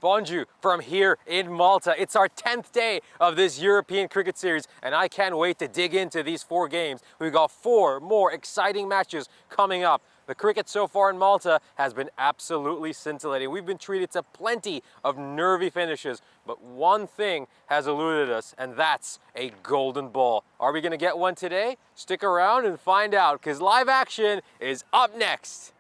Bonjour from here in Malta. It's our 10th day of this European cricket series, and I can't wait to dig into these 4 games. We've got 4 more exciting matches coming up. The cricket so far in Malta has been absolutely scintillating. We've been treated to plenty of nervy finishes, but one thing has eluded us, and that's a golden ball. Are we going to get one today? Stick around and find out, because live action is up next.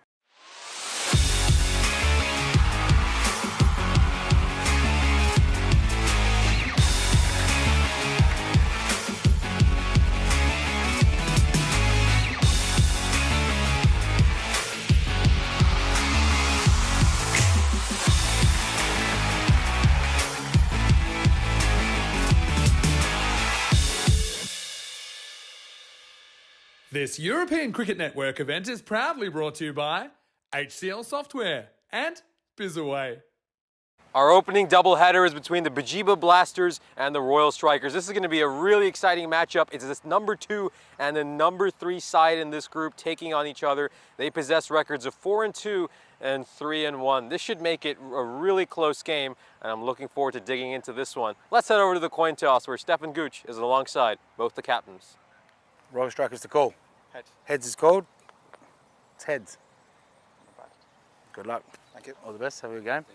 This European Cricket Network event is proudly brought to you by HCL Software and Bizaway. Our opening doubleheader is between the Bajiba Blasters and the Royal Strikers. This is going to be a really exciting matchup. It's this number 2 and the number 3 side in this group taking on each other. They possess records of 4-2 and 3-1. This should make it a really close game, and I'm looking forward to digging into this one. Let's head over to the coin toss where Stefan Gooch is alongside both the captains. Royal Strikers to call. Heads. Heads is called. It's heads. Good luck. Thank you. All the best. Have a good game.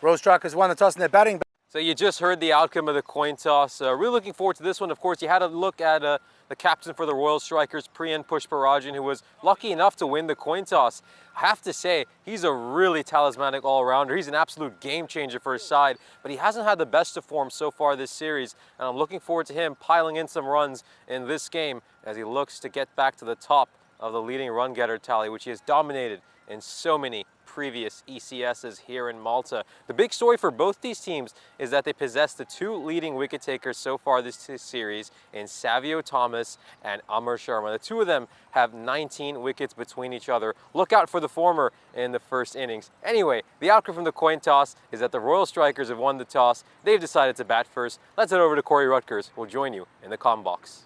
Royal Strikers won the toss and they're batting. So you just heard the outcome of the coin toss. Really looking forward to this one. Of course, you had a look at the captain for the Royal Strikers, Priyan Pushparajan, who was lucky enough to win the coin toss. I have to say, he's a really talismanic all-rounder. He's an absolute game changer for his side, but he hasn't had the best of form so far this series, and I'm looking forward to him piling in some runs in this game as he looks to get back to the top of the leading run-getter tally, which he has dominated in so many previous ECSs here in Malta. The big story for both these teams is that they possess the 2 leading wicket takers so far this series in Savio Thomas and Amar Sharma. The 2 of them have 19 wickets between each other. Look out for the former in the first innings. Anyway, the outcome from the coin toss is that the Royal Strikers have won the toss. They've decided to bat first. Let's head over to Corey Rutgers, who will join you in the comm box.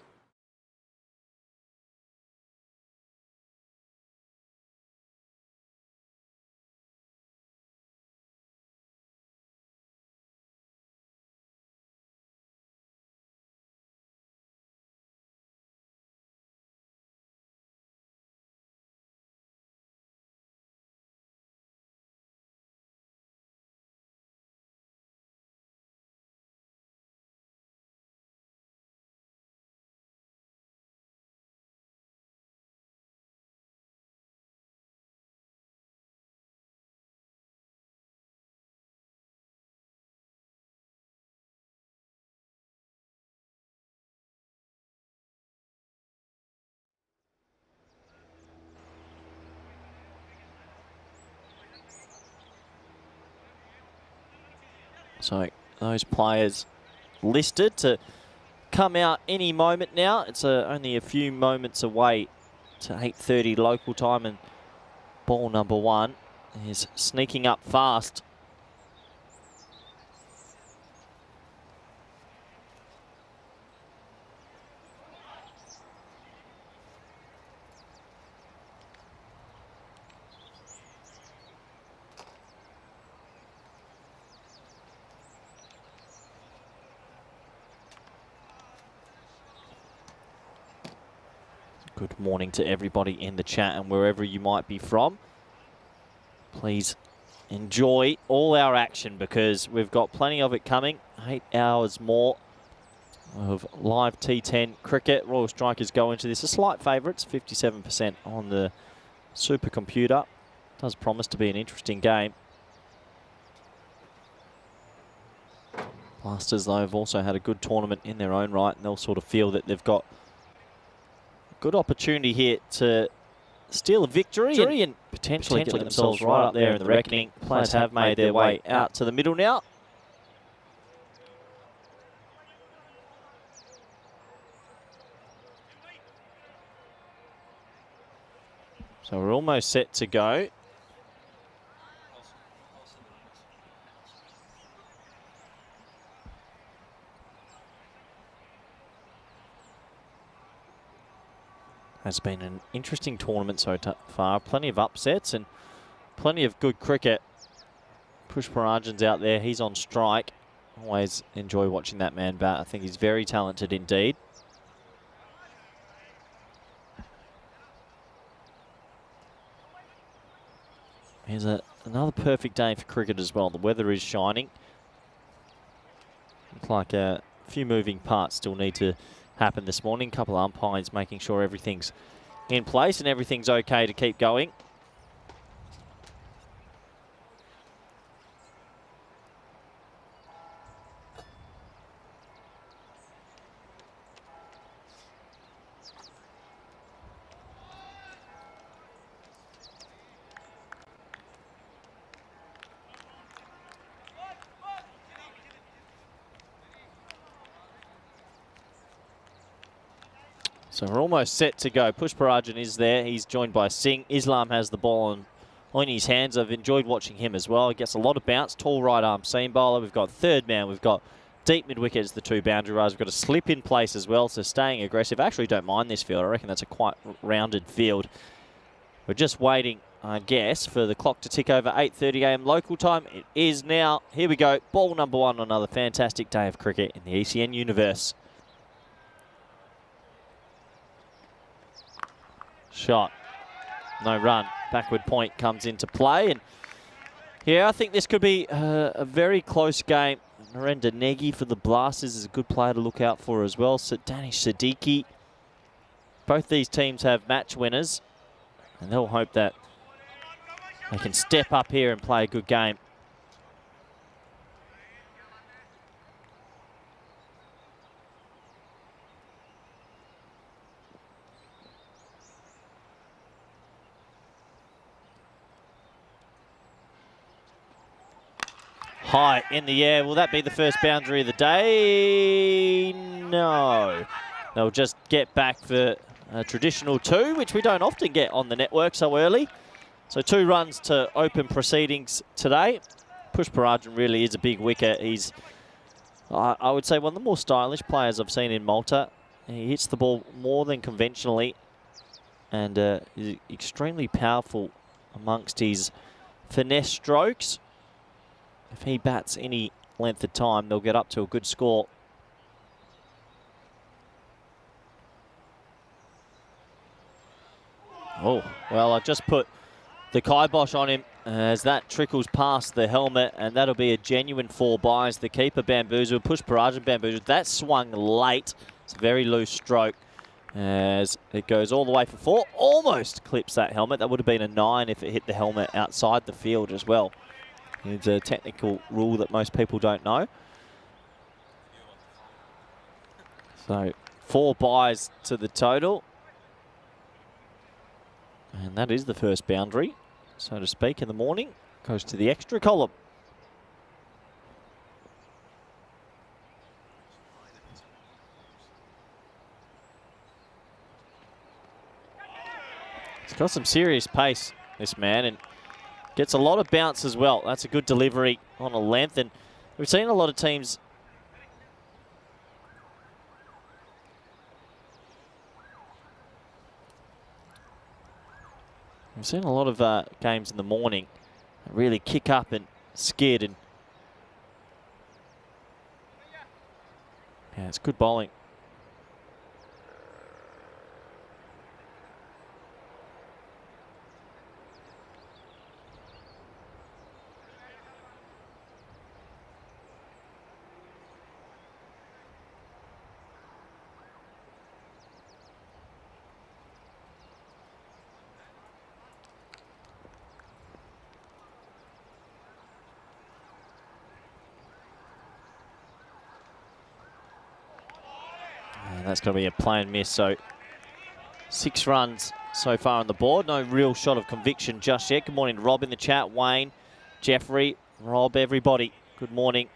So those players listed to come out any moment now. It's only a few moments away to 8:30 local time, and ball number 1 is sneaking up fast. Good morning to everybody in the chat and wherever you might be from. Please enjoy all our action because we've got plenty of it coming. 8 hours more of live T10 cricket. Royal Strikers go into this a slight favourites, 57% on the supercomputer. Does promise to be an interesting game. Blasters, though, have also had a good tournament in their own right, and they'll sort of feel that they've got good opportunity here to steal a victory and potentially get themselves right up there in the reckoning. Players have made their way out to the middle now. So we're almost set to go. Has been an interesting tournament so far. Plenty of upsets and plenty of good cricket. Pushparajan's out there. He's on strike. Always enjoy watching that man bat. I think he's very talented indeed. Here's another perfect day for cricket as well. The weather is shining. Looks like a few moving parts still need to happen this morning. A couple of umpires making sure everything's in place and everything's okay to keep going. So we're almost set to go. Pushparajan is there. He's joined by Singh. Islam has the ball on his hands. I've enjoyed watching him as well. He gets a lot of bounce. Tall right arm seam bowler. We've got third man. We've got deep mid wicket as the two boundary runners. We've got a slip in place as well. So staying aggressive. I actually don't mind this field. I reckon that's a quite rounded field. We're just waiting, I guess, for the clock to tick over 8:30 a.m. local time. It is now. Here we go. Ball number one on another fantastic day of cricket in the ECN universe. Shot. No run. Backward point comes into play. And yeah, I think this could be a very close game. Narendra Negi for the Blasters is a good player to look out for as well. So Danish Siddiqui. Both these teams have match winners. And they'll hope that they can step up here and play a good game. High in the air. Will that be the first boundary of the day? No. They'll just get back for a traditional two, which we don't often get on the network so early. So 2 runs to open proceedings today. Pushparajan really is a big wicket. He's, I would say, one of the more stylish players I've seen in Malta. He hits the ball more than conventionally and is extremely powerful amongst his finesse strokes. If he bats any length of time, they'll get up to a good score. Oh, well, I've just put the kibosh on him as that trickles past the helmet, and that'll be a genuine 4 buys. The keeper bamboozled, Pushparajan bamboozled. That swung late. It's a very loose stroke as it goes all the way for 4. Almost clips that helmet. That would have been a 9 if it hit the helmet outside the field as well. It's a technical rule that most people don't know. So 4 buys to the total. And that is the first boundary, so to speak, in the morning. Goes to the extra column. He's got some serious pace, this man, and gets a lot of bounce as well. That's a good delivery on a length, and we've seen a lot of teams games in the morning that really kick up and skid, and yeah, it's good bowling. And that's going to be a plain miss. So 6 runs so far on the board. No real shot of conviction just yet. Good morning to Rob in the chat. Wayne, Jeffrey, Rob, everybody. Good morning.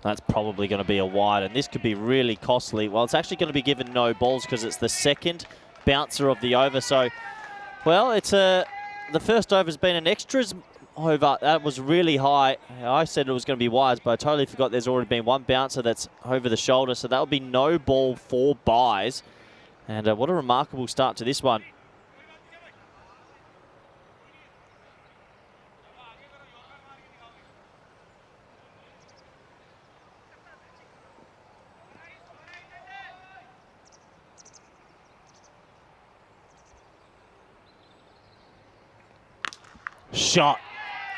That's probably going to be a wide, and this could be really costly. Well, it's actually going to be given no balls because it's the second bouncer of the over. So, well, it's the first over's been an extras over. That was really high. I said it was going to be wides, but I totally forgot there's already been one bouncer that's over the shoulder. So that'll be no ball for buys. And what a remarkable start to this one. Shot.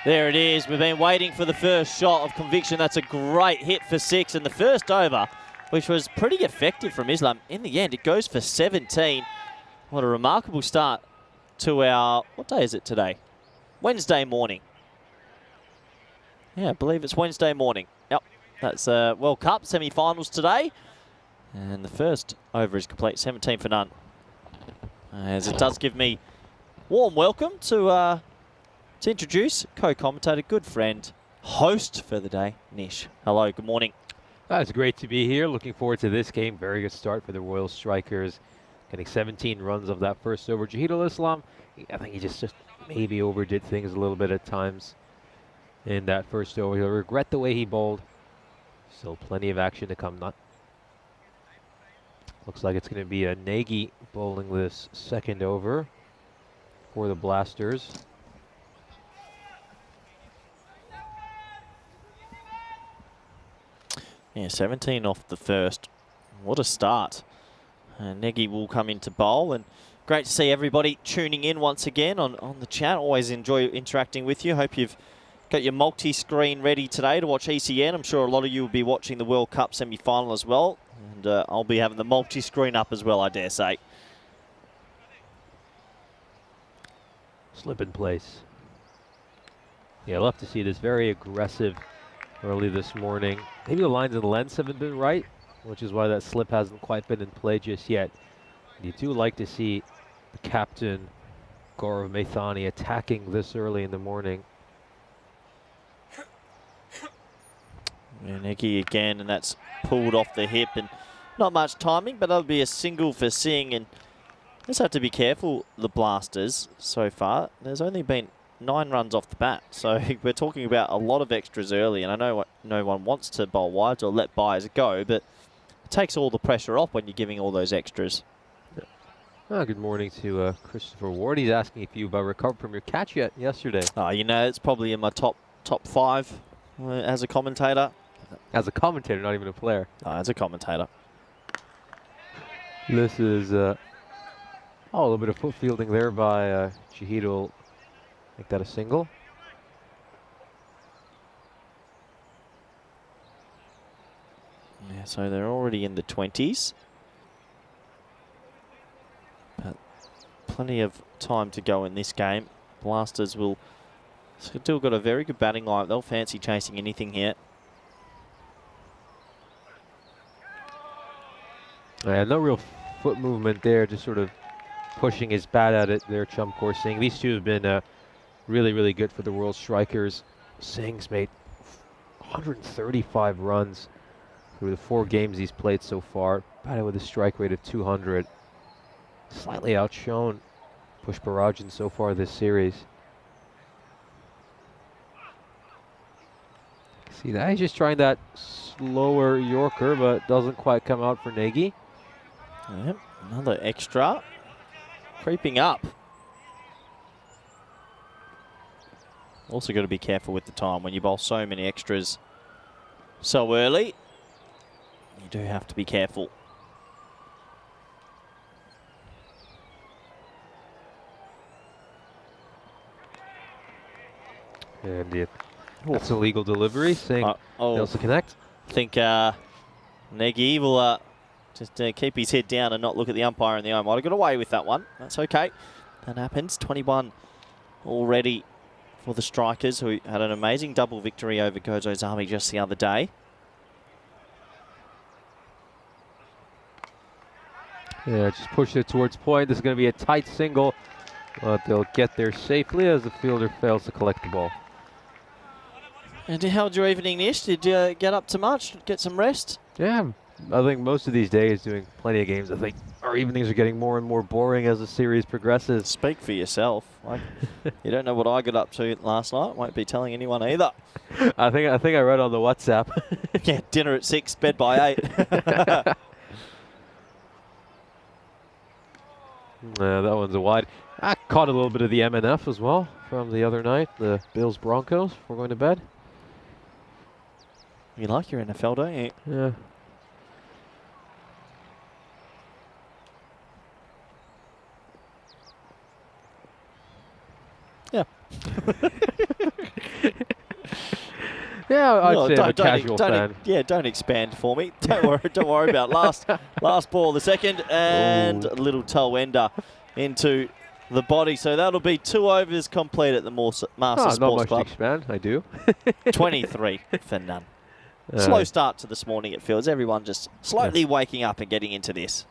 There it is. We've been waiting for the first shot of conviction. That's a great hit for 6. And the first over, which was pretty effective from Islam, in the end, it goes for 17. What a remarkable start to our, what day is it today? Wednesday morning. Yeah, I believe it's Wednesday morning. Yep, that's World Cup semi-finals today. And the first over is complete, 17 for none. As it does give me warm welcome to introduce co-commentator, good friend, host for the day, Nish. Hello, good morning. It's great to be here. Looking forward to this game. Very good start for the Royal Strikers. Getting 17 runs of that first over. Jahidul Islam, I think he just maybe overdid things a little bit at times in that first over. He'll regret the way he bowled. Still plenty of action to come. Looks like it's going to be a Nagy bowling this second over for the Blasters. Yeah, 17 off the first. What a start. Nagy will come into bowl, and great to see everybody tuning in once again on the chat. Always enjoy interacting with you. Hope you've got your multi-screen ready today to watch ECN. I'm sure a lot of you will be watching the World Cup semi-final as well, and I'll be having the multi-screen up as well, I dare say. Slip in place. Yeah, I'll have to see this very aggressive early this morning. Maybe the lines and lengths haven't been right, which is why that slip hasn't quite been in play just yet. You do like to see the captain, Gaurav Maithani, attacking this early in the morning. Yeah, Nagy again, and that's pulled off the hip, and not much timing, but that'll be a single for Singh. And just have to be careful, the Blasters, so far. There's only been 9 runs off the bat, so we're talking about a lot of extras early, and I know no one wants to bowl wides or let buys go, but it takes all the pressure off when you're giving all those extras. Good morning to Christopher Ward. He's asking if you've recovered from your catch yet yesterday. You know, it's probably in my top 5 as a commentator. As a commentator, not even a player. As a commentator. This is a little bit of foot fielding there by Jahidul. Make that a single. Yeah, so they're already in the 20s. But plenty of time to go in this game. Blasters will still got a very good batting lineup. They'll fancy chasing anything here. No real foot movement there, just sort of pushing his bat at it there, Encore Singh. These two have been really, really good for the World Strikers. Singh's made 135 runs through the 4 games he's played so far. Batted with a strike rate of 200. Slightly outshone Pushparajan so far this series. See that? He's just trying that slower Yorker, but doesn't quite come out for Nagy. Yep, another extra. Creeping up. Also got to be careful with the time when you bowl so many extras so early. You do have to be careful. And that's a legal delivery. Saying fails to connect. I think Nagy will just keep his head down and not look at the umpire in the eye. Might have got away with that one. That's okay. That happens. 21 already for the Strikers, who had an amazing double victory over Gozo's Army just the other day. Yeah, just push it towards point. This is going to be a tight single, but they'll get there safely as the fielder fails to collect the ball. And how'd your evening, Nish? Did you get up to much? Get some rest? Yeah, I think most of these days doing plenty of games. I think our evenings are getting more and more boring as the series progresses. Speak for yourself. You don't know what I got up to last night. Won't be telling anyone either. I think I read on the WhatsApp. Yeah, dinner at 6, bed by 8. That one's a wide. I caught a little bit of the MNF as well from the other night, the Bills Broncos, before going to bed. You like your NFL, don't you? Yeah. Yeah. Yeah, I'd No, say I'm a casual fan. Yeah, don't expand for me. Don't worry about last ball of the second, and a little toe ender into the body. So that'll be 2 overs complete at the Master Sports not much Club. to expand, I do. 23 for none. Slow start to this morning, it feels. Everyone just slowly waking up and getting into this.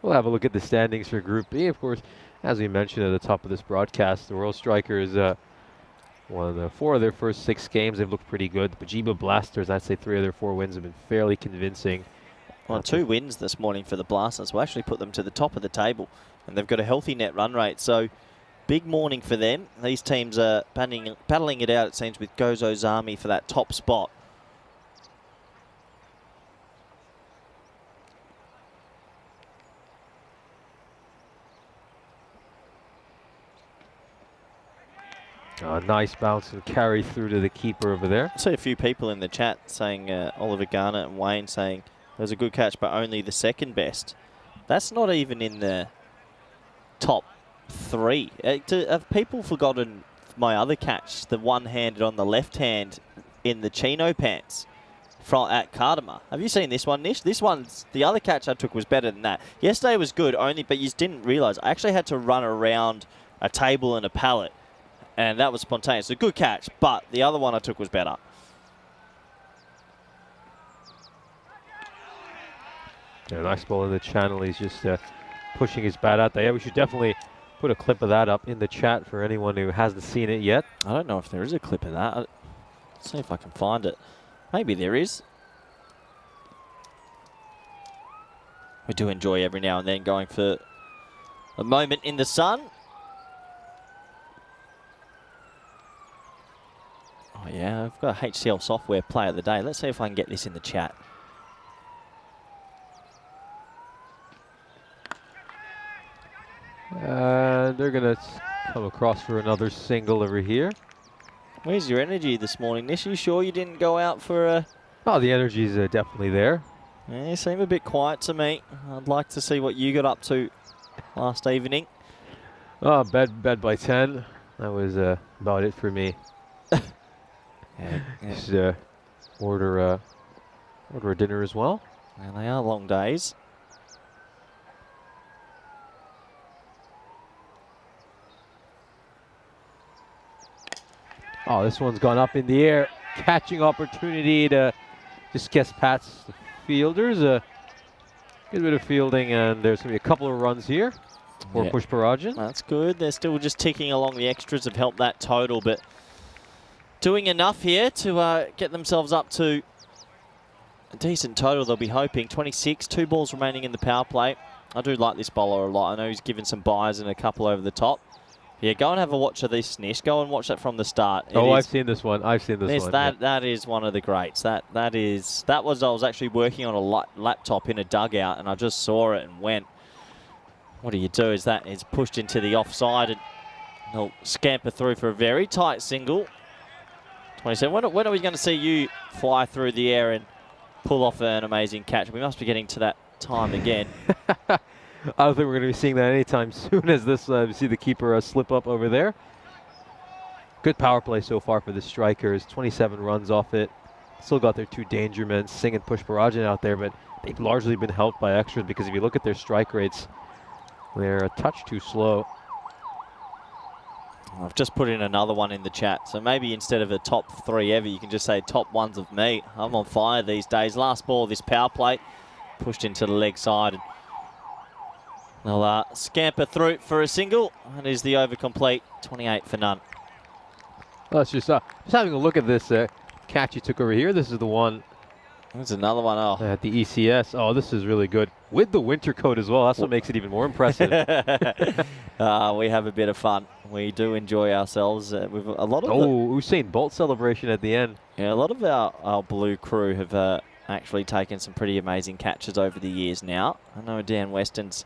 We'll have a look at the standings for Group B. Of course, as we mentioned at the top of this broadcast, the World Strikers won 4 of their first 6 games. They've looked pretty good. The Pajiba Blasters, I'd say 3 of their 4 wins have been fairly convincing. Well, 2 wins this morning for the Blasters will actually put them to the top of the table, and they've got a healthy net run rate. So big morning for them. These teams are battling it out, it seems, with Gozo's Army for that top spot. Nice bounce and carry through to the keeper over there. I see a few people in the chat saying, Oliver Garner and Wayne saying, it was a good catch, but only the second best. That's not even in the top 3. Have people forgotten my other catch, the one-handed on the left hand in the chino pants at Cardamar? Have you seen this one, Nish? This one's, the other catch I took was better than that. Yesterday was good, but you didn't realise. I actually had to run around a table and a pallet, and that was spontaneous. A good catch, but the other one I took was better. Yeah, nice ball in the channel. He's just pushing his bat out there. Yeah, we should definitely put a clip of that up in the chat for anyone who hasn't seen it yet. I don't know if there is a clip of that. Let's see if I can find it. Maybe there is. We do enjoy every now and then going for a moment in the sun. Oh yeah, I've got a HCL software player of the day. Let's see if I can get this in the chat. They're going to come across for another single over here. Where's your energy this morning, Nish? You sure you didn't go out for a... Oh, the energy's definitely there. Yeah, you seem a bit quiet to me. I'd like to see what you got up to last evening. Oh, bed by 10. That was about it for me. Just order a dinner as well. And they are long days. Oh, this one's gone up in the air. Catching opportunity to just guess past the fielders. Good bit of fielding, and there's going to be a couple of runs here for Push Parajan. That's good. They're still just ticking along. The extras have helped that total, but doing enough here to get themselves up to a decent total, they'll be hoping. 26, 2 balls remaining in the power play. I do like this bowler a lot. I know he's given some buys and a couple over the top. Yeah, go and have a watch of this, Nish. Go and watch that from the start. I've seen this one. I've seen this one. That is one of the greats. I was actually working on a laptop in a dugout, and I just saw it and went. What do you do? Is that is pushed into the offside, and he'll scamper through for a very tight single. 27. When are we going to see you fly through the air and pull off an amazing catch? We must be getting to that time again. I don't think we're going to be seeing that anytime soon, as this, you see the keeper slip up over there. Good power play so far for the Strikers. 27 runs off it. Still got their 2 danger men, Singh and Push Parajan out there, but they've largely been helped by extras, because if you look at their strike rates, they're a touch too slow. I've just put in another one in the chat, so maybe instead of a top 3 ever, you can just say top ones of me. I'm on fire these days. Last ball of this power play, pushed into the leg side. And they'll scamper through for a single. That is the over complete. 28 for none. Let's just having a look at this catch he took over here. This is the one There's another one. Oh. at the ECS. Oh, this is really good. With the winter coat as well. That's what makes it even more impressive. We have a bit of fun. We do enjoy ourselves. With a lot of Usain Bolt celebration at the end. a lot of our blue crew have actually taken some pretty amazing catches over the years now. I know Dan Weston's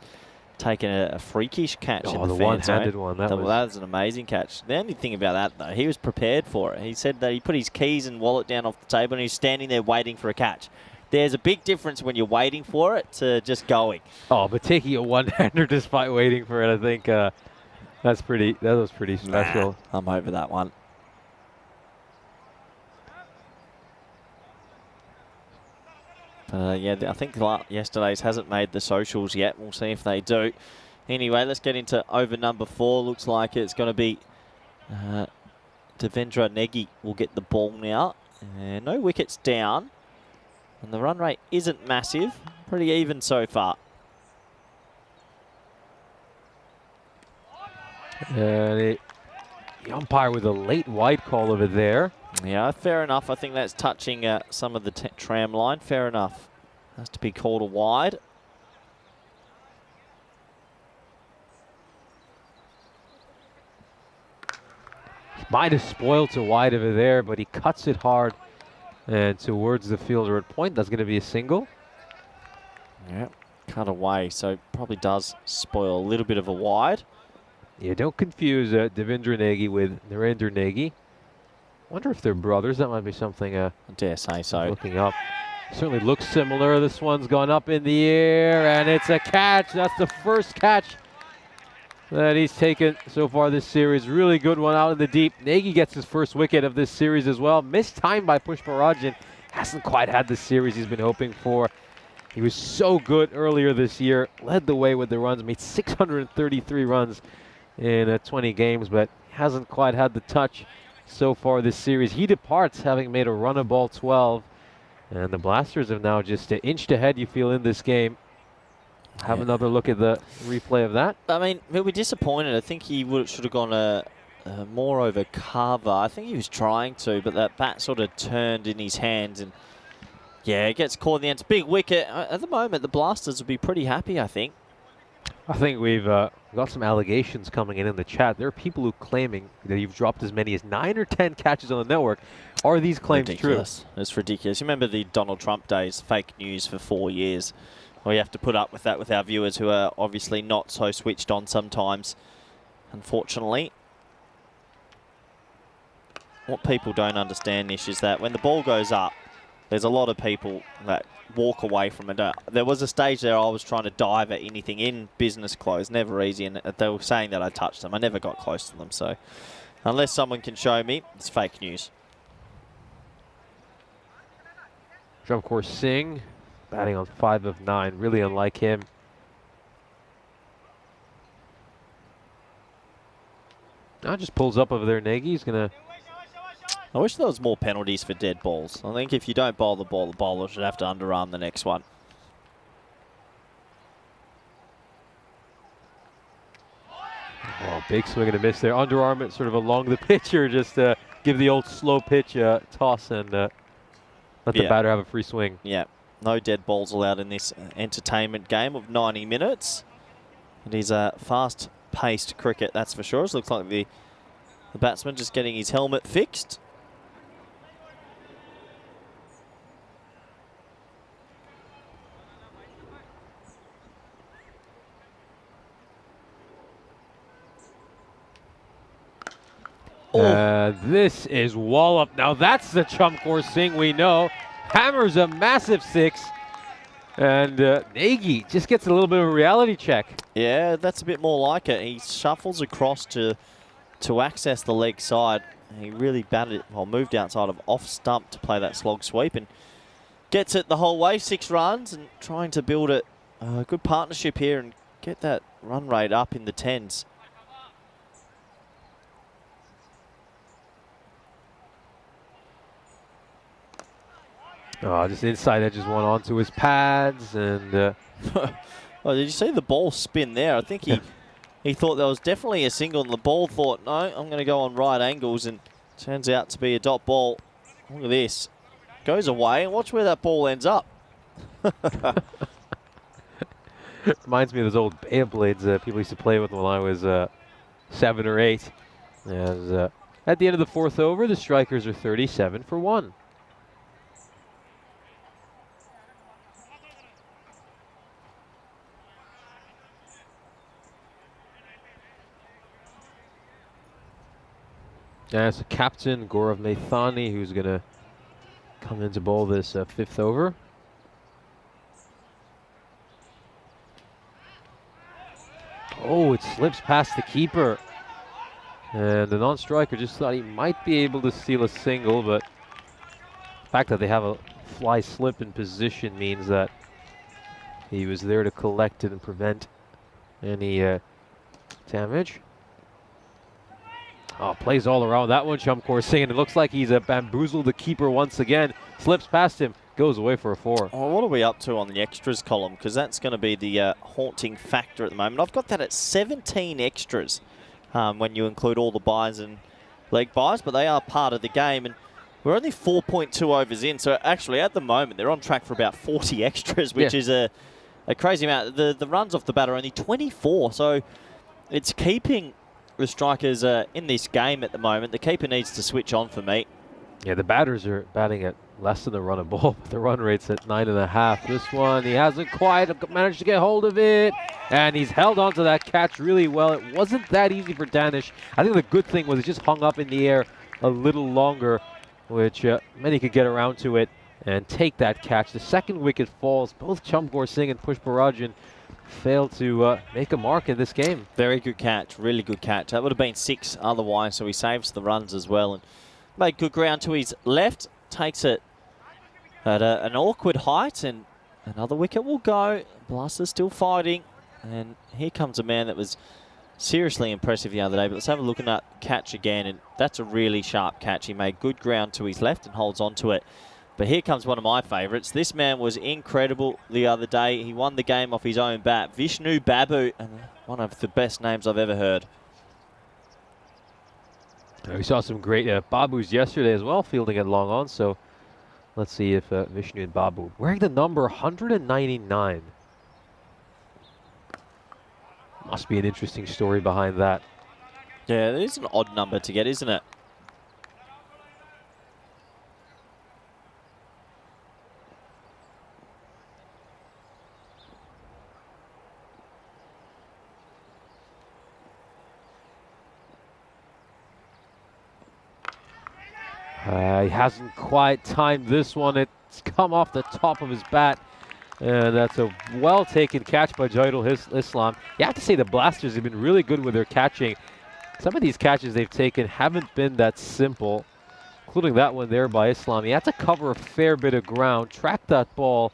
taken a freakish catch in the one-handed one. That was an amazing catch. The only thing about that, though, he was prepared for it. He said that he put his keys and wallet down off the table and he's standing there waiting for a catch. There's a big difference when you're waiting for it to just going. Oh, but taking a one-hander despite waiting for it, I think that was pretty special. Nah, I'm over that one. Yeah, I think yesterday's hasn't made the socials yet. We'll see if they do. Anyway, let's get into over number 4. Looks like it's going to be Devendra Negi will get the ball now. And no wickets down. And the run rate isn't massive. Pretty even so far. And the umpire with a late wide call over there. Yeah, fair enough. I think that's touching some of the tram line. Fair enough. Has to be called a wide. He might have spoiled to wide over there, but he cuts it hard and towards the fielder at point. That's going to be a single. Yeah, cut away. So probably does spoil a little bit of a wide. Yeah, don't confuse Devendra Negi with Narendra Negi. Wonder if they're brothers. That might be something I dare say so. Looking up. Certainly looks similar. This one's gone up in the air, and it's a catch. That's the first catch that he's taken so far this series. Really good one out in the deep. Negi gets his first wicket of this series as well. Missed time by Pushparajan. Hasn't quite had the series he's been hoping for. He was so good earlier this year. Led the way with the runs. Made 633 runs in 20 games, but hasn't quite had the touch so far this series. He departs having made a run of ball 12. And the Blasters have now just inched ahead, you feel, in this game. Have another look at the replay of that. I mean, he'll be disappointed. I think he should have gone more over cover. I think he was trying to, but that bat sort of turned in his hands. And yeah, it gets caught in the end. It's a big wicket. At the moment, the Blasters will be pretty happy, I think. I think we've got some allegations coming in the chat. There are people who claiming that you've dropped as many as 9 or 10 catches on the network. Are these claims ridiculous. True? It's ridiculous. You remember the Donald Trump days, fake news for 4 years. We have to put up with that with our viewers who are obviously not so switched on sometimes, unfortunately. What people don't understand, Nish, is that when the ball goes up, there's a lot of people that walk away from it. There was a stage there I was trying to dive at anything in business clothes. Never easy, and they were saying that I touched them. I never got close to them, so unless someone can show me, it's fake news. Encore Singh batting on 5 of 9. Really unlike him. Now just pulls up over there. Negi's going to... I wish there was more penalties for dead balls. I think if you don't bowl the ball, the bowler should have to underarm the next one. Oh, big swing and a miss there. Underarm it sort of along the pitch, or just give the old slow pitch toss and let the batter have a free swing. Yeah, no dead balls allowed in this entertainment game of 90 minutes. It is a fast-paced cricket, that's for sure. It looks like the batsman just getting his helmet fixed. This is wallop. Now that's the Encore Singh we know. Hammers a massive 6. And Negi just gets a little bit of a reality check. Yeah, that's a bit more like it. He shuffles across to access the leg side. He really batted it, well, moved outside of off stump to play that slog sweep and gets it the whole way, 6 runs, and trying to build a good partnership here and get that run rate up in the 10s. Oh, just inside edges one onto his pads, and oh, did you see the ball spin there? I think he thought there was definitely a single, and the ball thought, no, I'm going to go on right angles, and Turns out to be a dot ball. Look at this. Goes away, and watch where that ball ends up. Reminds me of those old Beyblades people used to play with when I was 7 or 8. As at the end of the 4th over, the Strikers are 37 for 1. As the captain, Gaurav Maithani, who's going to come in to bowl this 5th over. Oh, it slips past the keeper. And the non-striker just thought he might be able to steal a single, but the fact that they have a fly slip in position means that he was there to collect it and prevent any damage. Oh, plays all around that one, Encore Singh, and it looks like he's bamboozled the keeper once again. Slips past him, goes away for a 4. Well, what are we up to on the extras column? Because that's going to be the haunting factor at the moment. I've got that at 17 extras when you include all the buys and leg buys, but they are part of the game. And we're only 4.2 overs in, so actually at the moment they're on track for about 40 extras, which is a crazy amount. The runs off the bat are only 24, so it's keeping the Strikers in this game at the moment. The keeper needs to switch on for me. Yeah, the batters are batting at less than the run of ball, but the run rate's at 9.5. This one, he hasn't quite managed to get hold of it, and he's held on to that catch really well. It wasn't that easy for Danish. I think the good thing was it just hung up in the air a little longer, which meant he could get around to it and take that catch. The second wicket falls. Both Chamgor Singh and Pushparajan failed to make a mark in this game. Very good catch, really good catch. That would have been 6 otherwise, so he saves the runs as well. And made good ground to his left, takes it at an awkward height, and another wicket will go. Blaster's still fighting, and here comes a man that was seriously impressive the other day. But let's have a look at that catch again, and that's a really sharp catch. He made good ground to his left and holds on to it. But here comes one of my favourites. This man was incredible the other day. He won the game off his own bat. Vishnu Babu, and one of the best names I've ever heard. We saw some great Babus yesterday as well, fielding at long on. So let's see if Vishnu and Babu wearing the number 199. Must be an interesting story behind that. Yeah, it is an odd number to get, isn't it? He hasn't quite timed this one. It's come off the top of his bat. And that's a well-taken catch by Jaidul Islam. You have to say the Blasters have been really good with their catching. Some of these catches they've taken haven't been that simple, including that one there by Islam. He had to cover a fair bit of ground, track that ball,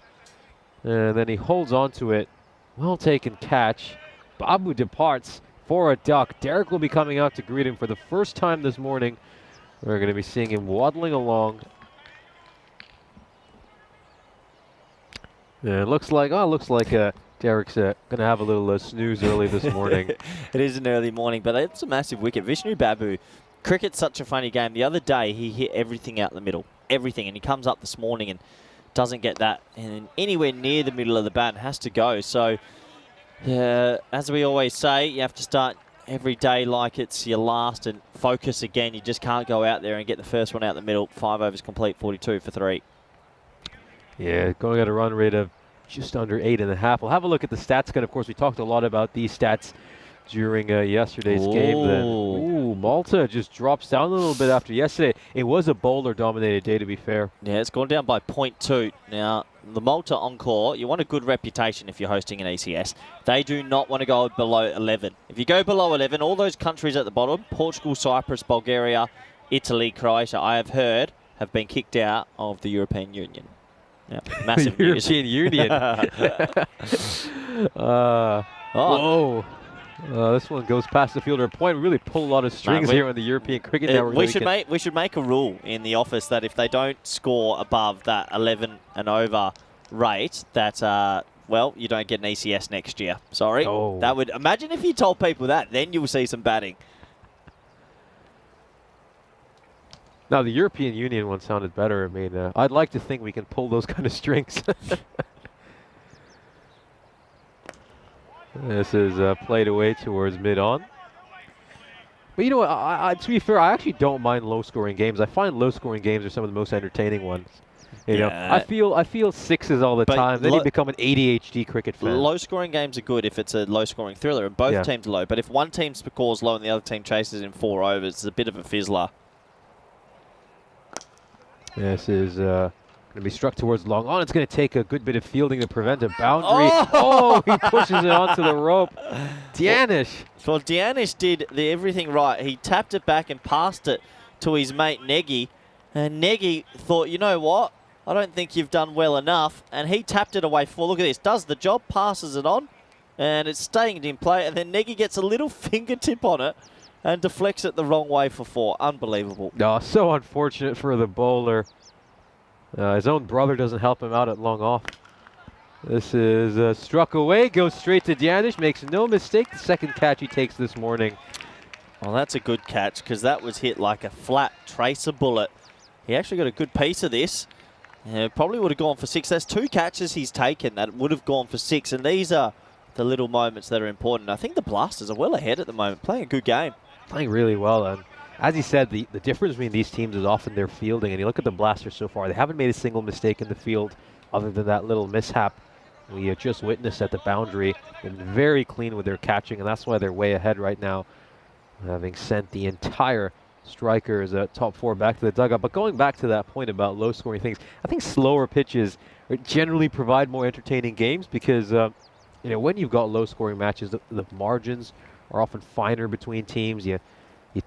and then he holds on to it. Well-taken catch. Babu departs for a duck. Derek will be coming out to greet him for the first time this morning. We're going to be seeing him waddling along. And it looks like Derek's going to have a little snooze early this morning. It is an early morning, but it's a massive wicket. Vishnu Babu, cricket's such a funny game. The other day, he hit everything out the middle. Everything. And he comes up this morning and doesn't get that anywhere near the middle of the bat and has to go. So, as we always say, you have to start every day like it's your last and focus again. You just can't go out there and get the first one out the middle. 5 overs complete, 42 for 3. Yeah, going at a run rate of just under 8.5. We'll have a look at the stats. And of course, we talked a lot about these stats during yesterday's game. Then, Malta just drops down a little bit after yesterday. It was a bowler-dominated day, to be fair. Yeah, it's gone down by 0.2. Now, the Malta Encore, you want a good reputation if you're hosting an ECS. They do not want to go below 11. If you go below 11, all those countries at the bottom, Portugal, Cyprus, Bulgaria, Italy, Croatia, I have heard, have been kicked out of the European Union. Yeah, massive the European Union. Whoa. This one goes past the fielder point. We really pull a lot of strings here on the European Cricket Network. We should make a rule in the office that if they don't score above that 11 and over rate, that well, you don't get an ECS next year. Sorry. Oh. That would imagine if you told people that, then you'll see some batting. Now, the European Union one sounded better. I mean, I'd like to think we can pull those kind of strings. This is played away towards mid-on. But you know what, to be fair, I actually don't mind low-scoring games. I find low-scoring games are some of the most entertaining ones. You know, I feel sixes all the time. Then you become an ADHD cricket fan. Low-scoring games are good if it's a low-scoring thriller, and both teams are low. But if one team scores low and the other team chases in 4 overs, it's a bit of a fizzler. This is going to be struck towards long on. It's going to take a good bit of fielding to prevent a boundary. Oh, he pushes it onto the rope. Dianish. Well, Dianish did everything right. He tapped it back and passed it to his mate Negi. And Negi thought, you know what? I don't think you've done well enough. And he tapped it away for, look at this, does the job, passes it on. And it's staying in play. And then Negi gets a little fingertip on it and deflects it the wrong way for 4. Unbelievable. Oh, so unfortunate for the bowler. His own brother doesn't help him out at long off. This is struck away, goes straight to Dianish, makes no mistake. The second catch he takes this morning. Well, that's a good catch because that was hit like a flat tracer bullet. He actually got a good piece of this. Probably would have gone for 6. That's 2 catches he's taken that would have gone for 6. And these are the little moments that are important. I think the Blasters are well ahead at the moment, playing a good game. Playing really well. And as he said, the difference between these teams is often their fielding. And you look at the Blasters so far, they haven't made a single mistake in the field other than that little mishap we just witnessed at the boundary. They've been very clean with their catching, and that's why they're way ahead right now, having sent the entire strikers top 4 back to the dugout. But going back to that point about low-scoring things, I think slower pitches generally provide more entertaining games because you know, when you've got low-scoring matches, the margins are often finer between teams. You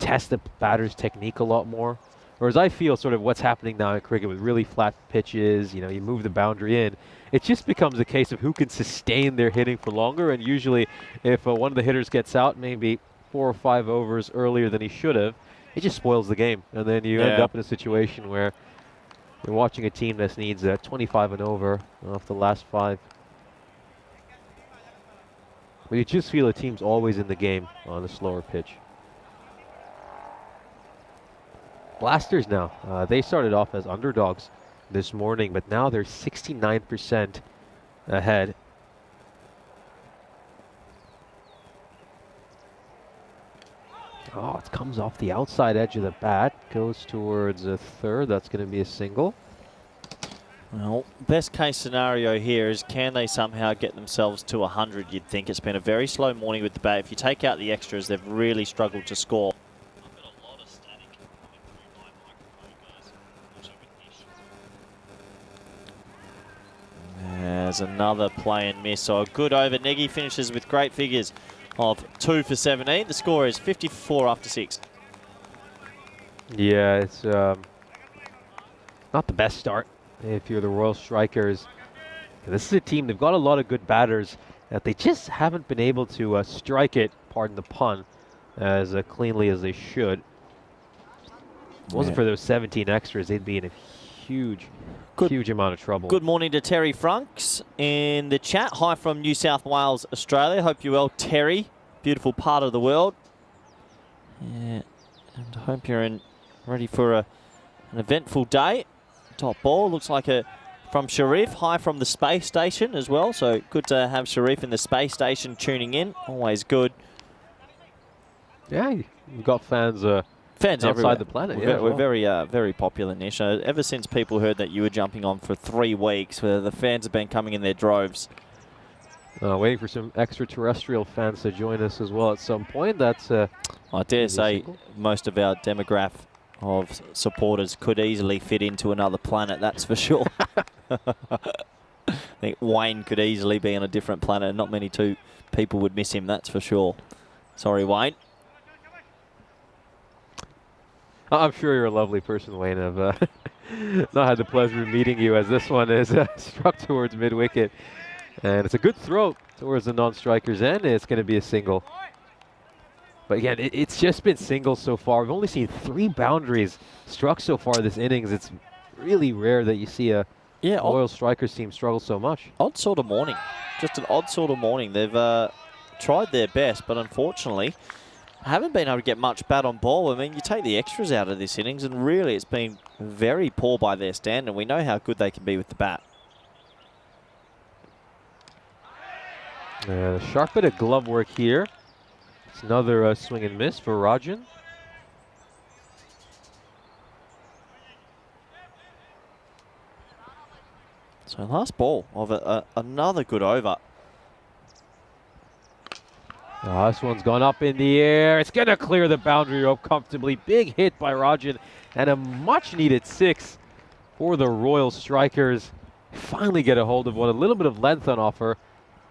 test the batter's technique a lot more. Whereas I feel sort of what's happening now in cricket with really flat pitches, you know, you move the boundary in, it just becomes a case of who can sustain their hitting for longer. And usually if one of the hitters gets out maybe 4 or 5 overs earlier than he should have, it just spoils the game. And then you end up in a situation where you're watching a team that needs 25 and over off the last 5. But you just feel a team's always in the game on a slower pitch. Blasters now, they started off as underdogs this morning, but now they're 69% ahead. Oh, it comes off the outside edge of the bat, goes towards a third. That's going to be a single. Well, best case scenario here is can they somehow get themselves to 100, you'd think. It's been a very slow morning with the bat. If you take out the extras, they've really struggled to score. There's another play and miss. So a good over. Negi finishes with great figures of 2 for 17. The score is 54 after 6. Yeah, it's not the best start if you're the Royal Strikers. This is a team, they've got a lot of good batters that they just haven't been able to strike it, pardon the pun, as cleanly as they should. If it wasn't for those 17 extras, they'd be in a huge amount of trouble. Good morning to Terry Frunks in the chat. Hi from New South Wales, Australia. Hope you're well, Terry. Beautiful part of the world. Yeah, and hope you're ready for an eventful day. Top ball looks like from Sharif. Hi from the space station as well. So good to have Sharif in the space station tuning in. Always good. Yeah, you've got fans outside everywhere. The planet. We're very popular, Nish. Ever since people heard that you were jumping on for 3 weeks, the fans have been coming in their droves. Waiting for some extraterrestrial fans to join us as well at some point. That's I dare say most of our demographic of supporters could easily fit into another planet, that's for sure. I think Wayne could easily be on a different planet. Not many people would miss him, that's for sure. Sorry, Wayne. I'm sure you're a lovely person, Wayne. I've not had the pleasure of meeting you, as this one is struck towards mid-wicket. And it's a good throw towards the non-striker's end. It's going to be a single. But again, it's just been singles so far. We've only seen 3 boundaries struck so far this innings. It's really rare that you see a Royal Strikers team struggle so much. Odd sort of morning. Just an odd sort of morning. They've tried their best, but unfortunately, haven't been able to get much bat on ball. I mean, you take the extras out of this innings, and really it's been very poor by their standard. We know how good they can be with the bat. Sharp bit of glove work here. It's another swing and miss for Rajan. So last ball of another good over. This one's gone up in the air. It's going to clear the boundary rope comfortably. Big hit by Rajan and a much-needed 6 for the Royal Strikers. Finally get a hold of one, a little bit of length on offer,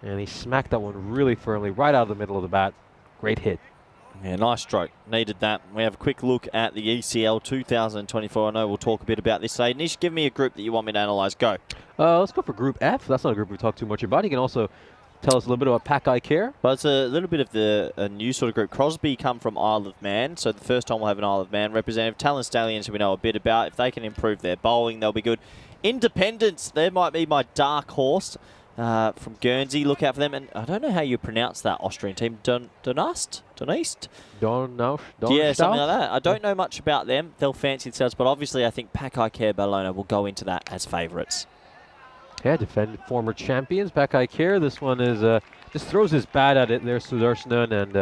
and he smacked that one really firmly right out of the middle of the bat. Great hit. Yeah, nice stroke. Needed that. We have a quick look at the ECL 2024. I know we'll talk a bit about this today. Nish, give me a group that you want me to analyse. Go. Let's go for Group F. That's not a group we talked too much about. You can also tell us a little bit about Pack Care. Well, it's a little bit of a new sort of group. Crosby come from Isle of Man, so the first time we'll have an Isle of Man representative. Talon Stallions, who we know a bit about. If they can improve their bowling, they'll be good. Independence, there might be my dark horse from Guernsey. Look out for them. And I don't know how you pronounce that Austrian team. Donast? Yeah, something like that. I don't know much about them. They'll fancy themselves, but obviously I think Pack Care Bellona will go into that as favourites. Yeah, defended former champions, Pack Care. This one is just throws his bat at it there, Sudarshan, and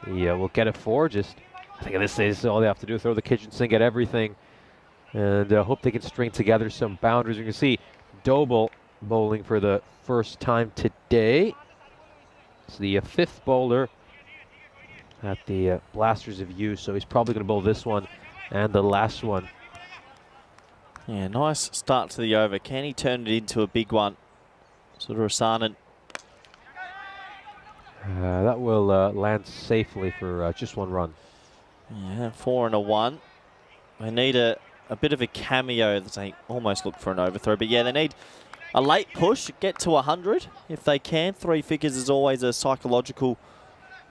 we'll get it for just. I think at this stage all they have to do is throw the kitchen sink at everything, and hope they can string together some boundaries. You can see Doble bowling for the first time today. It's the 5th bowler at the Blasters of You, so he's probably going to bowl this one and the last one. Yeah, nice start to the over. Can he turn it into a big one? Sudarshan. That will land safely for just 1 run. Yeah, 4 and a 1. They need a bit of a cameo that they almost look for an overthrow. But yeah, they need a late push, get to 100 if they can. 3 figures is always a psychological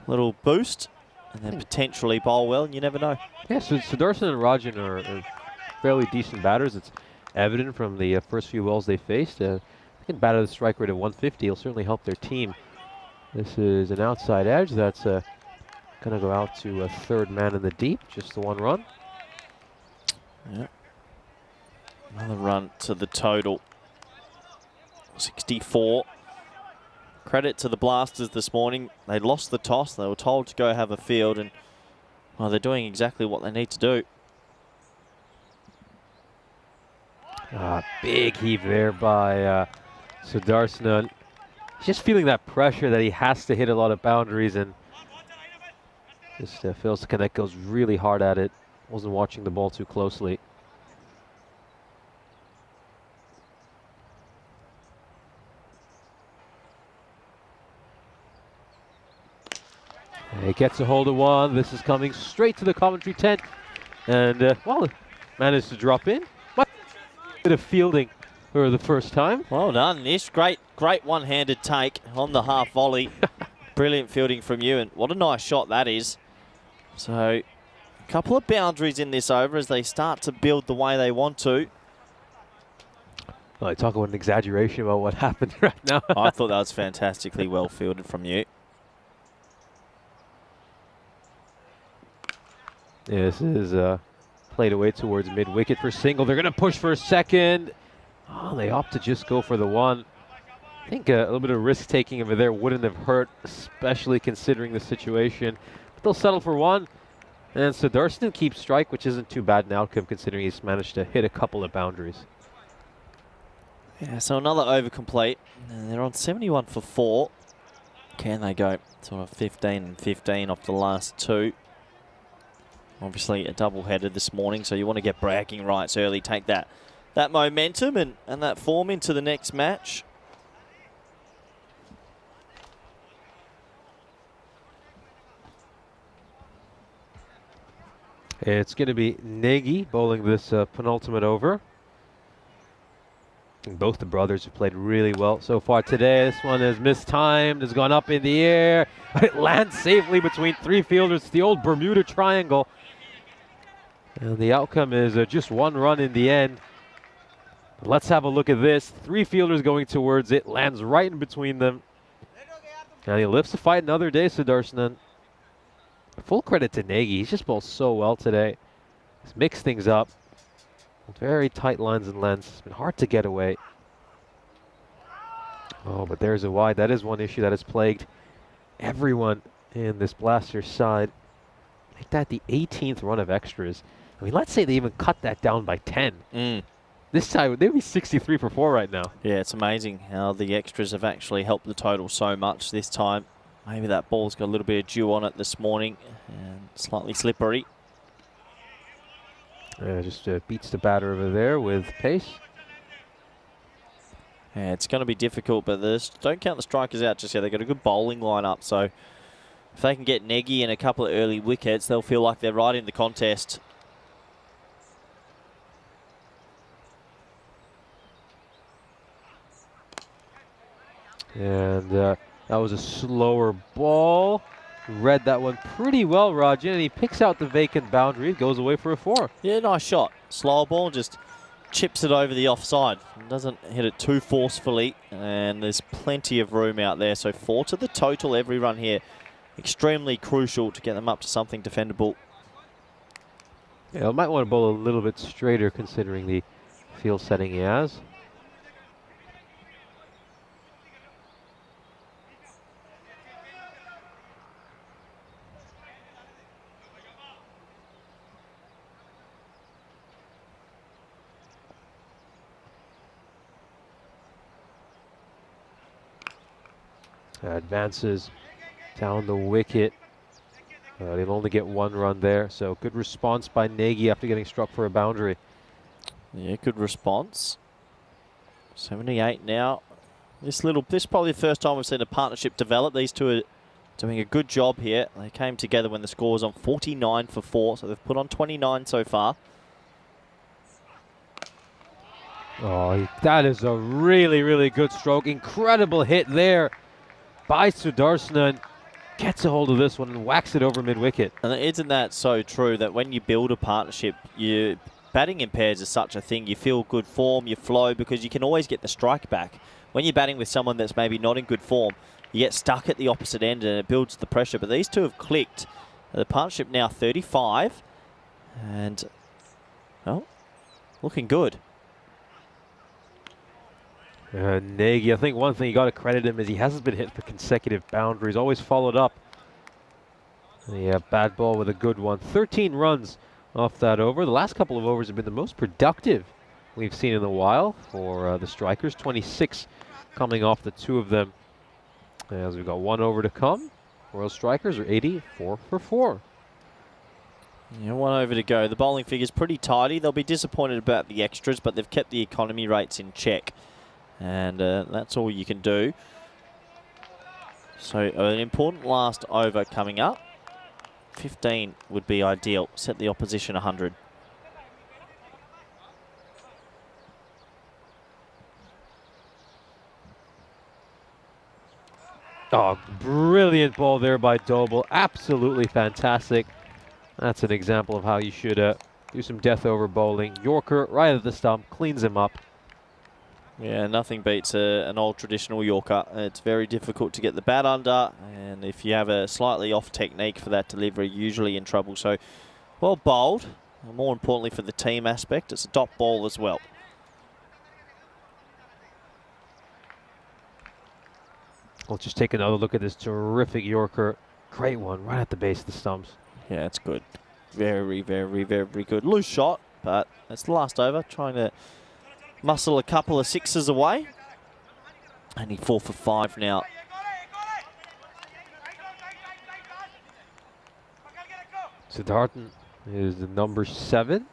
little boost. And then potentially bowl well, and you never know. Yeah, so Sudarshan and Rajan are fairly decent batters. It's evident from the first few balls they faced. They can bat at a strike rate of 150. It'll certainly help their team. This is an outside edge. That's going to go out to a 3rd man in the deep. Just the 1 run. Yep. Another run to the total. 64. Credit to the Blasters this morning. They lost the toss. They were told to go have a field, and well, they're doing exactly what they need to do. Big heave there by Sudarshan. He's just feeling that pressure that he has to hit a lot of boundaries, and just fails to connect, goes really hard at it. Wasn't watching the ball too closely. He gets a hold of one. This is coming straight to the commentary tent, and well, managed to drop in. Bit of fielding for the first time. Well done, Nish. Great one-handed take on the half volley. Brilliant fielding from you, and what a nice shot that is. So, a couple of boundaries in this over as they start to build the way they want to. Well, I talk about an exaggeration about what happened right now. I thought that was fantastically well fielded from you. Yeah, this is played away towards mid-wicket for single. They're going to push for a 2nd. Oh, they opt to just go for the 1. I think a little bit of risk-taking over there wouldn't have hurt, especially considering the situation. But they'll settle for 1. And Sudarshan keeps strike, which isn't too bad an outcome considering he's managed to hit a couple of boundaries. Yeah, so another over complete. And they're on 71 for 4. Can they go sort of 15 and 15 off the last 2? Obviously a double-header this morning, so you want to get bragging rights early, take that momentum and that form into the next match. It's going to be Nagy bowling this penultimate over. And both the brothers have played really well so far today. This one is mistimed, has gone up in the air, but it lands safely between 3 fielders. It's the old Bermuda Triangle. And the outcome is just 1 run in the end. But let's have a look at this. 3 fielders going towards it, lands right in between them. And he lives to fight another day, Sudarshan. Full credit to Nagy. He's just bowled so well today. He's mixed things up. Very tight lines and lengths. It's been hard to get away. Oh, but there's a wide. That is one issue that has plagued everyone in this Blasters side. Make that the 18th run of extras. I mean, let's say they even cut that down by 10. This time, they'd be 63 for 4 right now. Yeah, it's amazing how the extras have actually helped the total so much this time. Maybe that ball's got a little bit of dew on it this morning and slightly slippery. Just beats the batter over there with pace. Yeah, it's going to be difficult, but don't count the strikers out just yet. They've got a good bowling lineup, so if they can get Nagy and a couple of early wickets, they'll feel like they're right in the contest. And that was a slower ball. Read that one pretty well, Rajan, and he picks out the vacant boundary. It goes away for a 4. Yeah, nice shot. Slower ball, just chips it over the offside. Doesn't hit it too forcefully, and there's plenty of room out there. So 4 to the total every run here. Extremely crucial to get them up to something defendable. Yeah, I might want to bowl a little bit straighter considering the field setting he has. Advances down the wicket. They'll only get 1 run there, so good response by Nagy after getting struck for a boundary. Yeah, good response. 78 now. This is probably the first time we've seen a partnership develop. These two are doing a good job here. They came together when the score was on 49 for 4, so they've put on 29 so far. Oh, that is a really, really good stroke. Incredible hit there by Sudarsnan. Gets a hold of this one and whacks it over mid-wicket. And isn't that so true that when you build a partnership, batting in pairs is such a thing. You feel good form, you flow, because you can always get the strike back. When you're batting with someone that's maybe not in good form, you get stuck at the opposite end and it builds the pressure. But these two have clicked. The partnership now 35. And, well, looking good. Nagy, I think one thing you got to credit him is he hasn't been hit for consecutive boundaries, always followed up. Yeah, bad ball with a good one. 13 runs off that over. The last couple of overs have been the most productive we've seen in a while for the strikers. 26 coming off the 2 of them. As we've got 1 over to come. Royal Strikers are 84 for 4. Yeah, 1 over to go. The bowling figure's pretty tidy. They'll be disappointed about the extras, but they've kept the economy rates in check. And that's all you can do. So an important last over coming up. 15 would be ideal. Set the opposition 100. Oh, brilliant ball there by Doble. Absolutely fantastic. That's an example of how you should do some death over bowling. Yorker right at the stump, cleans him up. Yeah, nothing beats an old traditional Yorker. It's very difficult to get the bat under, and if you have a slightly off technique for that delivery, you're usually in trouble. So, well bowled. And more importantly for the team aspect, it's a dot ball as well. Let's just take another look at this terrific Yorker. Great one, right at the base of the stumps. Yeah, it's good. Very, very, very good. Loose shot, but that's the last over. Trying to muscle a couple of 6s away. Only 4 for 5 now. Siddharthan is the number 7.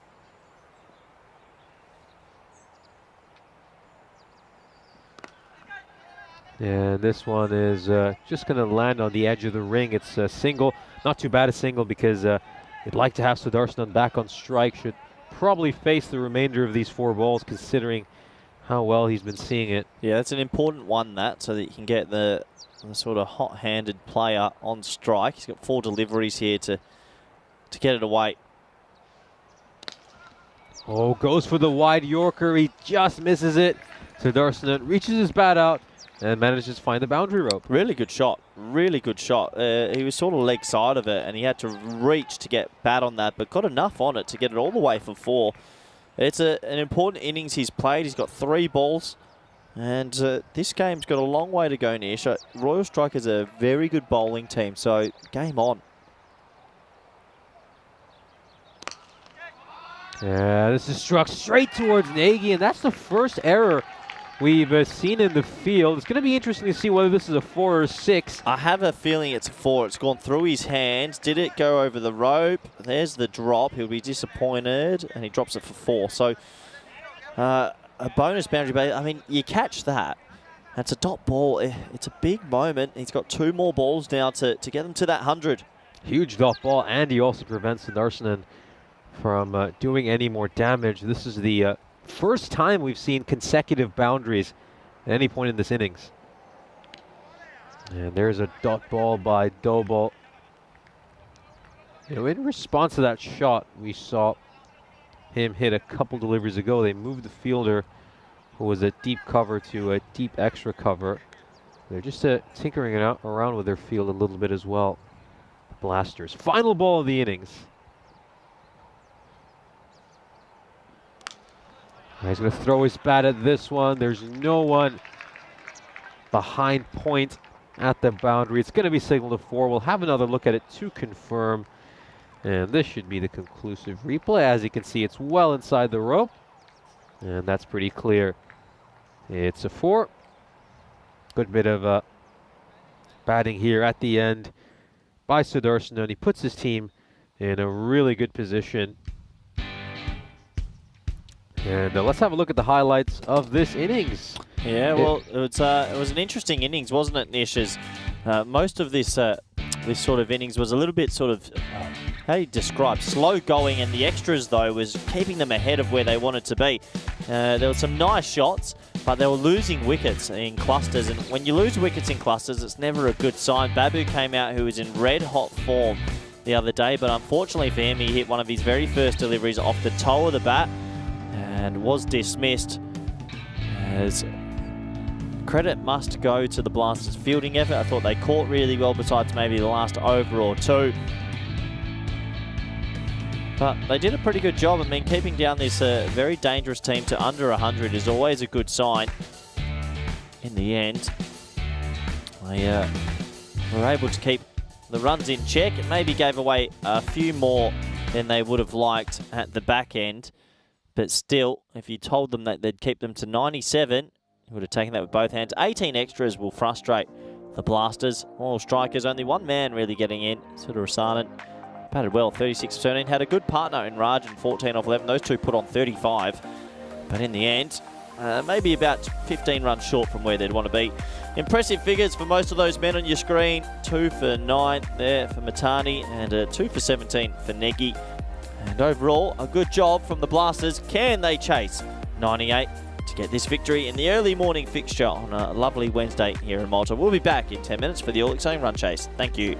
And this one is just going to land on the edge of the ring. It's a single. Not too bad a single because you'd like to have Sudarsnan back on strike. Should probably face the remainder of these 4 balls considering how well he's been seeing it. Yeah, that's an important one, that, so that you can get the sort of hot-handed player on strike. He's got 4 deliveries here to get it away. Oh, goes for the wide Yorker. He just misses it. Sudarsnan reaches his bat out, and manages to find the boundary rope. Really good shot. Really good shot. He was sort of leg side of it, and he had to reach to get bat on that, but got enough on it to get it all the way for 4. It's an important innings he's played. He's got 3 balls, and this game's got a long way to go, Nish. Royal Strikers are a very good bowling team, so game on. Yeah, this is struck straight towards Nagy, and that's the first error we've seen in the field. It's going to be interesting to see whether this is a 4 or 6. I have a feeling it's a 4. It's gone through his hands. Did it go over the rope? There's the drop. He'll be disappointed, and he drops it for 4. So a bonus boundary, but I mean, you catch that. That's a dot ball. It's a big moment. He's got 2 more balls now to get them to that 100. Huge dot ball, and he also prevents Sundarsanan from doing any more damage. This is the first time we've seen consecutive boundaries at any point in this innings. And there's a dot ball by Dobal. You know, in response to that shot, we saw him hit a couple deliveries ago. They moved the fielder, who was at deep cover, to a deep extra cover. They're just tinkering it around with their field a little bit as well. Blasters. Final ball of the innings. He's going to throw his bat at this one. There's no one behind point at the boundary. It's going to be signaled to 4. We'll have another look at it to confirm. And this should be the conclusive replay. As you can see, it's well inside the rope. And that's pretty clear. It's a 4. Good bit of batting here at the end by Sundarsanan. He puts his team in a really good position. And let's have a look at the highlights of this innings. Yeah, well, it was an interesting innings, wasn't it, Nish? Most of this this sort of innings was a little bit sort of, how do you describe, slow going, and the extras, though, was keeping them ahead of where they wanted to be. There were some nice shots, but they were losing wickets in clusters, and when you lose wickets in clusters, it's never a good sign. Babu came out, who was in red-hot form the other day, but unfortunately for him, he hit one of his very first deliveries off the toe of the bat, and was dismissed. As credit must go to the Blasters' fielding effort. I thought they caught really well, besides maybe the last over or 2. But they did a pretty good job. I mean, keeping down this very dangerous team to under 100 is always a good sign. In the end, they were able to keep the runs in check. It maybe gave away a few more than they would have liked at the back end. But still, if you told them that they'd keep them to 97, you would have taken that with both hands. 18 extras will frustrate the Blasters. All strikers, only one man really getting in. Sundarsanan batted well, 36 of 17. Had a good partner in Rajan, 14 off 11. Those two put on 35. But in the end, maybe about 15 runs short from where they'd want to be. Impressive figures for most of those men on your screen. 2 for 9 there for Matani, and 2 for 17 for Nagy. And overall, a good job from the Blasters. Can they chase 98 to get this victory in the early morning fixture on a lovely Wednesday here in Malta? We'll be back in 10 minutes for the all-exciting run chase. Thank you.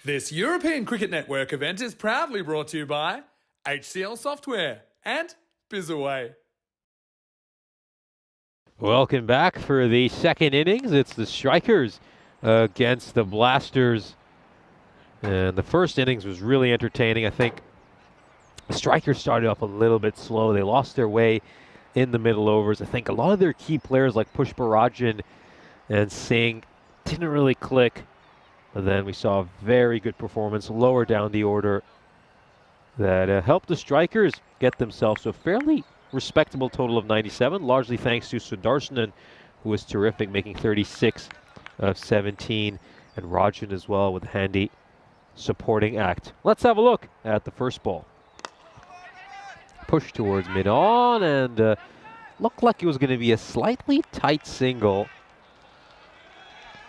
This European Cricket Network event is proudly brought to you by HCL Software and Bizaway. Welcome back for the second innings. It's the Strikers against the Blasters. And the first innings was really entertaining. I think the Strikers started off a little bit slow. They lost their way in the middle overs. I think a lot of their key players like Pushparajan and Singh didn't really click. But then we saw a very good performance lower down the order that helped the Strikers get themselves a fairly respectable total of 97, largely thanks to Sudarshan, who was terrific, making 36 of 17, and Rajan as well with a handy supporting act. Let's have a look at the first ball. Push towards mid-on, and looked like it was going to be a slightly tight single,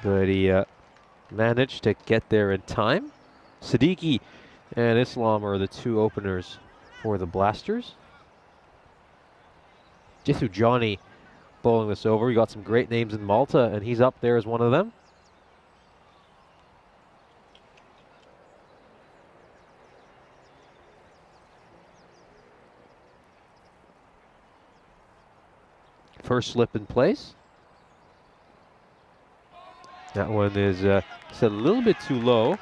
but he managed to get there in time. Siddiqui and Islam are the two openers for the Blasters. Jithu Johnny bowling this over. We got some great names in Malta, and he's up there as one of them. First slip in place. That one is a little bit too low.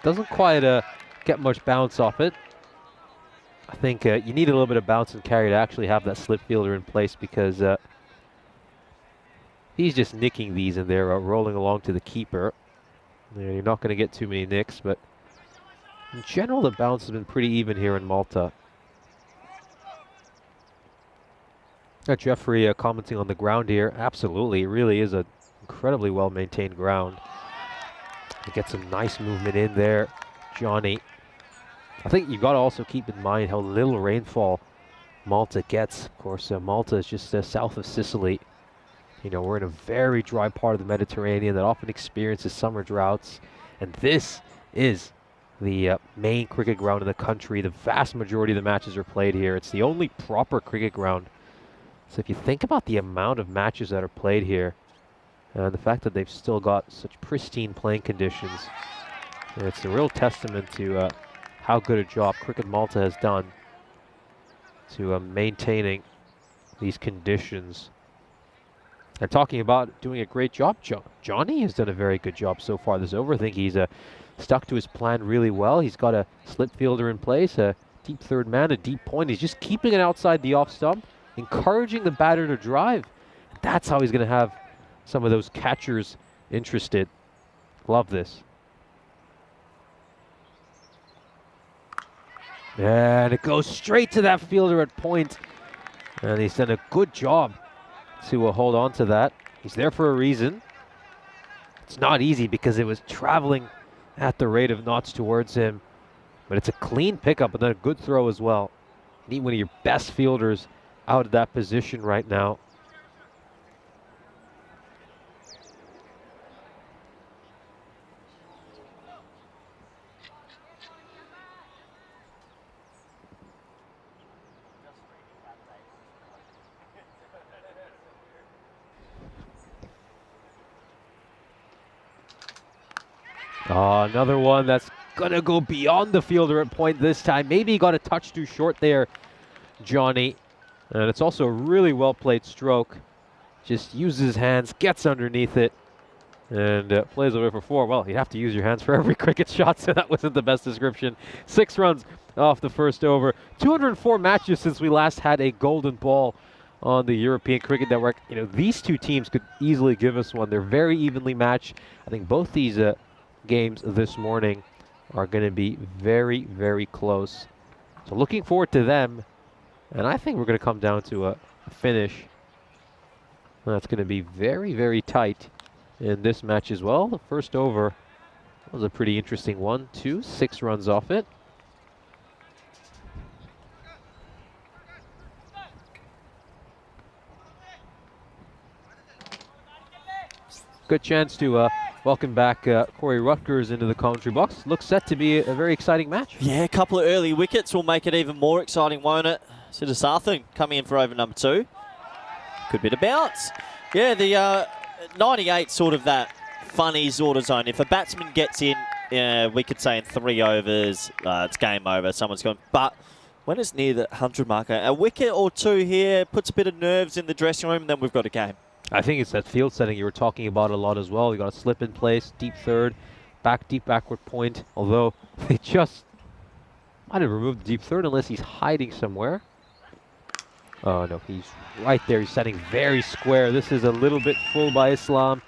Doesn't quite get much bounce off it. I think you need a little bit of bounce and carry to actually have that slip fielder in place, because he's just nicking these and they're rolling along to the keeper. And you're not going to get too many nicks, but in general the bounce has been pretty even here in Malta. Got Jeffrey commenting on the ground here. Absolutely, it really is an incredibly well-maintained ground. You get some nice movement in there, Johnny. I think you've got to also keep in mind how little rainfall Malta gets. Of course, Malta is just south of Sicily. You know, we're in a very dry part of the Mediterranean that often experiences summer droughts. And this is the main cricket ground in the country. The vast majority of the matches are played here. It's the only proper cricket ground. So if you think about the amount of matches that are played here, and the fact that they've still got such pristine playing conditions, it's a real testament to how good a job Cricket Malta has done to maintaining these conditions. And talking about doing a great job, Johnny has done a very good job so far this over. I think he's stuck to his plan really well. He's got a slip fielder in place, a deep third man, a deep point. He's just keeping it outside the off stump, encouraging the batter to drive. That's how he's going to have some of those catchers interested. Love this. And it goes straight to that fielder at point. And he's done a good job to hold on to that. He's there for a reason. It's not easy because it was traveling at the rate of knots towards him. But it's a clean pickup and then a good throw as well. You need one of your best fielders out of that position right now. Oh, another one that's going to go beyond the fielder at point this time. Maybe he got a touch too short there, Johnny. And it's also a really well-played stroke. Just uses his hands, gets underneath it, and plays away for 4. Well, you have to use your hands for every cricket shot, so that wasn't the best description. 6 runs off the first over. 204 matches since we last had a golden ball on the European Cricket Network. You know, these two teams could easily give us one. They're very evenly matched. I think both these games this morning are going to be very, very close. So looking forward to them. And I think we're going to come down to a finish. That's going to be very, very tight in this match as well. The first over was a pretty interesting one, too. 6 runs off it. Good chance to welcome back Corey Rutgers into the commentary box. Looks set to be a very exciting match. Yeah, a couple of early wickets will make it even more exciting, won't it? Siddharthan coming in for over number 2. Good bit of bounce. Yeah, the 98 sort of that funny sort of zone. If a batsman gets in we could say in 3 overs, it's game over. Someone's gone. But when it's near the 100 marker, a wicket or two here puts a bit of nerves in the dressing room, and then we've got a game. I think it's that field setting you were talking about a lot as well. You got a slip in place, deep third, deep backward point. Although they just might have removed the deep third unless he's hiding somewhere. Oh no, he's right there. He's setting very square. This is a little bit full by Islam.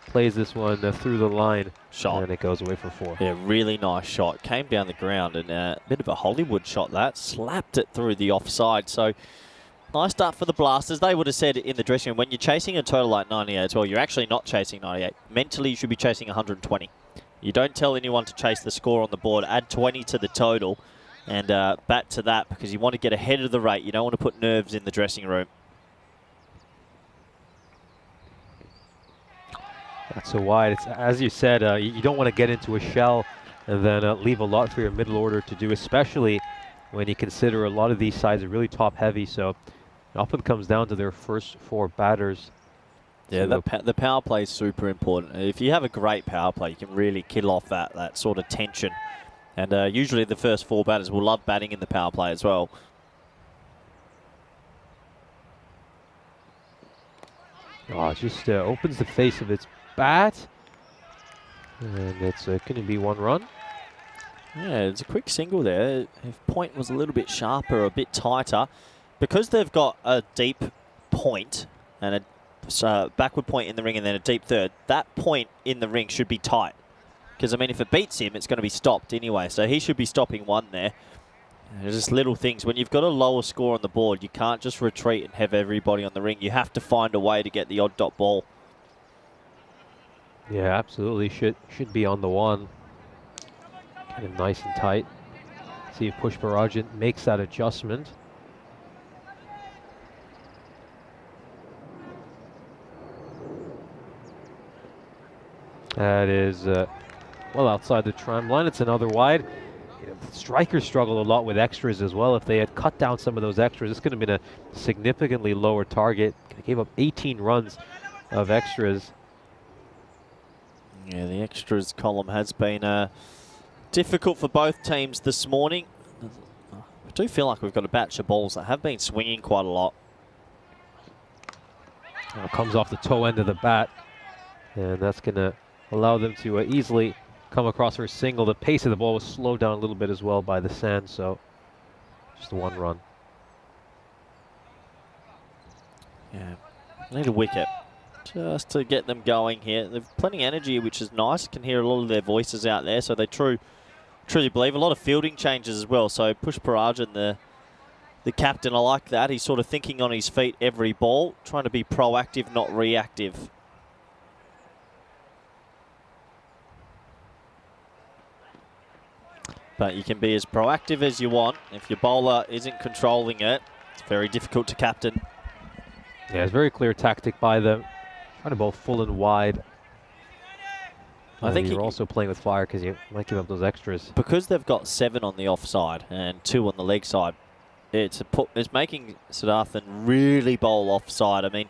Plays this one through the line. Shot. And it goes away for 4. Yeah, really nice shot. Came down the ground and a bit of a Hollywood shot that. Slapped it through the offside. So nice start for the Blasters. They would have said in the dressing room, when you're chasing a total like 98 as well, you're actually not chasing 98. Mentally, you should be chasing 120. You don't tell anyone to chase the score on the board. Add 20 to the total and bat to that because you want to get ahead of the rate. You don't want to put nerves in the dressing room. That's so wide. It's, as you said, you don't want to get into a shell and then leave a lot for your middle order to do, especially when you consider a lot of these sides are really top heavy. So it often comes down to their first 4 batters. Yeah, the power play is super important. If you have a great power play, you can really kill off that sort of tension. And usually the first 4 batters will love batting in the power play as well. Oh, it just opens the face of its bat. And it's going to be 1 run. Yeah, it's a quick single there. If point was a little bit sharper, a bit tighter, because they've got a deep point and a backward point in the ring and then a deep third, that point in the ring should be tight. Because, I mean, if it beats him, it's going to be stopped anyway. So he should be stopping 1 there. There's just little things. When you've got a lower score on the board, you can't just retreat and have everybody on the ring. You have to find a way to get the odd dot ball. Yeah, absolutely. Should be on the 1. Kind of nice and tight. See if Pushparajan makes that adjustment. That is well outside the tram line. It's another wide. You know, strikers struggled a lot with extras as well. If they had cut down some of those extras, this could have been a significantly lower target. They gave up 18 runs of extras. Yeah, the extras column has been difficult for both teams this morning. I do feel like we've got a batch of balls that have been swinging quite a lot. Now comes off the toe end of the bat, and that's going to allow them to easily come across for a single. The pace of the ball was slowed down a little bit as well by the sand, so just 1 run. Yeah, need a wicket just to get them going here. They've plenty of energy, which is nice. Can hear a lot of their voices out there, so they truly believe. A lot of fielding changes as well. So Pushparajan, the captain, I like that. He's sort of thinking on his feet every ball, trying to be proactive, not reactive. But you can be as proactive as you want. If your bowler isn't controlling it, it's very difficult to captain. Yeah, it's very clear tactic by them. Trying to bowl full and wide. I think you're also playing with fire because you might give up those extras. Because they've got 7 on the offside and 2 on the leg side, it's making Siddharthan really bowl offside. I mean,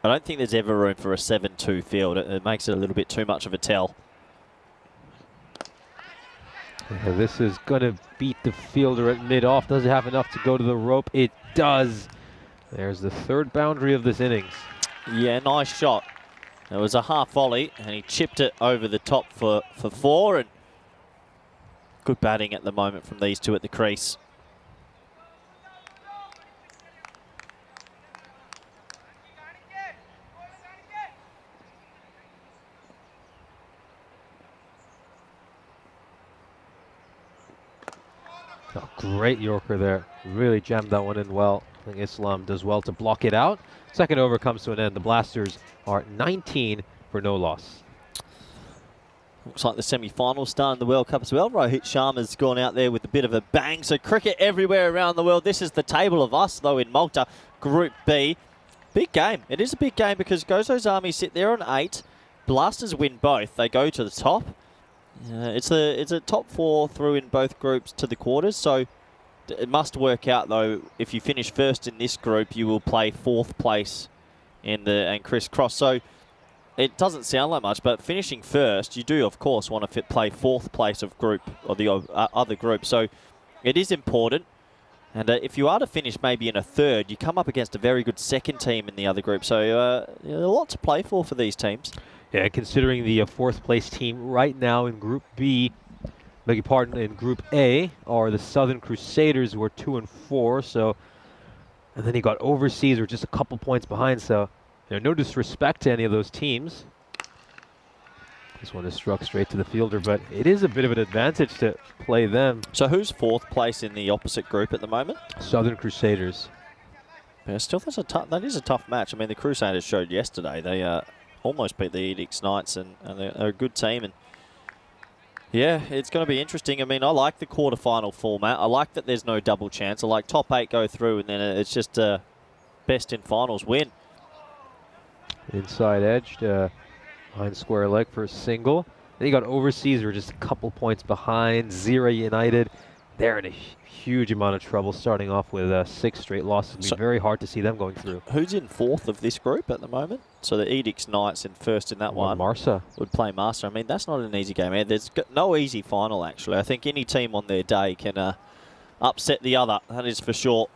I don't think there's ever room for a 7-2 field. It makes it a little bit too much of a tell. Yeah, this is going to beat the fielder at mid-off. Does it have enough to go to the rope? It does. There's the 3rd boundary of this innings. Yeah, nice shot. It was a half volley, and he chipped it over the top for 4. And good batting at the moment from these two at the crease. Oh, great Yorker there. Really jammed that one in well. I think Islam does well to block it out. 2nd over comes to an end. The Blasters are 19 for no loss. Looks like the semi-final star in the World Cup as well. Rohit Sharma's gone out there with a bit of a bang. So cricket everywhere around the world. This is the table of us, though, in Malta, Group B. Big game. It is a big game because Gozo's Army sit there on 8. Blasters win both. They go to the top. It's a top 4 through in both groups to the quarters. So it must work out, though. If you finish first in this group, you will play 4th place in the and crisscross. So it doesn't sound like much, but finishing first, you do, of course, want to play fourth place of group or the other group. So it is important. And if you are to finish maybe in a third, you come up against a very good second team in the other group. So a lot to play for these teams. Yeah, considering the fourth place team right now in Group B, beg your pardon, in Group A are the Southern Crusaders, who are 2 and 4. So, and then you got Overseas, who are just a couple points behind. So, no disrespect to any of those teams. This one is struck straight to the fielder, but it is a bit of an advantage to play them. So who's fourth place in the opposite group at the moment? Southern Crusaders. Yeah, still, that is a tough match. I mean, the Crusaders showed yesterday they almost beat the Edicts Knights, and they're a good team. And yeah, it's going to be interesting. I mean, I like the quarterfinal format. I like that there's no double chance. I like top 8 go through, and then it's just best in finals win. Inside edged. Behind square leg for a single. Then you got Overseas, who are just a couple points behind. Zira United, they're in a huge amount of trouble, starting off with 6 straight losses. It'll be very hard to see them going through. Who's in fourth of this group at the moment? So the Edicts Knights in first in that one. Marsa would play Master. I mean, that's not an easy game. There's no easy final, actually. I think any team on their day can upset the other. That is for sure.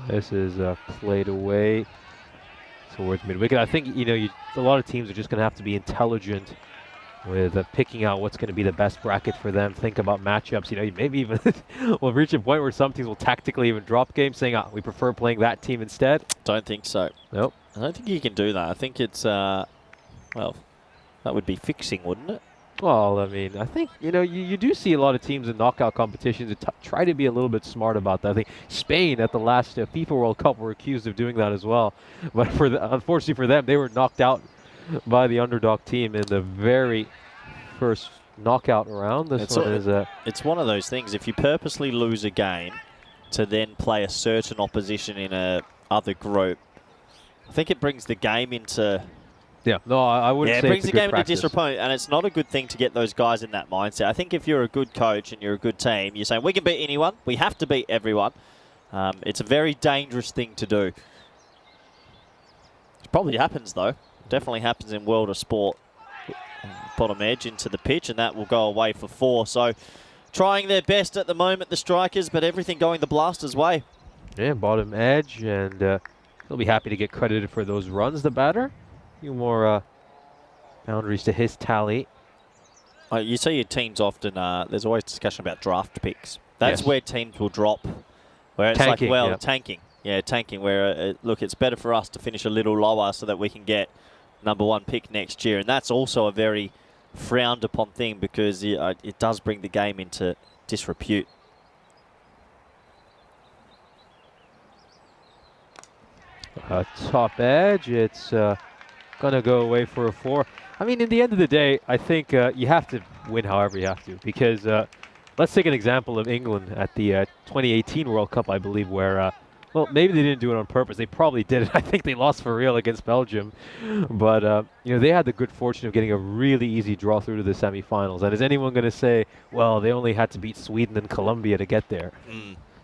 This is played away towards mid-wicket. I think, a lot of teams are just going to have to be intelligent with picking out what's going to be the best bracket for them. Think about matchups. Maybe even we'll reach a point where some teams will tactically even drop games, saying, we prefer playing that team instead. Don't think so. Nope. I don't think you can do that. I think it's, well, that would be fixing, wouldn't it? Well, I mean, I think, you do see a lot of teams in knockout competitions that try to be a little bit smart about that. I think Spain at the last FIFA World Cup were accused of doing that as well. But unfortunately for them, they were knocked out by the underdog team in the very first knockout round. It's one of those things. If you purposely lose a game to then play a certain opposition in a other group, I think it brings the game into... Yeah, no, I wouldn't say it brings it's the game practice. into disappointment, and it's not a good thing to get those guys in that mindset. I think if you're a good coach and you're a good team, you're saying, we can beat anyone, we have to beat everyone. It's a very dangerous thing to do. It probably happens, though. Definitely happens in World of Sport. Bottom edge into the pitch, and that will go away for 4. So, trying their best at the moment, the Strikers, but everything going the Blasters' way. Yeah, bottom edge, and he'll be happy to get credited for those runs, the batter. Few more boundaries to his tally. You see your teams often, there's always discussion about draft picks. That's where teams will drop. Where it's tanking, like, well, tanking. Yeah, tanking, where, look, it's better for us to finish a little lower so that we can get #1 pick next year. And that's also a very frowned upon thing because it does bring the game into disrepute. Top edge, it's going to go away for a 4. I mean, in the end of the day, I think you have to win however you have to, because let's take an example of England at the 2018 World Cup, I believe, where, well, maybe they didn't do it on purpose. They probably did it. I think they lost for real against Belgium. But, they had the good fortune of getting a really easy draw through to the semifinals. And is anyone going to say, well, they only had to beat Sweden and Colombia to get there?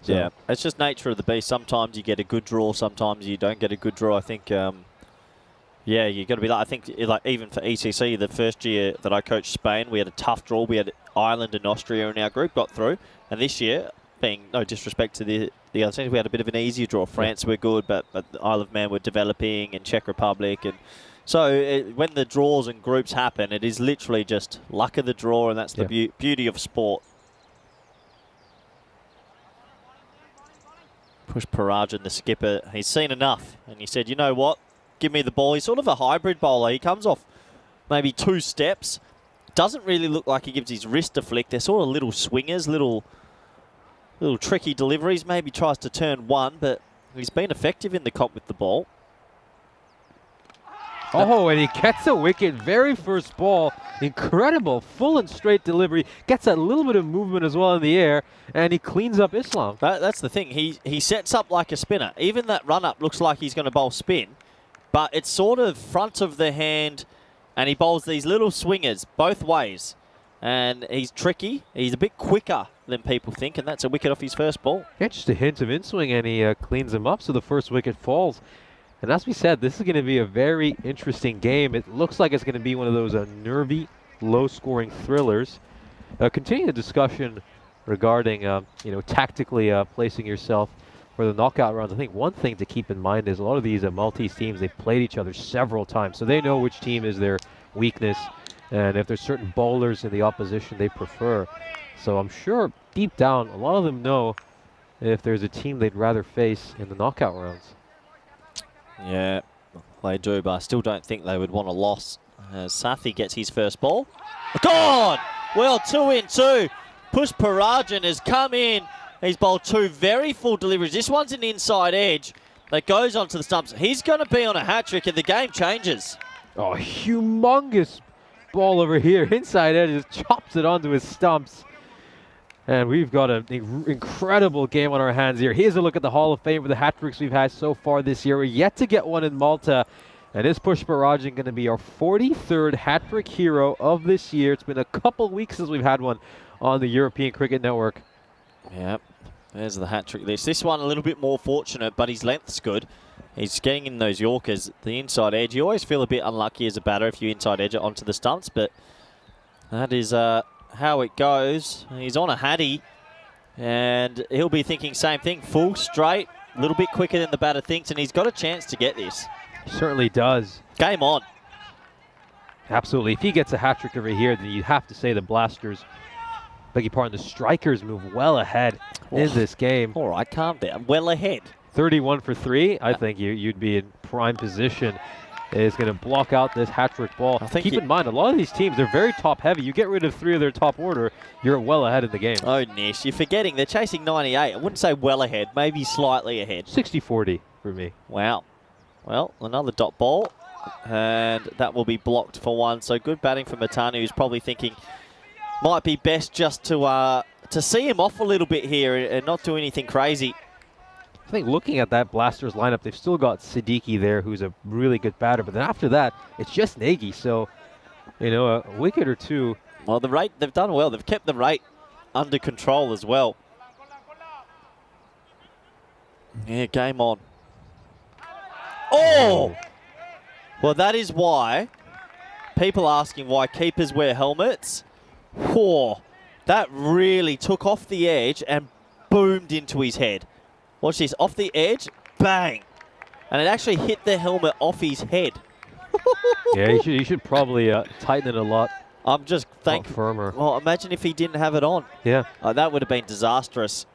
So. Yeah, it's just nature of the beast. Sometimes you get a good draw, sometimes you don't get a good draw. I think, yeah, you got to be like, I think, like even for ECC, the first year that I coached Spain, we had a tough draw. We had Ireland and Austria in our group, got through. And this year, being no disrespect to the other teams, we had a bit of an easier draw. France were good, but Isle of Man were developing, and Czech Republic. And so when the draws and groups happen, it is literally just luck of the draw, and that's the beauty of sport. Push Parajan, the skipper. He's seen enough, and he said, you know what? Give me the ball. He's sort of a hybrid bowler. He comes off maybe 2 steps. Doesn't really look like he gives his wrist a flick. They're sort of little swingers, little tricky deliveries. Maybe tries to turn 1, but he's been effective in the comp with the ball. Oh, and he gets a wicket. Very first ball. Incredible. Full and straight delivery. Gets a little bit of movement as well in the air, and he cleans up Islam. That's the thing. He sets up like a spinner. Even that run-up looks like he's going to bowl spin, but it's sort of front of the hand, and he bowls these little swingers both ways. And he's tricky. He's a bit quicker than people think, and that's a wicket off his first ball. Yeah, just a hint of in-swing, and he cleans him up, so the first wicket falls. And as we said, this is going to be a very interesting game. It looks like it's going to be one of those nervy, low-scoring thrillers. Continue the discussion regarding, tactically placing yourself for the knockout rounds. I think one thing to keep in mind is a lot of these Maltese teams, they've played each other several times, so they know which team is their weakness, and if there's certain bowlers in the opposition they prefer. So I'm sure deep down, a lot of them know if there's a team they'd rather face in the knockout rounds. Yeah, they do, but I still don't think they would want a loss. Sathi gets his first ball. Gone! Well, 2 in 2. Pushparajan has come in. He's bowled 2 very full deliveries. This one's an inside edge that goes onto the stumps. He's going to be on a hat-trick and the game changes. Oh, humongous ball over here. Inside edge just chops it onto his stumps. And we've got an incredible game on our hands here. Here's a look at the Hall of Fame for the hat-tricks we've had so far this year. We're yet to get one in Malta. And is Pushparajan going to be our 43rd hat-trick hero of this year? It's been a couple weeks since we've had one on the European Cricket Network. Yep, there's the hat-trick list. This one a little bit more fortunate, but his length's good. He's getting in those Yorkers, the inside edge. You always feel a bit unlucky as a batter if you inside edge it onto the stumps, but that is how it goes. He's on a hattie, and he'll be thinking same thing. Full straight, a little bit quicker than the batter thinks, and he's got a chance to get this. Certainly does. Game on. Absolutely. If he gets a hat-trick over here, then you have to say the Blasters, beg your pardon, the Strikers move well ahead in this game. All right, calm down. Well ahead. 31 for 3. I think you'd be in prime position. Is going to block out this hat-trick ball. Keep in mind, a lot of these teams, they're very top-heavy. You get rid of 3 of their top order, you're well ahead in the game. Oh, Nish, you're forgetting they're chasing 98. I wouldn't say well ahead, maybe slightly ahead. 60-40 for me. Wow. Well, another dot ball, and that will be blocked for 1. So good batting for Matanu, who's probably thinking might be best just to see him off a little bit here and not do anything crazy. I think looking at that Blasters lineup, they've still got Siddiqui there, who's a really good batter. But then after that, it's just Nagy. So, a wicket or 2. Well, the rate, they've done well. They've kept the rate under control as well. Yeah, game on. Oh! Well, that is why people asking why keepers wear helmets. Whoa, that really took off the edge and boomed into his head. Watch this, off the edge, bang. And it actually hit the helmet off his head. Yeah, he should probably tighten it a lot. I'm just thankful. Firmer. Well, imagine if he didn't have it on. Yeah. That would have been disastrous.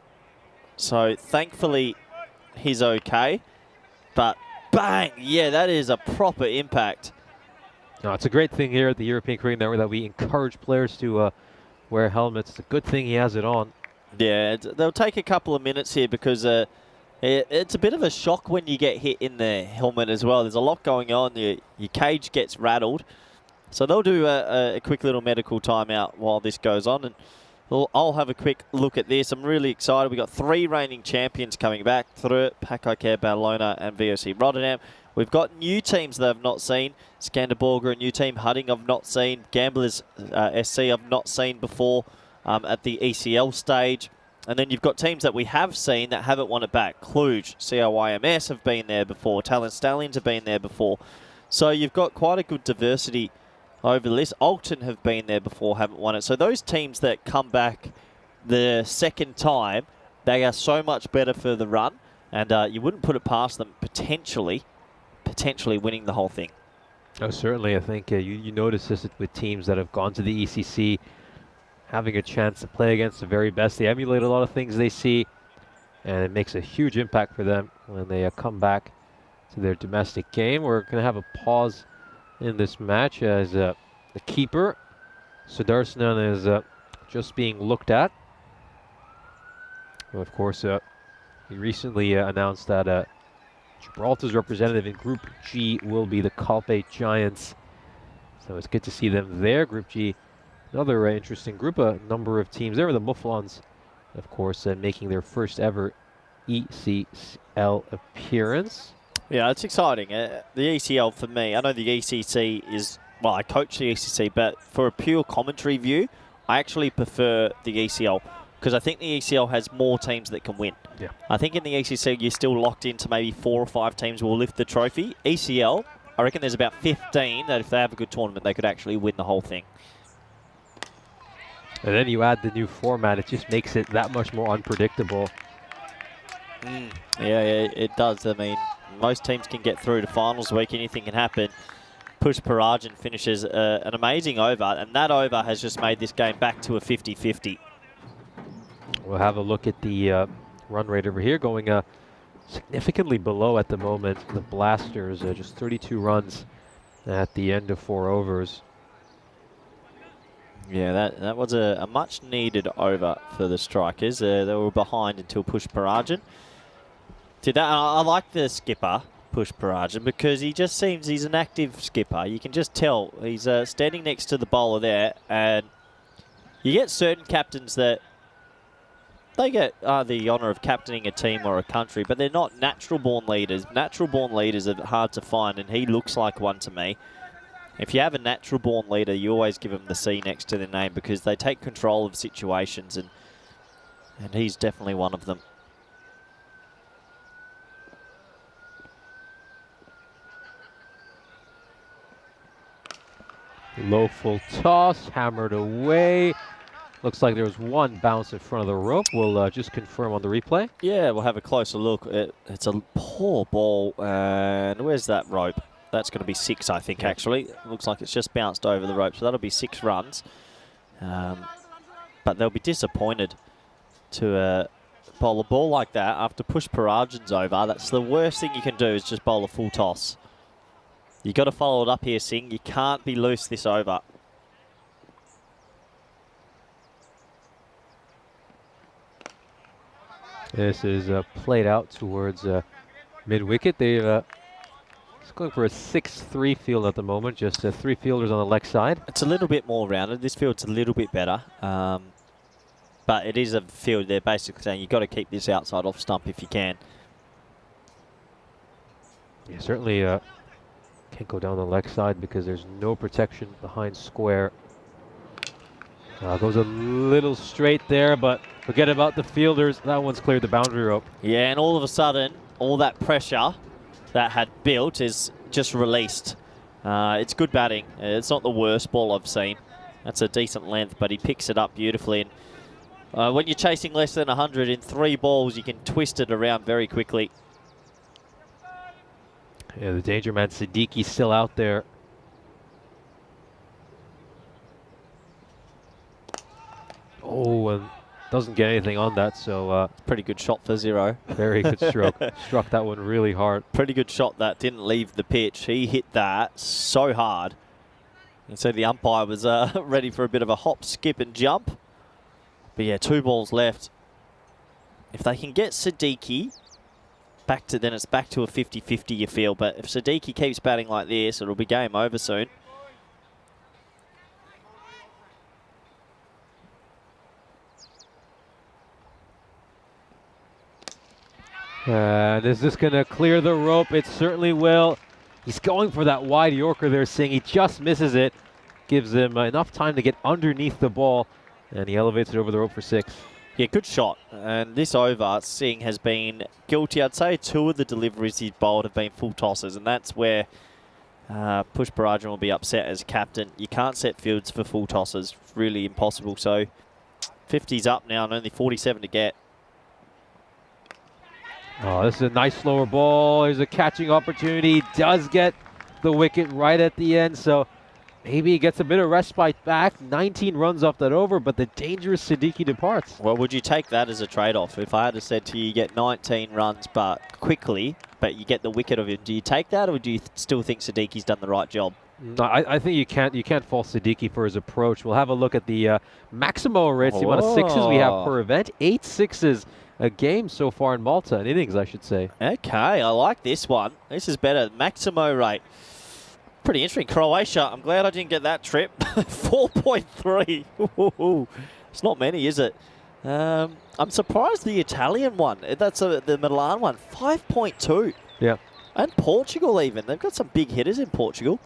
So thankfully, he's okay. But bang, yeah, that is a proper impact. No, it's a great thing here at the European Cricket Network that we encourage players to wear helmets. It's a good thing he has it on. Yeah, they'll take a couple of minutes here because it's a bit of a shock when you get hit in the helmet as well. There's a lot going on. Your cage gets rattled. So they'll do a quick little medical timeout while this goes on. And I'll have a quick look at this. I'm really excited. We've got 3 reigning champions coming back through it. Pakai Care, Badalona and VOC Rotterdam. We've got new teams that I've not seen. Skanderborger, a new team. Hudding I've not seen. Gamblers SC I've not seen before at the ECL stage. And then you've got teams that we have seen that haven't won it back. Cluj, COIMS have been there before. Talent Stallions have been there before. So you've got quite a good diversity over the list. Alton have been there before, haven't won it. So those teams that come back the second time, they are so much better for the run. And you wouldn't put it past them potentially winning the whole thing. Oh, certainly. I think you notice this with teams that have gone to the ECC, having a chance to play against the very best. They emulate a lot of things they see, and it makes a huge impact for them when they come back to their domestic game. We're going to have a pause in this match as the keeper, Sudarsnan, is just being looked at. And of course, he recently announced that Gibraltar's representative in Group G will be the Calpe Giants. So it's good to see them there. Group G, another interesting group, a number of teams. There were the Mufflons, of course, making their first ever ECL appearance. Yeah, it's exciting. The ECL for me, I know the ECC is, well, I coach the ECC, but for a pure commentary view, I actually prefer the ECL because I think the ECL has more teams that can win. Yeah. I think in the ECC you're still locked into maybe 4 or 5 teams will lift the trophy. ECL, I reckon there's about 15 that if they have a good tournament, they could actually win the whole thing. And then you add the new format, it just makes it that much more unpredictable. Yeah, it does. I mean, most teams can get through to finals week. Anything can happen. Push Parajan finishes an amazing over, and that over has just made this game back to a 50-50. We'll have a look at the run rate over here, going significantly below at the moment. The Blasters, just 32 runs at the end of 4 overs. Yeah, that was a much needed over for the Strikers. They were behind until Push Parajan. I like the skipper, Push Parajan, because he just seems he's an active skipper. You can just tell he's standing next to the bowler there, and you get certain captains that they get the honour of captaining a team or a country, but they're not natural-born leaders. Natural-born leaders are hard to find, and he looks like one to me. If you have a natural-born leader, you always give them the C next to their name because they take control of situations, and he's definitely one of them. Low full toss, hammered away. Looks like there was one bounce in front of the rope. We'll just confirm on the replay. Yeah, we'll have a closer look. It's a poor ball, and where's that rope? That's going to be 6, I think, actually. Looks like it's just bounced over the rope, so that'll be 6 runs. But they'll be disappointed to bowl a ball like that after Push Parajan's over. That's the worst thing you can do is just bowl a full toss. You've got to follow it up here, Singh. You can't be loose this over. This is played out towards mid-wicket. They've going for a 6-3 field at the moment, just 3 fielders on the leg side. It's a little bit more rounded. This field's a little bit better. But it is a field they're basically saying you've got to keep this outside off stump if you can. Yeah, certainly can't go down the leg side because there's no protection behind square. Goes a little straight there, but forget about the fielders. That one's cleared the boundary rope. Yeah, and all of a sudden, all that pressure that had built is just released. It's good batting. It's not the worst ball I've seen. That's a decent length, but he picks it up beautifully. And when you're chasing less than 100 in 3 balls, you can twist it around very quickly. Yeah, the danger man Siddiqui's still out there. Oh, and doesn't get anything on that, so pretty good shot for 0. Very good stroke. Struck that one really hard. Pretty good shot that didn't leave the pitch. He hit that so hard. And so the umpire was ready for a bit of a hop, skip and jump. But yeah, 2 balls left. If they can get Siddiqui back to, then it's back to a 50-50 you feel. But if Siddiqui keeps batting like this, it'll be game over soon. And is this going to clear the rope? It certainly will. He's going for that wide Yorker there, Singh. He just misses it. Gives him enough time to get underneath the ball. And he elevates it over the rope for 6. Yeah, good shot. And this over, Singh has been guilty. I'd say 2 of the deliveries he's bowled have been full tosses. And that's where Push Parajan will be upset as captain. You can't set fields for full tosses. Really impossible. So 50's up now and only 47 to get. Oh, this is a nice slower ball. There's a catching opportunity. He does get the wicket right at the end, so maybe he gets a bit of respite back. 19 runs off that over, but the dangerous Siddiqui departs. Well, would you take that as a trade-off? If I had said to you, you get 19 runs but quickly, but you get the wicket of him, do you take that, or do you still think Siddiqui's done the right job? No, I think you can't fault Siddiqui for his approach. We'll have a look at the Maximo rates, the amount of 6s we have per event. 8 6s a game so far in Malta, in innings, I should say. Okay, I like this one. This is better. Maximo rate. Pretty interesting. Croatia, I'm glad I didn't get that trip. 4.3. It's not many, is it? I'm surprised the Italian one. That's the Milan one. 5.2. Yeah. And Portugal even. They've got some big hitters in Portugal.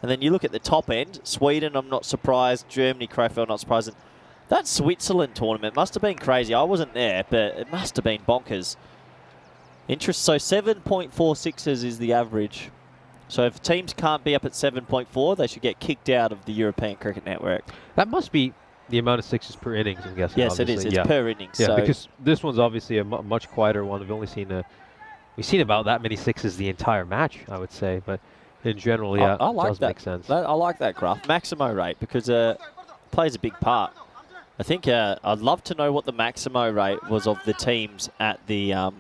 And then you look at the top end. Sweden, I'm not surprised. Germany, Krefeld, not surprised. That Switzerland tournament must have been crazy. I wasn't there, but it must have been bonkers. Interest, so 7.46s is the average. So if teams can't be up at 7.4, they should get kicked out of the European Cricket Network. That must be the amount of sixes per innings, I'm guessing. Yes, obviously. it is. It's per innings. Yeah, so because this one's obviously a much quieter one. We've seen about that many sixes the entire match, I would say. But in general, yeah, I like it does that. make sense. I like that graph. Maximo rate, because it plays a big part. I think I'd love to know what the Maximo rate was of the teams at the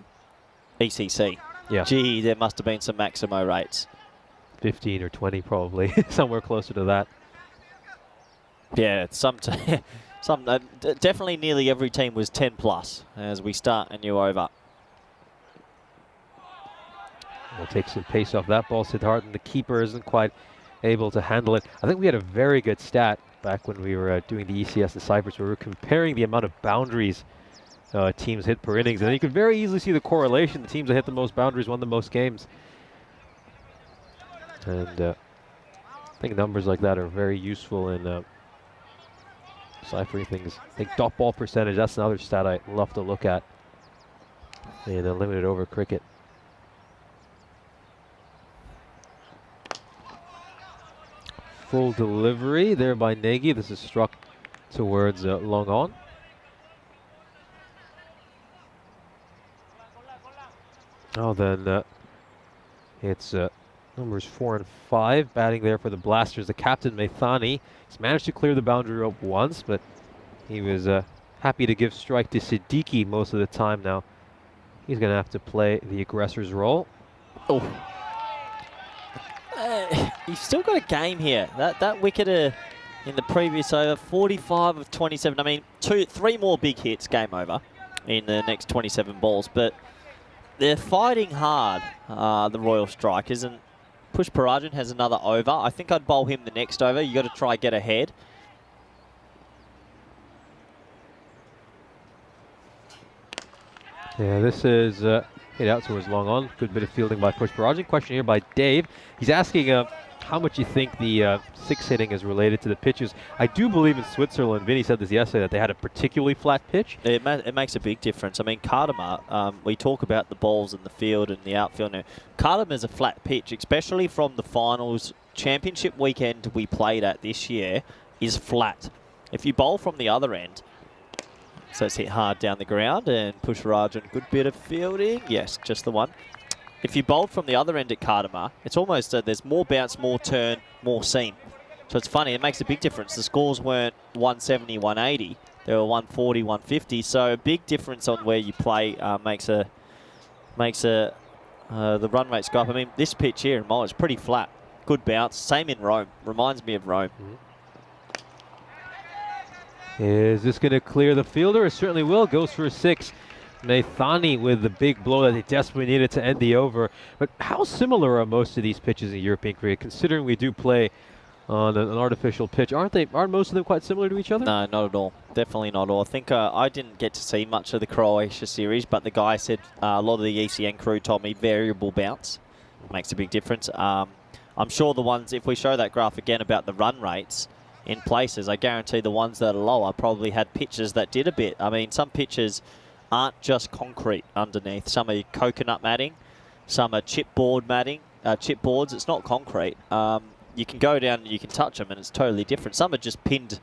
ECC. Yeah. Gee, there must have been some Maximo rates. 15 or 20 probably, somewhere closer to that. Yeah, definitely nearly every team was 10 plus as we start a new over. We'll take some pace off that ball. Siddharthan, the keeper, isn't quite able to handle it. I think we had a very good stat back when we were doing the ECS in Cyprus, where we were comparing the amount of boundaries teams hit per innings. And you could very easily see the correlation. The teams that hit the most boundaries won the most games. And I think numbers like that are very useful in ciphering things. I think dot ball percentage, that's another stat I love to look at in limited over cricket. Full delivery there by Nagy. This is struck towards long on. Oh, then it's numbers 4 and 5 batting there for the Blasters. The captain, Maithani, he's managed to clear the boundary rope once, but he was happy to give strike to Siddiqui most of the time now. He's going to have to play the aggressor's role. Oh. He's still got a game here. That wicket in the previous over, 45 of 27. I mean, 3 more big hits, game over in the next 27 balls. But they're fighting hard, the Royal Strikers. And Pushparajan has another over. I think I'd bowl him the next over. You got to try get ahead. Yeah, this is hit out towards long on. Good bit of fielding by Pushparajan. Question here by Dave. He's asking how much you think the 6 hitting is related to the pitches. I do believe in Switzerland, Vinny said this yesterday, that they had a particularly flat pitch. It makes a big difference. I mean, Kardama, we talk about the balls in the field and the outfield now. Kardama is a flat pitch, especially from the finals championship weekend we played at this year, is flat. If you bowl from the other end, so it's hit hard down the ground, and Pushparajan, good bit of fielding. Yes, just the one. If you bowled from the other end at Kardama, it's almost there's more bounce, more turn, more seam. So it's funny, it makes a big difference. The scores weren't 170, 180. They were 140, 150. So a big difference on where you play makes the run rates go up. I mean, this pitch here in Malta is pretty flat. Good bounce. Same in Rome. Reminds me of Rome. Is this going to clear the fielder? It certainly will. Goes for a 6. Maithani with the big blow that they desperately needed to end the over. But how similar are most of these pitches in European cricket, considering we do play on an artificial pitch? Aren't most of them quite similar to each other? No, not at all. Definitely not at all. I think I didn't get to see much of the Croatia series, but the guy said a lot of the ECN crew told me variable bounce makes a big difference. I'm sure the ones, if we show that graph again about the run rates in places, I guarantee the ones that are lower probably had pitches that did a bit. I mean, some pitches aren't just concrete underneath. Some are coconut matting, some are chipboard matting, chipboards. It's not concrete. You can go down and you can touch them and it's totally different. Some are just pinned,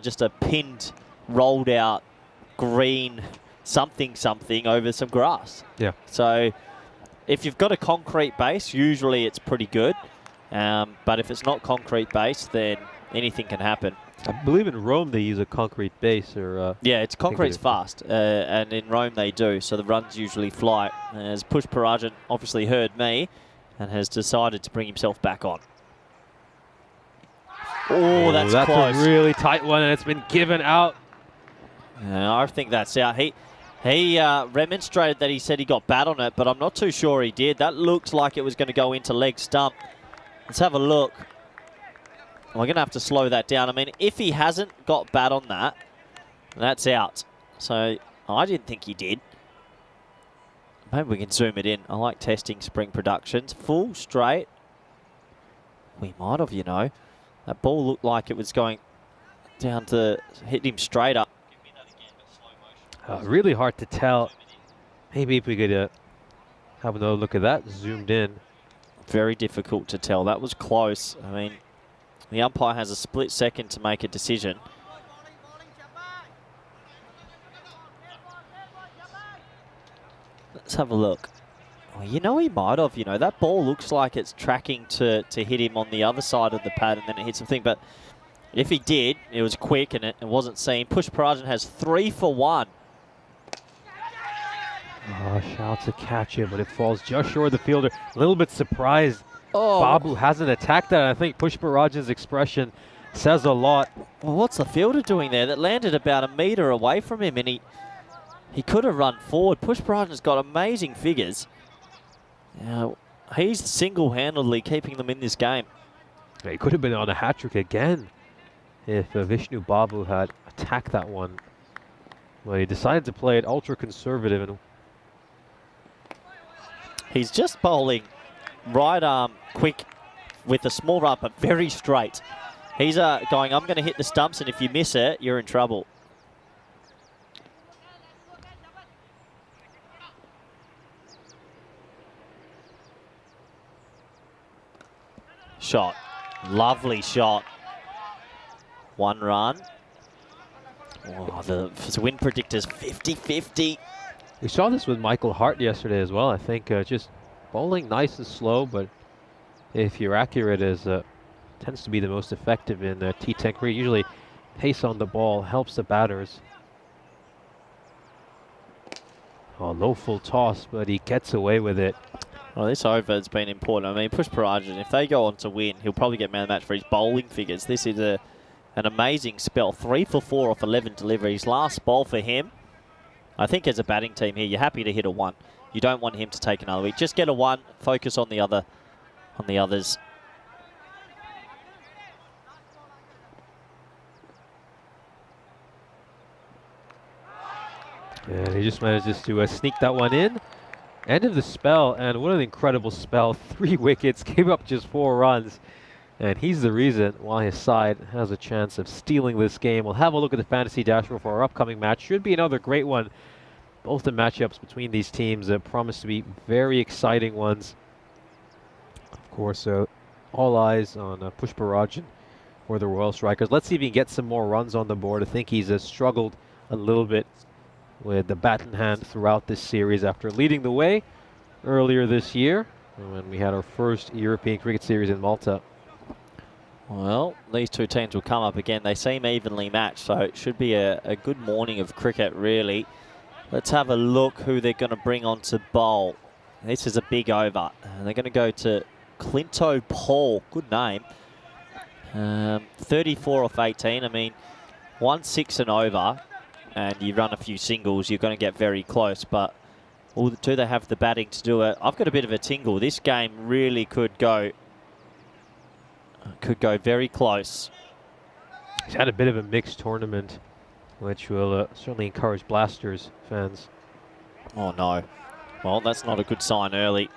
just a pinned, rolled out green something over some grass. Yeah. So if you've got a concrete base, usually it's pretty good. But if it's not concrete base, then anything can happen. I believe in Rome they use a concrete base, or yeah, it's concrete's fast, and in Rome they do, so the runs usually fly. As Pushparajan obviously heard me and has decided to bring himself back on. Oh, that's close. A really tight one, and it's been given out. I think that's out. He remonstrated that he said he got bat on it, but I'm not too sure he did. That looked like it was going to go into leg stump. Let's have a look. We're going to have to slow that down. I mean, if he hasn't got bat on that, that's out. So I didn't think he did. Maybe we can zoom it in. I like testing Spring Productions. Full straight. We might have, you know. That ball looked like it was going down to hit him straight up. Really hard to tell. Maybe if we could have another look at that, zoomed in. Very difficult to tell. That was close. I mean, the umpire has a split second to make a decision. Let's have a look. Well, you know, he might have. You know, that ball looks like it's tracking to hit him on the other side of the pad, and then it hits something. But if he did, it was quick and it wasn't seen. Pushparajan has 3 for 1. Oh, shouts to catch it, but it falls just short of the fielder. A little bit surprised. Oh, Babu hasn't attacked that. I think Pushparajan's expression says a lot. well, what's the fielder doing there? That landed about a metre away from him, and he could have run forward. Pushparajan's got amazing figures. Now, he's single-handedly keeping them in this game. He could have been on a hat-trick again if Vishnu Babu had attacked that one. Well, he decided to play it ultra-conservative, and he's just bowling right arm quick with a small run, but very straight. He's going, I'm going to hit the stumps, and if you miss it, you're in trouble. Shot. Lovely shot. 1 run. Oh, the win predictors 50-50. we saw this with Michael Hart yesterday as well. I think just bowling nice and slow, but if you're accurate, tends to be the most effective in T10 cricket. Usually pace on the ball helps the batters. Oh, low full toss, but he gets away with it. Well, this over has been important. I mean, Pushparajan, if they go on to win, he'll probably get man of the match for his bowling figures. This is an amazing spell. 3 for 4 off 11 deliveries. Last bowl for him. I think as a batting team here, you're happy to hit a 1. You don't want him to take another week. Just get a 1. Focus on the others. And he just manages to sneak that one in. End of the spell, and what an incredible spell. 3 wickets, gave up just 4 runs. And he's the reason why his side has a chance of stealing this game. We'll have a look at the fantasy dashboard for our upcoming match. Should be another great one. Both the matchups between these teams promise to be very exciting ones. Of course, all eyes on Pushparajan for the Royal Strikers. Let's see if he can get some more runs on the board. I think he's struggled a little bit with the bat in hand throughout this series after leading the way earlier this year when we had our first European Cricket Series in Malta. Well, these two teams will come up again. They seem evenly matched, so it should be a good morning of cricket, really. Let's have a look who they're going to bring on to bowl. This is a big over. And they're going to go to Clinto Paul. Good name. 34 off 18. I mean, 1-6 and over, and you run a few singles, you're going to get very close. But do they have the batting to do it? I've got a bit of a tingle. This game really could go very close. He's had a bit of a mixed tournament, which will certainly encourage Blasters fans. Oh no. Well, that's not a good sign early.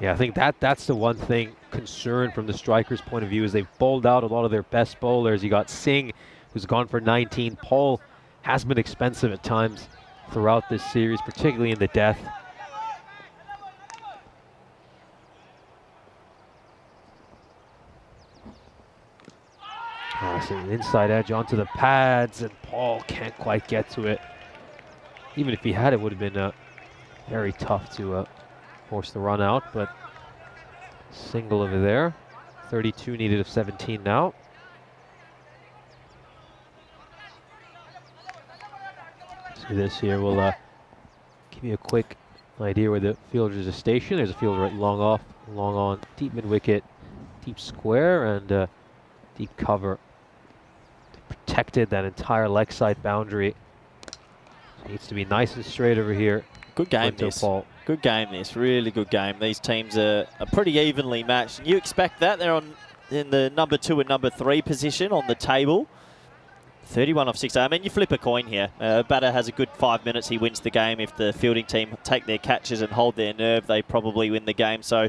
Yeah, I think that's the one thing concern from the Strikers' point of view is they've bowled out a lot of their best bowlers. You got Singh, who's gone for 19. Paul has been expensive at times throughout this series, particularly in the death. Oh, so an inside edge onto the pads, and Paul can't quite get to it. Even if he had, it would have been very tough to force the run out, but single over there. 32 needed of 17 now. See this here, we'll give you a quick idea where the fielders are stationed. There's a fielder right long off, long on, deep mid wicket, deep square, and deep cover. Protected that entire leg side boundary. So needs to be nice and straight over here. Good game this. Paul. Good game this. Really good game. These teams are pretty evenly matched. You expect that. They're in the number 2 and number 3 position on the table. 31 off 6. I mean, you flip a coin here. Batter has a good 5 minutes. He wins the game. If the fielding team take their catches and hold their nerve, they probably win the game. So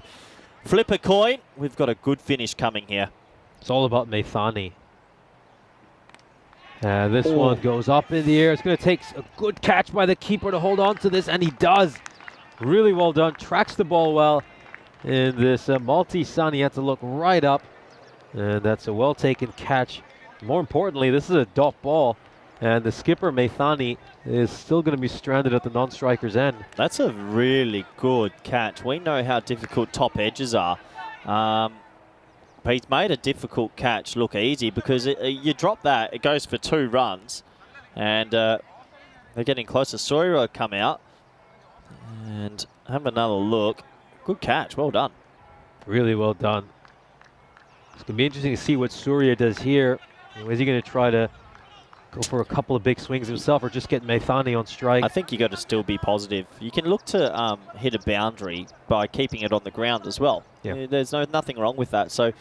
flip a coin. We've got a good finish coming here. It's all about Maithani. And this one goes up in the air. It's going to take a good catch by the keeper to hold on to this, and he does. Really well done. Tracks the ball well. In this Maltese sun, he had to look right up. And that's a well-taken catch. More importantly, this is a dot ball. And the skipper, Maithani, is still going to be stranded at the non-striker's end. That's a really good catch. We know how difficult top edges are. But he's made a difficult catch look easy because you drop that, it goes for 2 runs. And they're getting closer. Sawyer will come out and have another look. Good catch. Well done. Really well done. It's going to be interesting to see what Surya does here. Is he going to try to go for a couple of big swings himself or just get Maithani on strike? I think you got to still be positive. You can look to hit a boundary by keeping it on the ground as well. Yeah. There's nothing wrong with that. So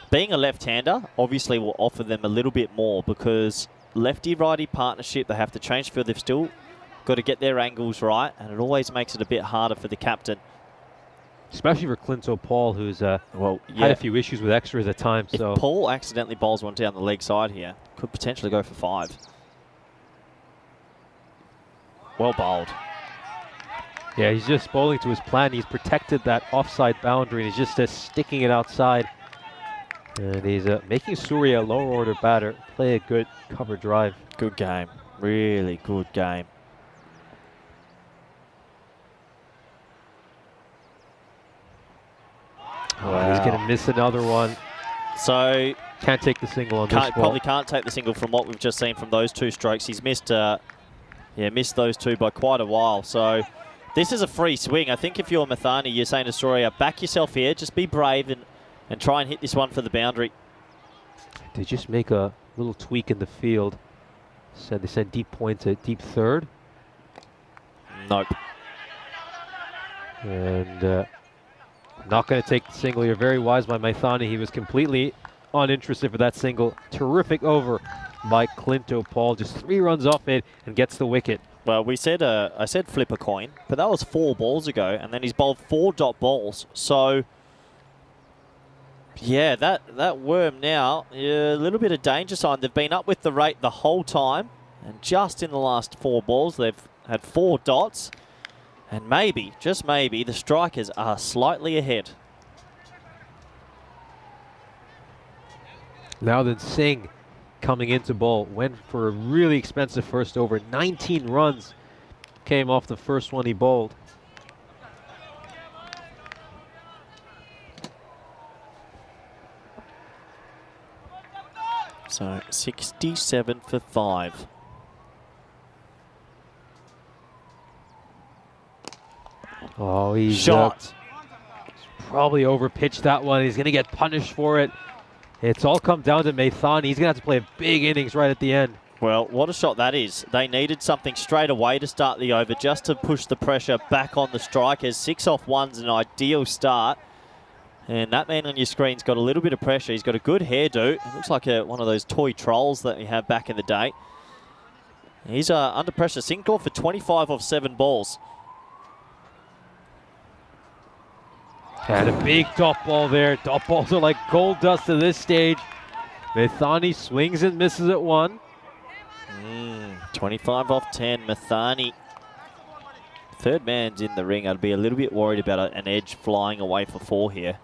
being a left-hander obviously will offer them a little bit more because lefty-righty partnership, they have to change field. They've still got to get their angles right, and it always makes it a bit harder for the captain. Especially for Clinto Paul, who's had a few issues with extras at times. If Paul accidentally bowls one down the leg side here, could potentially go for 5. Well bowled. Yeah, he's just bowling to his plan. He's protected that offside boundary, and he's just sticking it outside. And he's making Surya a lower order batter play a good cover drive. Good game. Really good game. Wow. He's going to miss another one. So can't take the single on this ball. Probably can't take the single from what we've just seen from those 2 strokes. He's missed those 2 by quite a while. So this is a free swing. I think if you're Maithani, you're saying to Surya, back yourself here, just be brave and try and hit this one for the boundary. They just make a little tweak in the field. They said deep point to deep third. Nope. And not going to take the single. You're very wise by Maithani. He was completely uninterested for that single. Terrific over by Clinto Paul. Just 3 runs off it and gets the wicket. Well, I said flip a coin, but that was 4 balls ago, and then he's bowled 4 dot balls. So, yeah, that worm now, a little bit of danger sign. They've been up with the rate the whole time, and just in the last 4 balls, they've had 4 dots. And maybe, just maybe, the strikers are slightly ahead. Now then Singh coming into bowl. Went for a really expensive first over. 19 runs came off the first one he bowled. So 67 for 5. Oh, he's shot. Probably overpitched that one. He's going to get punished for it. It's all come down to Maithani. He's going to have to play a big innings right at the end. Well, what a shot that is. They needed something straight away to start the over just to push the pressure back on the strikers. 6 off 1's an ideal start. And that man on your screen's got a little bit of pressure. He's got a good hairdo. It looks like one of those toy trolls that we had back in the day. He's under pressure. Singh called for 25 off 7 balls. And a big dot ball there. Dot balls are like gold dust at this stage. Maithani swings and misses at 1. 25 off 10. Maithani. Third man's in the ring. I'd be a little bit worried about an edge flying away for 4 here.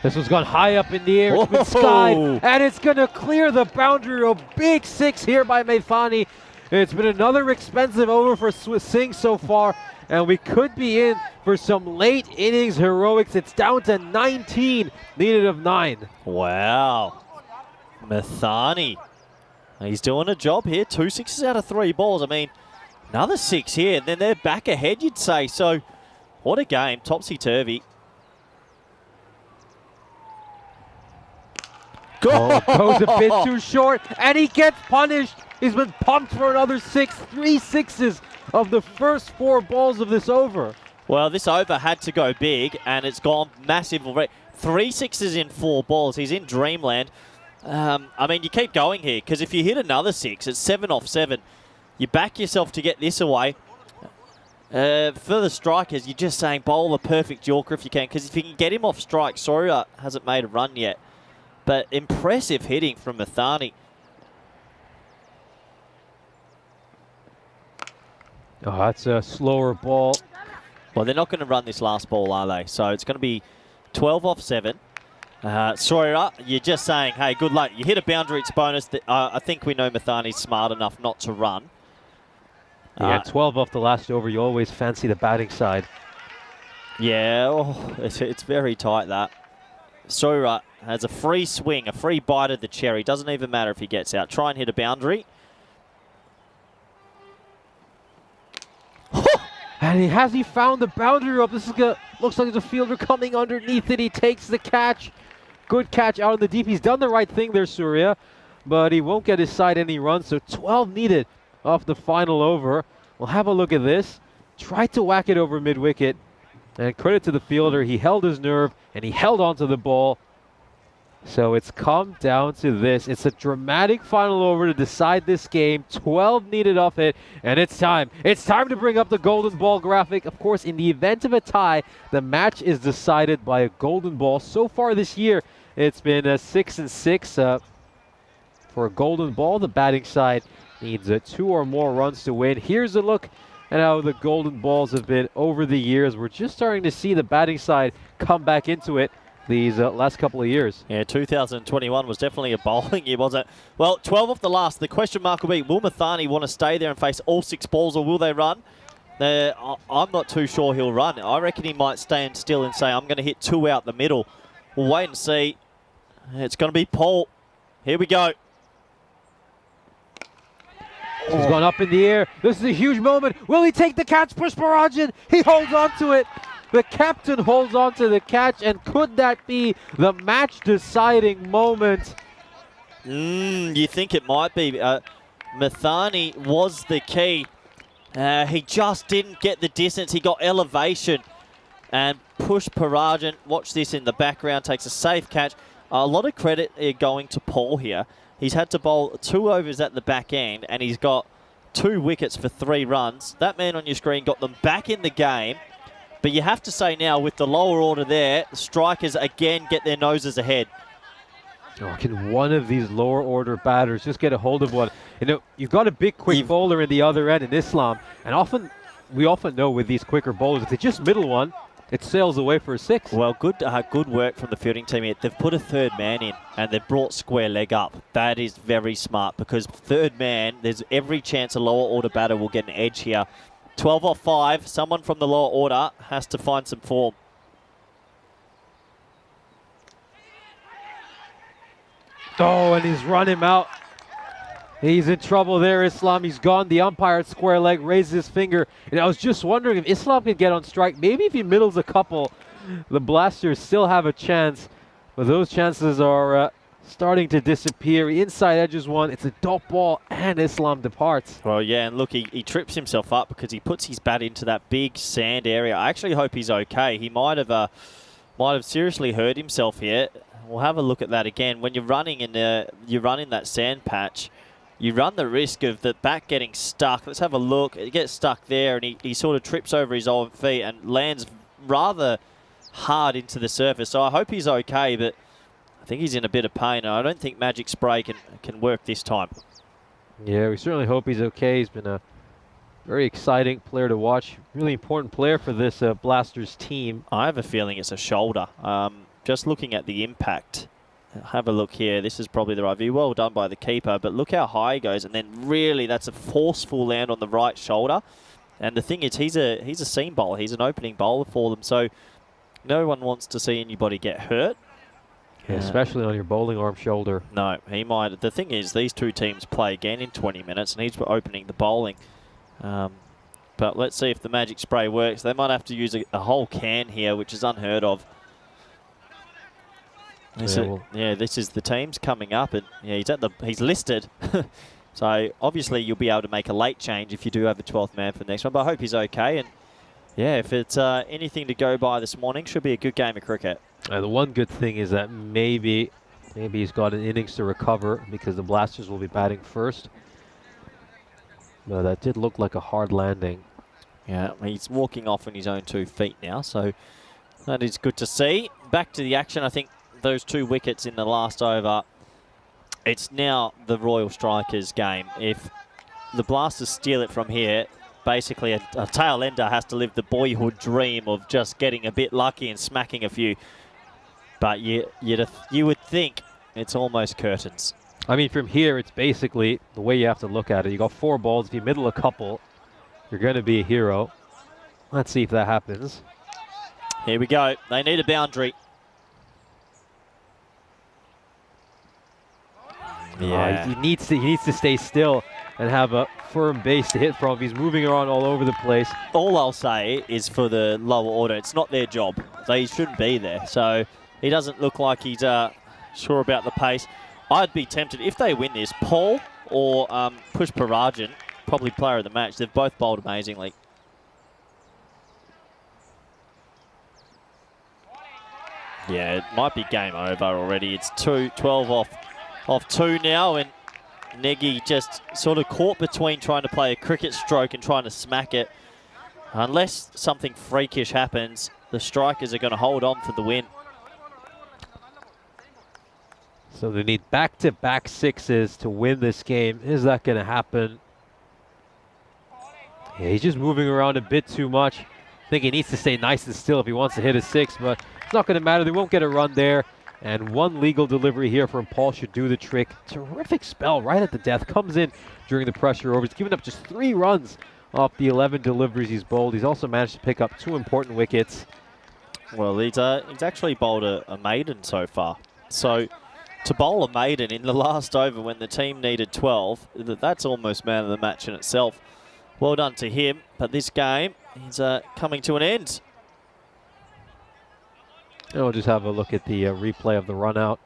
This one's gone high up in the air. It's been skied, and it's going to clear the boundary. A big 6 here by Maithani. It's been another expensive over for Singh so far, and we could be in for some late innings heroics. It's down to 19, needed of 9. Wow. Maithani. He's doing a job here. 2 sixes out of 3 balls. I mean, another 6 here, and then they're back ahead, you'd say. So, what a game. Topsy-turvy. Oh, goes a bit too short, and he gets punished. He's been pumped for another 6. 3 sixes of the first 4 balls of this over. Well, this over had to go big, and it's gone massive already. 3 sixes in 4 balls. He's in dreamland. I mean, you keep going here, because if you hit another 6, it's 7 off 7. You back yourself to get this away. For the strikers, you're just saying bowl a perfect Yorker if you can, because if you can get him off strike, Sawyer hasn't made a run yet. But impressive hitting from Mathani. Oh, that's a slower ball. Well, they're not going to run this last ball, are they? So it's going to be 12 off 7. Sawyer, you're just saying, hey, good luck. You hit a boundary, it's bonus. I think we know Mathani's smart enough not to run. Yeah, 12 off the last over. You always fancy the batting side. Yeah, it's very tight, that. Sawyer has a free swing, a free bite of the cherry. Doesn't even matter if he gets out. Try and hit a boundary. And has he found the boundary rope? This is looks like there's a fielder coming underneath it. He takes the catch. Good catch out in the deep. He's done the right thing there, Surya, but he won't get his side any runs. So 12 needed off the final over. We'll have a look at this. Tried to whack it over mid-wicket. And credit to the fielder. He held his nerve and he held onto the ball. So it's come down to this. It's a dramatic final over to decide this game. 12 needed off it, and it's time. It's time to bring up the golden ball graphic. Of course, in the event of a tie, the match is decided by a golden ball. So far this year, it's been 6 and 6. For a golden ball, the batting side needs 2 or more runs to win. Here's a look at how the golden balls have been over the years. We're just starting to see the batting side come back into it these last couple of years. Yeah, 2021 was definitely a bowling year, wasn't it? Well, 12 off the last. The question mark will be, will Mathani want to stay there and face all 6 balls, or will they run? I'm not too sure he'll run. I reckon he might stand still and say, I'm going to hit 2 out the middle. We'll wait and see. It's going to be Paul. Here we go. He's gone up in the air. This is a huge moment. Will he take the catch? Pushparajan. He holds on to it. The captain holds on to the catch, and could that be the match-deciding moment? You think it might be. Mathani was the key. He just didn't get the distance. He got elevation. And Pushparajan, watch this in the background, takes a safe catch. A lot of credit going to Paul here. He's had to bowl 2 overs at the back end, and he's got 2 wickets for 3 runs. That man on your screen got them back in the game. But you have to say now, with the lower order there, the strikers again get their noses ahead. Oh, can one of these lower order batters just get a hold of one? You know, you've got a big quick bowler in the other end in Islam, and we often know with these quicker bowlers, if they just middle one, it sails away for a 6. Well, good work from the fielding team here. They've put a 3rd man in, and they've brought square leg up. That is very smart, because 3rd man, there's every chance a lower order batter will get an edge here. 12 off 5, someone from the lower order has to find some form. Oh, and he's run him out. He's in trouble there, Islam. He's gone. The umpire at square leg raises his finger. And I was just wondering if Islam could get on strike. Maybe if he middles a couple, the Blasters still have a chance. But those chances are starting to disappear. Inside edges one. It's a dot ball, and Islam departs. Well, yeah, and look, he trips himself up because he puts his bat into that big sand area. I actually hope he's okay. He might have seriously hurt himself here. We'll have a look at that again. When you're running in that sand patch, you run the risk of the bat getting stuck. Let's have a look. It gets stuck there, and he sort of trips over his own feet and lands rather hard into the surface. So I hope he's okay, but I think he's in a bit of pain. I don't think Magic Spray can work this time. Yeah, we certainly hope he's okay. He's been a very exciting player to watch. Really important player for this Blasters team. I have a feeling it's a shoulder. Just looking at the impact. Have a look here. This is probably the right view. Well done by the keeper, but look how high he goes. And then really that's a forceful land on the right shoulder. And the thing is, he's a seam bowler. He's an opening bowler for them. So no one wants to see anybody get hurt. Yeah, especially on your bowling arm shoulder. No, he might. The thing is, these 2 teams play again in 20 minutes, and he's opening the bowling. But let's see if the Magic Spray works. They might have to use a whole can here, which is unheard of. This is the teams coming up, and yeah, he's listed. So obviously you'll be able to make a late change if you do have a 12th man for the next one. But I hope he's okay, and yeah, if it's anything to go by this morning, should be a good game of cricket. The one good thing is that maybe he's got an innings to recover because the Blasters will be batting first. No, that did look like a hard landing. Yeah, he's walking off on his own 2 feet now, so that is good to see. Back to the action. I think those 2 wickets in the last over, it's now the Royal Strikers' game. If the Blasters steal it from here, basically a tail ender has to live the boyhood dream of just getting a bit lucky and smacking a few. But you would think it's almost curtains. I mean, from here, it's basically the way you have to look at it. You got 4 balls. If you middle a couple, you're going to be a hero. Let's see if that happens. Here we go. They need a boundary. Yeah. He needs to stay still and have a firm base to hit from. He's moving around all over the place. All I'll say is for the lower order, it's not their job. They shouldn't be there. So he doesn't look like he's sure about the pace. I'd be tempted, if they win this, Paul or Pushparajan, probably player of the match. They've both bowled amazingly. Yeah, it might be game over already. It's 12 off 2 now, and Negi just sort of caught between trying to play a cricket stroke and trying to smack it. Unless something freakish happens, the Strikers are going to hold on for the win. So they need back-to-back 6s to win this game. Is that going to happen? Yeah, he's just moving around a bit too much. I think he needs to stay nice and still if he wants to hit a 6, but it's not going to matter. They won't get a run there. And 1 legal delivery here from Paul should do the trick. Terrific spell right at the death. Comes in during the pressure over. He's given up just 3 runs off the 11 deliveries he's bowled. He's also managed to pick up 2 important wickets. Well, he's actually bowled a maiden so far. So to bowl a maiden in the last over when the team needed 12, that's almost man of the match in itself. Well done to him, but this game is coming to an end. And we'll just have a look at the replay of the run out.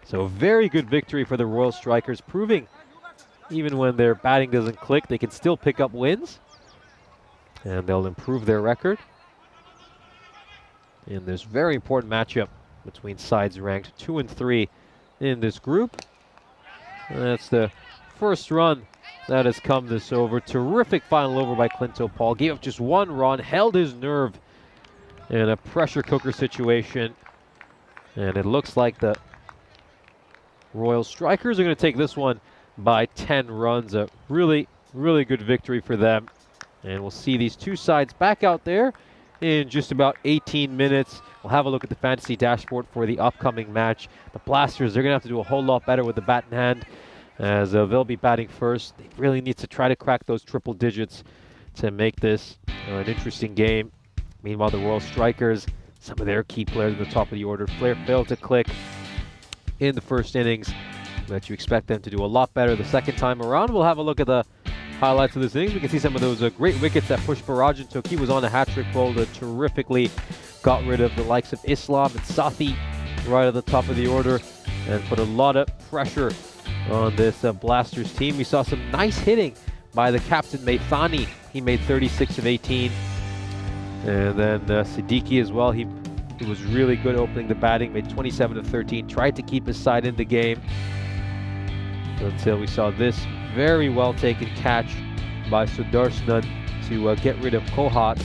So very good victory for the Royal Strikers, proving even when their batting doesn't click, they can still pick up wins. And they'll improve their record in this very important matchup between sides ranked 2 and 3 in this group. And that's the first run that has come this over. Terrific final over by Clinto Paul. Gave up just 1 run, held his nerve in a pressure cooker situation. And it looks like the Royal Strikers are going to take this one by 10 runs. A really, really good victory for them. And we'll see these 2 sides back out there in just about 18 minutes. We'll have a look at the fantasy dashboard for the upcoming match. The Blasters, they're going to have to do a whole lot better with the bat in hand, as they'll be batting first. They really need to try to crack those triple digits to make this an interesting game. Meanwhile, the Royal Strikers, some of their key players at the top of the order, failed to click in the first innings, but you expect them to do a lot better the second time around. We'll have a look at the highlights of this innings. We can see some of those great wickets that Pushparajan took. He was on a hat-trick, bowled terrifically, got rid of the likes of Islam and Sathi right at the top of the order, and put a lot of pressure on this Blasters team. We saw some nice hitting by the captain, Maithani. He made 36 of 18. And then Siddiqui as well. He was really good opening the batting, made 27 of 13, tried to keep his side in the game until we saw this very well taken catch by Sudarshan to get rid of Kohat.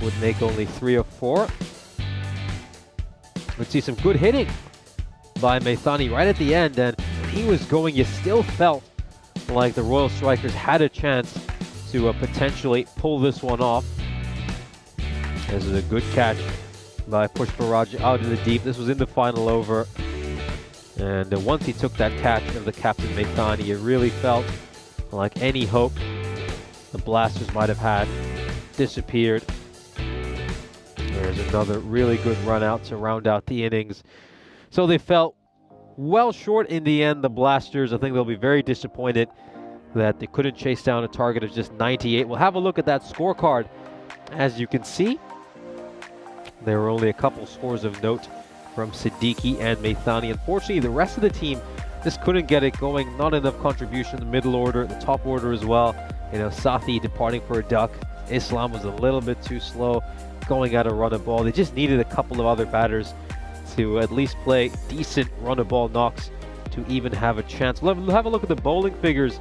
Would make only 3 of 4. Let's see some good hitting by Maithani right at the end, and when he was going, you still felt like the Royal Strikers had a chance to potentially pull this one off. This is a good catch by Pushparajan out in the deep. This was in the final over, and once he took that catch of the captain Maithani, it really felt like any hope the Blasters might have had disappeared. There's another really good run out to round out the innings. So they felt well short in the end, the Blasters. I think they'll be very disappointed that they couldn't chase down a target of just 98. We'll have a look at that scorecard. As you can see, there were only a couple scores of note from Siddiqui and Maithani. Unfortunately, the rest of the team just couldn't get it going. Not enough contribution in the middle order, the top order as well. You know, Sathi departing for a duck. Islam was a little bit too slow going at a run of ball. They just needed a couple of other batters to at least play decent run of ball knocks to even have a chance. We'll have a look at the bowling figures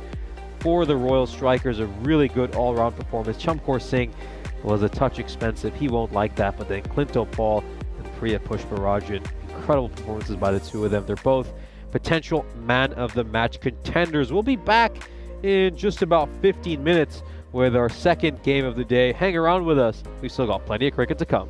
for the Royal Strikers. A really good all-round performance. Chamkor Singh was a touch expensive. He won't like that. But then Clinto Paul and Priya Pushparajan, incredible performances by the two of them. They're both potential man of the match contenders. We'll be back in just about 15 minutes with our second game of the day. Hang around with us. We've still got plenty of cricket to come.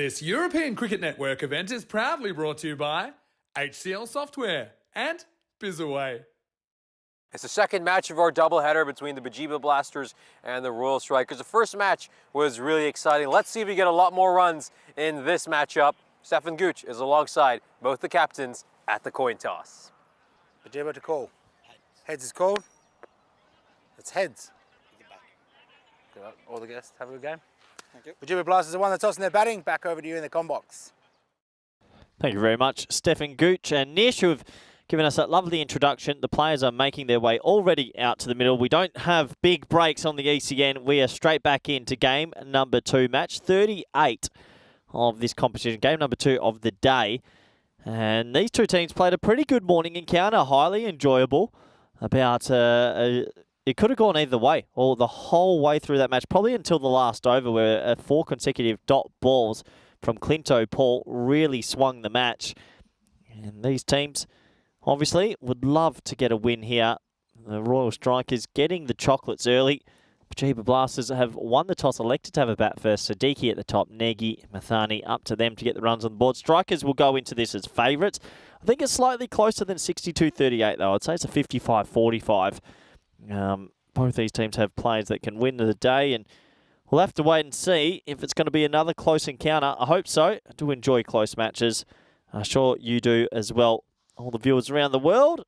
This European Cricket Network event is proudly brought to you by HCL Software and Bizaway. It's the second match of our doubleheader between the Bajiba Blasters and the Royal Strikers. The first match was really exciting. Let's see if we get a lot more runs in this matchup. Stefan Gooch is alongside both the captains at the coin toss. Bajiba to call. Heads is called. It's heads. Good luck, all the guests. Have a good game. Thank you. Bajiba Blasters are one that's tossing their batting. Back over to you in the com box. Thank you very much, Stefan Gooch and Nish, who have given us that lovely introduction. The players are making their way already out to the middle. We don't have big breaks on the ECN. We are straight back into game number 2, match 38 of this competition, game number 2 of the day. And these two teams played a pretty good morning encounter, highly enjoyable. It could have gone either way, or the whole way through that match, probably until the last over, where 4 consecutive dot balls from Clinto Paul really swung the match. And these teams obviously would love to get a win here. The Royal Strikers getting the chocolates early. Bajiba Blasters have won the toss, elected to have a bat first. Siddiqui at the top, Negi, Mathani, up to them to get the runs on the board. Strikers will go into this as favourites. I think it's slightly closer than 62-38 though. I'd say it's a 55-45. Both these teams have players that can win the day, and we'll have to wait and see if it's going to be another close encounter. I hope so. I do enjoy close matches. I'm sure you do as well. All the viewers around the world,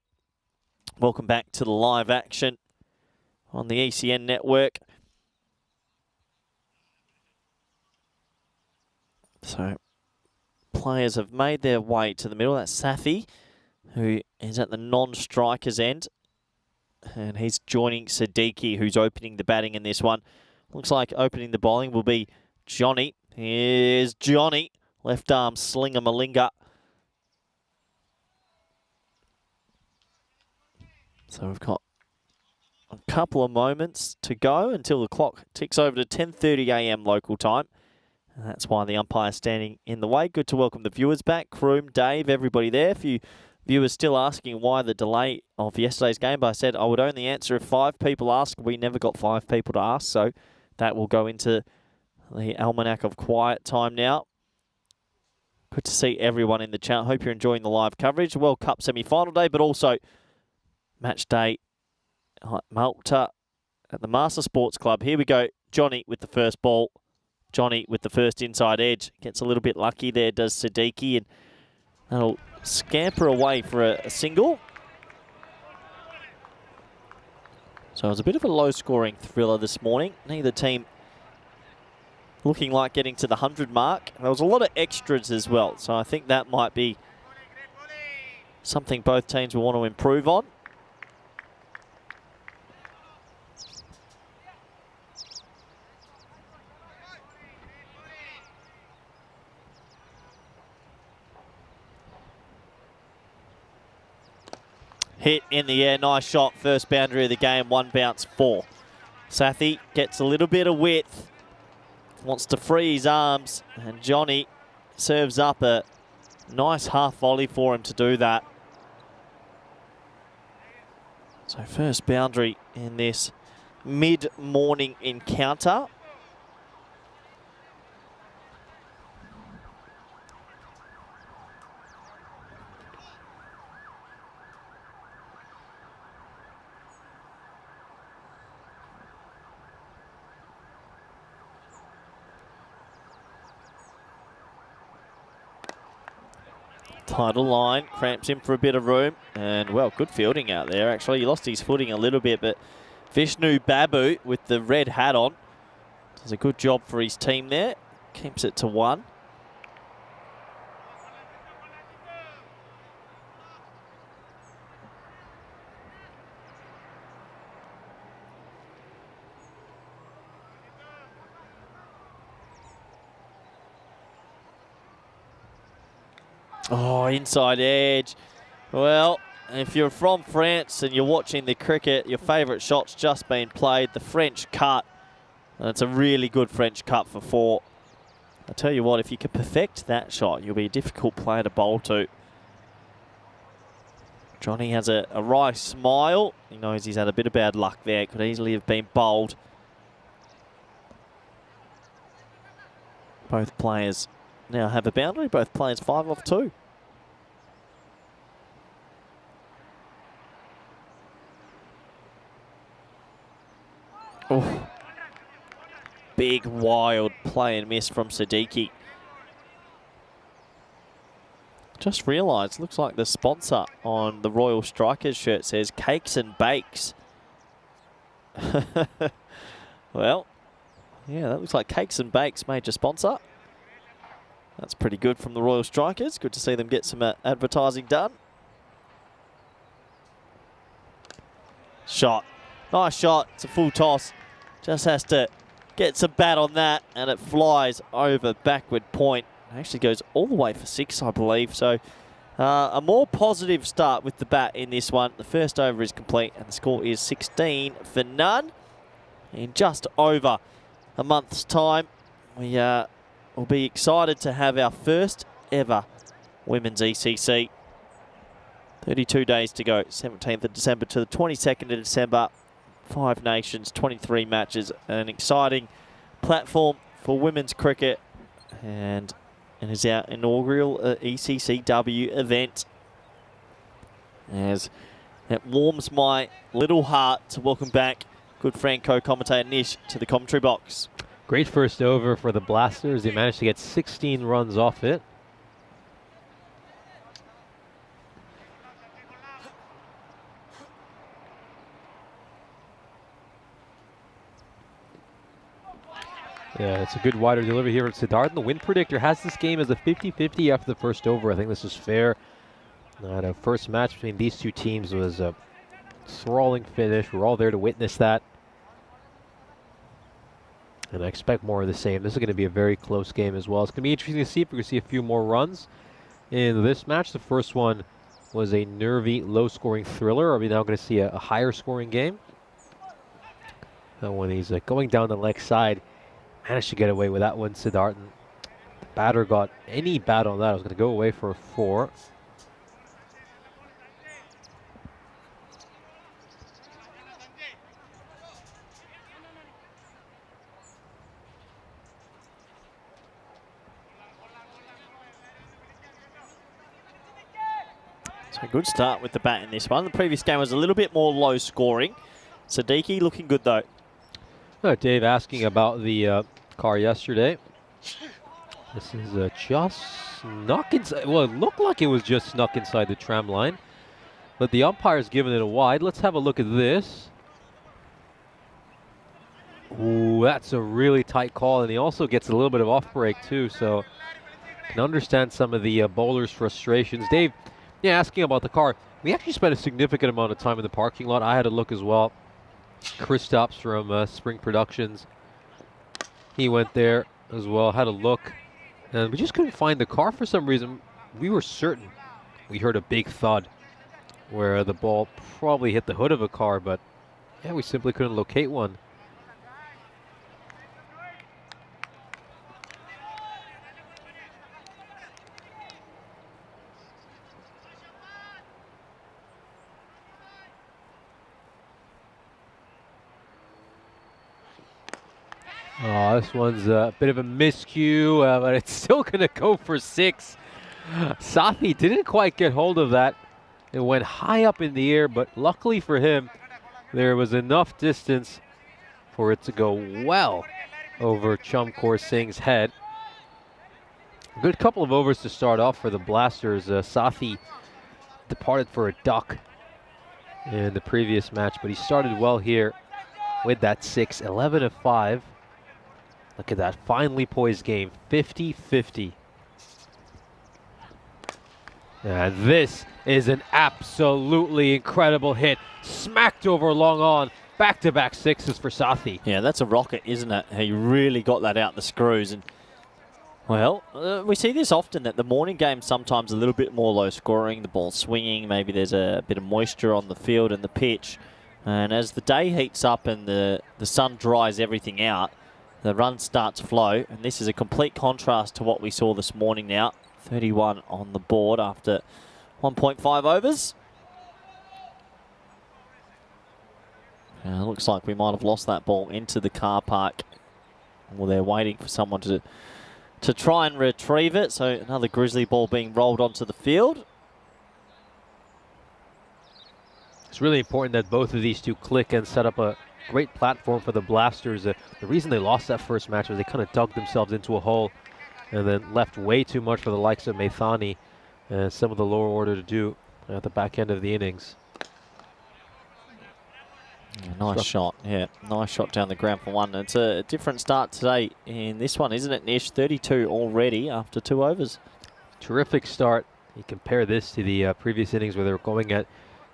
welcome back to the live action on the ECN network. So, players have made their way to the middle. That's Safi, who is at the non-strikers end. And he's joining Siddiqui, who's opening the batting in this one. Looks like opening the bowling will be Johnny. Here's Johnny. Left arm slinger malinga. So we've got a couple of moments to go until the clock ticks over to 10:30 a.m. local time. And that's why the umpire's standing in the way. Good to welcome the viewers back. Kroom, Dave, everybody there. A few viewers still asking why the delay of yesterday's game, but I said I would only answer if 5 people ask. We never got 5 people to ask, so that will go into the almanac of quiet time now. Good to see everyone in the chat. Hope you're enjoying the live coverage. World Cup semi-final day, but also match day at Malta at the Master Sports Club. Here we go. Johnny with the first ball. Johnny with the first inside edge. Gets a little bit lucky there, does Siddiqui, and that'll scamper away for a single. So it was a bit of a low-scoring thriller this morning. Neither team looking like getting to the 100 mark. There was a lot of extras as well, so I think that might be something both teams will want to improve on. Hit in the air, nice shot, first boundary of the game, 1 bounce 4. Sathi gets a little bit of width, wants to free his arms, and Johnny serves up a nice half volley for him to do that. So first boundary in this mid-morning encounter. Tidal line, cramps him for a bit of room, and well, good fielding out there actually. He lost his footing a little bit, but Vishnu Babu with the red hat on does a good job for his team there, keeps it to 1. Oh, inside edge. Well, if you're from France and you're watching the cricket, your favourite shot's just been played, the French cut. And it's a really good French cut for 4. I tell you what, if you can perfect that shot, you'll be a difficult player to bowl to. Johnny has a wry smile. He knows he's had a bit of bad luck there. Could easily have been bowled. Both players now have a boundary. Both players 5 off 2. Oh, big wild play and miss from Siddiqui. Just realised, looks like the sponsor on the Royal Strikers shirt says Cakes and Bakes. Well, yeah, that looks like Cakes and Bakes major sponsor. That's pretty good from the Royal Strikers. Good to see them get some advertising done. Shot. Nice shot. It's a full toss. Just has to get some bat on that, and it flies over backward point. It actually goes all the way for 6, I believe. So a more positive start with the bat in this one. The first over is complete, and the score is 16 for none. In just over a month's time, we will be excited to have our first ever Women's ECC. 32 days to go, 17th of December to the 22nd of December. 5 nations, 23 matches, an exciting platform for women's cricket, and it is our inaugural ECCW event. As it warms my little heart to welcome back good friend co-commentator Nish to the commentary box. Great first over for the Blasters. They managed to get 16 runs off it. Yeah, it's a good wider delivery here from Siddharth. The win predictor has this game as a 50-50 after the first over. I think this is fair. The first match between these two teams was a enthralling finish. We're all there to witness that. And I expect more of the same. This is going to be a very close game as well. It's going to be interesting to see if we can see a few more runs in this match. The first one was a nervy, low-scoring thriller. Are we now going to see a higher-scoring game? When he's going down the leg side, managed to get away with that one, Siddharth. The batter got any bat on that. I was going to go away for a 4. So a good start with the bat in this one. The previous game was a little bit more low scoring. Siddiqui looking good though. Dave asking about the car yesterday. This is just snuck inside. Well, it looked like it was just snuck inside the tram line, but the umpire's given it a wide. Let's have a look at this. Ooh, that's a really tight call, and he also gets a little bit of off break too, so I can understand some of the bowlers' frustrations. Dave, yeah, asking about the car. We actually spent a significant amount of time in the parking lot. I had a look as well. Chris Stops from Spring Productions, he went there as well, had a look, and we just couldn't find the car for some reason. We were certain we heard a big thud where the ball probably hit the hood of a car, but yeah, we simply couldn't locate one. Oh, this one's a bit of a miscue, but it's still going to go for 6. Sathi didn't quite get hold of that. It went high up in the air, but luckily for him, there was enough distance for it to go well over Chamkor Singh's head. A good couple of overs to start off for the Blasters. Sathi departed for a duck in the previous match, but he started well here with that 6, 11 of 5. Look at that finely poised game, 50-50. And this is an absolutely incredible hit. Smacked over long on. Back-to-back 6s for Sathi. Yeah, that's a rocket, isn't it? He really got that out the screws. And well, we see this often, that the morning game's sometimes a little bit more low scoring, the ball swinging, maybe there's a bit of moisture on the field and the pitch. And as the day heats up and the sun dries everything out, the run starts to flow, and this is a complete contrast to what we saw this morning now. 31 on the board after 1.5 overs. Looks like we might have lost that ball into the car park. Well, they're waiting for someone to to try and retrieve it. So another Grizzly ball being rolled onto the field. It's really important that both of these two click and set up a great platform for the Blasters. The reason they lost that first match was they kind of dug themselves into a hole and then left way too much for the likes of Maithani and some of the lower order to do at the back end of the innings. Yeah, nice shot, yeah. Nice shot down the ground for one. It's a different start today in this one, isn't it, Nish? 32 already after 2 overs. Terrific start. You compare this to the previous innings where they were going at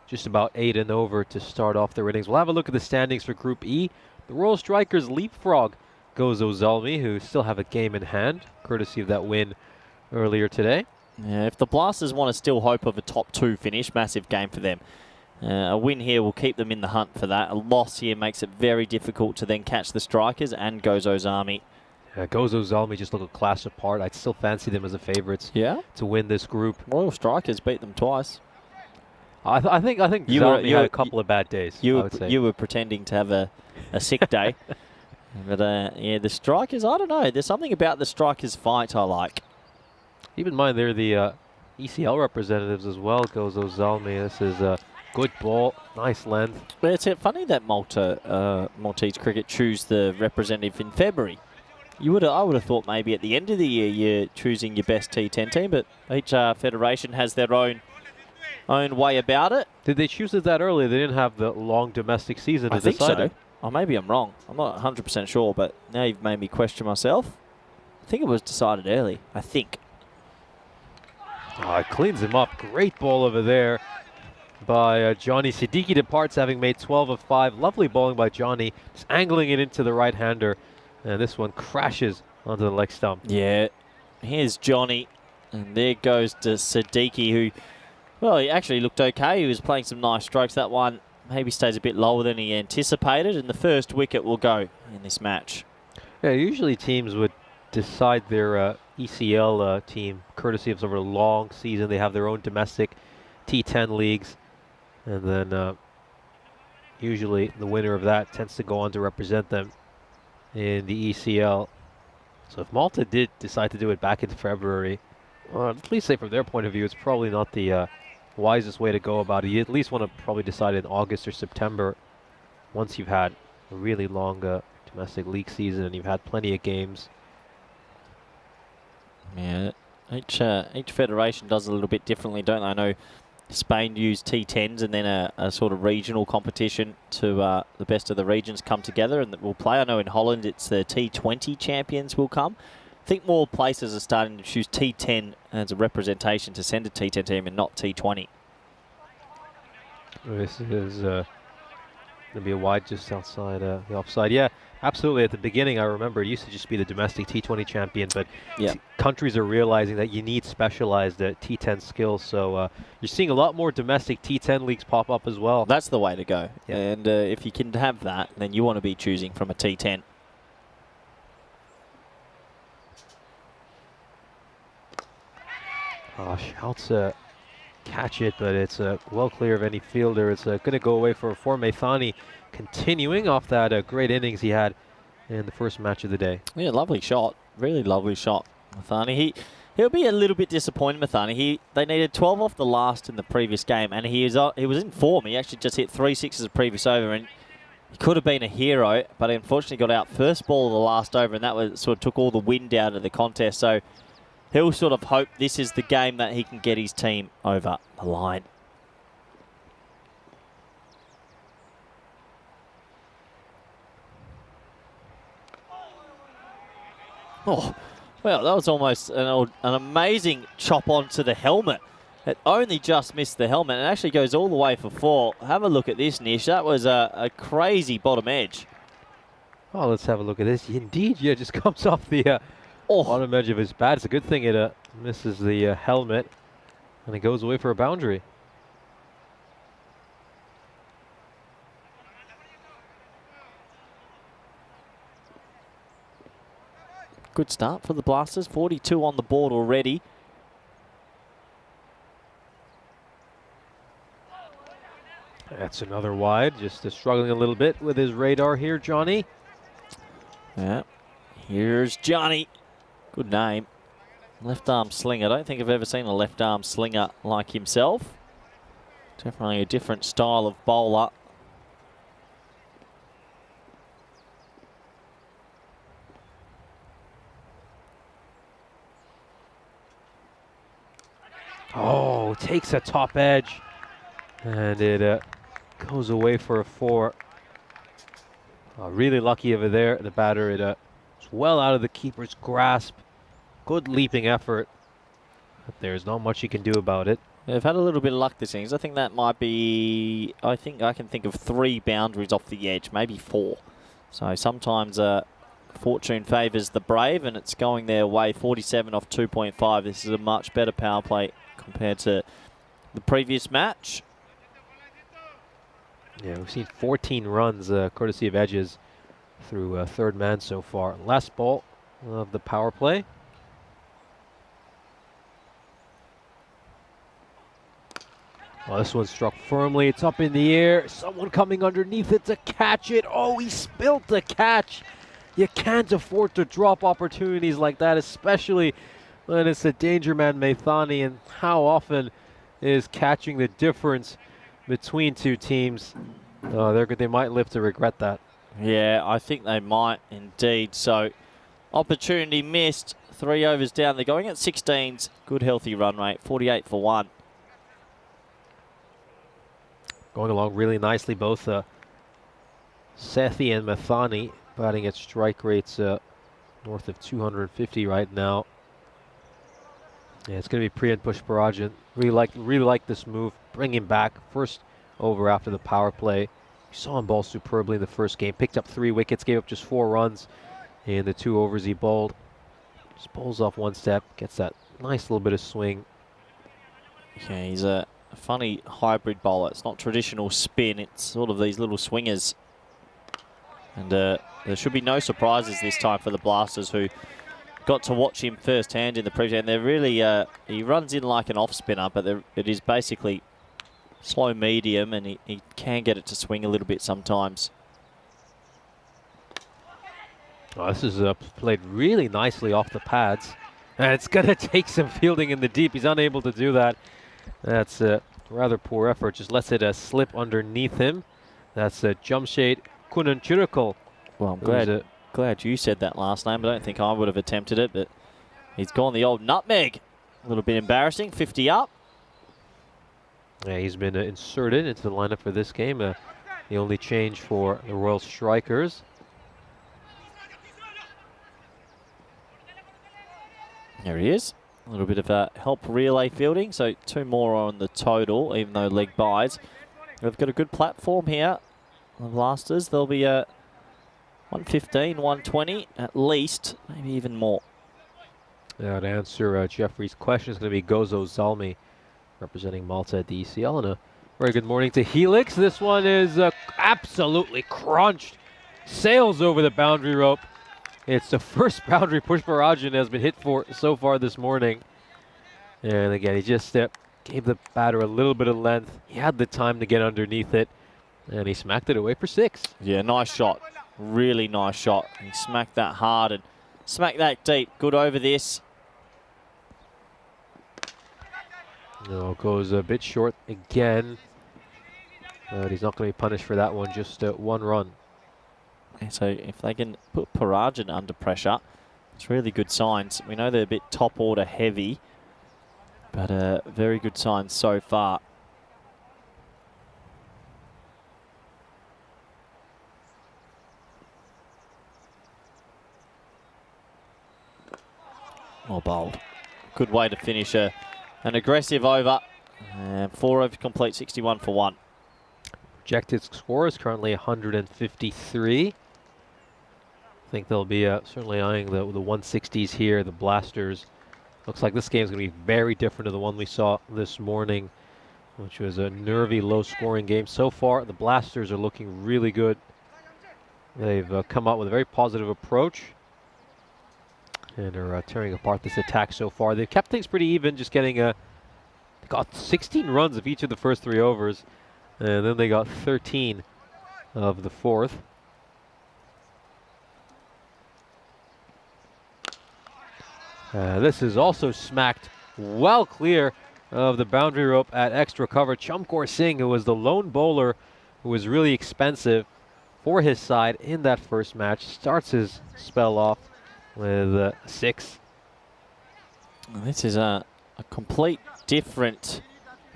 just about 8 and over to start off their innings. We'll have a look at the standings for Group E. The Royal Strikers leapfrog Gozo Zalmi, who still have a game in hand, courtesy of that win earlier today. Yeah, if the Blasters want to still hope of a top 2 finish, massive game for them. A win here will keep them in the hunt for that. A loss here makes it very difficult to then catch the Strikers and Gozo Zalmi. Gozo Zalmi just look a class apart. I'd still fancy them as the favourites to win this group. Royal Strikers beat them twice. I think Zalmi had a couple of bad days. You were pretending to have a sick day. But yeah, the Strikers, I don't know. There's something about the Strikers fight I like. Keep in mind they're the ECL representatives as well, Gozo Zalmi. This is a good ball, nice length. But it's funny that Maltese cricket choose the representative in February. I would have thought maybe at the end of the year you're choosing your best T10 team, but each federation has their own way about it. Did they choose it that early? They didn't have the long domestic season to decide. I think so. Or maybe I'm wrong. I'm not 100% sure, but now you've made me question myself. I think it was decided early. I think. Oh, it cleans him up. Great ball over there by Johnny. Siddiqui departs having made 12 of 5. Lovely bowling by Johnny. Just angling it into the right-hander. And this one crashes onto the leg stump. Yeah. Here's Johnny. And there goes to Siddiqui, who, well, he actually looked okay. He was playing some nice strokes. That one maybe stays a bit lower than he anticipated. And the first wicket will go in this match. Yeah, usually teams would decide their ECL team courtesy of sort of a long season. They have their own domestic T10 leagues. And then usually the winner of that tends to go on to represent them in the ECL. So if Malta did decide to do it back in February, well, at least say from their point of view, it's probably not the wisest way to go about it. You at least want to probably decide in August or September once you've had a really long domestic league season and you've had plenty of games. Yeah, each federation does it a little bit differently, don't they? I know Spain use T10s and then a sort of regional competition to the best of the regions come together and that will play. I know in Holland it's the T20 champions will come. I think more places are starting to choose T10 as a representation to send a T10 team and not T20. This is going to be a wide just outside the offside. Yeah, absolutely. At the beginning, I remember it used to just be the domestic T20 champion, but countries are realizing that you need specialized T10 skills. So you're seeing a lot more domestic T10 leagues pop up as well. That's the way to go. Yeah. And if you can have that, then you want to be choosing from a T10. Shouts catch it, but it's well clear of any fielder. It's going to go away for Maithani, continuing off that great innings he had in the first match of the day. Yeah, lovely shot. Really lovely shot, Maithani. He'll be a little bit disappointed, Maithani. They needed 12 off the last in the previous game, and he was in form. He actually just hit 3 sixes the previous over, and he could have been a hero, but unfortunately got out first ball of the last over, and that was sort of took all the wind out of the contest. So he'll sort of hope this is the game that he can get his team over the line. Oh, well, that was almost an amazing chop onto the helmet. It only just missed the helmet and actually goes all the way for 4. Have a look at this, Nish. That was a crazy bottom edge. Oh, let's have a look at this. Indeed, yeah, just comes off the bottom edge of his bat. It's a good thing it misses the helmet and it goes away for a boundary. Good start for the Blasters. 42 on the board already. That's another wide. Just struggling a little bit with his radar here, Johnny. Yeah. Here's Johnny. Good name. Left arm slinger. I don't think I've ever seen a left arm slinger like himself. Definitely a different style of bowler. Oh, takes a top edge. And it goes away for a 4. Really lucky over there. The batter, it's well out of the keeper's grasp. Good leaping effort. But there's not much you can do about it. They've had a little bit of luck this innings. I think that might be, I can think of 3 boundaries off the edge, maybe 4. So sometimes fortune favours the brave and it's going their way. 47 off 2.5. This is a much better power play compared to the previous match. Yeah, we've seen 14 runs courtesy of edges through third man so far. Last ball of the power play. Well, this one struck firmly. It's up in the air. Someone coming underneath it to catch it. Oh, he spilled the catch. You can't afford to drop opportunities like that, especially when it's a danger man, Maithani. And how often is catching the difference between two teams? They might live to regret that. Yeah, I think they might indeed. So, opportunity missed. 3 overs down. They're going at 16s. Good healthy run rate. 48 for 1. Going along really nicely, both Sethi and Maithani batting at strike rates north of 250 right now. Yeah, it's going to be Priyan Pushparajan. Really like this move. Bring him back. First over after the power play. You saw him bowl superbly in the first game. Picked up 3 wickets, gave up just 4 runs in the 2 overs he bowled. Just bowls off 1 step, gets that nice little bit of swing. Yeah, he's a funny hybrid bowler. It's not traditional spin. It's sort of these little swingers. And there should be no surprises this time for the Blasters, who got to watch him firsthand in the previous. And they're really, he runs in like an off spinner, but it is basically slow medium, and he can get it to swing a little bit sometimes. Oh, this is played really nicely off the pads. And it's going to take some fielding in the deep. He's unable to do that. That's a rather poor effort. Just lets it slip underneath him. That's Jamshed Kunanchirikal. Well, I'm glad you said that last name. I don't think I would have attempted it, but he's gone the old nutmeg. A little bit embarrassing. 50 up. Yeah, he's been inserted into the lineup for this game. The only change for the Royal Strikers. There he is. A little bit of help relay fielding, so 2 more on the total, even though leg buys. They've got a good platform here, the Blasters. They'll be 115, 120 at least, maybe even more. To answer Jeffrey's question is going to be Gozo Zalmi, representing Malta at the ECL. And a very good morning to Helix. This one is absolutely crunched. Sails over the boundary rope. It's the first boundary Pushparajan has been hit for so far this morning. And again, he just gave the batter a little bit of length. He had the time to get underneath it, and he smacked it away for 6. Yeah, nice shot. Really nice shot. He smacked that hard and smacked that deep. Good over this. No, goes a bit short again. But he's not going to be punished for that one, just 1 run. So if they can put Parajan under pressure, it's really good signs. We know they're a bit top order heavy, but very good signs so far. Well bowled. Good way to finish an aggressive over. 4 overs complete, 61 for 1. Projected score is currently 153. I think they'll be certainly eyeing the 160s here. The Blasters. Looks like this game is going to be very different to the one we saw this morning, which was a nervy, low-scoring game. So far, the Blasters are looking really good. They've come out with a very positive approach and are tearing apart this attack so far. They've kept things pretty even, just getting got 16 runs of each of the first 3 overs, and then they got 13 of the 4th. This is also smacked well clear of the boundary rope at extra cover. Encore Singh, who was the lone bowler who was really expensive for his side in that first match, starts his spell off with 6. This is a complete different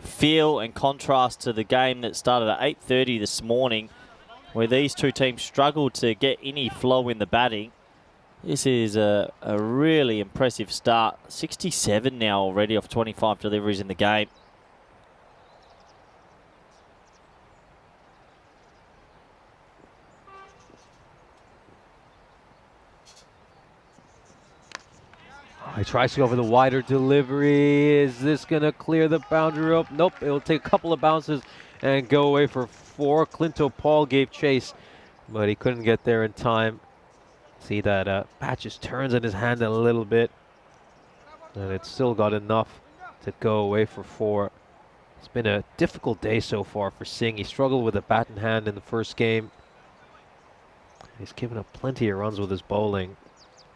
feel and contrast to the game that started at 8:30 this morning, where these two teams struggled to get any flow in the batting. This is a really impressive start. 67 now already off 25 deliveries in the game. He tries to go for the wider delivery. Is this going to clear the boundary rope? Nope. It'll take a couple of bounces and go away for 4. Clinto Paul gave chase, but he couldn't get there in time. See that bat just turns in his hand a little bit, and it's still got enough to go away for 4. It's been a difficult day so far for Singh. He struggled with a bat in hand in the first game. He's given up plenty of runs with his bowling.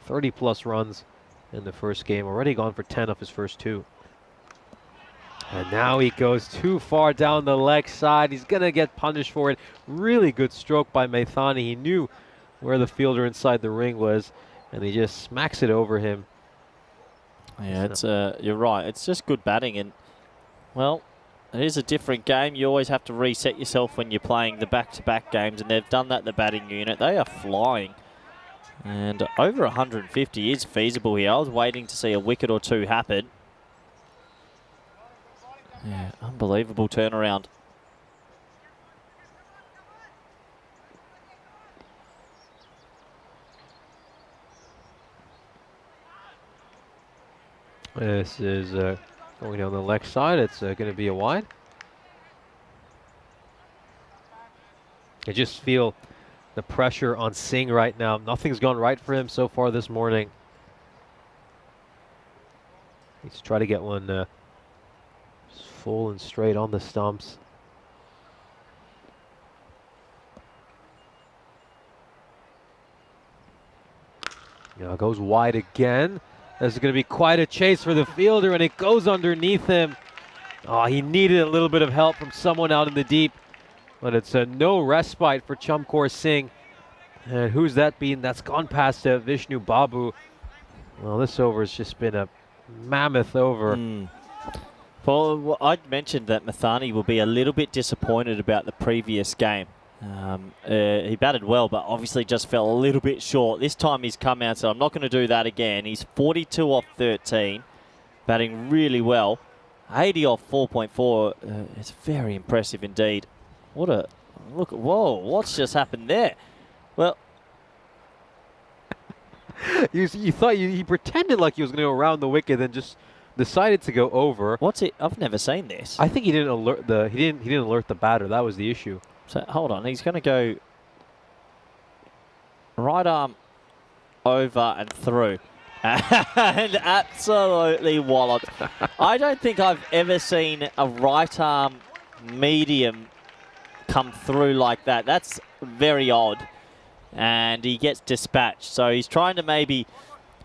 30+ runs in the first game. Already gone for 10 off his first 2. And now he goes too far down the leg side. He's going to get punished for it. Really good stroke by Maithani. He knew where the fielder inside the ring was, and he just smacks it over him. Yeah, it's you're right. It's just good batting, and well, it is a different game. You always have to reset yourself when you're playing the back-to-back games, and they've done that in the batting unit. They are flying, and over 150 is feasible here. I was waiting to see a wicket or 2 happen. Yeah, unbelievable turnaround. This is going down the leg side. It's going to be a wide. I just feel the pressure on Singh right now. Nothing's gone right for him so far this morning. He's trying to get one full and straight on the stumps. Now goes wide again. This is going to be quite a chase for the fielder, and it goes underneath him. Oh, he needed a little bit of help from someone out in the deep, but it's a no respite for Encore Singh. And who's that been? That's gone past Vishnu Babu. Well, this over has just been a mammoth over. Well, I'd mentioned that Maithani will be a little bit disappointed about the previous game. He batted well, but obviously just fell a little bit short. This time he's come out, so I'm not going to do that again. He's 42 off 13, batting really well. 80 off 4.4. It's very impressive indeed. What a look! Whoa, what's just happened there? Well, you thought he pretended like he was going to go around the wicket, then just decided to go over. what's it? I've never seen this. I think he didn't alert the batter. That was the issue. So hold on, he's going to go right arm over and through. And absolutely walloped. I don't think I've ever seen a right arm medium come through like that. That's very odd. And he gets dispatched. So he's trying to maybe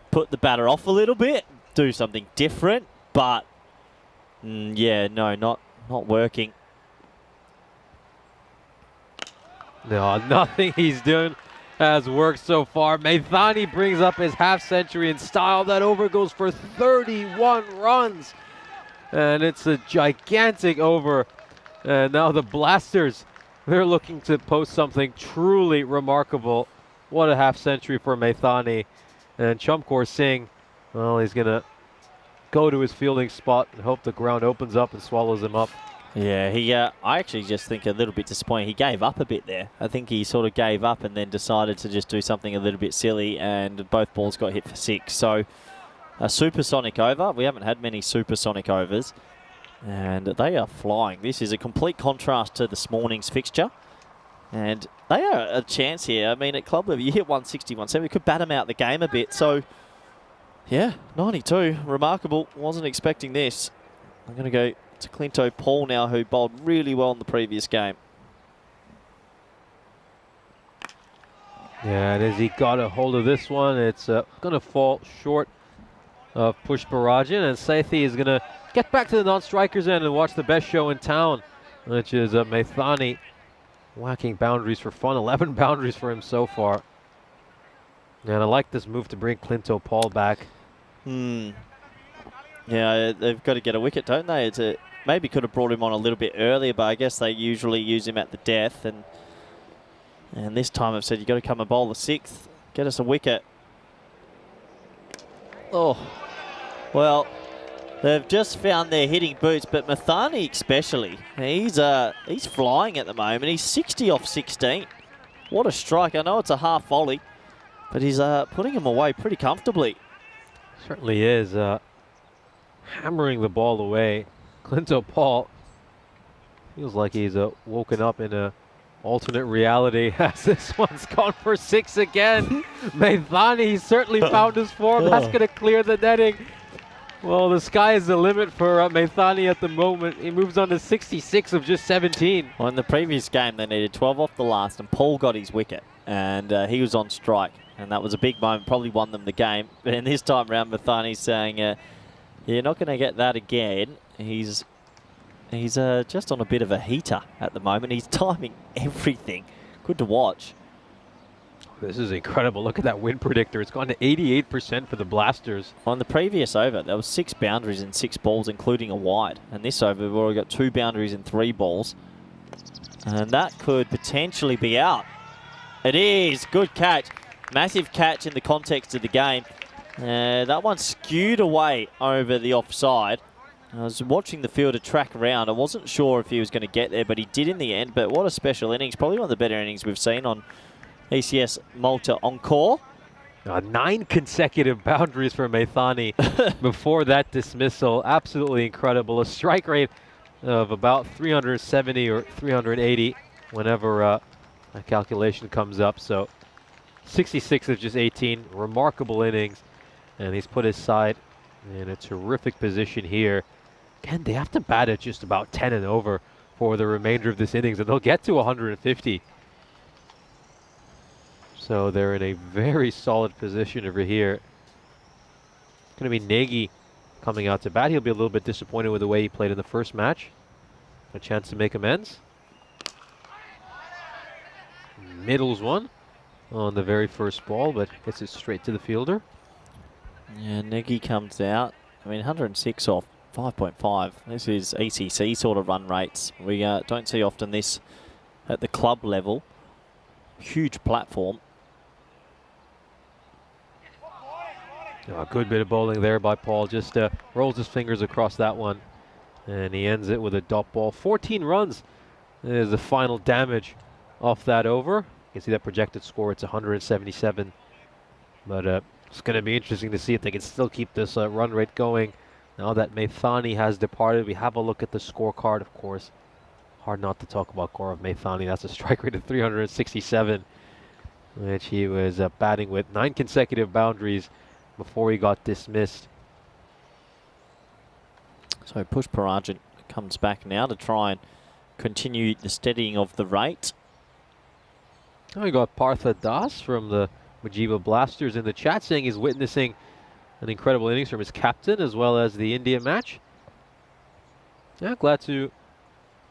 put the batter off a little bit, do something different, but yeah, no, not working. No, nothing he's doing has worked so far. Maithani brings up his half-century in style. That over goes for 31 runs. And it's a gigantic over. And now the Blasters, they're looking to post something truly remarkable. What a half-century for Maithani. And Encore Singh, well, he's going to go to his fielding spot and hope the ground opens up and swallows him up. Yeah, I actually just think a little bit disappointing. He gave up a bit there. I think he sort of gave up and then decided to just do something a little bit silly, and both balls got hit for 6. So a supersonic over. We haven't had many supersonic overs, and they are flying. This is a complete contrast to this morning's fixture, and they are a chance here. I mean, at club level, you hit 160, 170, we could bat them out the game a bit. So yeah, 92, remarkable. Wasn't expecting this. I'm going to go to Clinto Paul now, who bowled really well in the previous game. Yeah, and as he got a hold of this one, it's going to fall short of Pushparajan, and Saithi is going to get back to the non-strikers end and watch the best show in town, which is Maithani whacking boundaries for fun. 11 boundaries for him so far. And I like this move to bring Clinto Paul back. Yeah, they've got to get a wicket, don't they? Maybe could have brought him on a little bit earlier, but I guess they usually use him at the death. And this time I've said, you've got to come and bowl the 6th. Get us a wicket. Oh, well, they've just found their hitting boots, but Maithani especially, he's flying at the moment. He's 60 off 16. What a strike. I know it's a half volley, but he's putting him away pretty comfortably. Certainly is. Hammering the ball away. Clinto Paul feels like he's woken up in a alternate reality as this one's gone for 6 again. Maithani certainly found his form. That's going to clear the netting. Well, the sky is the limit for Maithani at the moment. He moves on to 66 of just 17. Well, in the previous game, they needed 12 off the last, and Paul got his wicket, and he was on strike. And that was a big moment, probably won them the game. But in this time round, Maithani's saying, you're not going to get that again. He's just on a bit of a heater at the moment. He's timing everything. Good to watch. This is incredible. Look at that win predictor. It's gone to 88% for the Blasters. On the previous over, there was 6 boundaries and 6 balls, including a wide. And this over, we've already got 2 boundaries and 3 balls. And that could potentially be out. It is. Good catch. Massive catch in the context of the game. That one skewed away over the offside. I was watching the fielder track around. I wasn't sure if he was going to get there, but he did in the end. But what a special innings. Probably one of the better innings we've seen on ECS Malta Encore. 9 consecutive boundaries for Maithani before that dismissal. Absolutely incredible. A strike rate of about 370 or 380 whenever a calculation comes up. So 66 of just 18. Remarkable innings. And he's put his side in a terrific position here. Again, they have to bat at just about 10 and over for the remainder of this innings, and they'll get to 150. So they're in a very solid position over here. It's going to be Nagy coming out to bat. He'll be a little bit disappointed with the way he played in the first match. A chance to make amends. Middles one on the very first ball, but hits it straight to the fielder. Yeah, Nagy comes out. I mean, 106 off 5.5. This is ECC sort of run rates. We don't see often this at the club level. Huge platform. A good bit of bowling there by Paul. Just rolls his fingers across that one. And he ends it with a dot ball. 14 runs is the final damage off that over. You can see that projected score. It's 177. But it's going to be interesting to see if they can still keep this run rate going. Now that Maithani has departed, we have a look at the scorecard, of course. Hard not to talk about Gaurav Maithani. That's a strike rate of 367, which he was batting with 9 consecutive boundaries before he got dismissed. So Pushparajan comes back now to try and continue the steadying of the rate. Oh, we got Partha Das from the Mujiba Blasters in the chat saying he's witnessing an incredible innings from his captain as well as the India match. Yeah, glad to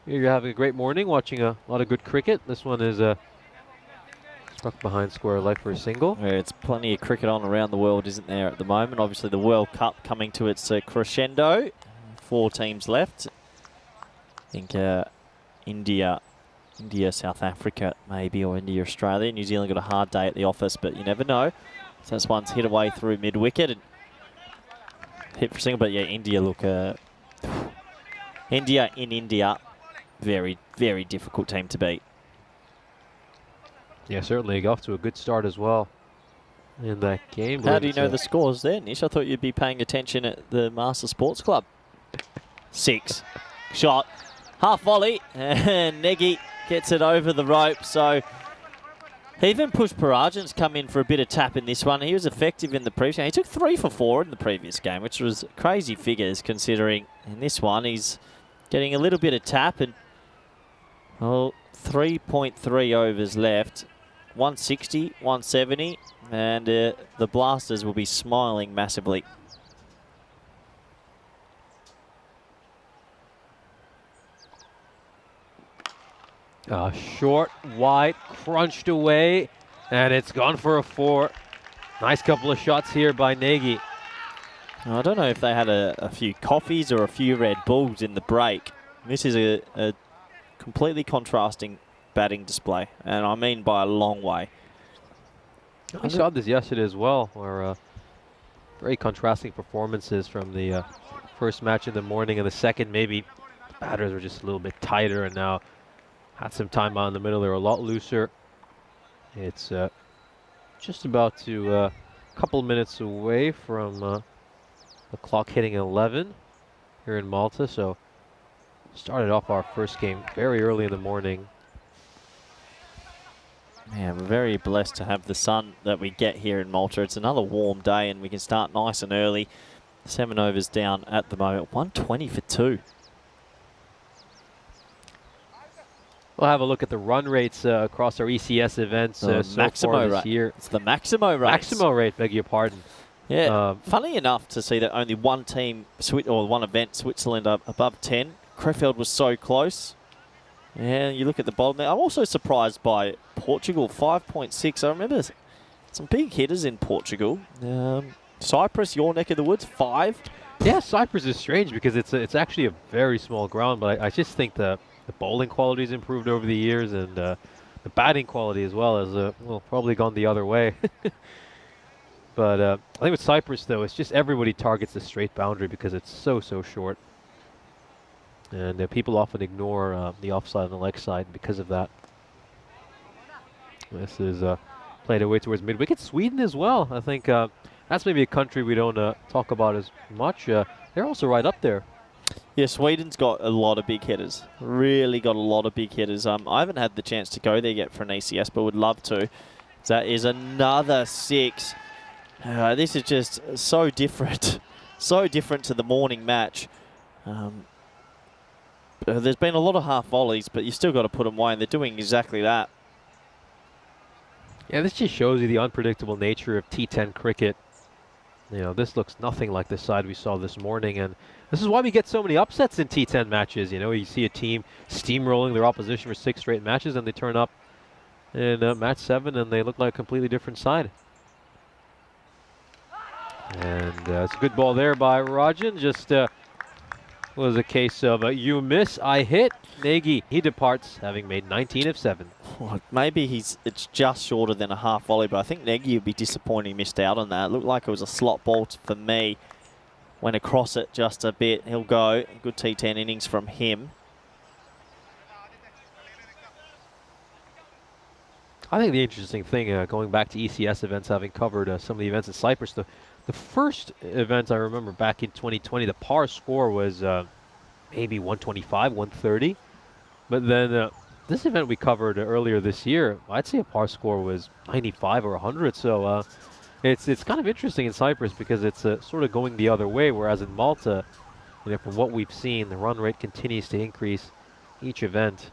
hear you're having a great morning watching a lot of good cricket. This one is struck behind square leg for a single. Yeah, it's plenty of cricket on around the world, isn't there, at the moment? Obviously the World Cup coming to its crescendo. 4 teams left. I think India, South Africa maybe, or India, Australia. New Zealand got a hard day at the office, but you never know. So this one's hit away through mid-wicket and hit for single. But yeah, India look... India, very, very difficult team to beat. Yeah, certainly got off to a good start as well in that game. How do you know the scores there, Nish? I thought you'd be paying attention at the Master Sports Club. 6. Shot. Half volley. And Nagy gets it over the rope. So even Pushparajan's come in for a bit of tap in this one. He was effective in the previous game. He took 3 for 4 in the previous game, which was crazy figures considering in this one he's getting a little bit of tap. And well, 3.3 overs left. 160, 170, and the Blasters will be smiling massively. Short, wide, crunched away, and it's gone for a 4. Nice couple of shots here by Nagy. I don't know if they had a few coffees or a few Red Bulls in the break. This is a completely contrasting batting display, and I mean by a long way. We saw this yesterday as well, where very contrasting performances from the first match in the morning and the second. Maybe the batters were just a little bit tighter, and now had some time out in the middle. They're a lot looser. It's just about to a couple minutes away from the clock hitting 11 here in Malta. So started off our first game very early in the morning. Man, we're very blessed to have the sun that we get here in Malta. It's another warm day and we can start nice and early. 7 overs down at the moment, 120 for 2. We'll have a look at the run rates across our ECS events so far this year. It's the Maximo race. Maximo rate, beg your pardon. Yeah, funny enough to see that only one team, or one event, Switzerland above 10. Krefeld was so close. Yeah, you look at the bottom there. I'm also surprised by Portugal, 5.6. I remember some big hitters in Portugal. Cyprus, your neck of the woods, 5. Yeah, Cyprus is strange because it's actually a very small ground, but I just think the bowling quality has improved over the years, and the batting quality as well has probably gone the other way. But I think with Cyprus, though, it's just everybody targets the straight boundary because it's so short. And people often ignore the offside and the leg side because of that. This is played away towards mid-wicket. Sweden as well. I think that's maybe a country we don't talk about as much. They're also right up there. Yeah, Sweden's got a lot of big hitters. Really got a lot of big hitters. I haven't had the chance to go there yet for an ECS, but would love to. That is another 6. This is just so different. So different to the morning match. There's been a lot of half volleys, but you still got to put them away, and they're doing exactly that. Yeah, this just shows you the unpredictable nature of T10 cricket. You know, this looks nothing like the side we saw this morning, and this is why we get so many upsets in T10 matches. You know, you see a team steamrolling their opposition for 6 straight matches, and they turn up in match 7, and they look like a completely different side. And it's a good ball there by Rajan. Just was a case of you miss, I hit. Nagy, he departs, having made 19 of 7. Well, maybe it's just shorter than a half volley, but I think Nagy would be disappointed he missed out on that. It looked like it was a slot ball for me. Went across it just a bit. He'll go. Good T10 innings from him. I think the interesting thing, going back to ECS events, having covered some of the events in Cyprus, the first event I remember back in 2020, the par score was maybe 125, 130. But then this event we covered earlier this year, I'd say a par score was 95 or 100. So it's kind of interesting in Cyprus because it's sort of going the other way, whereas in Malta, you know, from what we've seen, the run rate continues to increase each event.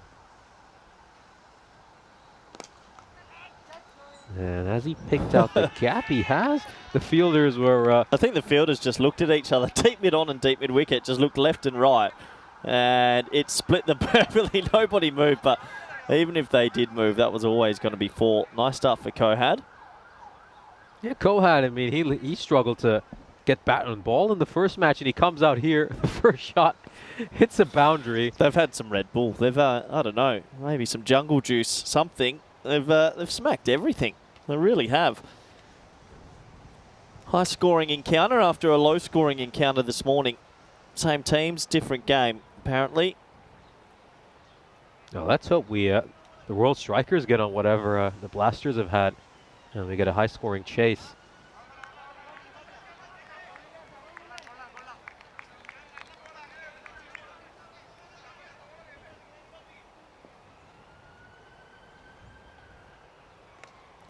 And as he picked out the gap he has, the fielders were... I think the fielders just looked at each other. Deep mid on and deep mid wicket, just looked left and right. And it split them perfectly. Nobody moved, but even if they did move, that was always going to be 4. Nice start for Kohad. Yeah, Kohad, I mean, he struggled to get bat on ball in the first match, and he comes out here, the first shot hits a boundary. They've had some Red Bull. They've, I don't know, maybe some jungle juice, something. They've smacked everything. They really have. High scoring encounter after a low scoring encounter this morning. Same teams, different game, apparently. Oh, let's hope we, the World Strikers get on whatever the Blasters have had, and we get a high scoring chase.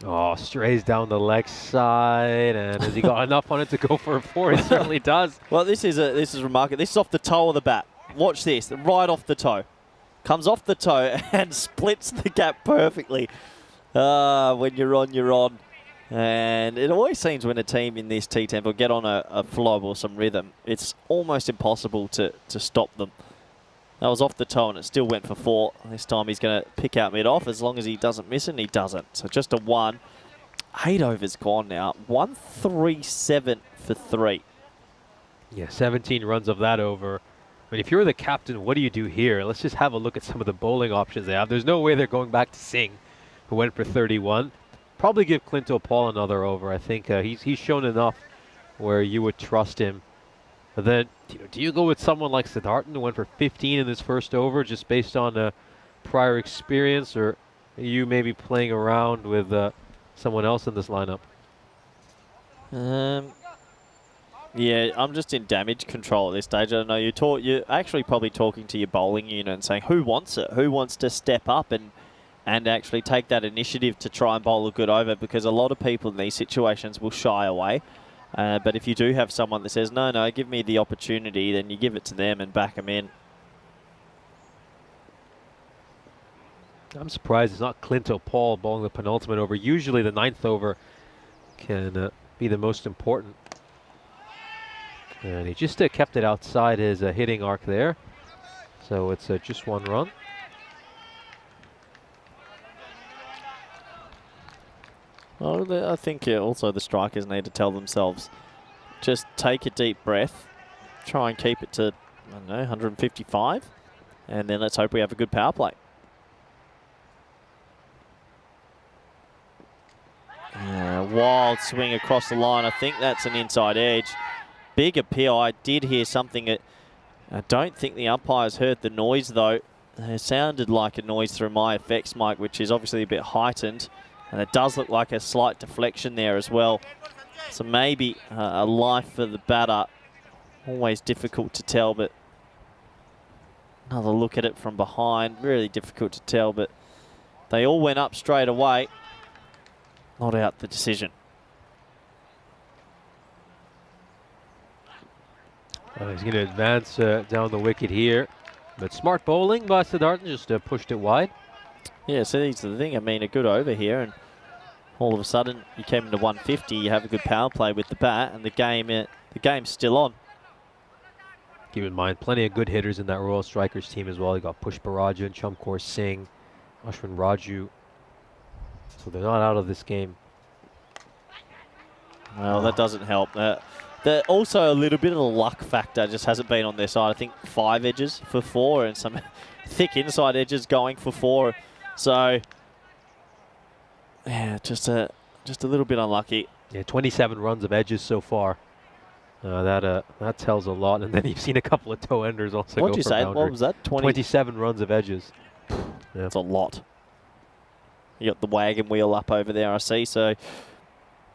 Oh, strays down the leg side, and has he got enough on it to go for a 4? He certainly does. Well, this is remarkable. This is off the toe of the bat. Watch this, right off the toe. Comes off the toe and splits the gap perfectly. When you're on, you're on. And it always seems when a team in this T10 will get on a flow or some rhythm, it's almost impossible to stop them. That was off the toe and it still went for 4. This time he's going to pick out mid-off as long as he doesn't miss it, and he doesn't. So just a 1. 8 overs gone now. 137 for 3. Yeah, 17 runs of that over. I mean, if you're the captain, what do you do here? Let's just have a look at some of the bowling options they have. There's no way they're going back to Singh, who went for 31. Probably give Clinto Paul another over. I think he's shown enough where you would trust him. But then, do you go with someone like Siddharthan, who went for 15 in his first over, just based on prior experience, or are you maybe playing around with someone else in this lineup? Yeah, I'm just in damage control at this stage. I don't know. You're actually probably talking to your bowling unit and saying who wants it, who wants to step up and actually take that initiative to try and bowl a good over, because a lot of people in these situations will shy away. But if you do have someone that says, no, give me the opportunity, then you give it to them and back them in. I'm surprised it's not Clinto Paul bowling the penultimate over. Usually the 9th over can be the most important. And he just kept it outside his hitting arc there. So it's just 1 run. Well, I think also the strikers need to tell themselves, just take a deep breath, try and keep it to, I don't know, 155, and then let's hope we have a good power play. Yeah, wild swing across the line. I think that's an inside edge. Big appeal. I did hear something that I don't think the umpires heard the noise, though. It sounded like a noise through my effects mic, which is obviously a bit heightened. And it does look like a slight deflection there as well. So maybe a life for the batter. Always difficult to tell, but another look at it from behind. Really difficult to tell, but they all went up straight away. Not out the decision. He's going to advance down the wicket here. But smart bowling by Siddharthan, just pushed it wide. Yeah, so that's the thing. I mean, a good over here, and all of a sudden you came into 150. You have a good power play with the bat, and the game's still on. Keep in mind, plenty of good hitters in that Royal Strikers team as well. You got Pushparajan, Chamkor Singh, Ashwin Raju. So they're not out of this game. Well, that doesn't help. Also, a little bit of the luck factor just hasn't been on their side. I think 5 edges for 4 and some thick inside edges going for 4. So, yeah, just a little bit unlucky. Yeah, 27 runs of edges so far. That tells a lot. And then you've seen a couple of toe enders also. What did you say? Boundary. What was that? 27 runs of edges. That's a lot. You got the wagon wheel up over there, I see. So,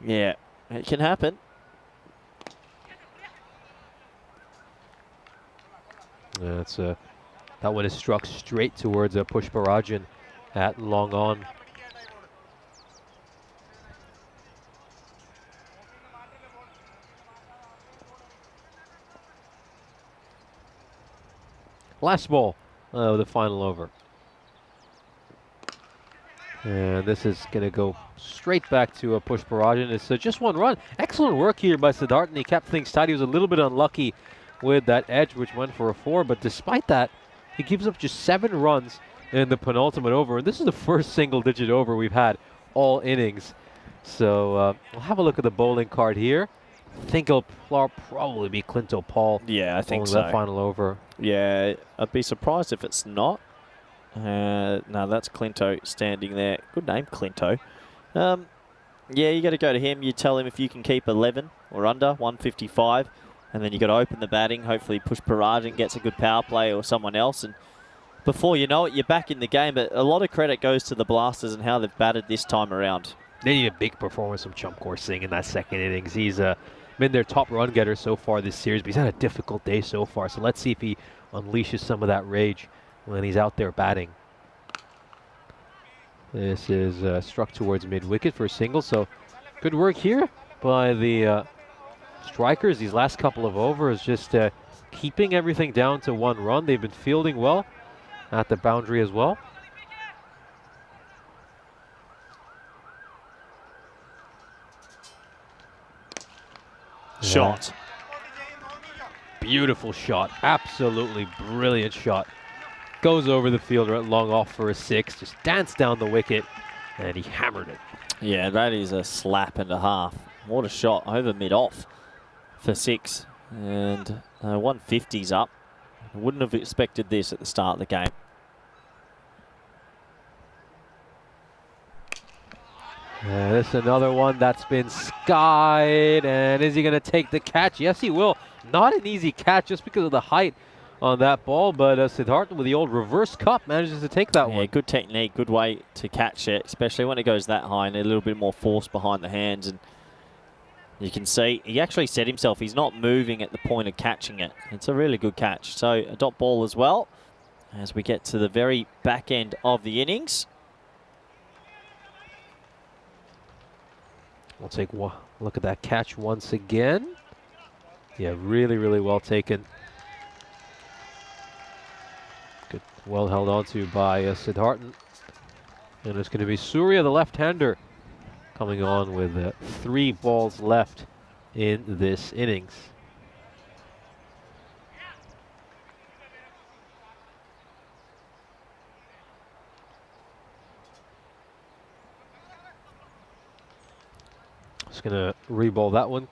yeah, it can happen. That's that one is struck straight towards Pushparajan at long on. Last ball of the final over. And this is going to go straight back to Pushparajan. It's just 1 run. Excellent work here by Siddharthan. He kept things tight. He was a little bit unlucky with that edge, which went for a 4. But despite that, he gives up just 7 runs in the penultimate over. And this is the first single-digit over we've had all innings. So we'll have a look at the bowling card here. I think it'll probably be Clinto Paul. Yeah, I think so. That final over. Yeah, I'd be surprised if it's not. No, that's Clinto standing there. Good name, Clinto. Yeah, you got to go to him. You tell him if you can keep 11 or under 155, and then you got to open the batting. Hopefully, Pushparajan gets a good power play or someone else, and before you know it, you're back in the game. But a lot of credit goes to the Blasters and how they've batted this time around. They need a big performance from Chamkor Singh in that second innings. He's been their top run getter so far this series, but he's had a difficult day so far. So let's see if he unleashes some of that rage when he's out there batting. This is struck towards mid-wicket for a single, so good work here by the strikers. These last couple of overs just keeping everything down to 1 run. They've been fielding well at the boundary as well. Shot. Beautiful shot. Absolutely brilliant shot Goes over the fielder at long off for a 6. Just danced down the wicket, and he hammered it. Yeah, that is a slap and a half. What a shot over mid-off for 6. And 150's up. Wouldn't have expected this at the start of the game. This is another one that's been skied, and is he going to take the catch? Yes, he will. Not an easy catch just because of the height on that ball, but Siddhartha with the old reverse cup manages to take that one. Yeah, good technique, good way to catch it, especially when it goes that high and a little bit more force behind the hands. And you can see he actually set himself. He's not moving at the point of catching it. It's a really good catch. So a dot ball as well as we get to the very back end of the innings. We'll take a look at that catch once again. Yeah, really, really well taken. Good, well held onto by Siddhartha. And it's going to be Surya, the left-hander, coming on with 3 balls left in this innings. Just going to re-ball that one.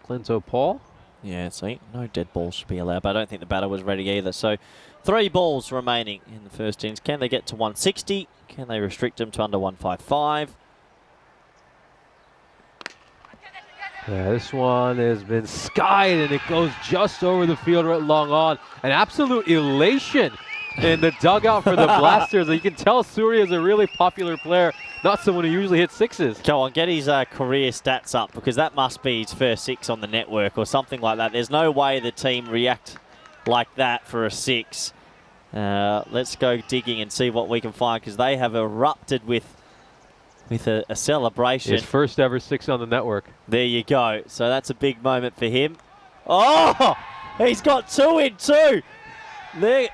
Clinto Paul. Yeah, see, no dead balls should be allowed, but I don't think the batter was ready either. So 3 balls remaining in the first innings. Can they get to 160? Can they restrict them to under 155? Yeah, this one has been skied, and it goes just over the fielder at long on. An absolute elation in the dugout for the Blasters. You can tell Surya is a really popular player, not someone who usually hits 6s. Go on, get his career stats up, because that must be his first 6 on the network or something like that. There's no way the team react like that for a 6. Let's go digging and see what we can find, because they have erupted with a celebration. His first ever 6 on the network. There you go. So that's a big moment for him. Oh, he's got 2 in 2. There.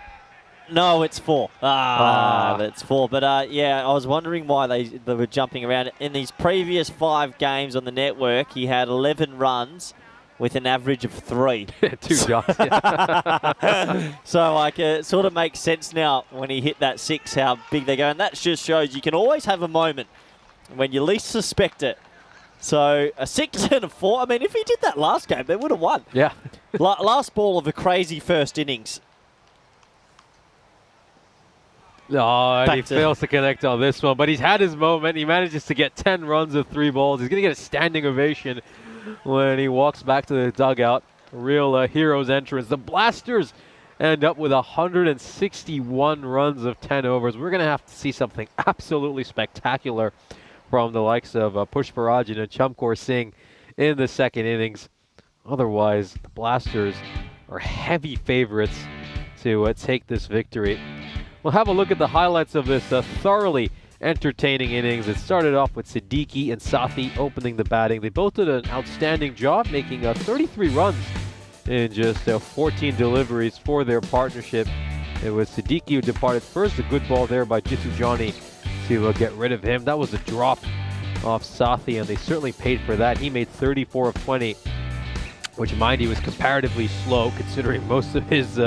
No, it's 4. That's 4. But yeah, I was wondering why they were jumping around. In these previous 5 games on the network, he had 11 runs with an average of 3. 2 shots. Yeah. So like, it sort of makes sense now when he hit that 6 how big they go. And that just shows you can always have a moment when you least suspect it. So a 6 and a 4. I mean, if he did that last game, they would have won. Yeah. Last ball of a crazy first innings. Oh, and he fails to connect on this one, but he's had his moment. He manages to get 10 runs of 3 balls. He's going to get a standing ovation when he walks back to the dugout. Real hero's entrance. The Blasters end up with 161 runs of 10 overs. We're going to have to see something absolutely spectacular from the likes of Pushparaj and Encore Singh in the second innings. Otherwise, the Blasters are heavy favorites to take this victory. We'll have a look at the highlights of this thoroughly entertaining innings. It started off with Siddiqui and Sathi opening the batting. They both did an outstanding job, making 33 runs in just 14 deliveries for their partnership. It was Siddiqui who departed first. A good ball there by Jitu Johnny to get rid of him. That was a drop off Sathi, and they certainly paid for that. He made 34 of 20, which, mind you, was comparatively slow considering most of his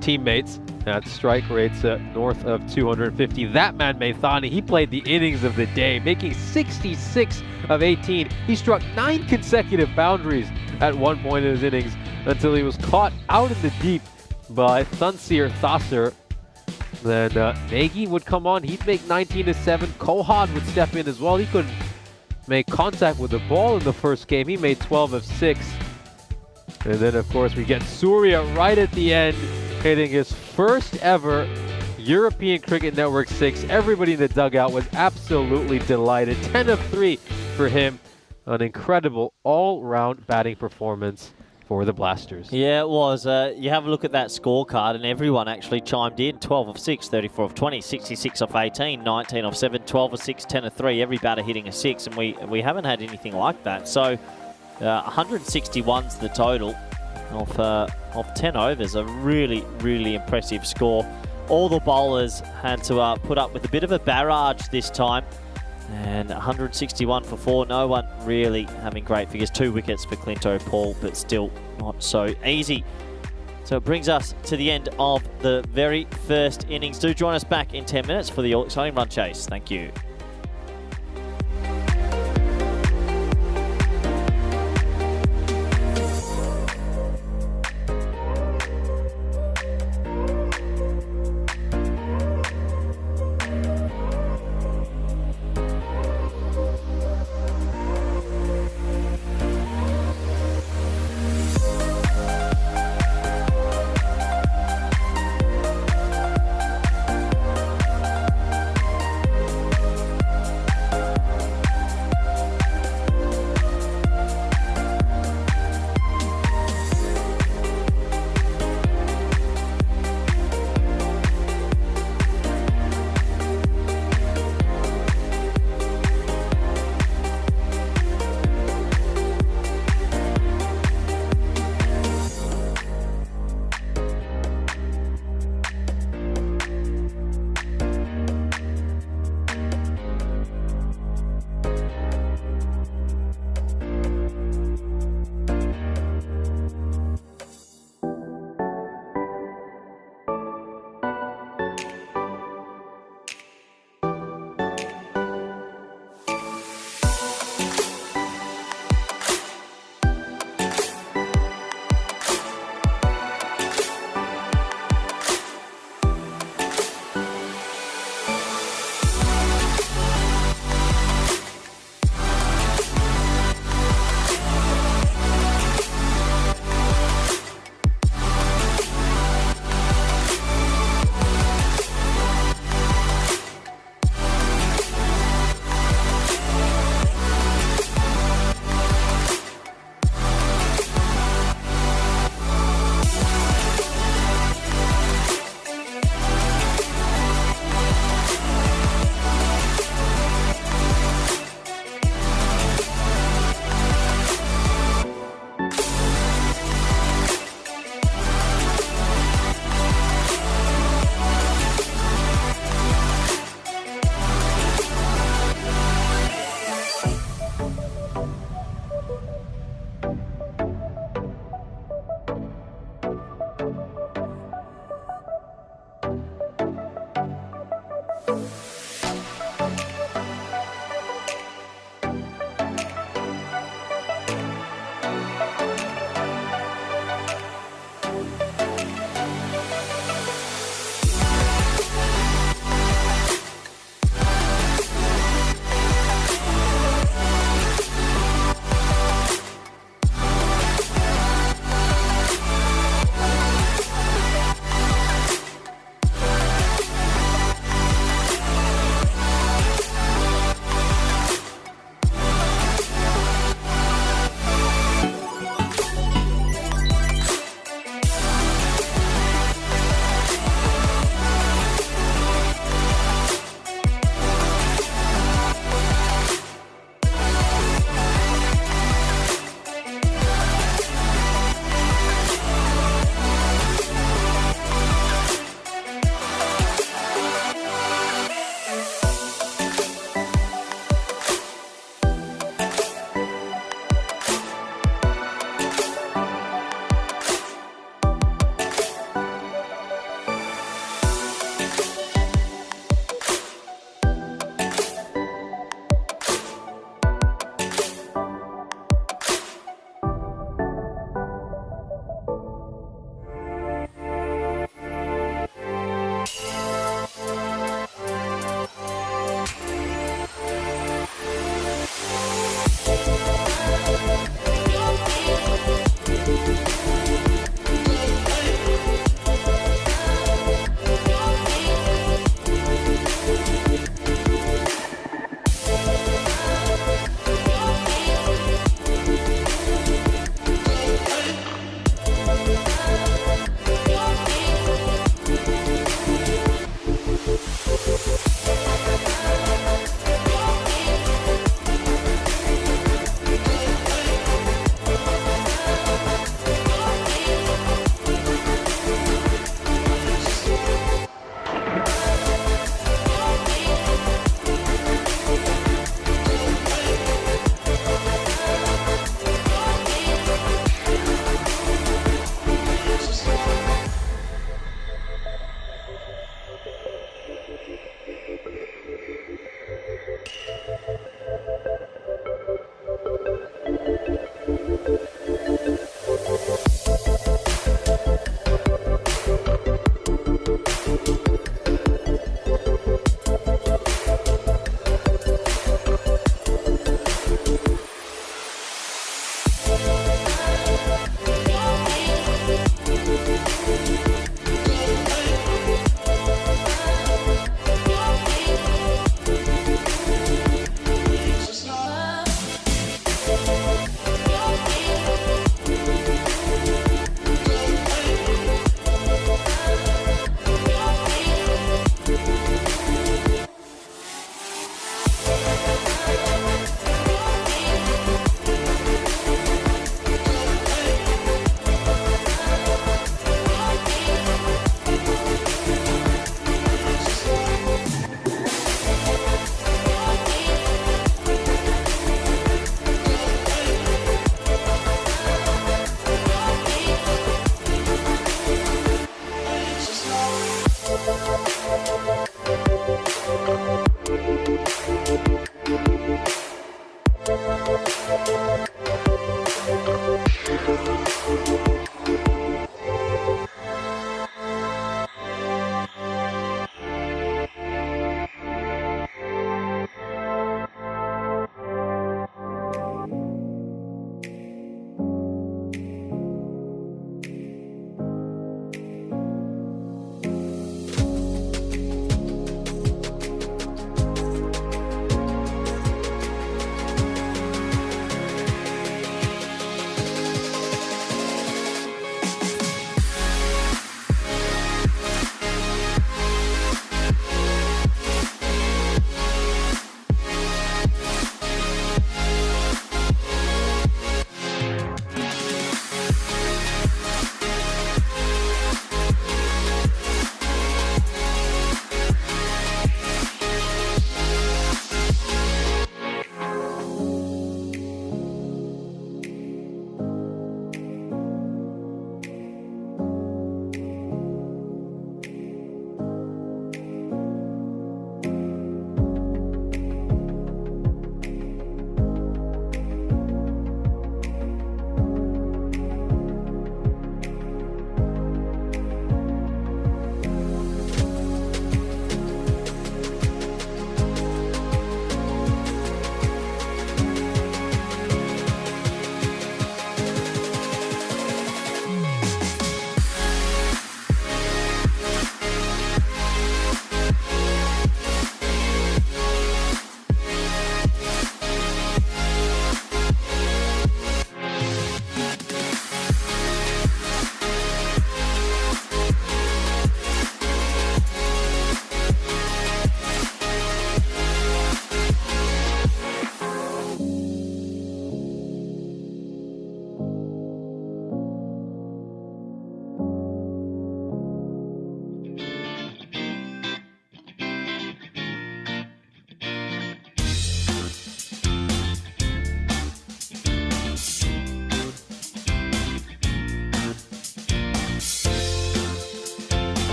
teammates at strike rates north of 250. That man, Maithani, he played the innings of the day, making 66 of 18. He struck 9 consecutive boundaries at one point in his innings until he was caught out in the deep by Thansir Thasser. Then Nagy would come on. He'd make 19 of 7. Kohad would step in as well. He couldn't make contact with the ball in the first game. He made 12 of 6. And then, of course, we get Surya right at the end, hitting his first ever European Cricket Network 6. Everybody in the dugout was absolutely delighted. 10 of 3 for him. An incredible all-round batting performance for the Blasters. Yeah, it was. You have a look at that scorecard, and everyone actually chimed in. 12 of 6, 34 of 20, 66 of 18, 19 of 7, 12 of 6, 10 of 3. Every batter hitting a 6, and we haven't had anything like that. So 161's the total of 10 overs. A really, really impressive score. All the bowlers had to put up with a bit of a barrage this time. And 161 for 4. No one really having great figures. 2 wickets for Clinto Paul, but still not so easy So it brings us to the end of the very first innings. Do join us back in 10 minutes for the all-exciting run chase. Thank you.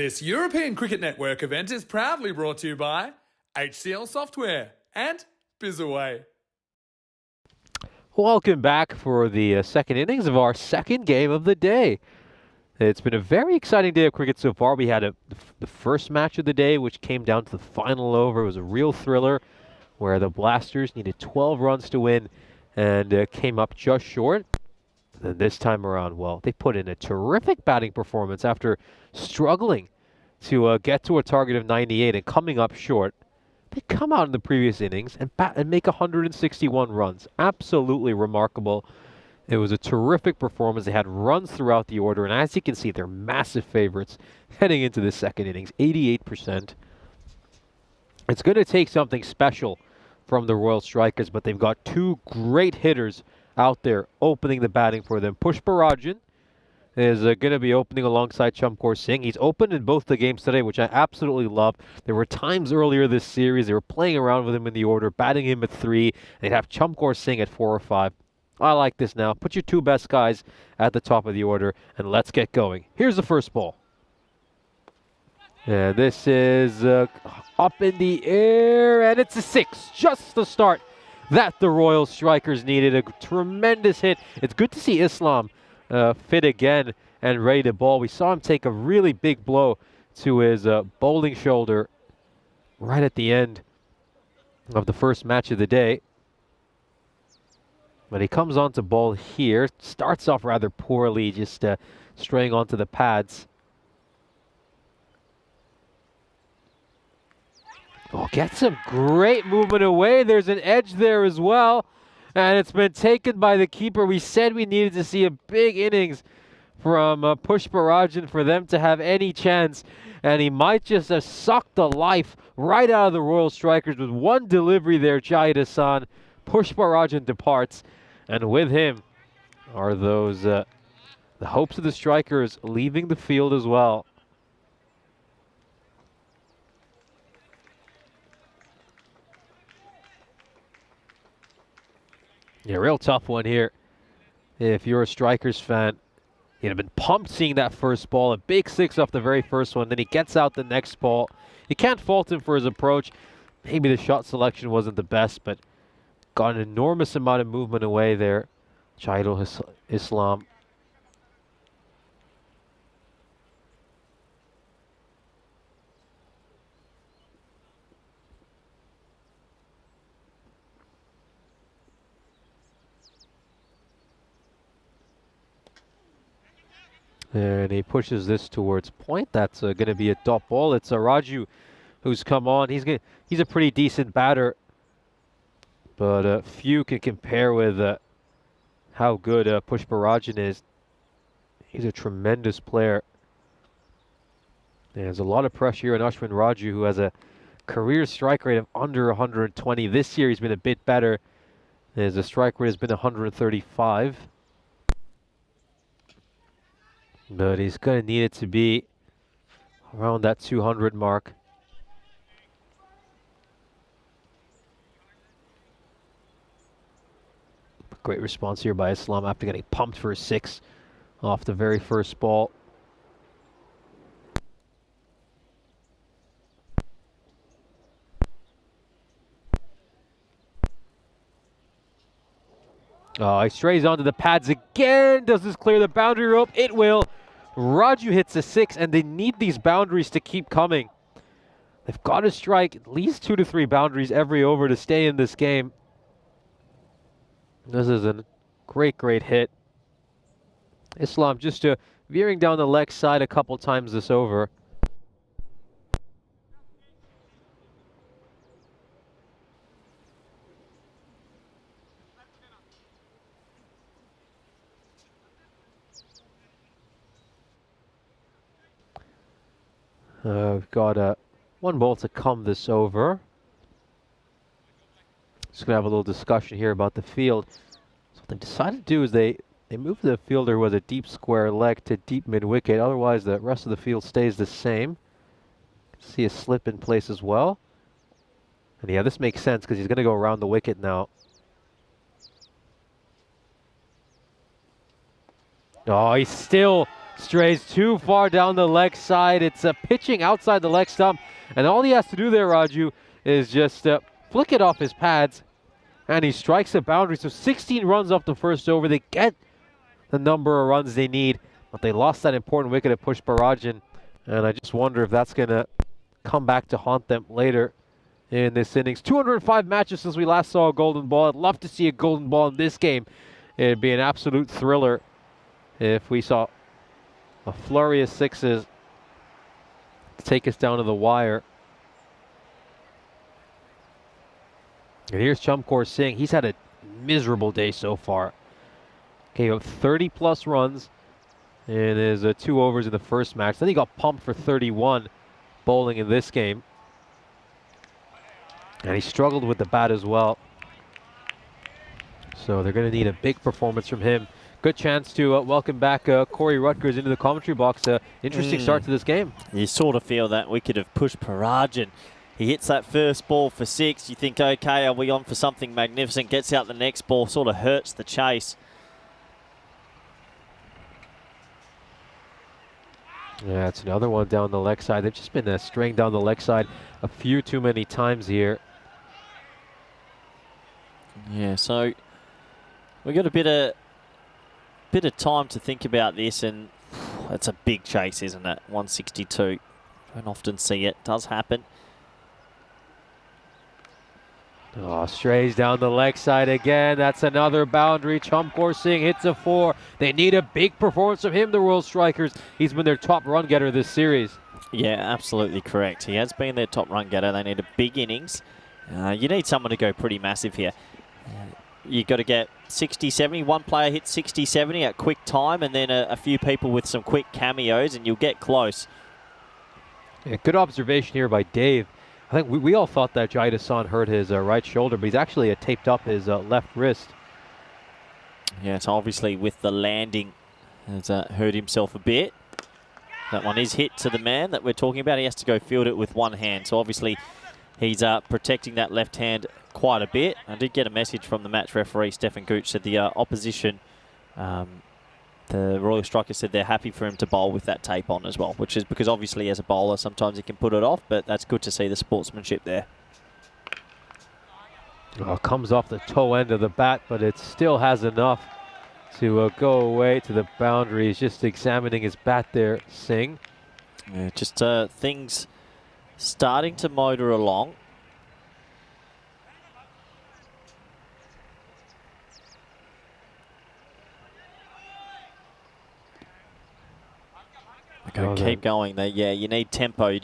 This European Cricket Network event is proudly brought to you by HCL Software and Bizaway. Welcome back for the second innings of our second game of the day. It's been a very exciting day of cricket so far. We had the first match of the day, which came down to the final over. It was a real thriller where the Blasters needed 12 runs to win and came up just short. And this time around, well, they put in a terrific batting performance after struggling to get to a target of 98 and coming up short. They come out in the previous innings and make 161 runs. Absolutely remarkable. It was a terrific performance. They had runs throughout the order, and as you can see, they're massive favorites heading into the second innings, 88%. It's going to take something special from the Royal Strikers, but they've got two great hitters out there opening the batting for them. Pushparajan is going to be opening alongside Encore Singh. He's opened in both the games today, which I absolutely love. There were times earlier this series they were playing around with him in the order, batting him at 3. They'd have Encore Singh at 4 or 5. I like this now. Put your two best guys at the top of the order, and let's get going. Here's the first ball. And this is up in the air, and it's a 6. Just the start that the Royal Strikers needed. A tremendous hit. It's good to see Islam fit again and ready to ball. We saw him take a really big blow to his bowling shoulder right at the end of the first match of the day. But he comes on to ball here. Starts off rather poorly, just straying onto the pads. Oh, gets some great movement away. There's an edge there as well. And it's been taken by the keeper. We said we needed to see a big innings from Pushparajan for them to have any chance. And he might just have sucked the life right out of the Royal Strikers with one delivery there, Jahid Hassan. Pushparajan departs. And with him are those the hopes of the Strikers leaving the field as well. Yeah, real tough one here. If you're a Strikers fan, you'd have been pumped seeing that first ball. A big 6 off the very first one. Then he gets out the next ball. You can't fault him for his approach. Maybe the shot selection wasn't the best, but got an enormous amount of movement away there. Jahid Islam. And he pushes this towards point. That's going to be a dot ball. It's Raju who's come on. He's a pretty decent batter, but few can compare with how good Pushparajan is. He's a tremendous player. There's a lot of pressure here on Ashwin Raju, who has a career strike rate of under 120. This year he's been a bit better. His strike rate has been 135. But he's going to need it to be around that 200 mark. Great response here by Islam after getting pumped for a 6 off the very first ball. Oh, he strays onto the pads again. Does this clear the boundary rope? It will. Raju hits a 6, and they need these boundaries to keep coming. They've got to strike at least 2 to 3 boundaries every over to stay in this game. This is a great, great hit. Islam just veering down the leg side a couple times this over. We've got one ball to come this over. Just going to have a little discussion here about the field. So what they've decided to do is they move the fielder who has a deep square leg to deep mid-wicket. Otherwise, the rest of the field stays the same. See a slip in place as well. And yeah, this makes sense because he's going to go around the wicket now. Oh, he still Strays too far down the leg side. It's pitching outside the leg stump. And all he has to do there, Raju, is just flick it off his pads. And he strikes a boundary. So 16 runs off the first over. They get the number of runs they need. But they lost that important wicket at Pushparajin. And I just wonder if that's going to come back to haunt them later in this innings. 205 matches since we last saw a golden ball. I'd love to see a golden ball in this game. It'd be an absolute thriller if we saw a flurry of sixes to take us down to the wire. And here's Encore Singh. He's had a miserable day so far. Gave up 30 plus runs in his 2 overs in the first match. Then he got pumped for 31 bowling in this game. And he struggled with the bat as well. So they're going to need a big performance from him. Good chance to welcome back Corey Rutgers into the commentary box. Interesting start to this game. You sort of feel that wicket of Pushparajin. He hits that first ball for 6. You think, okay, are we on for something magnificent? Gets out the next ball, sort of hurts the chase. Yeah, it's another one down the leg side. They've just been straying down the leg side a few too many times here. Yeah, so we got a bit of time to think about this, and that's a big chase, isn't it? 162. Don't often see it. Does happen. Oh, strays down the leg side again. That's another boundary. Encore Singh hits a 4. They need a big performance from him, the Royal Strikers. He's been their top run getter this series. Yeah, absolutely correct. He has been their top run getter. They need a big innings. You need someone to go pretty massive here. You've got to get 60, 70. One player hits 60, 70 at quick time, and then a few people with some quick cameos, and you'll get close. Yeah, good observation here by Dave. I think we all thought that Jahid Hassan hurt his right shoulder, but he's actually taped up his left wrist. Yeah, so obviously with the landing, has hurt himself a bit. That one is hit to the man that we're talking about. He has to go field it with one hand. So obviously he's protecting that left hand quite a bit. I did get a message from the match referee, Stefan Gooch, said the opposition, the Royal Strikers said they're happy for him to bowl with that tape on as well, which is because obviously as a bowler sometimes he can put it off, but that's good to see the sportsmanship there. Oh, comes off the toe end of the bat, but it still has enough to go away to the boundary. He's just examining his bat there, Singh. Yeah, just things starting to motor along. Keep going there. Yeah, you need tempo.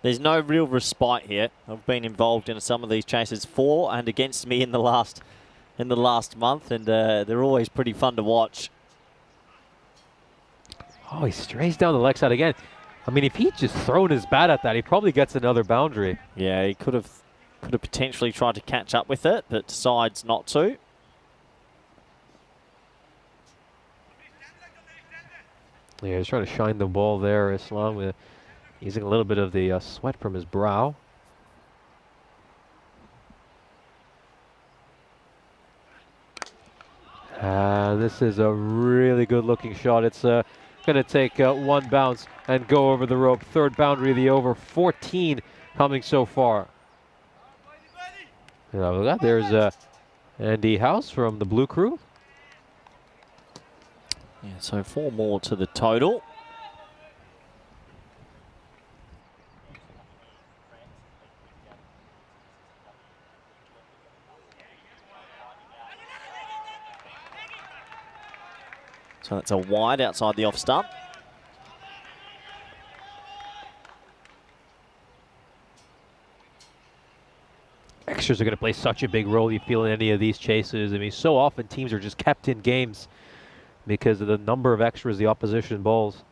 There's no real respite here. I've been involved in some of these chases for and against me in the last month, and they're always pretty fun to watch. Oh, he strays down the leg side again. I mean, if he'd just thrown his bat at that, he probably gets another boundary. Yeah, he could have potentially tried to catch up with it, but decides not to. Yeah, he's trying to shine the ball there, Islam, using a little bit of the sweat from his brow. This is a really good looking shot. It's going to take one bounce and go over the rope. Third boundary of the over, 14 coming so far. There's Andy House from the Blue Crew. Yeah, so 4 more to the total. So that's a wide outside the off stump. Extras are going to play such a big role, you feel, in any of these chases. I mean, so often teams are just kept in games because of the number of extras the opposition bowls.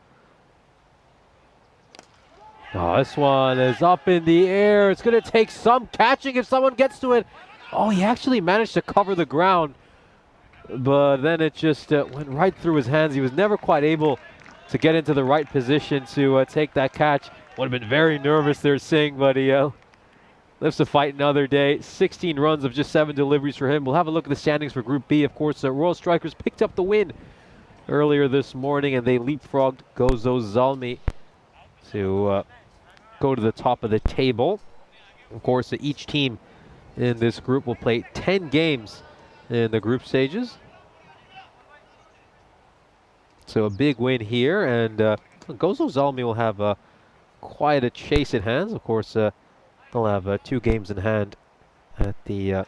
Oh, this one is up in the air. It's going to take some catching if someone gets to it. Oh, he actually managed to cover the ground, but then it just went right through his hands. He was never quite able to get into the right position to take that catch. Would have been very nervous there, Singh, but he lives to fight another day. 16 runs of just 7 deliveries for him. We'll have a look at the standings for Group B. Of course, Royal Strikers picked up the win earlier this morning, and they leapfrogged Gozo Zalmi to go to the top of the table. Of course, each team in this group will play 10 games in the group stages. So a big win here, and Gozo Zalmi will have quite a chase in hands. Of course, they'll have 2 games in hand at the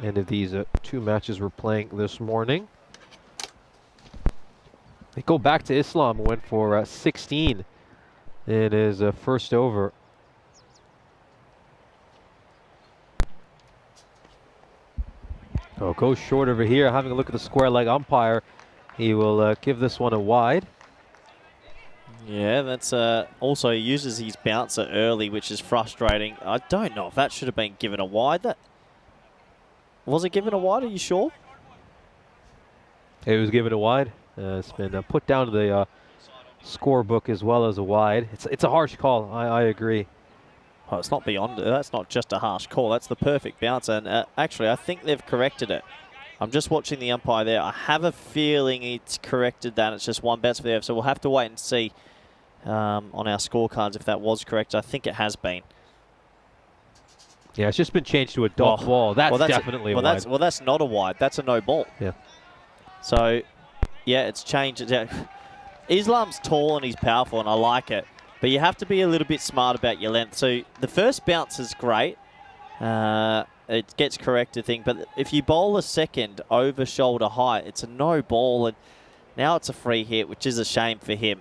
end of these 2 matches we're playing this morning. They go back to Islam, who went for 16 in his first over. Oh, goes short over here, having a look at the square leg umpire. He will give this one a wide. Yeah, that's also he uses his bouncer early, which is frustrating. I don't know if that should have been given a wide. That was it given a wide? Are you sure? It was given a wide. It's been put down to the scorebook as well as a wide. It's a harsh call. I agree. Oh, it's not beyond it. That's not just a harsh call. That's the perfect bouncer. And actually, I think they've corrected it. I'm just watching the umpire there. I have a feeling it's corrected that. It's just one bounce for there. So we'll have to wait and see on our scorecards if that was correct. I think it has been. Yeah, it's just been changed to a dot ball. That's definitely a wide. That's not a wide. That's a no ball. Yeah. So, yeah, it's changed. Islam's tall and he's powerful, and I like it. But you have to be a little bit smart about your length. So the first bounce is great. It gets corrected thing. But if you bowl a second over shoulder height, it's a no ball. And now it's a free hit, which is a shame for him.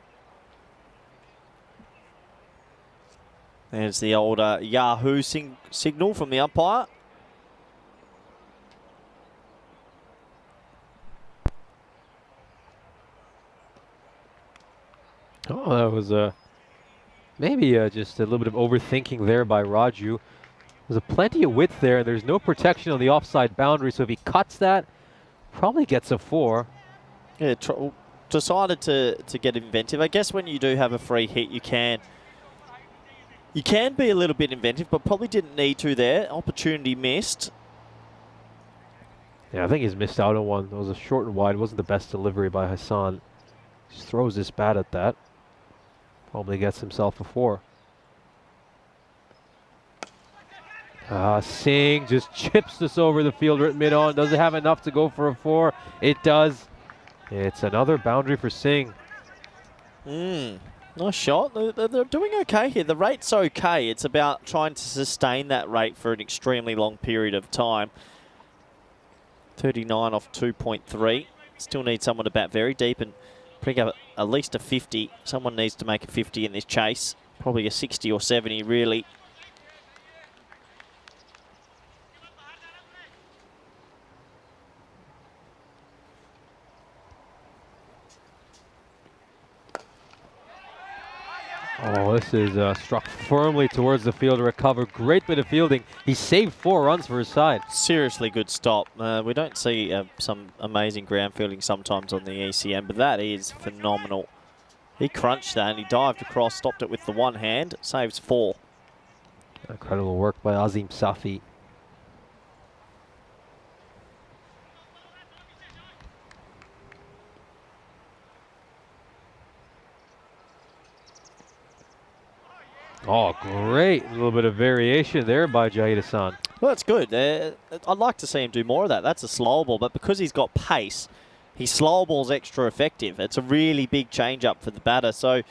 There's the old Yahoo signal from the umpire. Oh, that was maybe just a little bit of overthinking there by Raju. There's plenty of width there. There's no protection on the offside boundary, so if he cuts that, probably gets a 4. Yeah, decided to get inventive. I guess when you do have a free hit, you can be a little bit inventive, but probably didn't need to there. Opportunity missed. Yeah, I think he's missed out on one. It was a short and wide. It wasn't the best delivery by Hassan. Just throws this bat at that. Probably gets himself a 4. Singh just chips this over the fielder at mid-on. Does it have enough to go for a 4? It does. It's another boundary for Singh. Nice shot. They're doing okay here. The rate's okay. It's about trying to sustain that rate for an extremely long period of time. 39 off 2.3. Still need someone to bat very deep and pick up at least a 50. Someone needs to make a 50 in this chase. Probably a 60 or 70, really. Oh, this is struck firmly towards the field to recover. Great bit of fielding. He saved 4 runs for his side. Seriously good stop. We don't see some amazing ground fielding sometimes on the ECM, but that is phenomenal. He crunched that and he dived across, stopped it with the one hand, saves 4. Incredible work by Azim Safi. Oh, great. A little bit of variation there by Jahid Hassan. Well, that's good. I'd like to see him do more of that. That's a slow ball, but because he's got pace, his slow ball's extra effective. It's a really big change-up for the batter. So,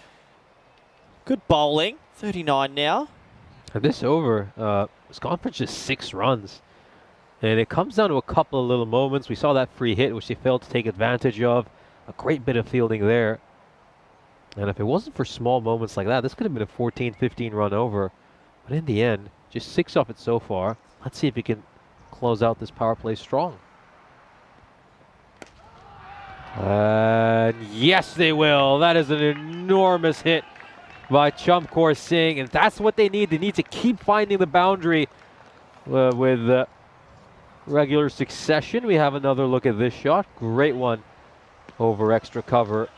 good bowling. 39 now. And this over, it's gone for just 6 runs. And it comes down to a couple of little moments. We saw that free hit, which they failed to take advantage of. A great bit of fielding there. And if it wasn't for small moments like that, this could have been a 14, 15 run over. But in the end, just 6 off it so far. Let's see if he can close out this power play strong. Yes, they will. That is an enormous hit by Encore Singh. And that's what they need. They need to keep finding the boundary with regular succession. We have another look at this shot. Great one over extra cover.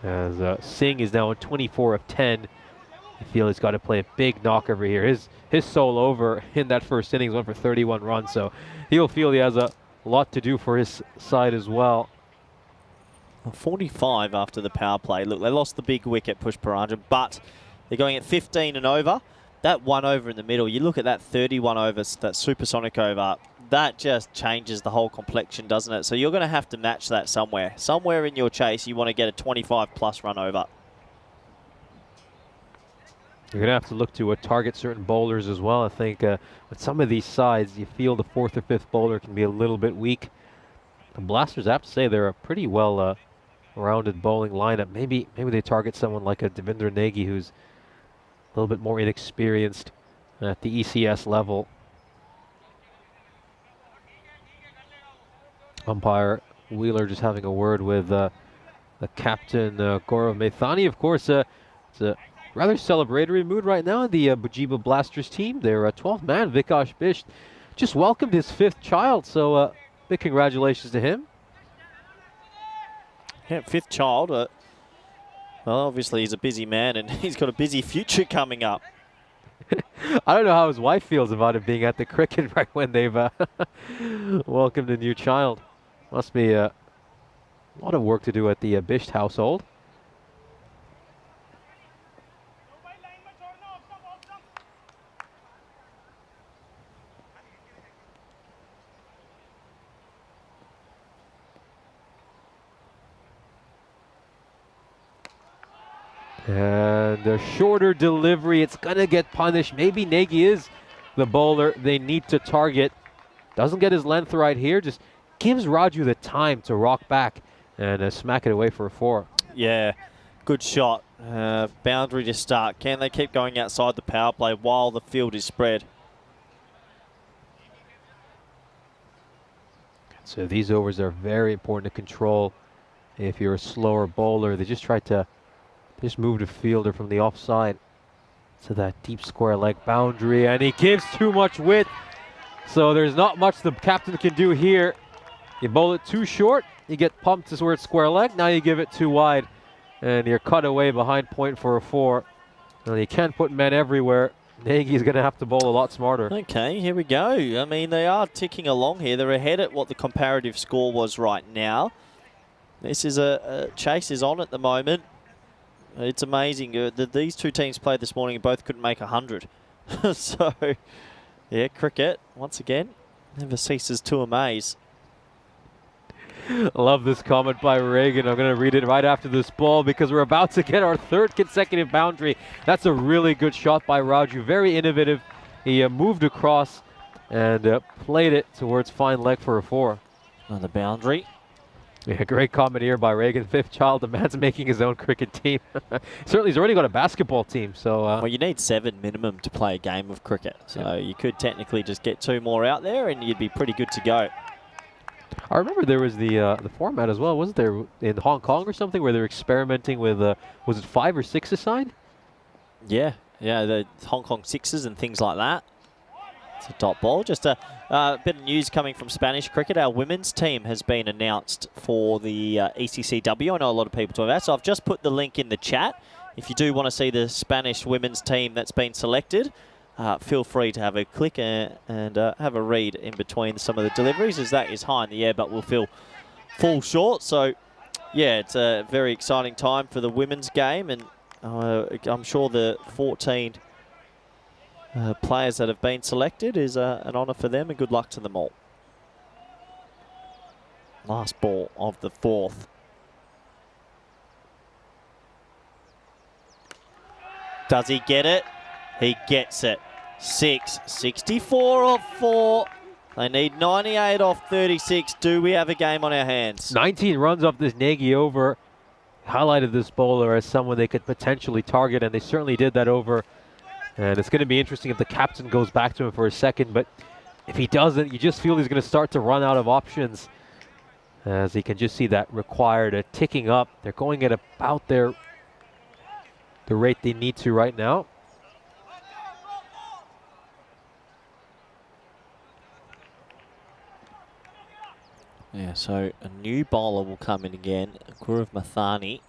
As Singh is now on 24 of 10. I feel he's got to play a big knock over here. His sole over in that first innings went for 31 runs, so he'll feel he has a lot to do for his side as well. 45 after the power play. Look, they lost the big wicket, Pushparajan, but they're going at 15 and over. That 1 over in the middle, you look at that 31 overs, that supersonic over, that just changes the whole complexion, doesn't it? So you're going to have to match that somewhere. Somewhere in your chase, you want to get a 25-plus run over. You're going to have to look to target certain bowlers as well. I think with some of these sides, you feel the 4th or 5th bowler can be a little bit weak. The Blasters, I have to say, they're a pretty well-rounded bowling lineup. Maybe they target someone like a Devendra Negi, who's a little bit more inexperienced at the ECS level. Umpire Wheeler just having a word with the captain, Gaurav Maithani. Of course, it's a rather celebratory mood right now in the Bujiba Blasters team. Their 12th man, Vikash Bisht, just welcomed his 5th child, so big congratulations to him. Yeah, 5th child. Well, obviously he's a busy man and he's got a busy future coming up. I don't know how his wife feels about it being at the cricket right when they've welcomed a new child. Must be a lot of work to do at the Bisht household. And a shorter delivery, it's going to get punished. Maybe Negi is the bowler they need to target. Doesn't get his length right here, just gives Raju the time to rock back and smack it away for a 4. Yeah, good shot. Boundary to start. Can they keep going outside the power play while the field is spread? So these overs are very important to control. If you're a slower bowler, they just try to move the fielder from the offside to that deep square leg boundary, and he gives too much width. So there's not much the captain can do here. You bowl it too short, you get pumped towards square leg. Now you give it too wide, and you're cut away behind point for a 4. Now you can't put men everywhere. Nagy's going to have to bowl a lot smarter. Okay, here we go. I mean, they are ticking along here. They're ahead at what the comparative score was right now. This is a chase is on at the moment. It's amazing that these two teams played this morning and both couldn't make 100. So, yeah, cricket, once again, never ceases to amaze. Love this comment by Reagan. I'm going to read it right after this ball because we're about to get our 3rd consecutive boundary. That's a really good shot by Raju. Very innovative. He moved across and played it towards fine leg for a 4. Another boundary. Yeah, great comment here by Reagan. 5th child, the man's making his own cricket team. Certainly, he's already got a basketball team. So, well, you need 7 minimum to play a game of cricket. So you could technically just get 2 more out there, and you'd be pretty good to go. I remember there was the format as well, wasn't there, in Hong Kong or something, where they were experimenting with was it 5 or 6 aside? Yeah, the Hong Kong 6s and things like that. It's a dot ball. Just a bit of news coming from Spanish cricket. Our women's team has been announced for the ECCW. I know a lot of people talk about that, so I've just put the link in the chat. If you do want to see the Spanish women's team that's been selected, feel free to have a click and have a read in between some of the deliveries, as that is high in the air but will fall short. So, yeah, it's a very exciting time for the women's game, and I'm sure the 14 players that have been selected is an honour for them, and good luck to them all. Last ball of the 4th. Does he get it? He gets it. 64 off 4. They need 98 off 36. Do we have a game on our hands? 19 runs off this Nagy over. Highlighted this bowler as someone they could potentially target, and they certainly did that over. And it's going to be interesting if the captain goes back to him for a second, but if he doesn't, you just feel he's going to start to run out of options, as he can just see that required ticking up. They're going at about the rate they need to right now. Yeah, so a new bowler will come in again, Gaurav Maithani.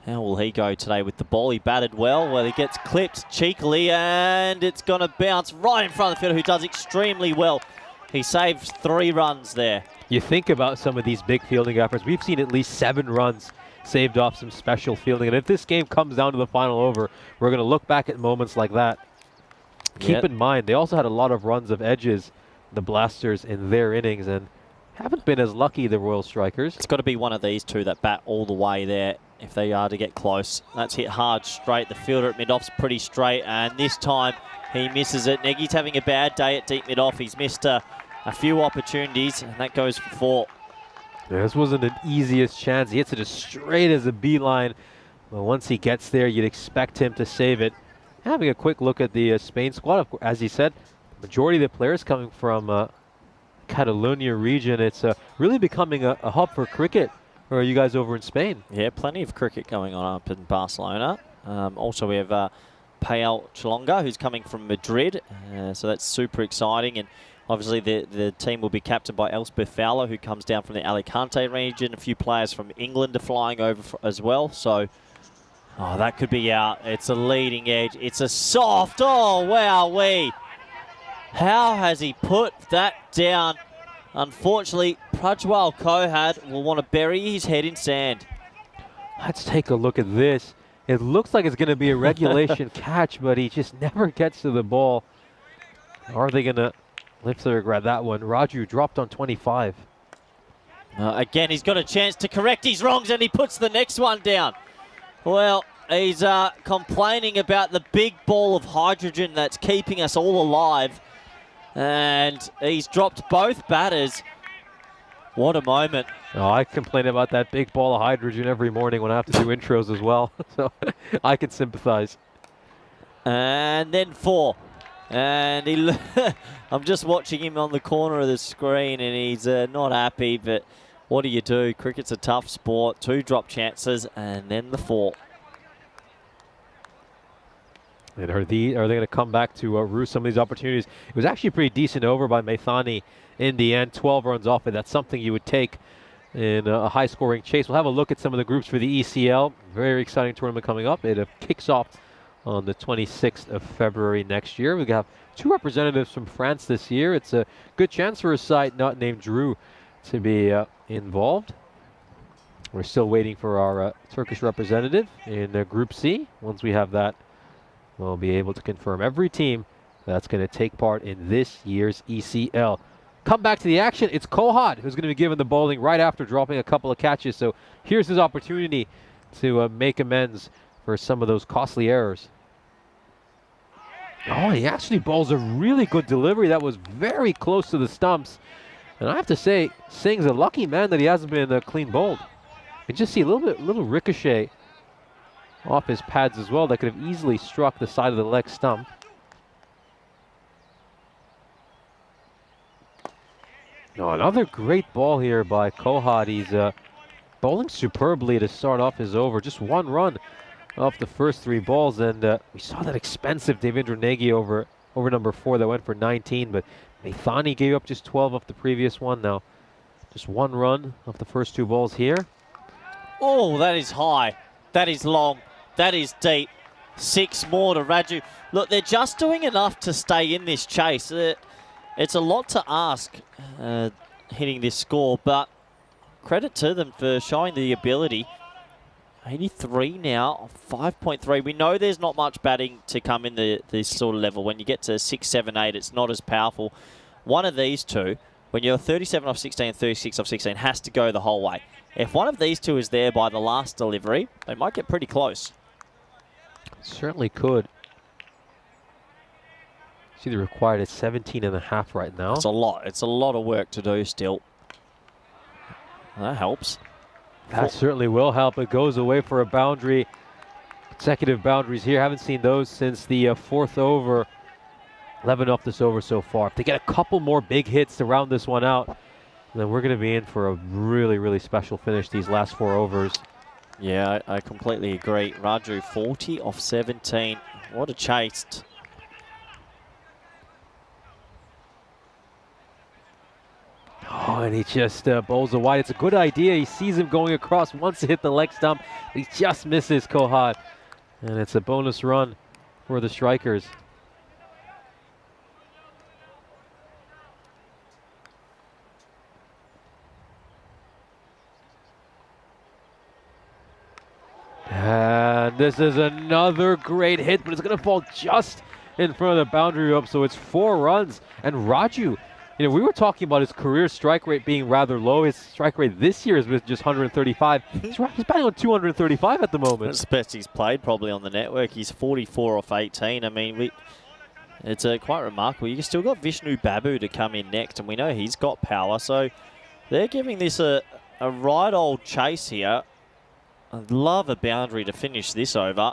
How will he go today with the ball? He batted well, he gets clipped cheekily, and it's going to bounce right in front of the fielder, who does extremely well He saves 3 runs there. You think about some of these big fielding efforts. We've seen at least 7 runs saved off some special fielding. And if this game comes down to the final over, we're going to look back at moments like that. Keep in mind, they also had a lot of runs of edges, the Blasters, in their innings, and haven't been as lucky, the Royal Strikers. It's got to be one of these two that bat all the way there if they are to get close. That's hit hard straight. The fielder at mid-off's pretty straight, and this time he misses it. Nagy's having a bad day at deep mid-off. He's missed a few opportunities, and that goes for 4. Yeah, this wasn't an easiest chance. He hits it as straight as a beeline. But once he gets there, you'd expect him to save it. Having a quick look at the Spain squad, as he said, majority of the players coming from Catalonia region. It's really becoming a hub for cricket. Or are you guys over in Spain? Yeah, plenty of cricket going on up in Barcelona. Also, we have Pael Chalonga, who's coming from Madrid. So that's super exciting. And obviously, the team will be captained by Elspeth Fowler, who comes down from the Alicante region. A few players from England are flying over as well. So, oh, that could be out. It's a leading edge. It's a soft. Oh, wowee. How has he put that down? Unfortunately, Prajwal Kohad will want to bury his head in sand. Let's take a look at this. It looks like it's going to be a regulation catch, but he just never gets to the ball. Are they going to live to regret that one? Raju dropped on 25. Again, he's got a chance to correct his wrongs, and he puts the next one down. Well, he's complaining about the big ball of hydrogen that's keeping us all alive. And he's dropped both batters. What a moment. Oh, I complain about that big ball of hydrogen every morning when I have to do intros as well. So I can sympathize. And then 4. And he I'm just watching him on the corner of the screen, and he's not happy. But what do you do? Cricket's a tough sport. 2 drop chances, and then the 4. And are they going to come back to roost some of these opportunities? It was actually a pretty decent over by Maithani in the end. 12 runs off it. That's something you would take in a high-scoring chase. We'll have a look at some of the groups for the ECL. Very exciting tournament coming up. It kicks off on the 26th of February next year. We have 2 representatives from France this year. It's a good chance for a side not named Drew to be involved. We're still waiting for our Turkish representative in Group C. Once we have that, we'll be able to confirm every team that's going to take part in this year's ECL. Come back to the action. It's Kohad who's going to be given the bowling right after dropping a couple of catches. So here's his opportunity to make amends for some of those costly errors. Oh, he actually bowls a really good delivery. That was very close to the stumps. And I have to say, Singh's a lucky man that he hasn't been clean bowled. You just see a little ricochet off his pads as well that could have easily struck the side of the leg stump. No, another great ball here by Kohad. He's bowling superbly to start off his over. Just 1 run off the first 3 balls, and we saw that expensive Devendra Negi over number 4 that went for 19, but Maithani gave up just 12 off the previous one. Now, just 1 run off the first 2 balls here. Oh, that is high. That is long. That is deep. 6 more to Raju. Look, they're just doing enough to stay in this chase. It's a lot to ask hitting this score, but credit to them for showing the ability. 83 now, 5.3. We know there's not much batting to come in this sort of level. When you get to 6, 7, 8, it's not as powerful. One of these two, when you're 37 off 16 and 36 off 16, has to go the whole way. If one of these two is there by the last delivery, they might get pretty close. Certainly could. See, they're required at 17.5 right now. It's a lot. It's a lot of work to do still. That helps. That certainly will help. It goes away for a boundary. Consecutive boundaries here. Haven't seen those since the 4th over. 11 off this over so far. If they get a couple more big hits to round this one out, then we're going to be in for a really, really special finish these last 4 overs. Yeah, I completely agree. Raju, 40 off 17. What a chase. Oh, and he just bowls a wide. It's a good idea. He sees him going across, wants to hit the leg stump. He just misses Kohad. And it's a bonus run for the Strikers. And this is another great hit, but it's going to fall just in front of the boundary rope, so it's 4 runs. And Raju, we were talking about his career strike rate being rather low. His strike rate this year is with just 135. He's batting on 235 at the moment. That's the best he's played probably on the network. He's 44 off 18. I mean, it's quite remarkable. You still got Vishnu Babu to come in next, and we know he's got power. So they're giving this a right old chase here. I'd love a boundary to finish this over.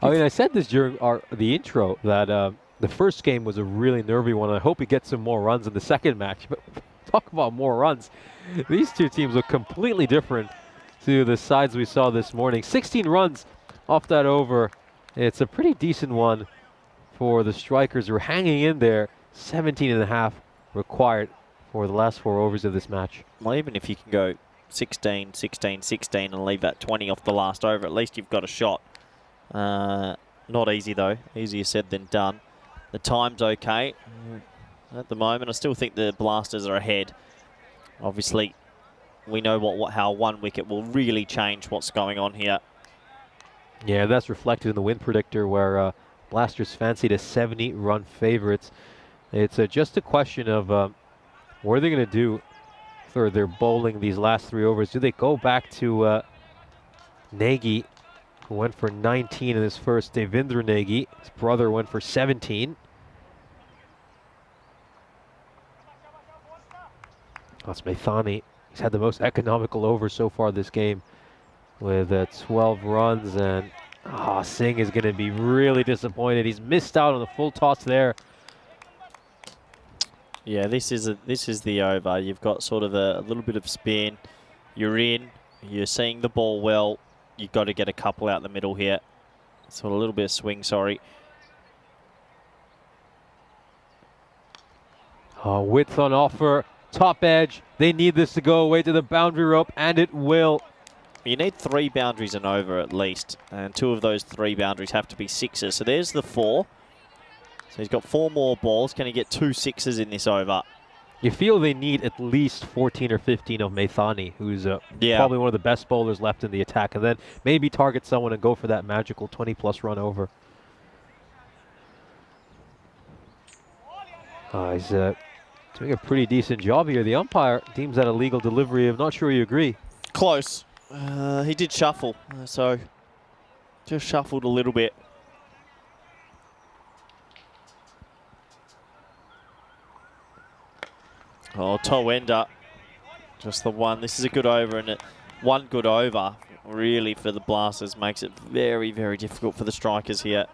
I mean, I said this during the intro that the first game was a really nervy one. I hope he gets some more runs in the second match. But talk about more runs. These two teams look completely different to the sides we saw this morning. 16 runs off that over. It's a pretty decent one for the strikers who are hanging in there. 17.5 required for the last 4 overs of this match. Well, even if you can go 16, 16, 16 and leave that 20 off the last over, at least you've got a shot. Not easy though. Easier said than done. The time's okay at the moment. I still think the Blasters are ahead. Obviously, we know how 1 wicket will really change what's going on here. Yeah, that's reflected in the win predictor where Blasters fancied a 70-run favorites. It's just a question of what are they going to do for their bowling these last 3 overs. Do they go back to Nagy, who went for 19 in his first? Devendra Nagy, his brother, went for 17. That's Maithani. He's had the most economical overs so far this game with 12 runs, and Singh is going to be really disappointed. He's missed out on the full toss there. Yeah, this is the over. You've got sort of a little bit of spin. You're in. You're seeing the ball well. You've got to get a couple out the middle here. Sort of a little bit of swing, sorry. Width on offer. Top edge. They need this to go away to the boundary rope, and it will. You need 3 boundaries and over at least. And 2 of those 3 boundaries have to be 6s. So there's the 4. So he's got 4 more balls. Can he get 2 6s in this over? You feel they need at least 14 or 15 of Maithani, who's probably one of the best bowlers left in the attack, and then maybe target someone and go for that magical 20-plus run over. He's doing a pretty decent job here. The umpire deems that a legal delivery. I'm not sure you agree. Close. He did shuffle, so just shuffled a little bit. Oh, Towenda, just the one. This is a good over, and one good over really for the Blasters makes it very, very difficult for the strikers here.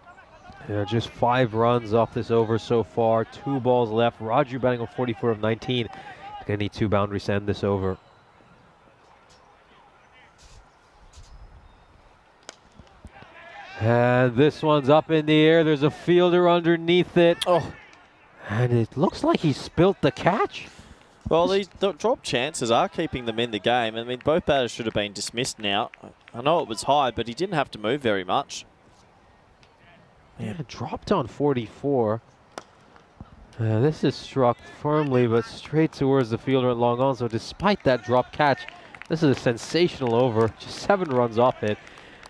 Yeah, just 5 runs off this over so far. 2 balls left. Raju batting on 44 of 19. He's going to need 2 boundaries to end this over. And this one's up in the air. There's a fielder underneath it. Oh, and it looks like he spilt the catch. Well, these drop chances are keeping them in the game. I mean, both batters should have been dismissed now. I know it was high, but he didn't have to move very much. Yeah, dropped on 44. This is struck firmly, but straight towards the fielder at long on. So despite that drop catch, this is a sensational over. Just 7 runs off it.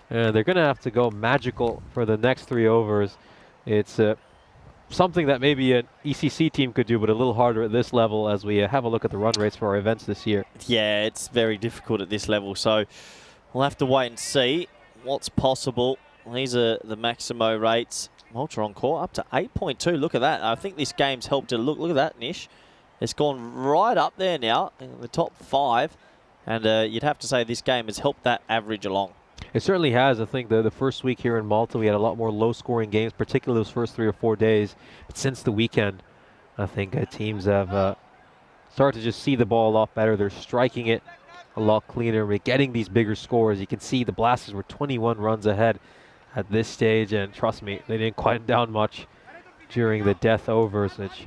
They're going to have to go magical for the next 3 overs. It's something that maybe an ECC team could do, but a little harder at this level as we have a look at the run rates for our events this year. Yeah, it's very difficult at this level, so we'll have to wait and see what's possible. These are the Maximo rates. Malta Encore up to 8.2. Look at that. I think this game's helped to look at that, Nish. It's gone right up there now in the top 5, and you'd have to say this game has helped that average along. It certainly has. I think the first week here in Malta, we had a lot more low-scoring games, particularly those first 3 or 4 days. But since the weekend, I think teams have started to just see the ball a lot better. They're striking it a lot cleaner. We're getting these bigger scores. You can see the Blasters were 21 runs ahead at this stage, and trust me, they didn't quiet down much during the death overs, which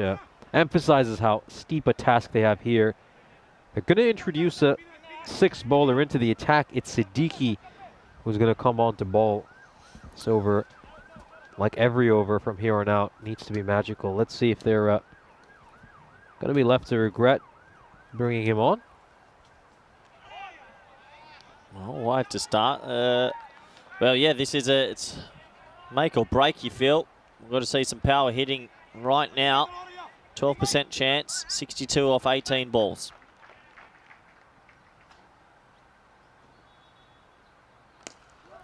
emphasizes how steep a task they have here. They're going to introduce a 6th bowler into the attack. It's Siddiqui, who's going to come on to bowl. This over, like every over from here on out, needs to be magical. Let's see if they're going to be left to regret bringing him on. Well, we'll have to start. Well, yeah, this is it's make or break, you feel. We've got to see some power hitting right now. 12% chance, 62 off 18 balls.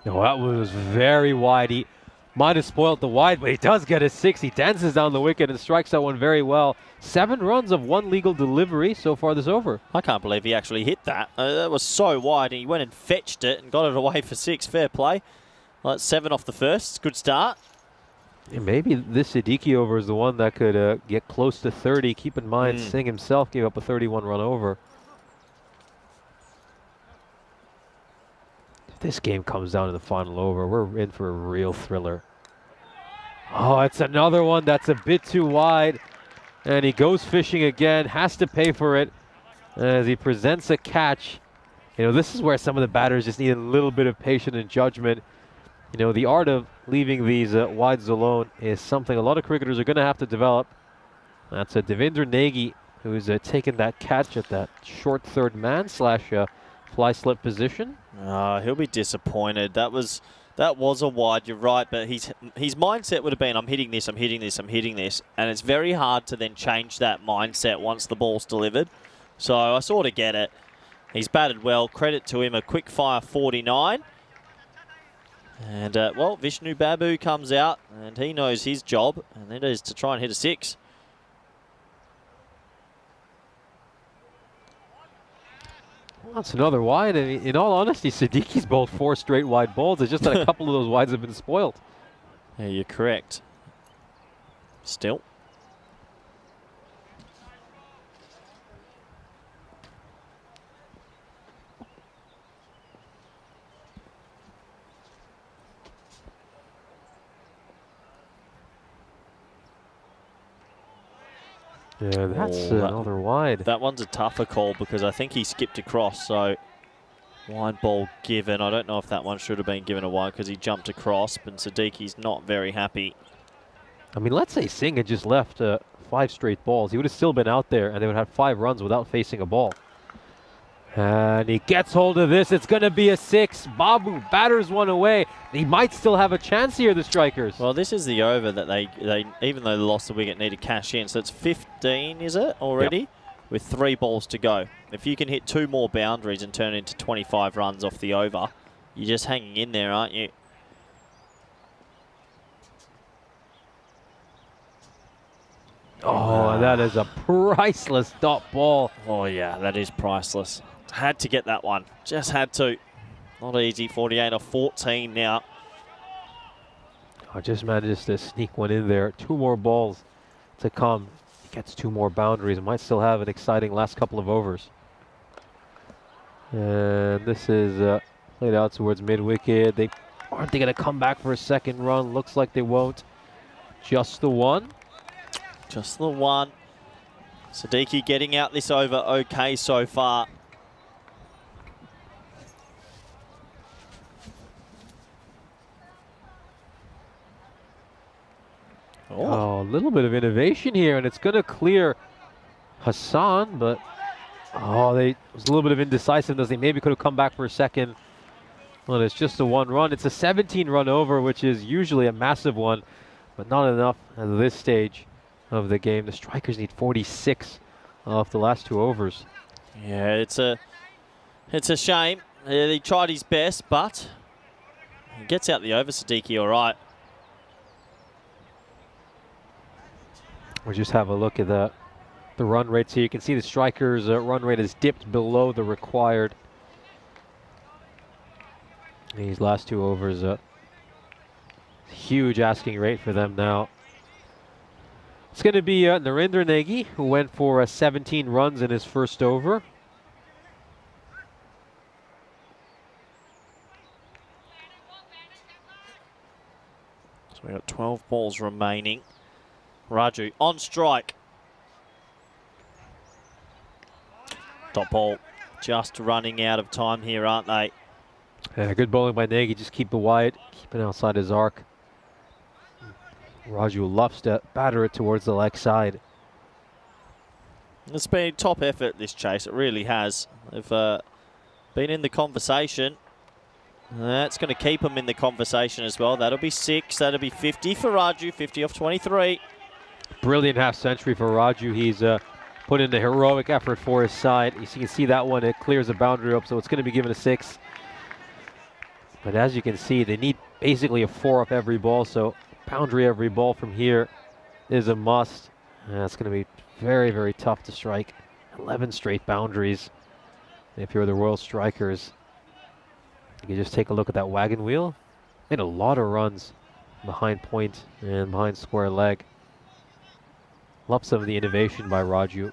No, that was very wide. He might have spoiled the wide, but he does get a 6. He dances down the wicket and strikes that one very well. 7 runs of 1 legal delivery so far this over. I can't believe he actually hit that. That was so wide. He went and fetched it and got it away for 6. Fair play. Well, that's 7 off the first. Good start. Yeah, maybe this Siddiqui over is the one that could get close to 30. Keep in mind, Singh himself gave up a 31 run over. If this game comes down to the final over, we're in for a real thriller. Oh, it's another one that's a bit too wide. And he goes fishing again, has to pay for it as he presents a catch. You know, this is where some of the batters just need a little bit of patience and judgment. You know, the art of leaving these wides alone is something a lot of cricketers are going to have to develop. That's a Devinder Negi who's taken that catch at that short third man slash fly slip position. He'll be disappointed. That was a wide, you're right, but his mindset would have been, I'm hitting this, I'm hitting this, I'm hitting this. And it's very hard to then change that mindset once the ball's delivered. So I sort of get it. He's batted well. Credit to him, a quick fire 49. And, well, Vishnu Babu comes out, and he knows his job, and that is to try and hit a 6. Well, that's another wide. I mean, in all honesty, Siddiqui's bowled 4 straight wide balls. It's just that a couple of those wides have been spoiled. Yeah, you're correct. Still. Yeah, that's another wide. That one's a tougher call because I think he skipped across, so wide ball given. I don't know if that one should have been given a wide because he jumped across, but Siddiqui's not very happy. I mean, let's say Singh had just left 5 straight balls. He would have still been out there, and they would have 5 runs without facing a ball. And he gets hold of this. It's going to be a 6. Babu batters one away. He might still have a chance here, the strikers. Well, this is the over that they even though they lost the wicket, need to cash in. So it's 15, is it, already? Yep. With 3 balls to go. If you can hit 2 more boundaries and turn into 25 runs off the over, you're just hanging in there, aren't you? Oh, that is a priceless dot ball. Oh, yeah, that is priceless. Had to get that one. Just had to. Not easy. 48 off 14 now. Oh, just manages to sneak one in there. 2 more balls to come. He gets 2 more boundaries. Might still have an exciting last couple of overs. And this is played out towards mid-wicket. Aren't they going to come back for a second run? Looks like they won't. Just the one. Just the one. Siddiqui getting out this over okay so far. Oh, a little bit of innovation here, and it's going to clear Hassan, but it was a little bit of indecisiveness. They maybe could have come back for a second. Well, it's just a 1 run. It's a 17 run over, which is usually a massive one, but not enough at this stage of the game. The strikers need 46 off the last 2 overs. Yeah, it's a shame. He tried his best, but he gets out the over, Siddiqui, all right. We'll just have a look at the run rates here. You can see the strikers' run rate has dipped below the required. These last 2 overs, huge asking rate for them now. It's going to be Narendra Negi, who went for 17 runs in his first over. So we've got 12 balls remaining. Raju on strike. Top ball. Just running out of time here, aren't they? Yeah, good bowling by Negi. Just keep it wide, keep it outside his arc. Raju loves to batter it towards the leg side. It's been top effort, this chase. It really has. They've been in the conversation. That's going to keep him in the conversation as well. That'll be 6. That'll be 50 for Raju. 50 off 23. Brilliant half century for Raju. He's put in a heroic effort for his side. You can see that one, it clears the boundary up, so it's going to be given a 6. But as you can see, they need basically a 4 up every ball, so boundary every ball from here is a must. And that's going to be very, very tough to strike. 11 straight boundaries if you're the Royal Strikers. You can just take a look at that wagon wheel. Made a lot of runs behind point and behind square leg. Love some of the innovation by Raju.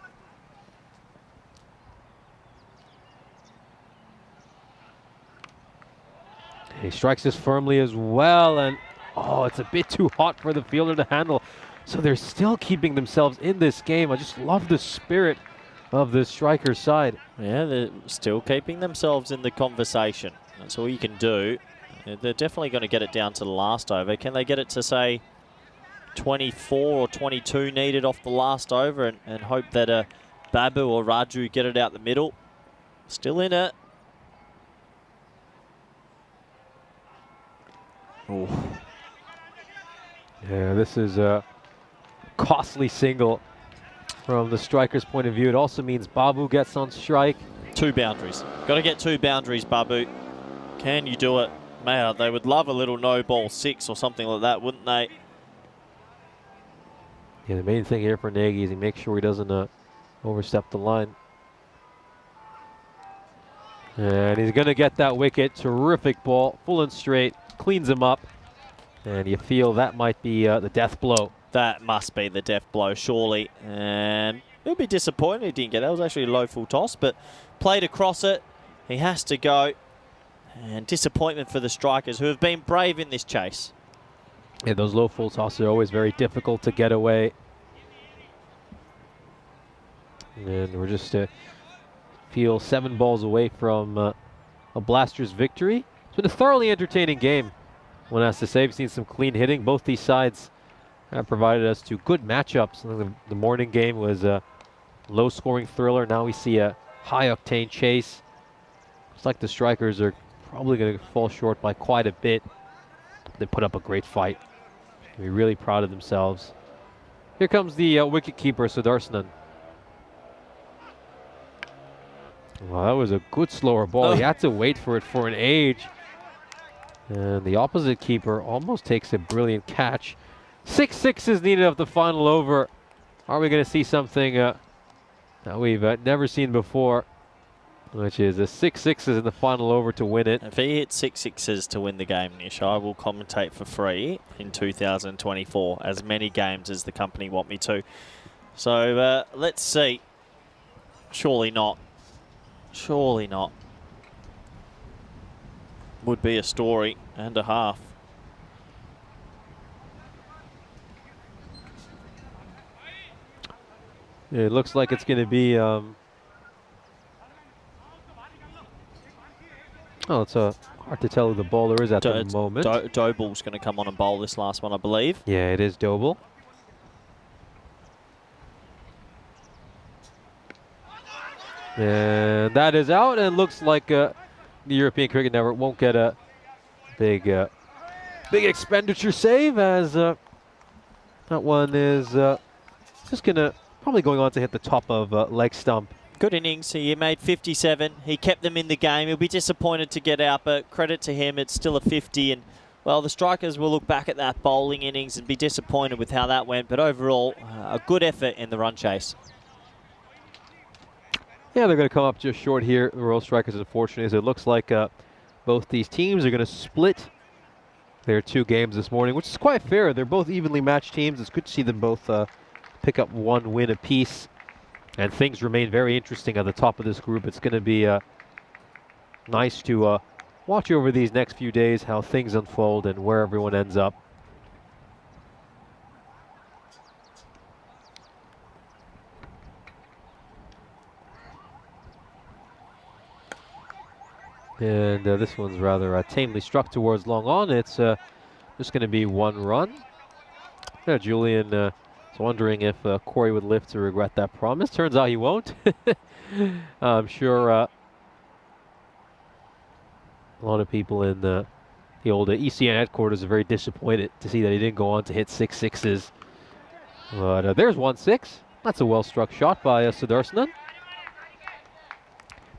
He strikes this firmly as well, and oh, it's a bit too hot for the fielder to handle. So they're still keeping themselves in this game. I just love the spirit of the striker side. Yeah, they're still keeping themselves in the conversation. That's all you can do. They're definitely going to get it down to the last over. Can they get it to, say, 24 or 22 needed off the last over and hope that Babu or Raju get it out the middle? Still in it. Ooh. Yeah, this is a costly single from the striker's point of view. It also means Babu gets on strike. 2 boundaries. Got to get 2 boundaries, Babu. Can you do it? Man, they would love a little no ball 6 or something like that, wouldn't they? Yeah, the main thing here for Nagy is he makes sure he doesn't overstep the line. And he's going to get that wicket. Terrific ball, full and straight, cleans him up. And you feel that might be the death blow. That must be the death blow, surely. And he'll be disappointed he didn't get that. It was actually a low full toss, but played across it. He has to go. And disappointment for the strikers who have been brave in this chase. Yeah, those low full tosses are always very difficult to get away. And we're just feel 7 balls away from a Blasters victory. It's been a thoroughly entertaining game. One has to say, we've seen some clean hitting. Both these sides have provided us to good matchups. I think the morning game was a low-scoring thriller. Now we see a high-octane chase. It's like the strikers are probably going to fall short by quite a bit. They put up a great fight. They're really proud of themselves. Here comes the wicket-keeper, Sudarshanan. Well, that was a good slower ball. He had to wait for it for an age. And the opposite keeper almost takes a brilliant catch. 6 sixes needed of the final over. Are we going to see something that we've never seen before? Which is a 6 sixes in the final over to win it. If he hits 6 sixes to win the game, Nish, I will commentate for free in 2024. As many games as the company want me to. So let's see. Surely not. Surely not. Would be a story and a half. It looks like it's going to be... oh, it's hard to tell who the bowler is at the moment. Doble's going to come on and bowl this last one, I believe. Yeah, it is Doble. And that is out, and looks like the European Cricket Network won't get a big expenditure save, as that one is just probably going on to hit the top of leg stump. Good innings. He made 57. He kept them in the game. He'll be disappointed to get out, but credit to him, it's still a 50. And, well, the strikers will look back at that bowling innings and be disappointed with how that went. But overall, a good effort in the run chase. Yeah, they're going to come up just short here. The Royal Strikers, unfortunately, as it looks like both these teams are going to split their 2 games this morning, which is quite fair. They're both evenly matched teams. It's good to see them both pick up 1 win apiece. And things remain very interesting at the top of this group. It's going to be nice to watch over these next few days how things unfold and where everyone ends up. And this one's rather tamely struck towards long on. It's just going to be 1 run. Yeah, Julian is wondering if Corey would live to regret that promise. Turns out he won't. I'm sure A lot of people in the old ECN headquarters are very disappointed to see that he didn't go on to hit 6 sixes. But there's 1-6. That's a well-struck shot by Sudarsnan.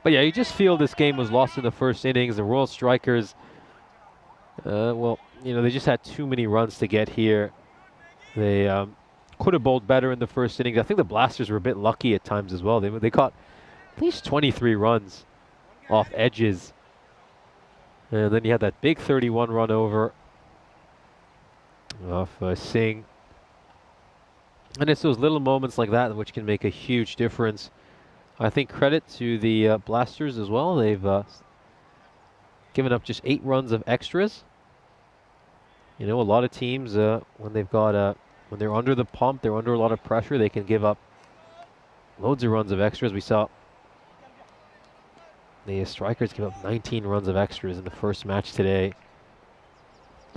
But yeah, you just feel this game was lost in the first innings. The Royal Strikers, well, you know, they just had too many runs to get here. They could have bowled better in the first innings. I think the Blasters were a bit lucky at times as well. They caught at least 23 runs off edges. And then you had that big 31 run over off Singh. And it's those little moments like that which can make a huge difference. I think credit to the Blasters as well. They've given up just 8 runs of extras. You know, a lot of teams, when they've got when they're under the pump, they're under a lot of pressure, they can give up loads of runs of extras. We saw the Strikers give up 19 runs of extras in the first match today.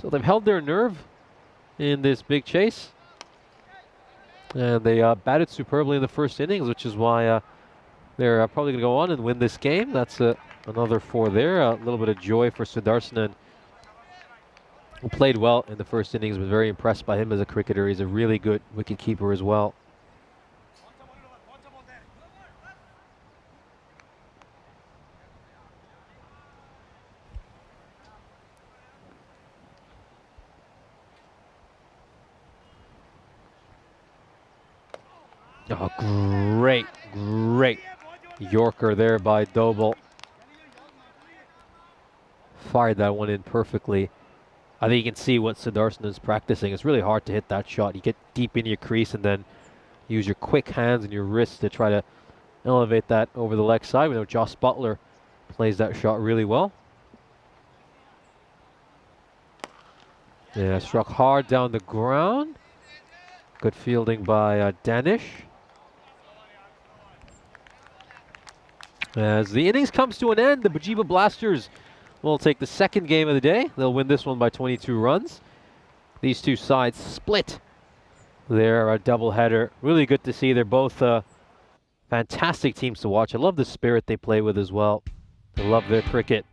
So they've held their nerve in this big chase. And they batted superbly in the first innings, which is why they're probably going to go on and win this game. That's another 4 there. A little bit of joy for Sudarsnan, who played well in the first innings. Was very impressed by him as a cricketer. He's a really good wicketkeeper as well. Oh, great Yorker there by Doble. Fired that one in perfectly. I think you can see what Sudarsnan is practicing. It's really hard to hit that shot. You get deep into your crease and then use your quick hands and your wrists to try to elevate that over the leg side. We know Joss Butler plays that shot really well. Yeah, struck hard down the ground. Good fielding by Danish. As the innings comes to an end, the Bajiba Blasters will take the second game of the day. They'll win this one by 22 runs. These two sides split their doubleheader. Really good to see. They're both fantastic teams to watch. I love the spirit they play with as well. I love their cricket.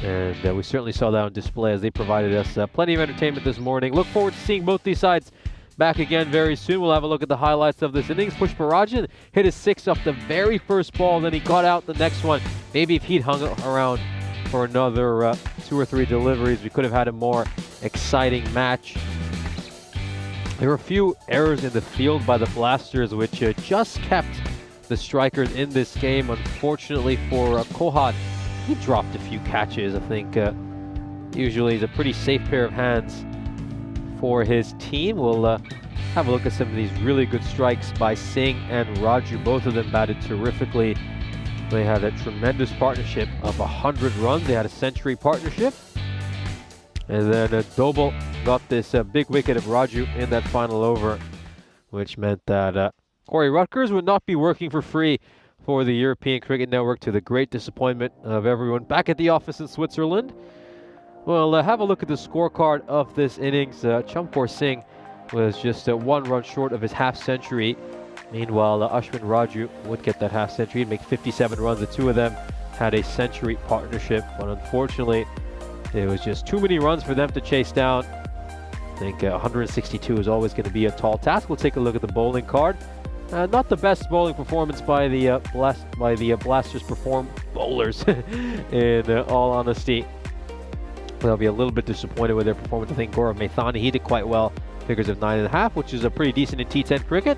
And we certainly saw that on display as they provided us plenty of entertainment this morning. Look forward to seeing both these sides back again very soon. We'll have a look at the highlights of this innings. Pushparajan hit his 6 off the very first ball, then he got out the next one. Maybe if he'd hung around for another 2 or 3 deliveries, we could have had a more exciting match. There were a few errors in the field by the Blasters, which just kept the Strikers in this game. Unfortunately for Kohad, he dropped a few catches. I think usually he's a pretty safe pair of hands for his team. We'll have a look at some of these really good strikes by Singh and Raju. Both of them batted terrifically. They had a tremendous partnership of 100 runs. They had a century partnership. And then Doble got this big wicket of Raju in that final over, which meant that Corey Rutgers would not be working for free for the European Cricket Network, to the great disappointment of everyone back at the office in Switzerland. Well, have a look at the scorecard of this innings. Champur Singh was just 1 run short of his half-century. Meanwhile, Ashwin Raju would get that half-century and make 57 runs. The two of them had a century partnership, but unfortunately, it was just too many runs for them to chase down. I think 162 is always going to be a tall task. We'll take a look at the bowling card. Not the best bowling performance by the Blasters bowlers, in all honesty. They'll be a little bit disappointed with their performance. I think Gaurav Maithani, he did quite well. Figures of 9.5, which is a pretty decent in T10 cricket.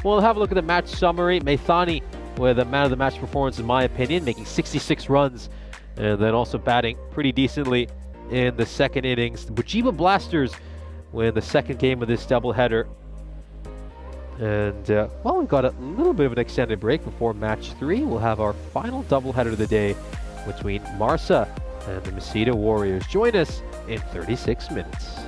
We'll have a look at the match summary. Maithani with a man of the match performance, in my opinion, making 66 runs, and then also batting pretty decently in the second innings. The Bajiba Blasters win the second game of this doubleheader. And, well, we've got a little bit of an extended break before match 3. We'll have our final doubleheader of the day between Marsa and the Masita Warriors. Join us in 36 minutes.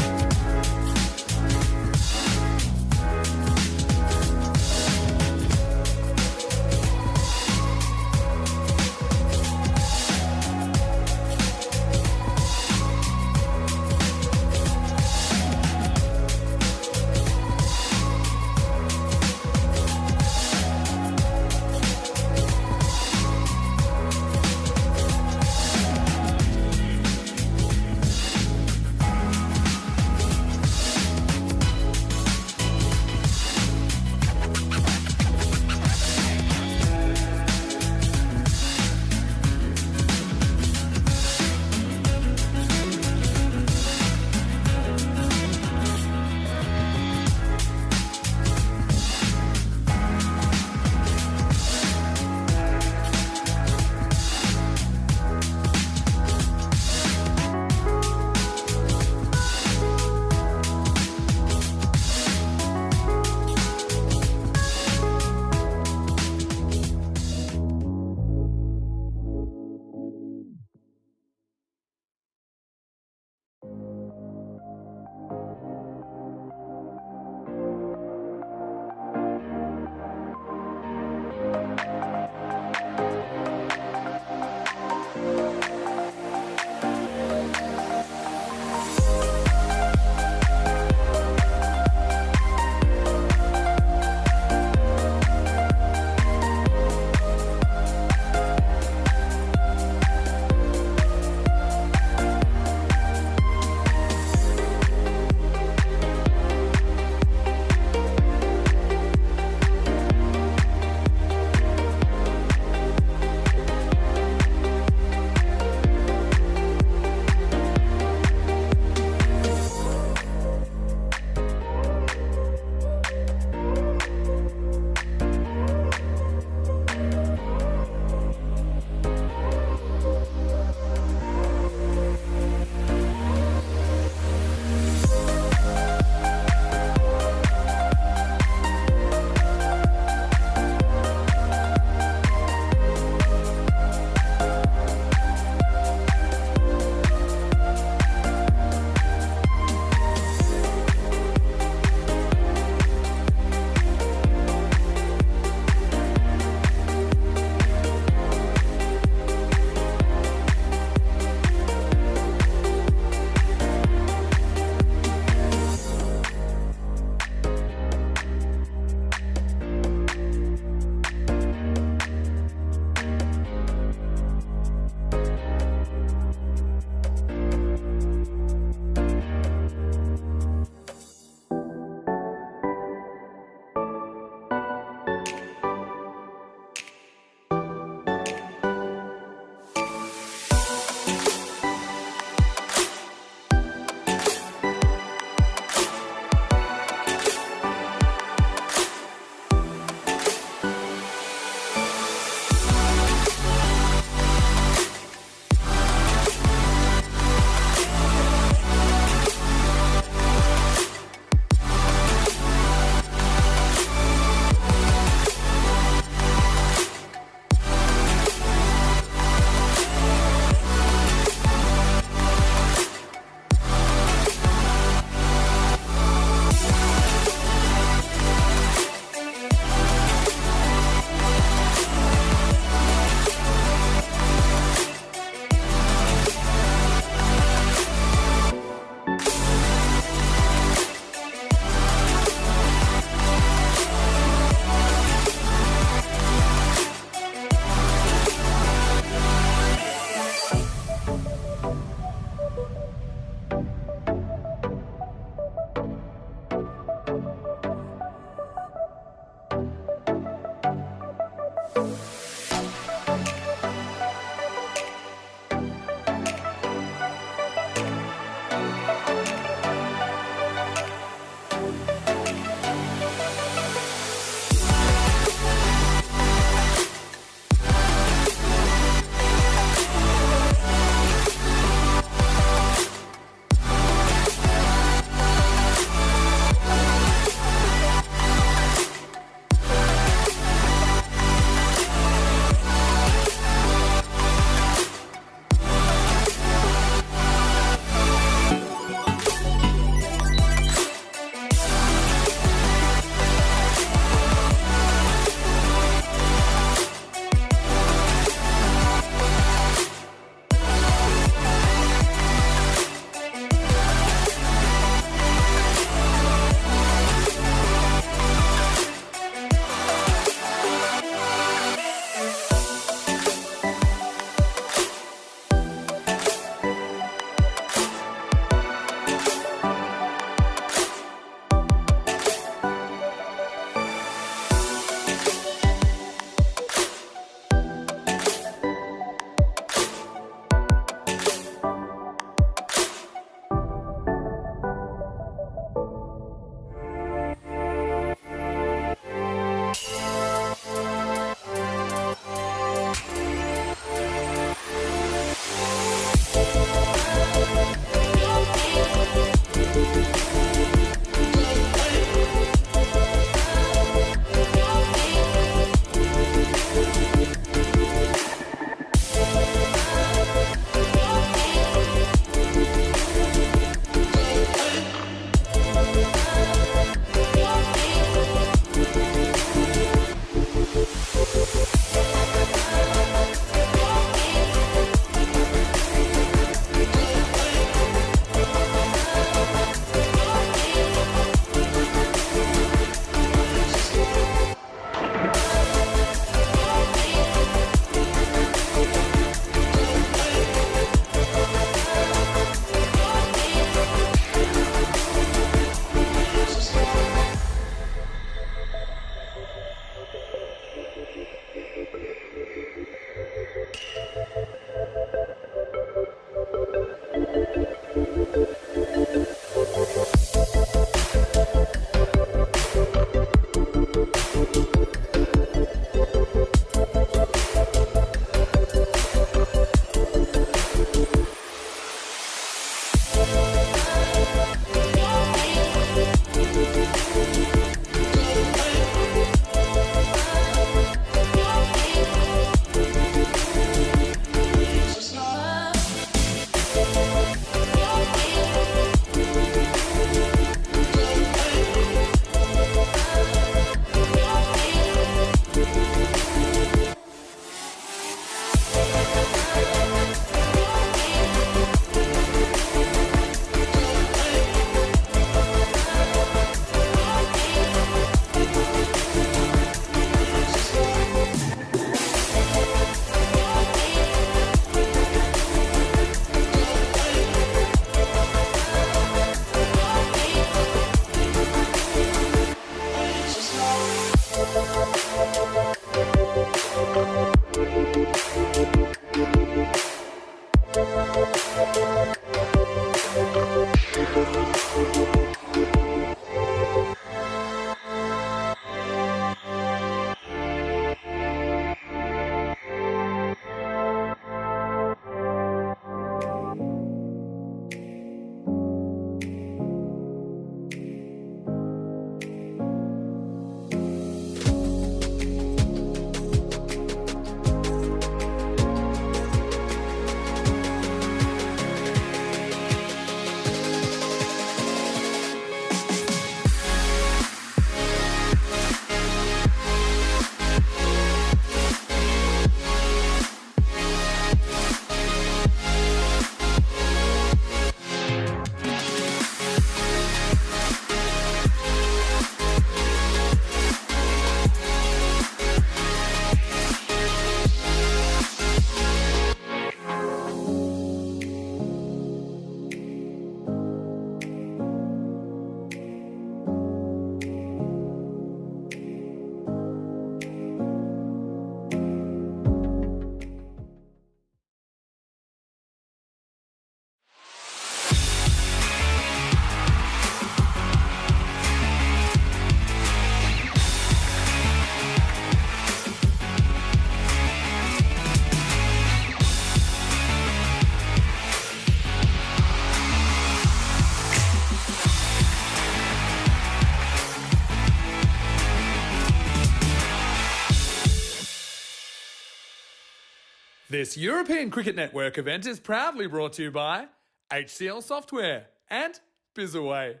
This European Cricket Network event is proudly brought to you by HCL Software and Bizaway.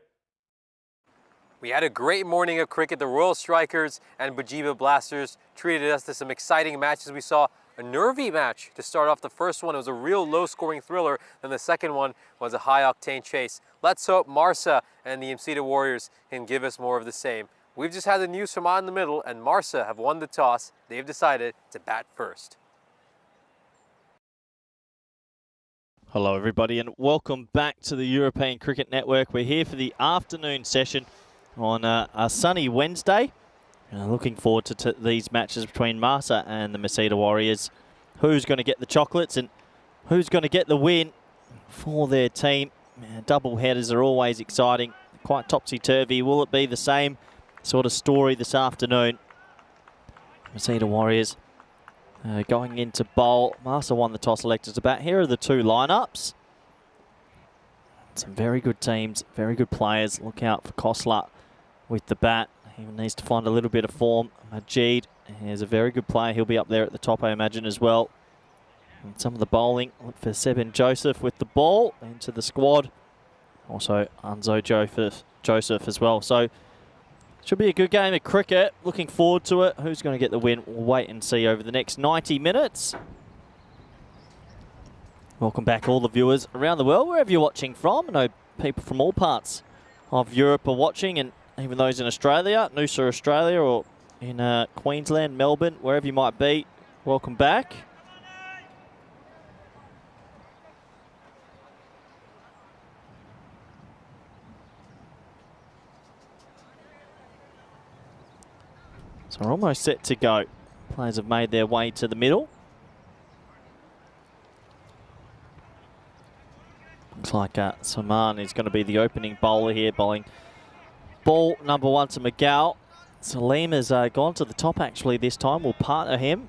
We had a great morning of cricket. The Royal Strikers and Bajiba Blasters treated us to some exciting matches. We saw a nervy match to start off the first one. It was a real low-scoring thriller. Then the second one was a high-octane chase. Let's hope Marsa and the Msita Warriors can give us more of the same. We've just had the news from out in the middle, and Marsa have won the toss. They've decided to bat first. Hello everybody and welcome back to the European Cricket Network. We're here for the afternoon session on a sunny Wednesday. Looking forward to these matches between Marsa and the Msita Warriors. Who's going to get the chocolates and who's going to get the win for their team? Double headers are always exciting, quite topsy-turvy. Will it be the same sort of story this afternoon? Msita Warriors going into bowl. Marsa won the toss, elected to bat. Here are the two lineups. Some very good teams, very good players. Look out for Kosler with the bat. He needs to find a little bit of form. Majid is a very good player. He'll be up there at the top, I imagine, as well. And some of the bowling. Look for Seben Joseph with the ball into the squad. Also, Unzo Joseph as well. So, should be a good game of cricket. Looking forward to it. Who's going to get the win? We'll wait and see over the next 90 minutes. Welcome back all the viewers around the world, wherever you're watching from. I know people from all parts of Europe are watching, and even those in Australia, Noosa, Australia, or in Queensland, Melbourne, wherever you might be. Welcome back. So we're almost set to go. Players have made their way to the middle. Looks like Saman is going to be the opening bowler here, bowling ball number 1 to McGow. Salim has gone to the top actually this time. We'll partner him.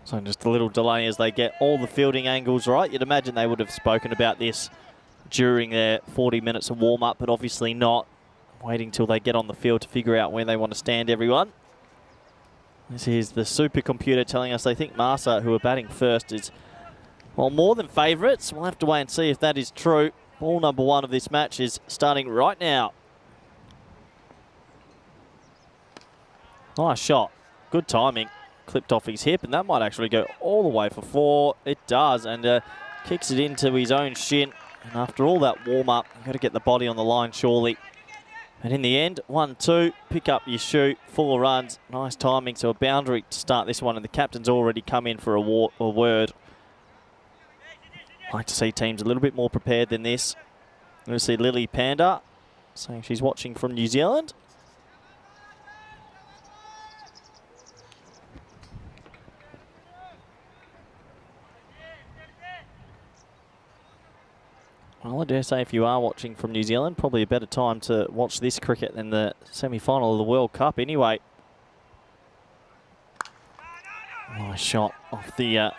So just a little delay as they get all the fielding angles right. You'd imagine they would have spoken about this during their 40 minutes of warm-up, but obviously not. Waiting till they get on the field to figure out where they want to stand everyone. This is the supercomputer telling us they think Marsa, who are batting first, is, well, more than favourites. We'll have to wait and see if that is true. Ball number 1 of this match is starting right now. Nice shot. Good timing. Clipped off his hip, and that might actually go all the way for 4. It does, and kicks it into his own shin. And after all that warm-up, you've got to get the body on the line, surely. And in the end, 1-2, pick up your shoot, 4 runs. Nice timing, so a boundary to start this one, and the captain's already come in for a word. Like to see teams a little bit more prepared than this. We're going to see Lily Panda saying she's watching from New Zealand. Well, I dare say if you are watching from New Zealand, probably a better time to watch this cricket than the semi-final of the World Cup anyway. Nice shot off the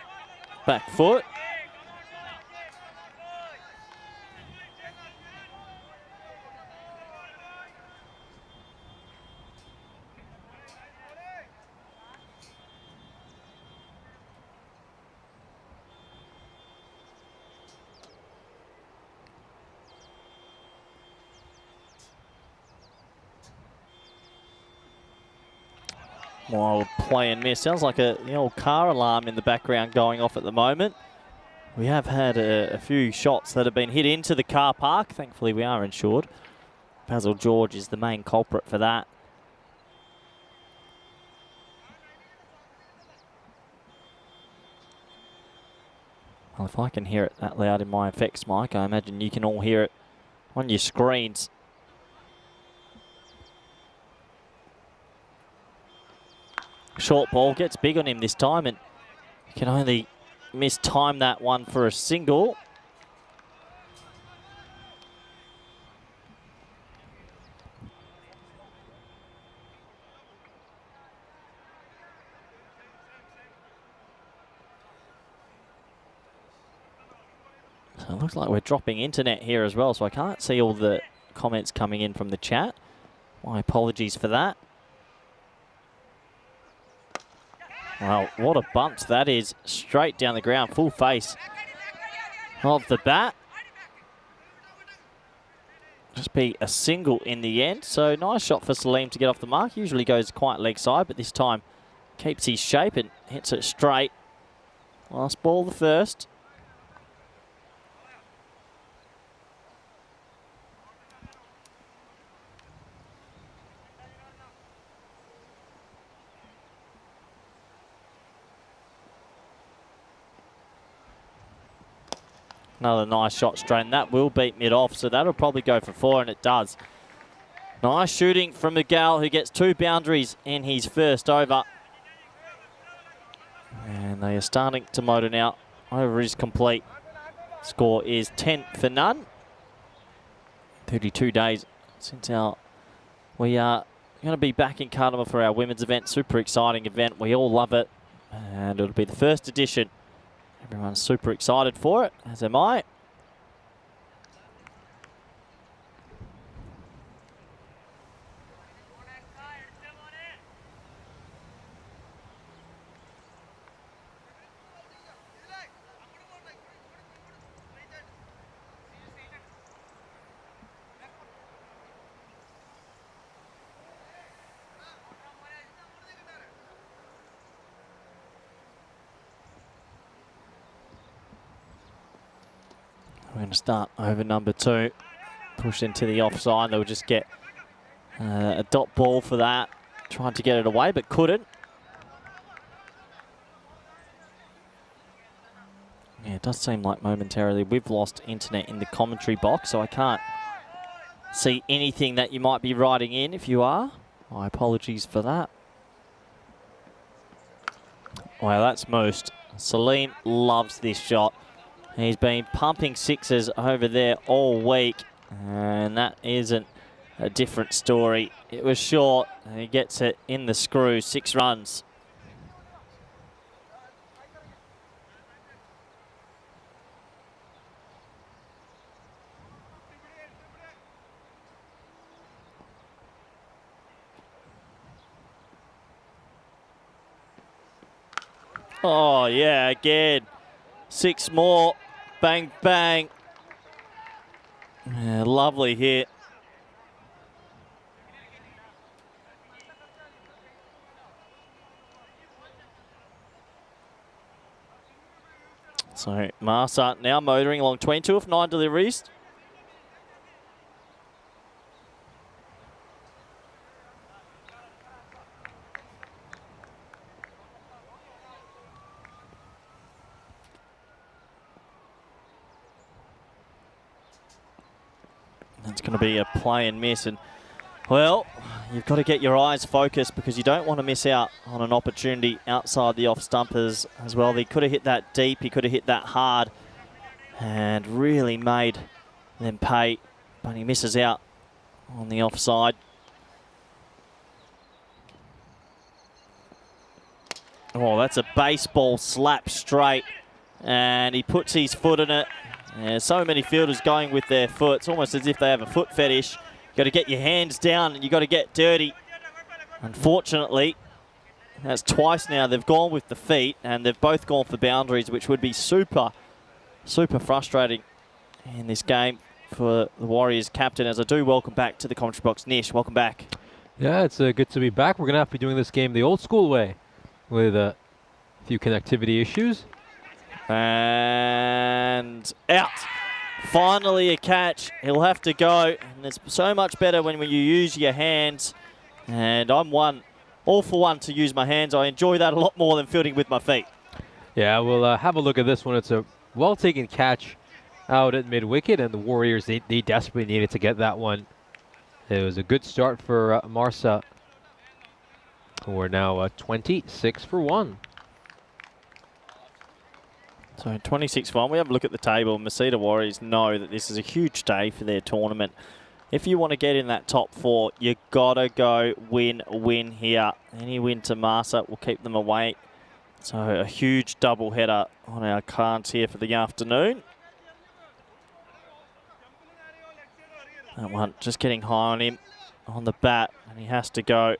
back foot. Wild play and miss. Sounds like the old car alarm in the background going off at the moment. We have had a few shots that have been hit into the car park. Thankfully, we are insured. Basil George is the main culprit for that. Well, if I can hear it that loud in my effects mic, I imagine you can all hear it on your screens. Short ball gets big on him this time, and he can only mistime that one for a single. So it looks like we're dropping internet here as well, so I can't see all the comments coming in from the chat. My apologies for that. Well, what a bunt that is. Straight down the ground, full face of the bat. Just be a single in the end. So nice shot for Salim to get off the mark. Usually goes quite leg side, but this time keeps his shape and hits it straight. Last ball, the first. Another nice shot straight, and that will beat mid-off, so that'll probably go for 4, and it does. Nice shooting from Miguel, who gets 2 boundaries in his first over. And they are starting to motor now. Over is complete. Score is 10 for none. 32 days since we are going to be back in Cardamom for our women's event. Super exciting event. We all love it. And it'll be the first edition. Everyone's super excited for it, as am I. We're going to start over number 2. Pushed into the offside. They'll just get a dot ball for that. Tried to get it away, but couldn't. Yeah, it does seem like momentarily we've lost internet in the commentary box, so I can't see anything that you might be writing in. If you are, my apologies for that. Well, that's most. Salim loves this shot. He's been pumping sixes over there all week, and that isn't a different story. It was short, and he gets it in the screw, 6 runs. Oh, yeah, again. 6 more. Bang, bang. Yeah, lovely hit. So, Marsa now motoring along 22 of 9 deliveries. That's going to be a play and miss, and well, you've got to get your eyes focused because you don't want to miss out on an opportunity outside the off stumpers as well. He could have hit that deep, he could have hit that hard and really made them pay, but he misses out on the offside. Oh, that's a baseball slap straight, and he puts his foot in it. Yeah, so many fielders going with their foot. It's almost as if they have a foot fetish. You've got to get your hands down and you've got to get dirty. Unfortunately, that's twice now they've gone with the feet, and they've both gone for boundaries, which would be super, super frustrating in this game for the Warriors captain. As I do welcome back to the commentary box, Nish, welcome back. Yeah, it's good to be back. We're going to have to be doing this game the old school way with a few connectivity issues. And out. Finally a catch. He'll have to go. And it's so much better when you use your hands. And I'm all for one to use my hands. I enjoy that a lot more than fielding with my feet. Yeah, we'll have a look at this one. It's a well-taken catch out at mid-wicket, and the Warriors, they desperately needed to get that one. It was a good start for Marsa, who are now 26 for 1. So 26-1, we have a look at the table. Masita Warriors know that this is a huge day for their tournament. If you want to get in that top 4, you got to go win here. Any win to Marsa will keep them away. So a huge double header on our cards here for the afternoon. That one just getting high on him on the bat, and he has to go.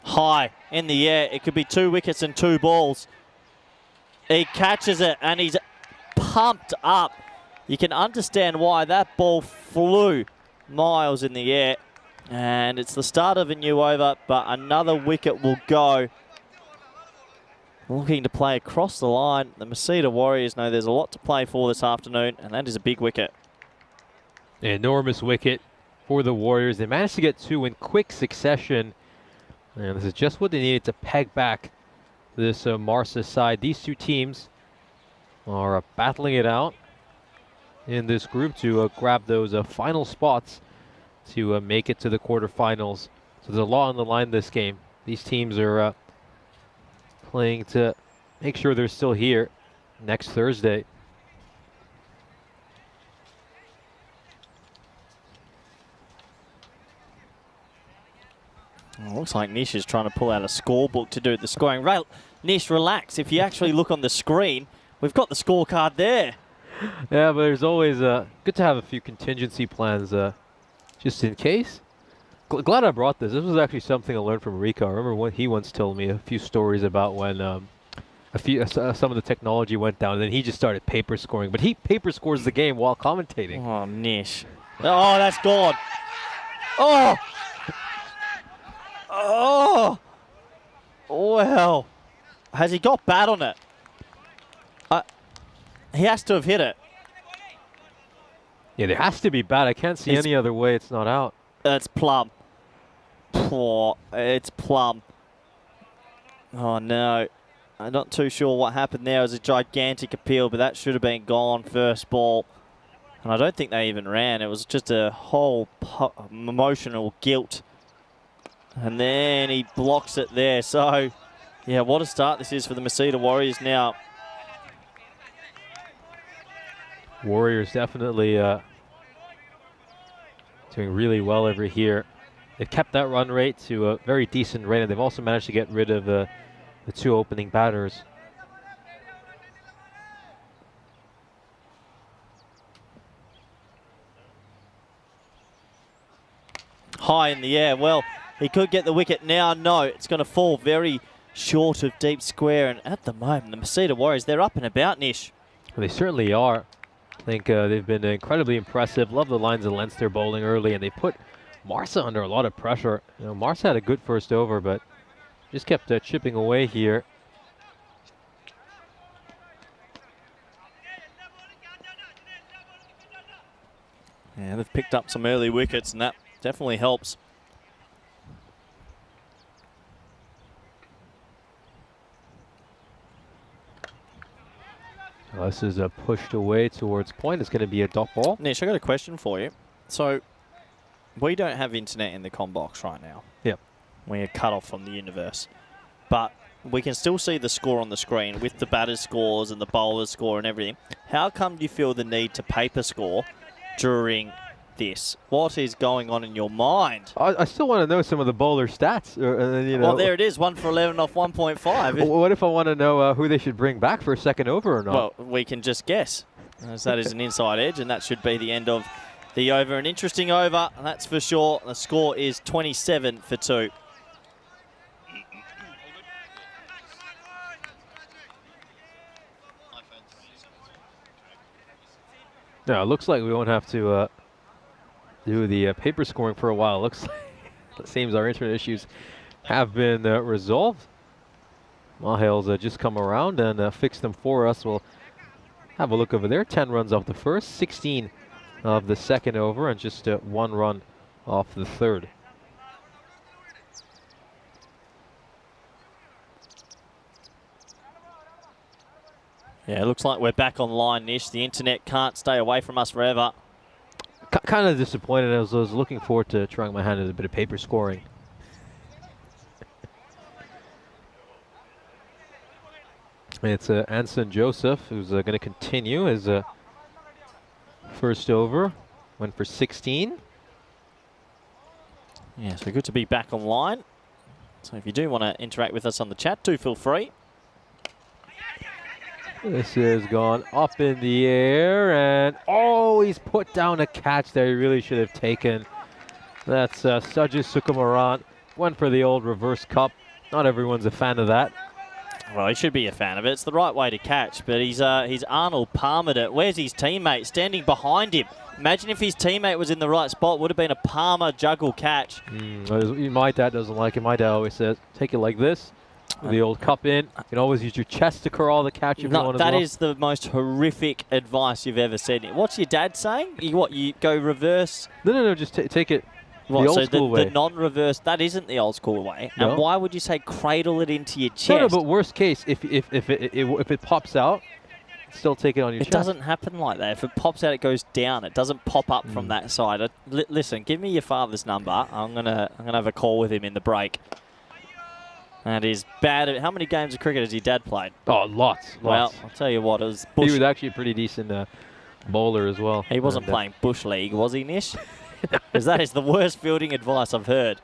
High in the air. It could be 2 wickets and 2 balls. He catches it and he's pumped up. You can understand why that ball flew miles in the air. And it's the start of a new over, but another wicket will go. Looking to play across the line. The Masita Warriors know there's a lot to play for this afternoon, and that is a big wicket. An enormous wicket for the Warriors. They managed to get 2 in quick succession. And this is just what they needed to peg back this Marsa side. These 2 teams are battling it out in this group to grab those final spots to make it to the quarterfinals. So there's a lot on the line this game. These teams are playing to make sure they're still here next Thursday. Oh, looks like Nish is trying to pull out a scorebook to do the scoring. Nish, relax. If you actually look on the screen, we've got the scorecard there. Yeah, but there's always good to have a few contingency plans just in case. Glad I brought this. This was actually something I learned from Rico. I remember when he once told me a few stories about when some of the technology went down, and then he just started paper scoring. But he paper scores the game while commentating. Oh, Nish. Oh, that's gone. Oh! Oh! Well. Has he got bat on it? He has to have hit it. Yeah, there has to be bat. I can't see any other way it's not out. It's plumb. Poor. It's plumb. Oh, no. I'm not too sure what happened there. It was a gigantic appeal, but that should have been gone first ball. And I don't think they even ran. It was just a whole emotional guilt. And then he blocks it there. So, yeah, what a start this is for the Masita Warriors now. Warriors definitely doing really well over here. They've kept that run rate to a very decent rate, and they've also managed to get rid of the 2 opening batters. High in the air. Well, he could get the wicket now. No, it's going to fall very short of deep square. And at the moment, the Masita Warriors, they're up and about, Nish. Well, they certainly are. I think they've been incredibly impressive. Love the lines of lengths they're bowling early, and they put Marsa under a lot of pressure. You know, Marsa had a good first over, but just kept chipping away here. Yeah, they've picked up some early wickets, and that definitely helps. This is pushed away towards point. It's going to be a dot ball. Nish, I got a question for you. So, we don't have internet in the comm box right now. Yep. We're cut off from the universe. But we can still see the score on the screen with the batter's scores and the bowler's score and everything. How come you feel the need to paper score during this? What is going on in your mind? I still want to know some of the bowler stats. You know. Well, there it is, 1 for 11 off 1.5. What if I want to know who they should bring back for a second over or not? Well, we can just guess, as that is an inside edge, and that should be the end of the over. An interesting over, that's for sure. The score is 27 for 2. No, it looks like we won't have to do the paper scoring for a while. Looks like it seems our internet issues have been resolved. Mahale's just come around and fixed them for us. We'll have a look over there. 10 runs off the first, 16 of the second over, and just 1 run off the third. Yeah, it looks like we're back online, Nish. The internet can't stay away from us forever. Kind of disappointed. I was looking forward to trying my hand at a bit of paper scoring. It's Anson Joseph who's going to continue his first over. Went for 16. Yeah, so good to be back online. So if you do want to interact with us on the chat, do feel free. This has gone up in the air, and oh, he's put down a catch there he really should have taken. That's Sajid Sukumaran. Went for the old reverse cup. Not everyone's a fan of that. Well, he should be a fan of it. It's the right way to catch, but he's Arnold Palmered it. Where's his teammate? Standing behind him. Imagine if his teammate was in the right spot. Would have been a Palmer juggle catch. My dad doesn't like it. My dad always says, take it like this. With the old cup in. You can always use your chest to curl the catch if you want as well. That is the most horrific advice you've ever said. What's your dad saying? You go reverse? No, just take it What, the old school way. The non-reverse, that isn't the old school way. No. And why would you say cradle it into your chest? No, but worst case, if it pops out, still take it on your chest. It doesn't happen like that. If it pops out, it goes down. It doesn't pop up from that side. Listen, give me your father's number. I'm gonna have a call with him in the break. That is bad. How many games of cricket has your dad played? Oh, lots. Well, I'll tell you what, it was He was actually a pretty decent bowler as well. He wasn't playing Bush League, was he, Nish? Because that is the worst fielding advice I've heard.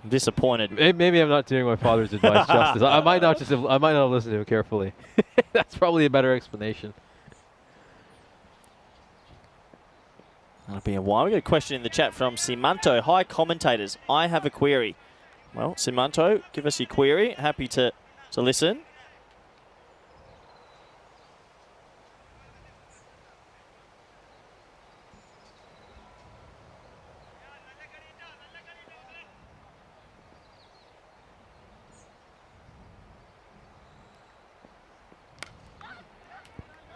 I'm disappointed. Maybe I'm not doing my father's advice justice. I might not listen to him carefully. That's probably a better explanation. That'll be a while. We got a question in the chat from Simanto. Hi, commentators. I have a query. Well, Simanto, give us your query. Happy to listen.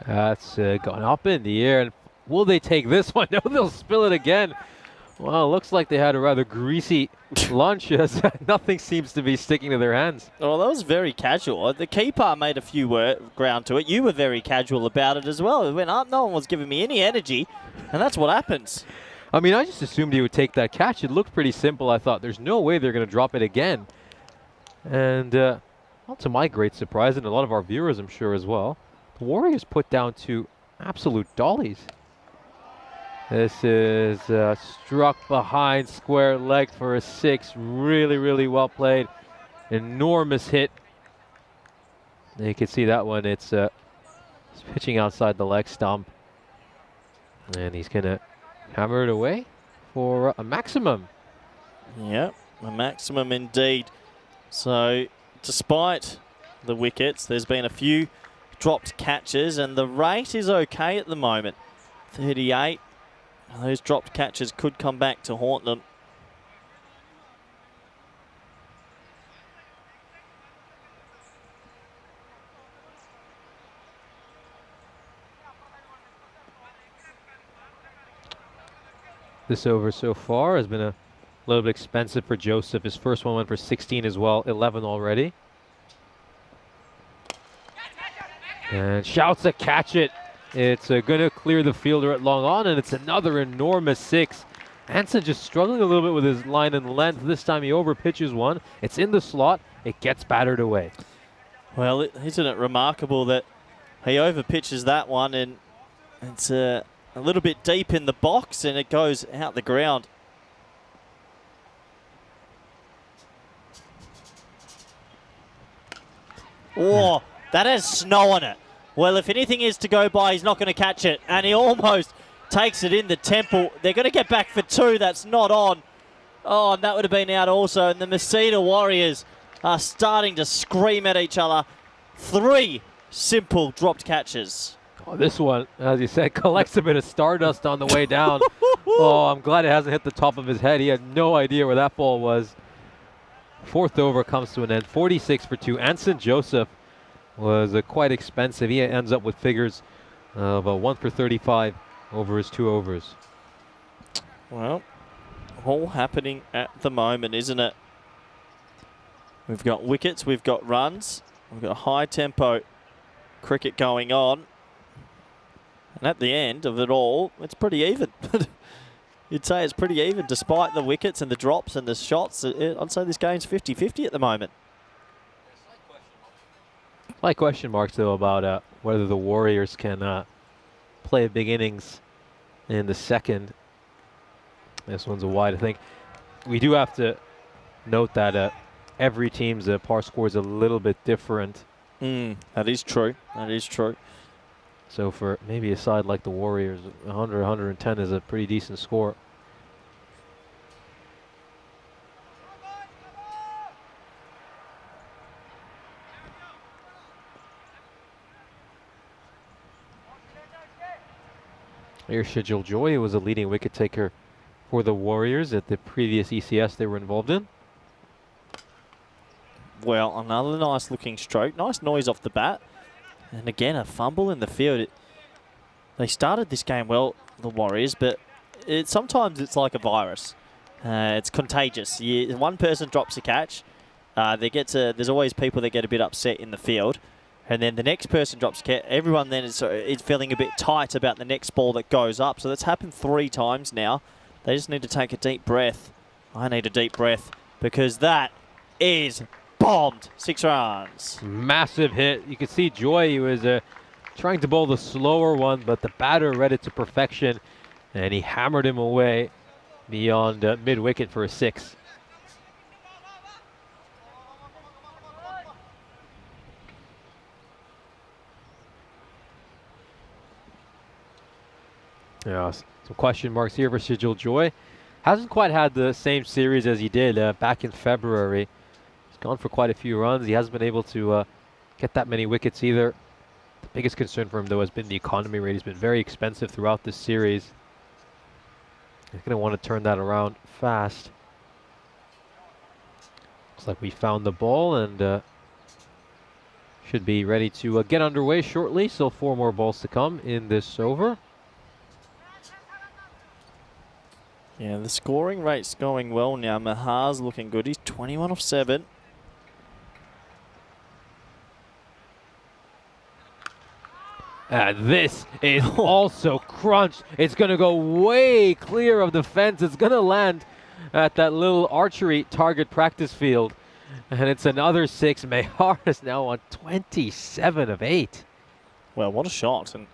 That's gone up in the air. And will they take this one? No, they'll spill it again. Well, it looks like they had a rather greasy lunch as nothing seems to be sticking to their hands. Well, that was very casual. The keeper made a few ground to it. You were very casual about it as well. It went up. No one was giving me any energy, and that's what happens. I mean, I just assumed he would take that catch. It looked pretty simple. I thought there's no way they're going to drop it again. And well, to my great surprise, and a lot of our viewers, I'm sure, as well, the Warriors put down 2 absolute dollies. This is struck behind square leg for a 6. Really, really well played. Enormous hit. And you can see that one. It's pitching outside the leg stump. And he's going to hammer it away for a maximum. Yep, a maximum indeed. So, despite the wickets, there's been a few dropped catches, and the rate is okay at the moment. 38. Those dropped catches could come back to haunt them. This over so far has been a little bit expensive for Joseph. His first one went for 16 as well, 11 already. And shouts to catch it. It's going to clear the fielder at long on, and it's another enormous 6. Anson just struggling a little bit with his line and length. This time he over pitches one. It's in the slot. It gets battered away. Well, isn't it remarkable that he over pitches that one, and it's a little bit deep in the box, and it goes out the ground. Oh, that has snow on it. Well, if anything is to go by, he's not going to catch it. And he almost takes it in the temple. They're going to get back for 2. That's not on. Oh, and that would have been out also. And the Masita Warriors are starting to scream at each other. 3 simple dropped catches. Oh, this one, as you said, collects a bit of stardust on the way down. Oh, I'm glad it hasn't hit the top of his head. He had no idea where that ball was. 4th over comes to an end. 46 for 2. Anson Joseph was quite expensive. He ends up with figures of 1 for 35 over his 2 overs. Well, all happening at the moment, isn't it? We've got wickets, we've got runs, we've got high tempo cricket going on. And at the end of it all, it's pretty even. You'd say it's pretty even despite the wickets and the drops and the shots. I'd say this game's 50-50 at the moment. My question marks, though, about whether the Warriors can play a big innings in the second. This one's a wide. I think we do have to note that every team's par score is a little bit different. That is true. That is true. So for maybe a side like the Warriors, 100, 110 is a pretty decent score. Here's Shijil Joy, who was a leading wicket taker for the Warriors at the previous ECS they were involved in. Well, another nice looking stroke. Nice noise off the bat. And again, a fumble in the field. They started this game well, the Warriors, but sometimes it's like a virus. It's contagious. One person drops a catch, there's always people that get a bit upset in the field. And then the next person drops a catch. Everyone then is feeling a bit tight about the next ball that goes up. So that's happened 3 times now. They just need to take a deep breath. I need a deep breath because that is bombed. 6 runs. Massive hit. You can see Joy, he was trying to bowl the slower one, but the batter read it to perfection, and he hammered him away beyond mid-wicket for a 6. Yeah, some question marks here for Shijil Joy. Hasn't quite had the same series as he did back in February. He's gone for quite a few runs. He hasn't been able to get that many wickets either. The biggest concern for him, though, has been the economy rate. He's been very expensive throughout this series. He's going to want to turn that around fast. Looks like we found the ball and should be ready to get underway shortly. So 4 more balls to come in this over. Yeah, the scoring rate's going well now. Mahar's looking good. He's 21 off 7. And this is also crunched. It's going to go way clear of the fence. It's going to land at that little archery target practice field. And it's another 6. Mahar is now on 27 of 8. Well, what a shot. And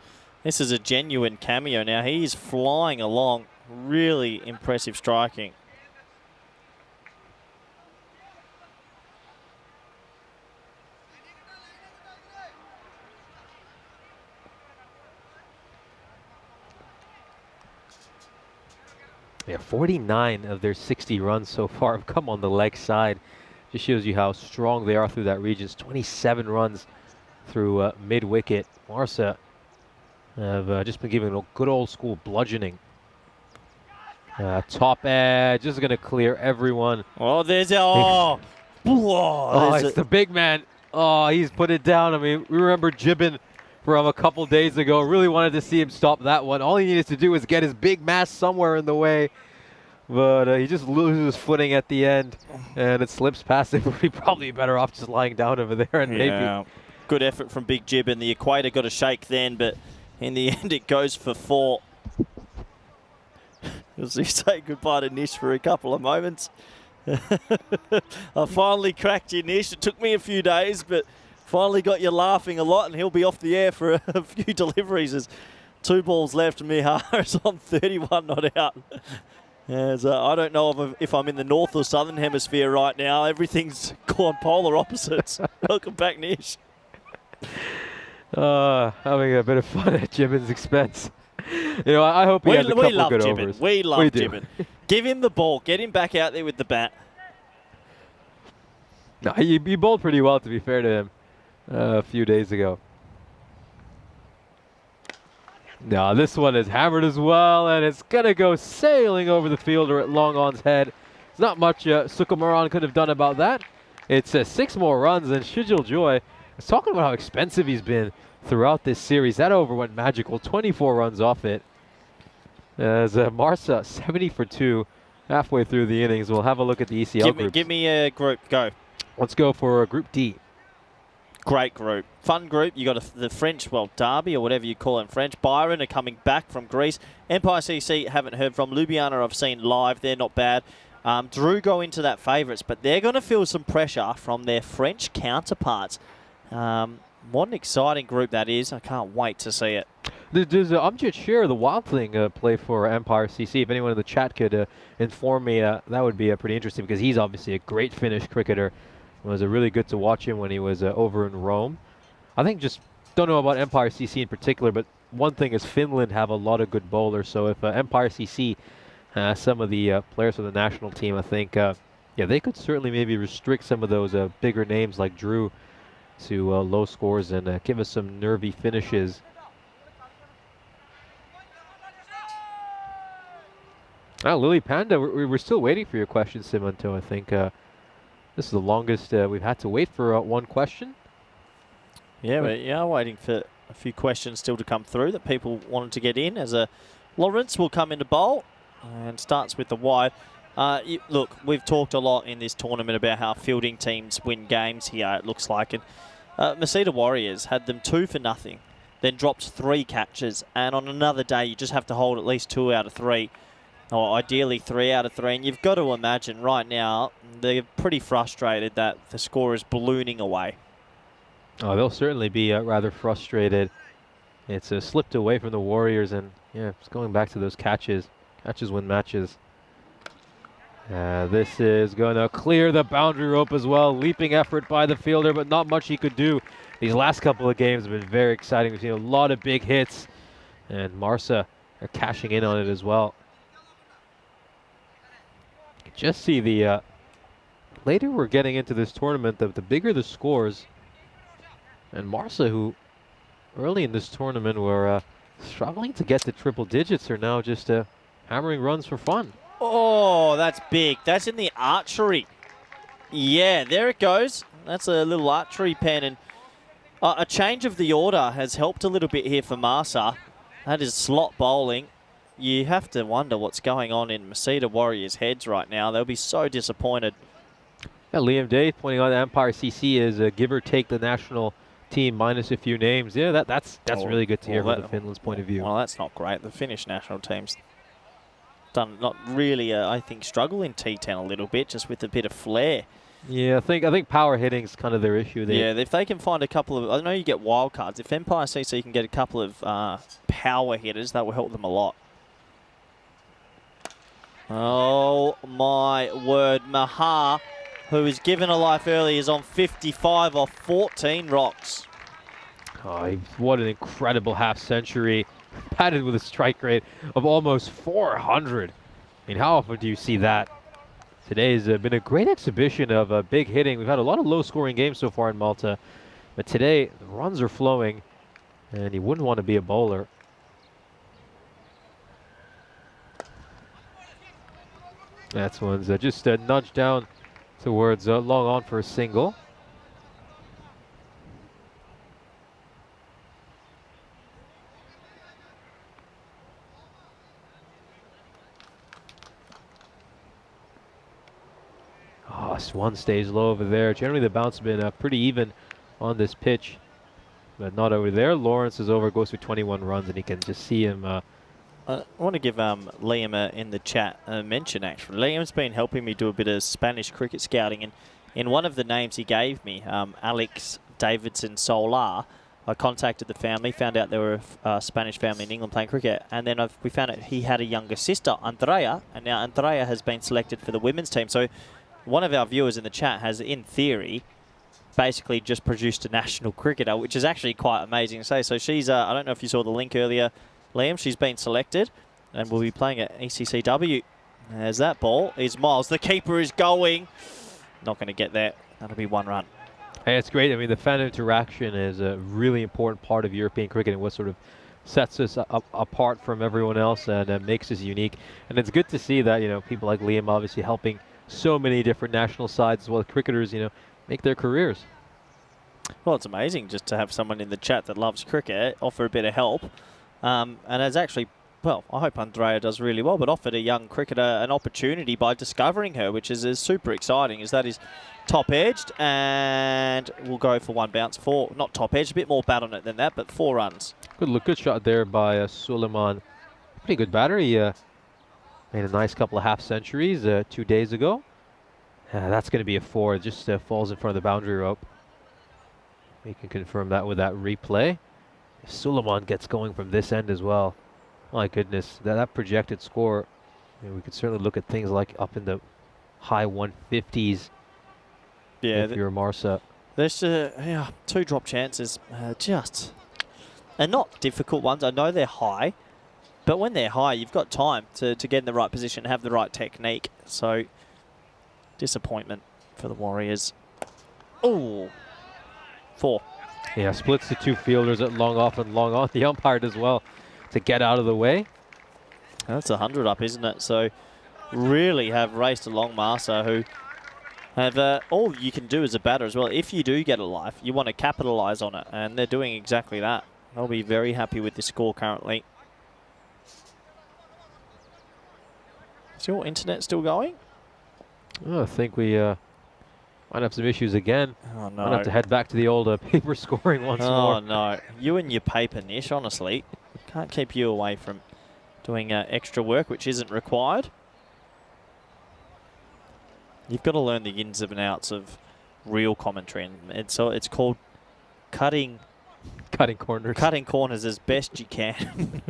this is a genuine cameo now. He's flying along. Really impressive striking. Yeah, 49 of their 60 runs so far have come on the leg side. Just shows you how strong they are through that region. It's 27 runs through mid-wicket. Marsa have just been given a good old school bludgeoning. Top edge, just going to clear everyone. Oh, there's oh, it's the big man. Oh, he's put it down. I mean, we remember Gibbon from a couple days ago. Really wanted to see him stop that one. All he needed to do was get his big mass somewhere in the way. But he just loses footing at the end, and it slips past him. He'd probably be better off just lying down over there. And maybe. Good effort from Big Gibbon. The equator got a shake then, but in the end it goes for 4. As we say goodbye to Nish for a couple of moments. I finally cracked you, Nish. It took me a few days, but finally got you laughing a lot, and he'll be off the air for a few deliveries. There's 2 balls left. Mihar is on 31 not out. As, I don't know if I'm in the north or southern hemisphere right now. Everything's gone polar opposites. Welcome back, Nish. Having a bit of fun at Gibbon's expense. You know, I hope he has a couple of good overs. We love Gibbon. Give him the ball. Get him back out there with the bat. No, he bowled pretty well, to be fair to him, a few days ago. No, this one is hammered as well, and it's going to go sailing over the fielder at Long On's head. There's not much Sukumaran could have done about that. It's 6 more runs, and Shijil Joy is talking about how expensive he's been throughout this series. That over went magical, 24 runs off it. As Marsa, 70 for 2, halfway through the innings. We'll have a look at the ECL groups. Give me a group, go. Let's go for Group D. Great group. Fun group. You got the French, well, Derby or whatever you call it in French. Byron are coming back from Greece. Empire CC haven't heard from. Ljubljana I've seen live. They're not bad. Drew go into that favourites, but they're going to feel some pressure from their French counterparts. What an exciting group that is. I can't wait to see it. Does Amjad Sher, the Wild Thing, play for Empire CC? If anyone in the chat could inform me, that would be pretty interesting, because he's obviously a great Finnish cricketer. It was really good to watch him when he was over in Rome. I think just don't know about Empire CC in particular, but one thing is Finland have a lot of good bowlers. So if Empire CC, some of the players for the national team, I think, yeah, they could certainly maybe restrict some of those bigger names like Drew to low scores and give us some nervy finishes. Lily Panda, we're still waiting for your question, Simonto. I think this is the longest we've had to wait for one question. Yeah, but yeah, waiting for a few questions still to come through that people wanted to get in. As Lawrence will come into bowl and starts with the wide. Look, we've talked a lot in this tournament about how fielding teams win games here, it looks like. And Masita Warriors had them 2 for nothing, then dropped 3 catches. And on another day, you just have to hold at least 2 out of 3. Or ideally 3 out of 3. And you've got to imagine right now, they're pretty frustrated that the score is ballooning away. Oh, they'll certainly be rather frustrated. It's slipped away from the Warriors, and yeah, it's going back to those catches. Catches win matches. This is going to clear the boundary rope as well. Leaping effort by the fielder, but not much he could do. These last couple of games have been very exciting. We've seen a lot of big hits, and Marsa are cashing in on it as well. You can just see the later we're getting into this tournament, the bigger the scores. And Marsa, who early in this tournament were struggling to get to triple digits, are now just hammering runs for fun. Oh, that's big. That's in the archery. Yeah, there it goes. That's a little archery pen. And a change of the order has helped a little bit here for Marsa. That is slot bowling. You have to wonder what's going on in Masita Warriors' heads right now. They'll be so disappointed. Yeah, Liam Day pointing out that Empire CC is give or take the national team minus a few names. Yeah, that's really good to hear from the Finland's point of view. Well, that's not great. The Finnish national team's done not really, I think, struggle in T10 a little bit, just with a bit of flair. Yeah, I think power hitting's kind of their issue there. Yeah, if they can find a couple of, I know you get wild cards. If Empire CC can get a couple of power hitters, that will help them a lot. Oh my word, Maha, who was given a life early, is on 55 off 14 rocks. Oh, what an incredible half century, padded with a strike rate of almost 400. I mean, how often do you see that? Today's been a great exhibition of big hitting. We've had a lot of low-scoring games so far in Malta, but today the runs are flowing, and you wouldn't want to be a bowler. That's one's just nudged down towards long on for a single. Oh, Swan stays low over there. Generally the bounce has been pretty even on this pitch, but not over there. Lawrence is over, goes for 21 runs, and you can just see him. I want to give Liam in the chat a mention, actually. Liam's been helping me do a bit of Spanish cricket scouting, and in one of the names he gave me, Alex Davidson Solar, I contacted the family, found out there were a Spanish family in England playing cricket, and then we found out he had a younger sister, Andrea, and now Andrea has been selected for the women's team. So one of our viewers in the chat has, in theory, basically just produced a national cricketer, which is actually quite amazing to say. So she's, I don't know if you saw the link earlier, Liam, she's been selected and will be playing at ECCW. As that ball is Miles. The keeper is going. Not going to get there. That'll be 1 run. Hey, it's great. I mean, the fan interaction is a really important part of European cricket and what sort of sets us apart from everyone else and makes us unique. And it's good to see that, you know, people like Liam obviously helping so many different national sides as well as cricketers, you know, make their careers. Well, it's amazing just to have someone in the chat that loves cricket offer a bit of help. And has actually, well, I hope Andrea does really well, but offered a young cricketer an opportunity by discovering her, which is super exciting, as that is top-edged and will go for 1 bounce. 4, not top-edged, a bit more bat on it than that, but 4 runs. Good look, good shot there by Suleiman. Pretty good batter. He made a nice couple of half centuries 2 days ago. That's going to be a 4. It just falls in front of the boundary rope. We can confirm that with that replay. If Suleiman gets going from this end as well, my goodness, that projected score, we could certainly look at things like up in the high 150s. Yeah, if you're Marsa. There's 2 drop chances, and not difficult ones. I know they're high, but when they're high, you've got time to get in the right position, have the right technique. So, disappointment for the Warriors. Oh, 4. Yeah, splits the 2 fielders at long off and long on. The umpire as well to get out of the way. That's 100 up, isn't it? So, really have raced along Marsa, who have all you can do as a batter as well. If you do get a life, you want to capitalise on it, and they're doing exactly that. They'll be very happy with the score currently. Is your internet still going? Oh, I think we might have some issues again. Oh, no. Might have to head back to the old paper scoring once more. Oh, no. You and your paper, Nish, honestly. Can't keep you away from doing extra work, which isn't required. You've got to learn the ins and outs of real commentary, and so it's called cutting corners. Cutting corners as best you can.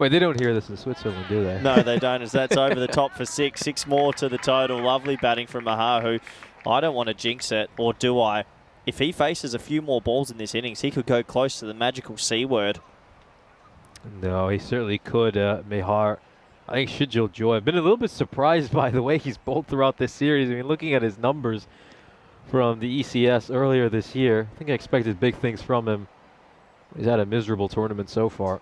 Wait, they don't hear this in Switzerland, do they? No, they don't, as that's over the top for 6. 6 more to the total. Lovely batting from Maha, who I don't want to jinx it, or do I? If he faces a few more balls in this innings, he could go close to the magical C word. No, he certainly could, Mehar. I think Shijil Joy. I've been a little bit surprised by the way he's bowled throughout this series. I mean, looking at his numbers from the ECS earlier this year, I think I expected big things from him. He's had a miserable tournament so far.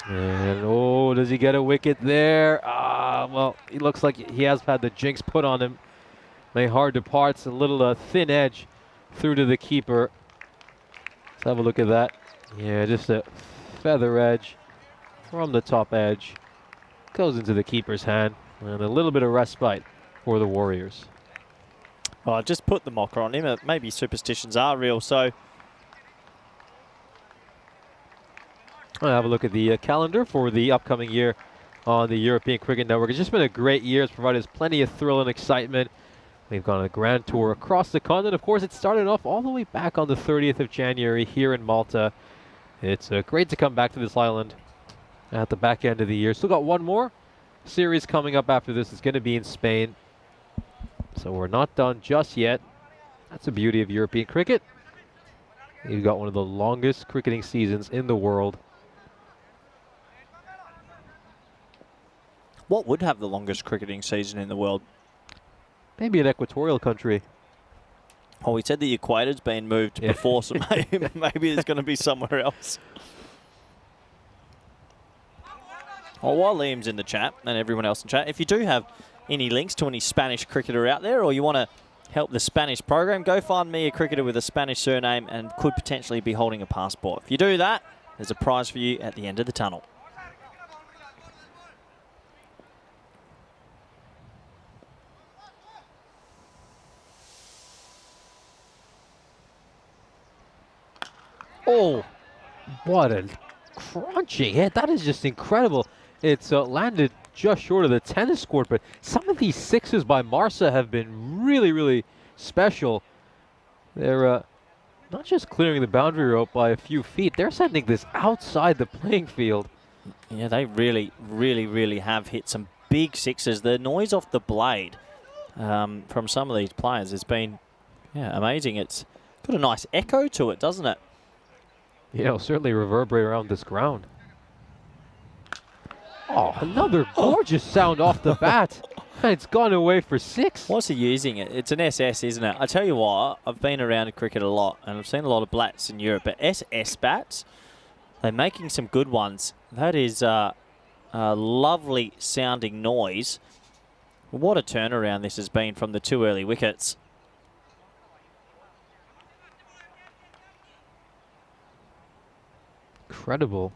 And, oh, does he get a wicket there? Well, he looks like he has had the jinx put on him. Mehar departs, a little thin edge through to the keeper. Let's have a look at that. Yeah, just a feather edge from the top edge. Goes into the keeper's hand. And a little bit of respite for the Warriors. Well, I just put the mocker on him. Maybe superstitions are real, so... I'll have a look at the calendar for the upcoming year on the European Cricket Network. It's just been a great year. It's provided us plenty of thrill and excitement. We've gone on a grand tour across the continent. Of course, it started off all the way back on the 30th of January here in Malta. It's great to come back to this island at the back end of the year. Still got one more series coming up after this. It's going to be in Spain. So we're not done just yet. That's the beauty of European cricket. You've got one of the longest cricketing seasons in the world. What would have the longest cricketing season in the world? Maybe an equatorial country. Oh, we said the equator's been moved before, so maybe there's going to be somewhere else. Well, while Liam's in the chat, and everyone else in chat, if you do have any links to any Spanish cricketer out there, or you want to help the Spanish program, go find me a cricketer with a Spanish surname and could potentially be holding a passport. If you do that, there's a prize for you at the end of the tunnel. Oh, what a crunching hit. That is just incredible. It's landed just short of the tennis court, but some of these sixes by Marsa have been really, really special. They're not just clearing the boundary rope by a few feet, they're sending this outside the playing field. Yeah, they really, really, really have hit some big sixes. The noise off the blade from some of these players has been amazing. It's got a nice echo to it, doesn't it? Yeah, it'll certainly reverberate around this ground. Oh, another gorgeous sound off the bat. It's gone away for 6. What's he using it? It's an SS, isn't it? I tell you what, I've been around cricket a lot, and I've seen a lot of bats in Europe, but SS bats, they're making some good ones. That is a lovely sounding noise. What a turnaround this has been from the 2 early wickets. Incredible.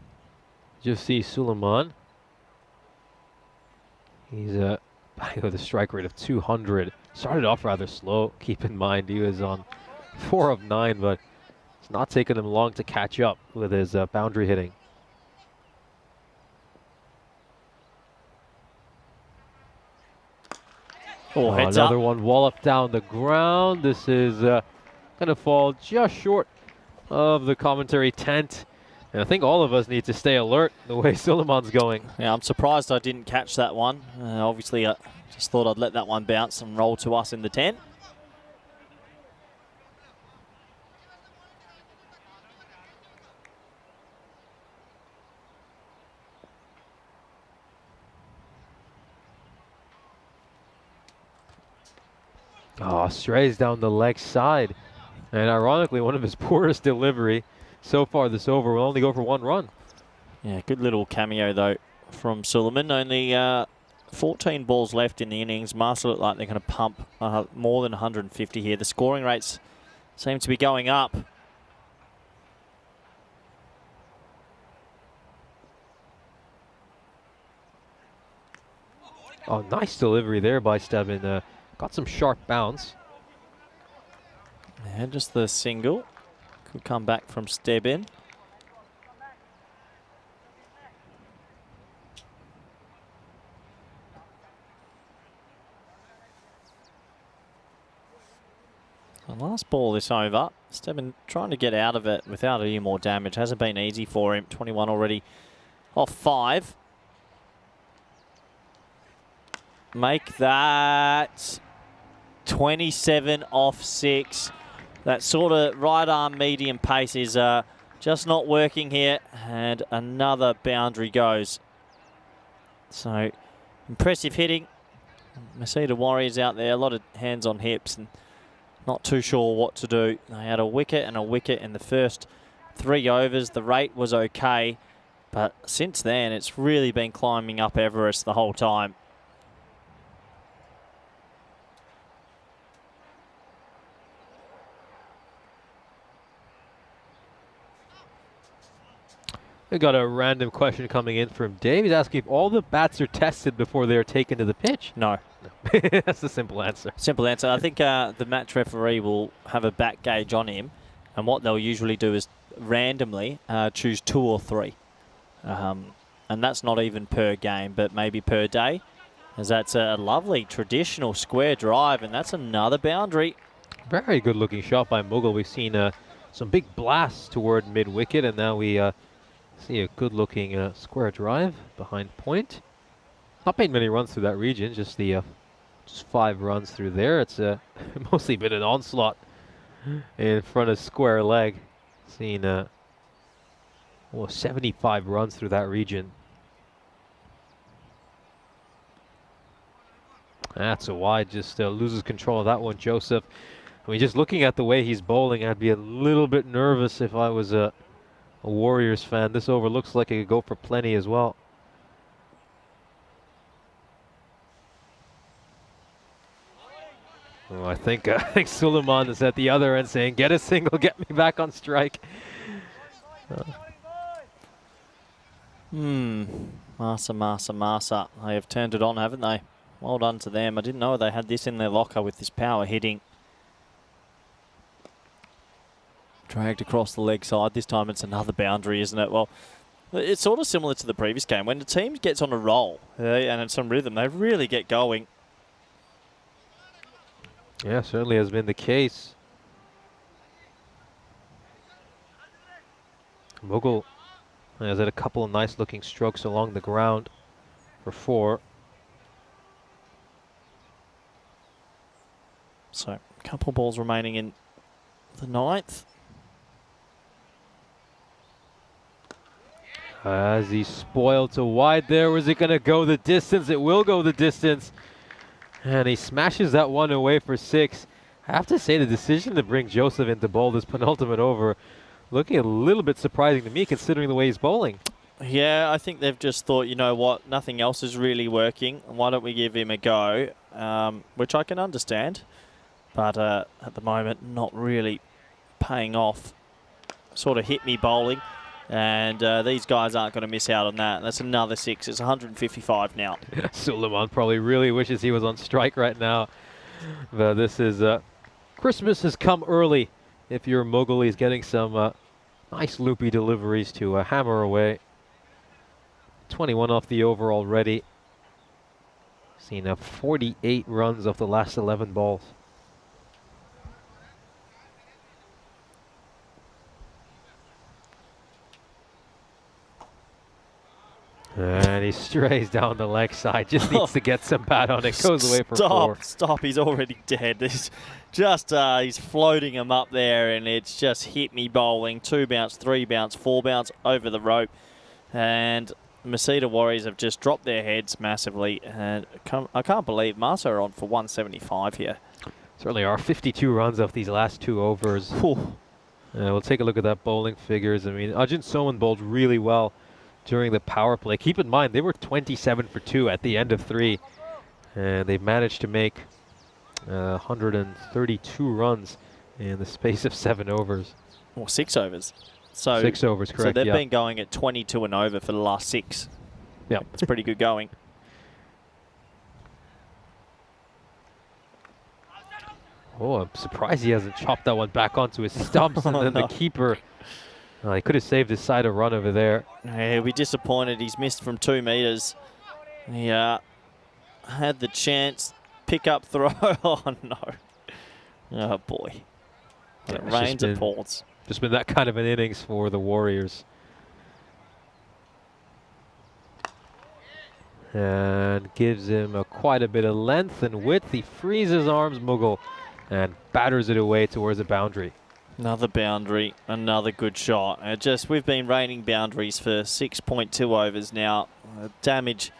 Just see Suleiman. He's batting with a strike rate of 200. Started off rather slow. Keep in mind he was on 4 of 9, but it's not taken him long to catch up with his boundary hitting. Oh, heads another up. one walloped down the ground. This is going to fall just short of the commentary tent. And I think all of us need to stay alert the way Suleiman's going. Yeah, I'm surprised I didn't catch that one. Obviously, I just thought I'd let that one bounce and roll to us in the 10. Oh, strays down the leg side. And ironically, one of his poorest delivery so far this over. Will only go for 1 run. Yeah, good little cameo, though, from Suleiman. Only 14 balls left in the innings. Malta look like they're going to pump more than 150 here. The scoring rates seem to be going up. Oh, nice delivery there by Stebbin. Got some sharp bounce. Yeah, just the single. Could come back from Stebbin. The last ball this over. Stebbin trying to get out of it without any more damage. Hasn't been easy for him. 21 already off 5. Make that 27 off 6. That sort of right arm medium pace is just not working here. And another boundary goes. So impressive hitting. Masita Warriors out there. A lot of hands on hips and not too sure what to do. They had a wicket and a wicket in the first 3 overs. The rate was okay. But since then, it's really been climbing up Everest the whole time. We got a random question coming in from Dave. He's asking if all the bats are tested before they are taken to the pitch. No. That's the simple answer. Simple answer. I think the match referee will have a bat gauge on him, and what they'll usually do is randomly choose 2 or 3. And that's not even per game, but maybe per day, as that's a lovely traditional square drive, and that's another boundary. Very good looking shot by Mughal. We've seen some big blasts toward mid-wicket, and now we see a good looking square drive behind point. Not made many runs through that region, just 5 runs through there. It's mostly been an onslaught in front of square leg. Seen 75 runs through that region. That's a wide, just loses control of that one, Joseph. I mean, just looking at the way he's bowling, I'd be a little bit nervous if I was a Warriors fan. This over looks like it could go for plenty as well. Oh, I think Suleiman is at the other end saying, "Get a single, get me back on strike." Massa. They have turned it on, haven't they? Well done to them. I didn't know they had this in their locker with this power hitting. Dragged across the leg side. This time it's another boundary, isn't it? Well, it's sort of similar to the previous game. When the team gets on a roll and it's some rhythm, they really get going. Yeah, certainly has been the case. Mughal has had a couple of nice looking strokes along the ground for 4. So, a couple balls remaining in the 9th. As he spoiled to wide there, was it going to go the distance? It will go the distance. And he smashes that one away for 6. I have to say the decision to bring Joseph into bowl this penultimate over, looking a little bit surprising to me considering the way he's bowling. Yeah, I think they've just thought, you know what, nothing else is really working. Why don't we give him a go? Which I can understand. But at the moment, not really paying off. Sort of hit me bowling. And these guys aren't going to miss out on that. That's another 6. It's 155 now. Suleiman probably really wishes he was on strike right now. But this is... Christmas has come early. If you're Mughal, he's getting some nice loopy deliveries to hammer away. 21 off the over already. Seen 48 runs off the last 11 balls. And he strays down the leg side. Just needs to get some bat on it. Goes away for 4. Stop. He's already dead. He's just, he's floating him up there, and it's just hit me bowling. 2 bounce, 3 bounce, 4 bounce over the rope. And Masita Warriors have just dropped their heads massively. And I can't believe Malta are on for 175 here. Certainly are. 52 runs off these last 2 overs. We'll take a look at that bowling figures. I mean, Ajin Soman bowled really well during the power play. Keep in mind, they were 27 for 2 at the end of 3. And they've managed to make 132 runs in the space of 7 overs. Or 6 overs. So 6 overs, correct. So they've been going at 22 and over for the last 6. Yeah. It's pretty good going. Oh, I'm surprised he hasn't chopped that one back onto his stumps. And then the keeper, he could have saved his side a run over there. Yeah, he'll be disappointed. He's missed from 2 meters. He had the chance. Pick up throw. Oh, no. Oh, boy. Yeah, It rains and pours. Just been that kind of an innings for the Warriors. And gives him quite a bit of length and width. He frees his arms, Mughal, and batters it away towards the boundary. Another boundary, another good shot. We've been raining boundaries for 6.2 overs now. Damage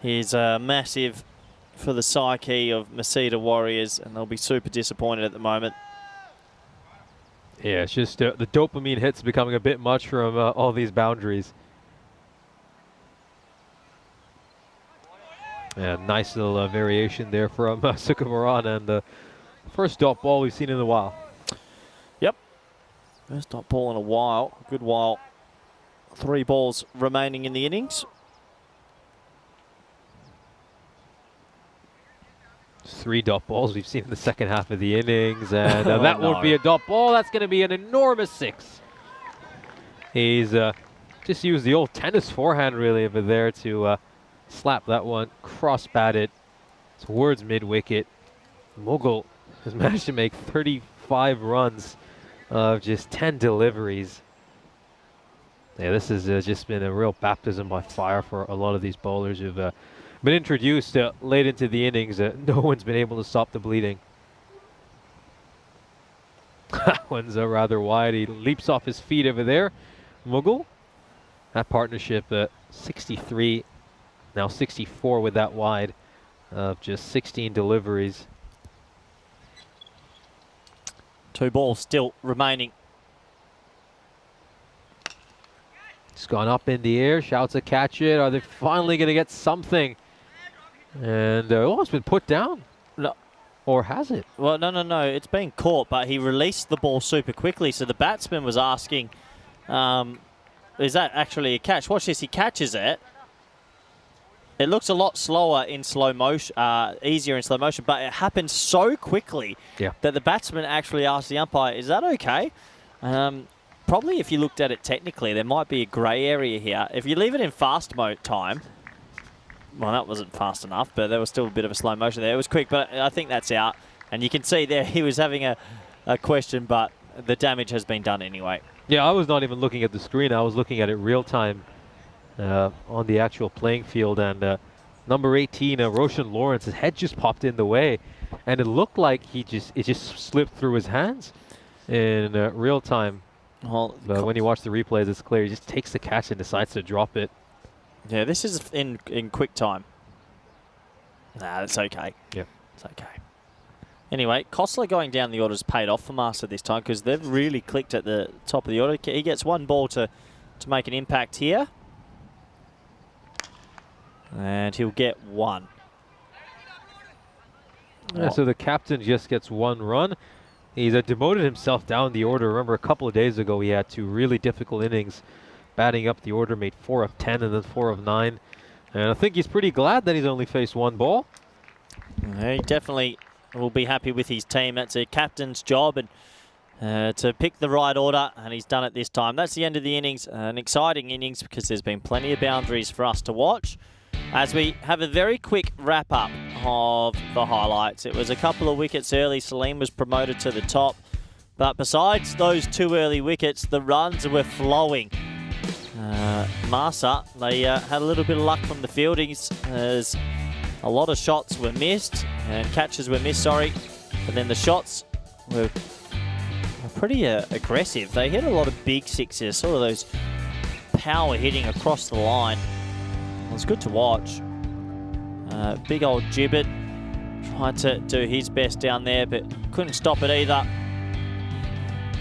is massive for the psyche of Masita Warriors, and they'll be super disappointed at the moment. Yeah, it's just the dopamine hits becoming a bit much from all these boundaries. Yeah, nice little variation there from Sukumaran, and the first dot ball we've seen in a while. Yep. First dot ball in a while. Good while. 3 balls remaining in the innings. 3 dot balls we've seen in the second half of the innings, and that won't be a dot ball. That's going to be an enormous 6. He's just used the old tennis forehand really over there to slap that one, cross-batted towards mid-wicket. Mughal has managed to make 35 runs of just 10 deliveries. Yeah, this has just been a real baptism by fire for a lot of these bowlers who've been introduced late into the innings. No one's been able to stop the bleeding. That one's rather wide. He leaps off his feet over there. Mughal, that partnership 63, now 64 with that wide of just 16 deliveries. 2 balls still remaining. It's gone up in the air. Shouts to catch it. Are they finally going to get something? And it's been put down. No. Or has it? Well, no. It's been caught, but he released the ball super quickly. So the batsman was asking, is that actually a catch? Watch this. He catches it. It looks a lot slower in slow motion, easier in slow motion, but it happened so quickly that the batsman actually asked the umpire, is that okay? Probably if you looked at it technically, there might be a grey area here. If you leave it in fast mode time, well, that wasn't fast enough, but there was still a bit of a slow motion there. It was quick, but I think that's out. And you can see there he was having a question, but the damage has been done anyway. Yeah, I was not even looking at the screen. I was looking at it real time on the actual playing field. And number 18, Roshan Lawrence, his head just popped in the way. And it looked like it just slipped through his hands in real time. Well, but when you watch the replays, it's clear. He just takes the catch and decides to drop it. Yeah, this is in quick time. Nah, that's okay. Yeah. It's okay. Anyway, Kostler going down the order's paid off for Master this time because they've really clicked at the top of the order. He gets 1 ball to make an impact here. And he'll get 1. Yeah, so the captain just gets 1 run. He's demoted himself down the order. Remember, a couple of days ago, he had 2 really difficult innings. Batting up the order, made 4 of 10 and then 4 of 9. And I think he's pretty glad that he's only faced 1 ball. Yeah, he definitely will be happy with his team. That's a captain's job, and to pick the right order, and he's done it this time. That's the end of the innings. An exciting innings because there's been plenty of boundaries for us to watch. As we have a very quick wrap-up of the highlights. It was a couple of wickets early. Salim was promoted to the top. But besides those 2 early wickets, the runs were flowing. Marsa, they had a little bit of luck from the fieldings as a lot of shots were missed and catches were missed, sorry. But then the shots were pretty aggressive. They hit a lot of big sixes, sort of those power hitting across the line. It was good to watch. Big old Gibbet tried to do his best down there, but couldn't stop it either.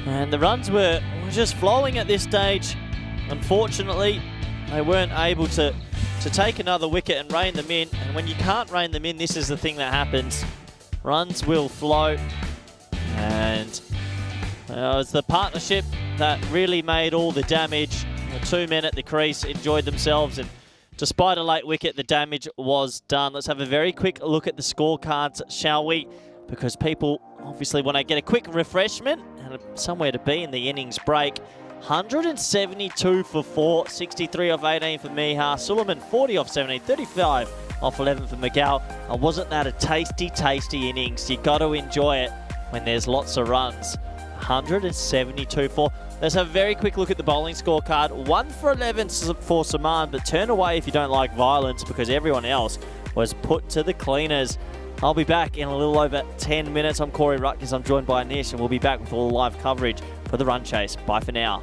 And the runs were just flowing at this stage. Unfortunately, they weren't able to take another wicket and rein them in. And when you can't rein them in, this is the thing that happens. Runs will flow. And it was the partnership that really made all the damage. The 2 men at the crease enjoyed themselves, and despite a late wicket, the damage was done. Let's have a very quick look at the scorecards, shall we? Because people obviously want to get a quick refreshment and somewhere to be in the innings break. 172 for 4, 63 off 18 for Mihar, Suleiman 40 off 17, 35 off 11 for Miguel. And wasn't that a tasty, tasty innings? You got to enjoy it when there's lots of runs. 172 for. Let's have a very quick look at the bowling scorecard. 1 for 11 for Saman, but turn away if you don't like violence because everyone else was put to the cleaners. I'll be back in a little over 10 minutes. I'm Corey Rutgers. I'm joined by Nish, and we'll be back with all the live coverage for the run chase. Bye for now.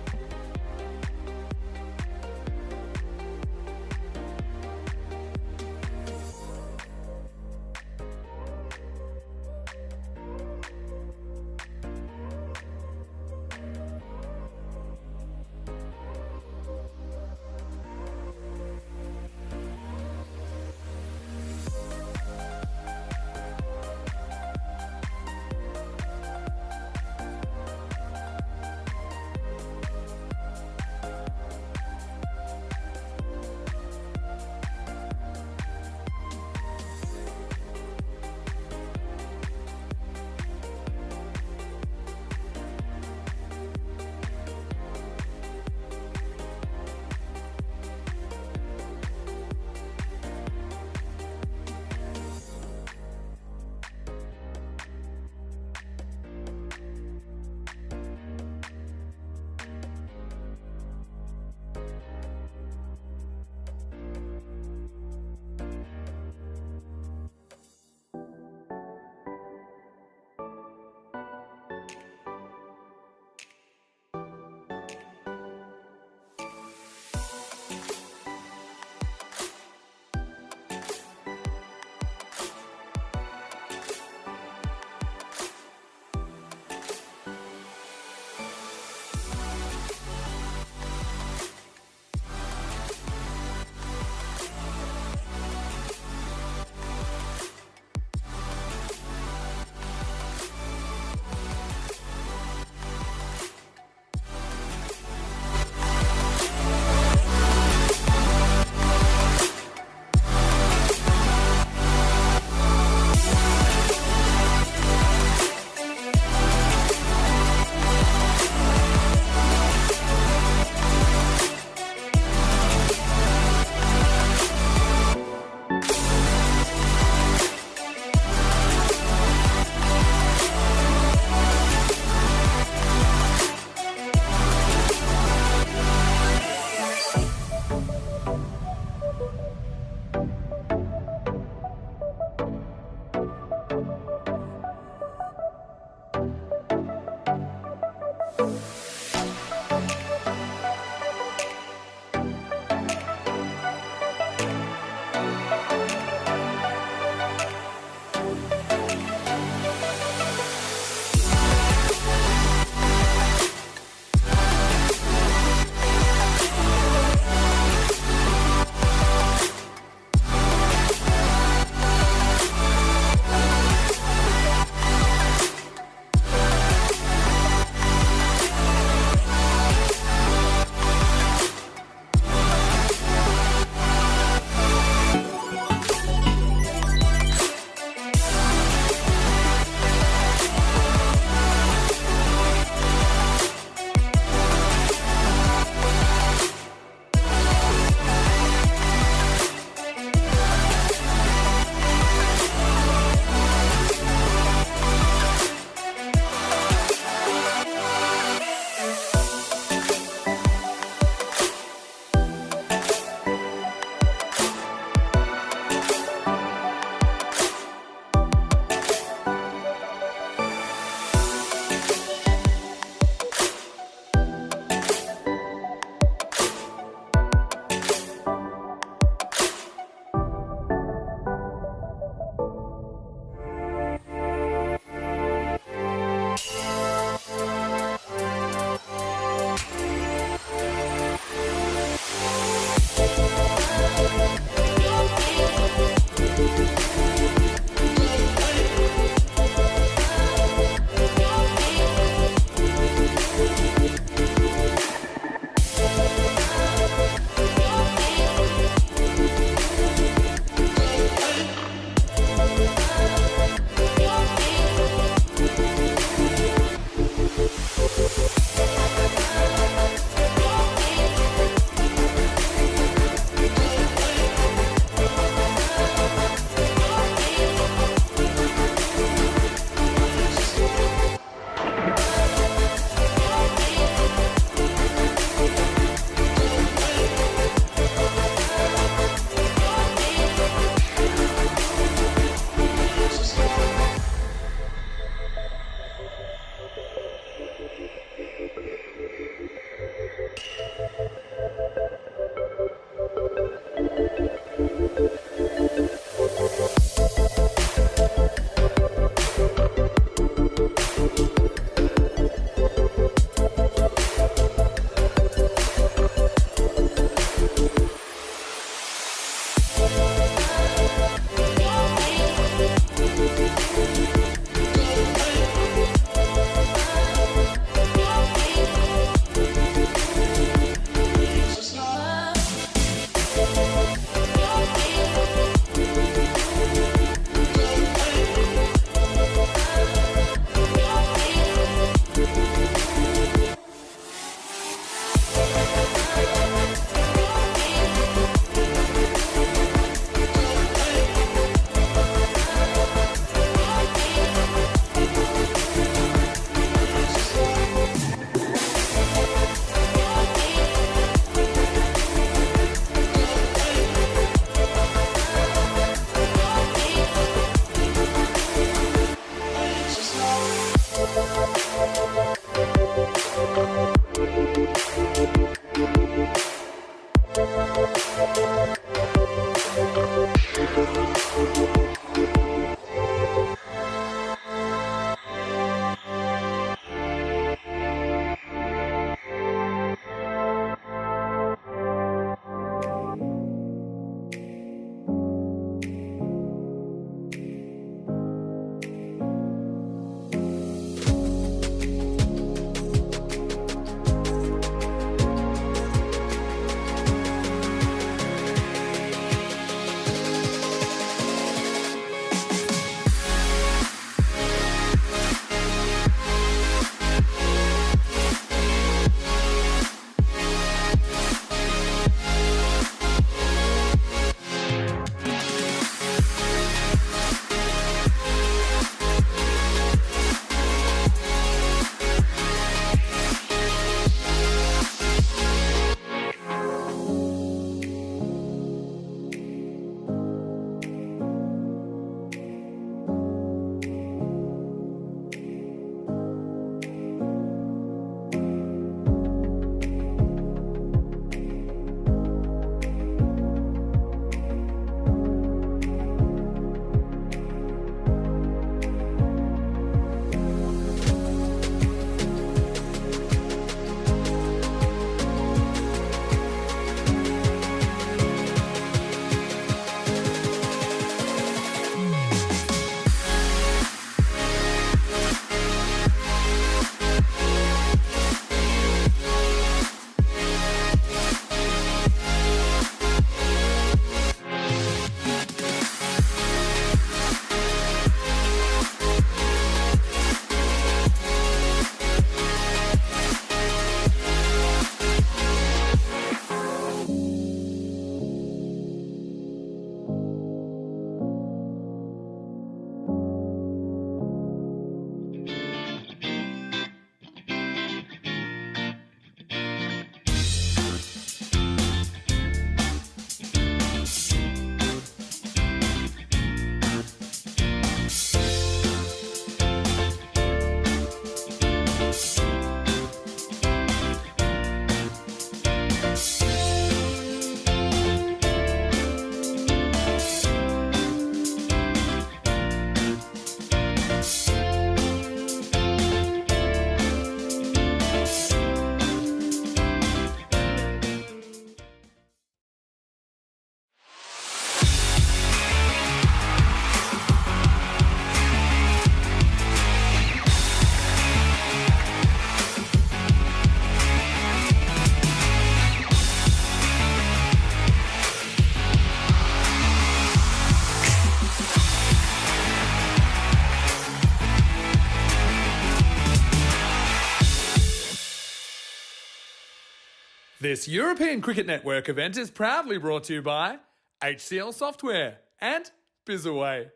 This European Cricket Network event is proudly brought to you by HCL Software and Bizaway.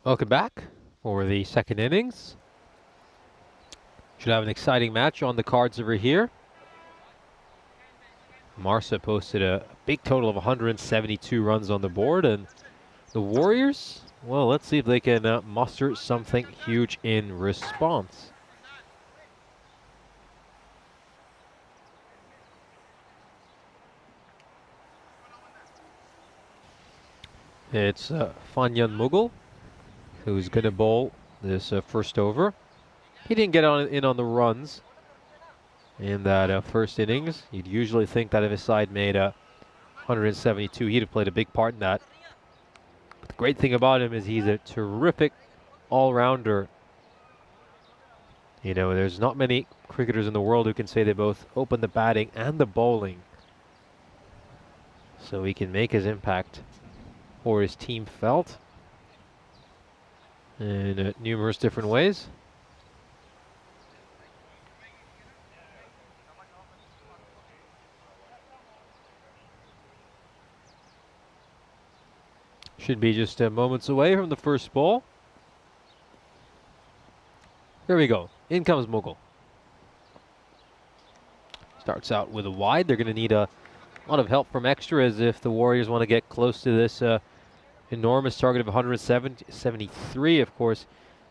Welcome back for the second innings. Should have an exciting match on the cards over here. Marsa posted a big total of 172 runs on the board, and the Warriors, well, let's see if they can muster something huge in response. It's Fanyan Mughal who's going to bowl this first over. He didn't get in on the runs in that first innings. You'd usually think that if his side made 172, he'd have played a big part in that. But the great thing about him is he's a terrific all-rounder. You know, there's not many cricketers in the world who can say they both open the batting and the bowling. So he can make his impact for his team felt in numerous different ways. Should be just moments away from the first ball. Here we go. In comes Mughal. Starts out with a wide. They're going to need a lot of help from extras if the Warriors want to get close to this enormous target of 173. Of course,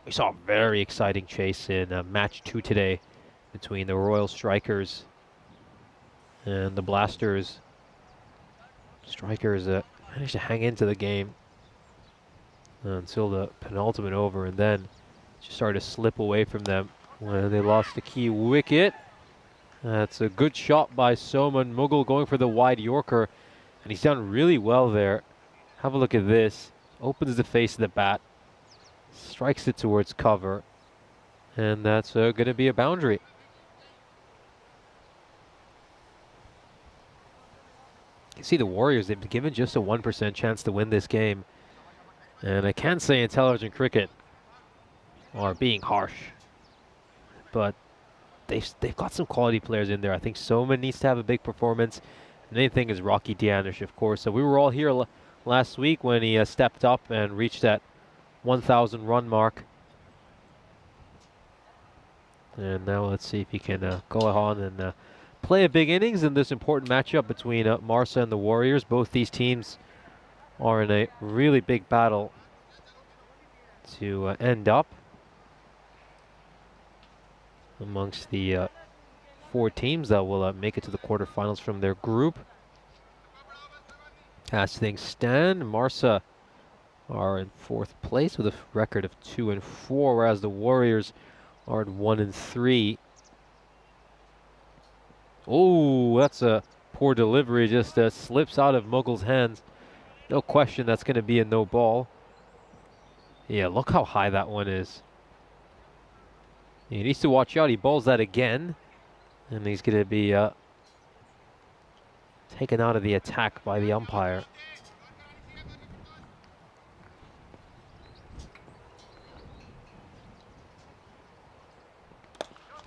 we saw a very exciting chase in match 2 today between the Royal Strikers And the Blasters, strikers managed to hang into the game until the penultimate over, and then just started to slip away from them when they lost the key wicket. That's a good shot by Soman Mughal going for the wide Yorker, and he's done really well there. Have a look at this. Opens the face of the bat, strikes it towards cover, and that's going to be a boundary. You can see the Warriors, they've been given just a 1% chance to win this game. And I can't say Intelligent Cricket are being harsh, but they've got some quality players in there. I think Soman needs to have a big performance. The main thing is Rocky Dianish, of course. So we were all here last week when he stepped up and reached that 1,000 run mark. And now let's see if he can go on and play a big innings in this important matchup between Marsa and the Warriors. Both these teams are in a really big battle to end up amongst the 4 teams that will make it to the quarterfinals from their group. As things stand, Marsa are in 4th place with a record of 2-4, whereas the Warriors are at 1-3. Oh, that's a poor delivery, just slips out of Mughal's hands. No question that's going to be a no ball. Yeah, look how high that one is. He needs to watch out. He bowls that again, and he's going to be taken out of the attack by the umpire.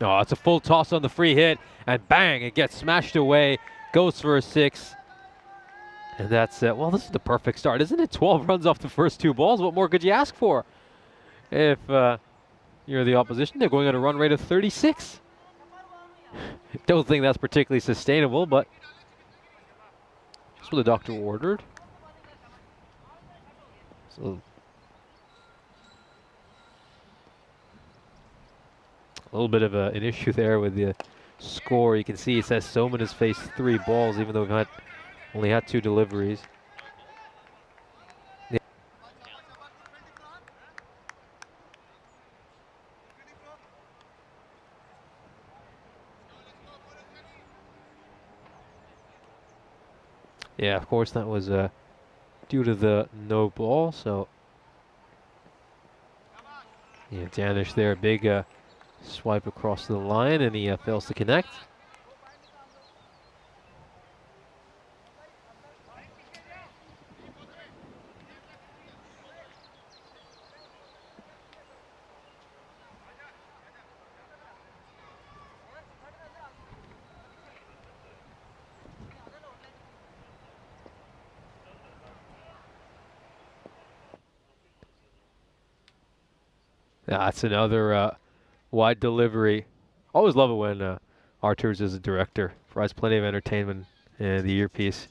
Oh, it's a full toss on the free hit, and bang, it gets smashed away, goes for a 6. And that's it. Well, this is the perfect start, isn't it? 12 runs off the first 2 balls. What more could you ask for? If you're the opposition, they're going at a run rate of 36. Don't think that's particularly sustainable, but that's what the doctor ordered. So a little bit of an issue there with the score. You can see it says Soman has faced 3 balls, even though we've only had 2 deliveries. Yeah, of course, that was due to the no ball. So, yeah, Danish there, big swipe across the line, and he fails to connect. That's another wide delivery. Always love it when Arturs is a director. Provides plenty of entertainment in the earpiece.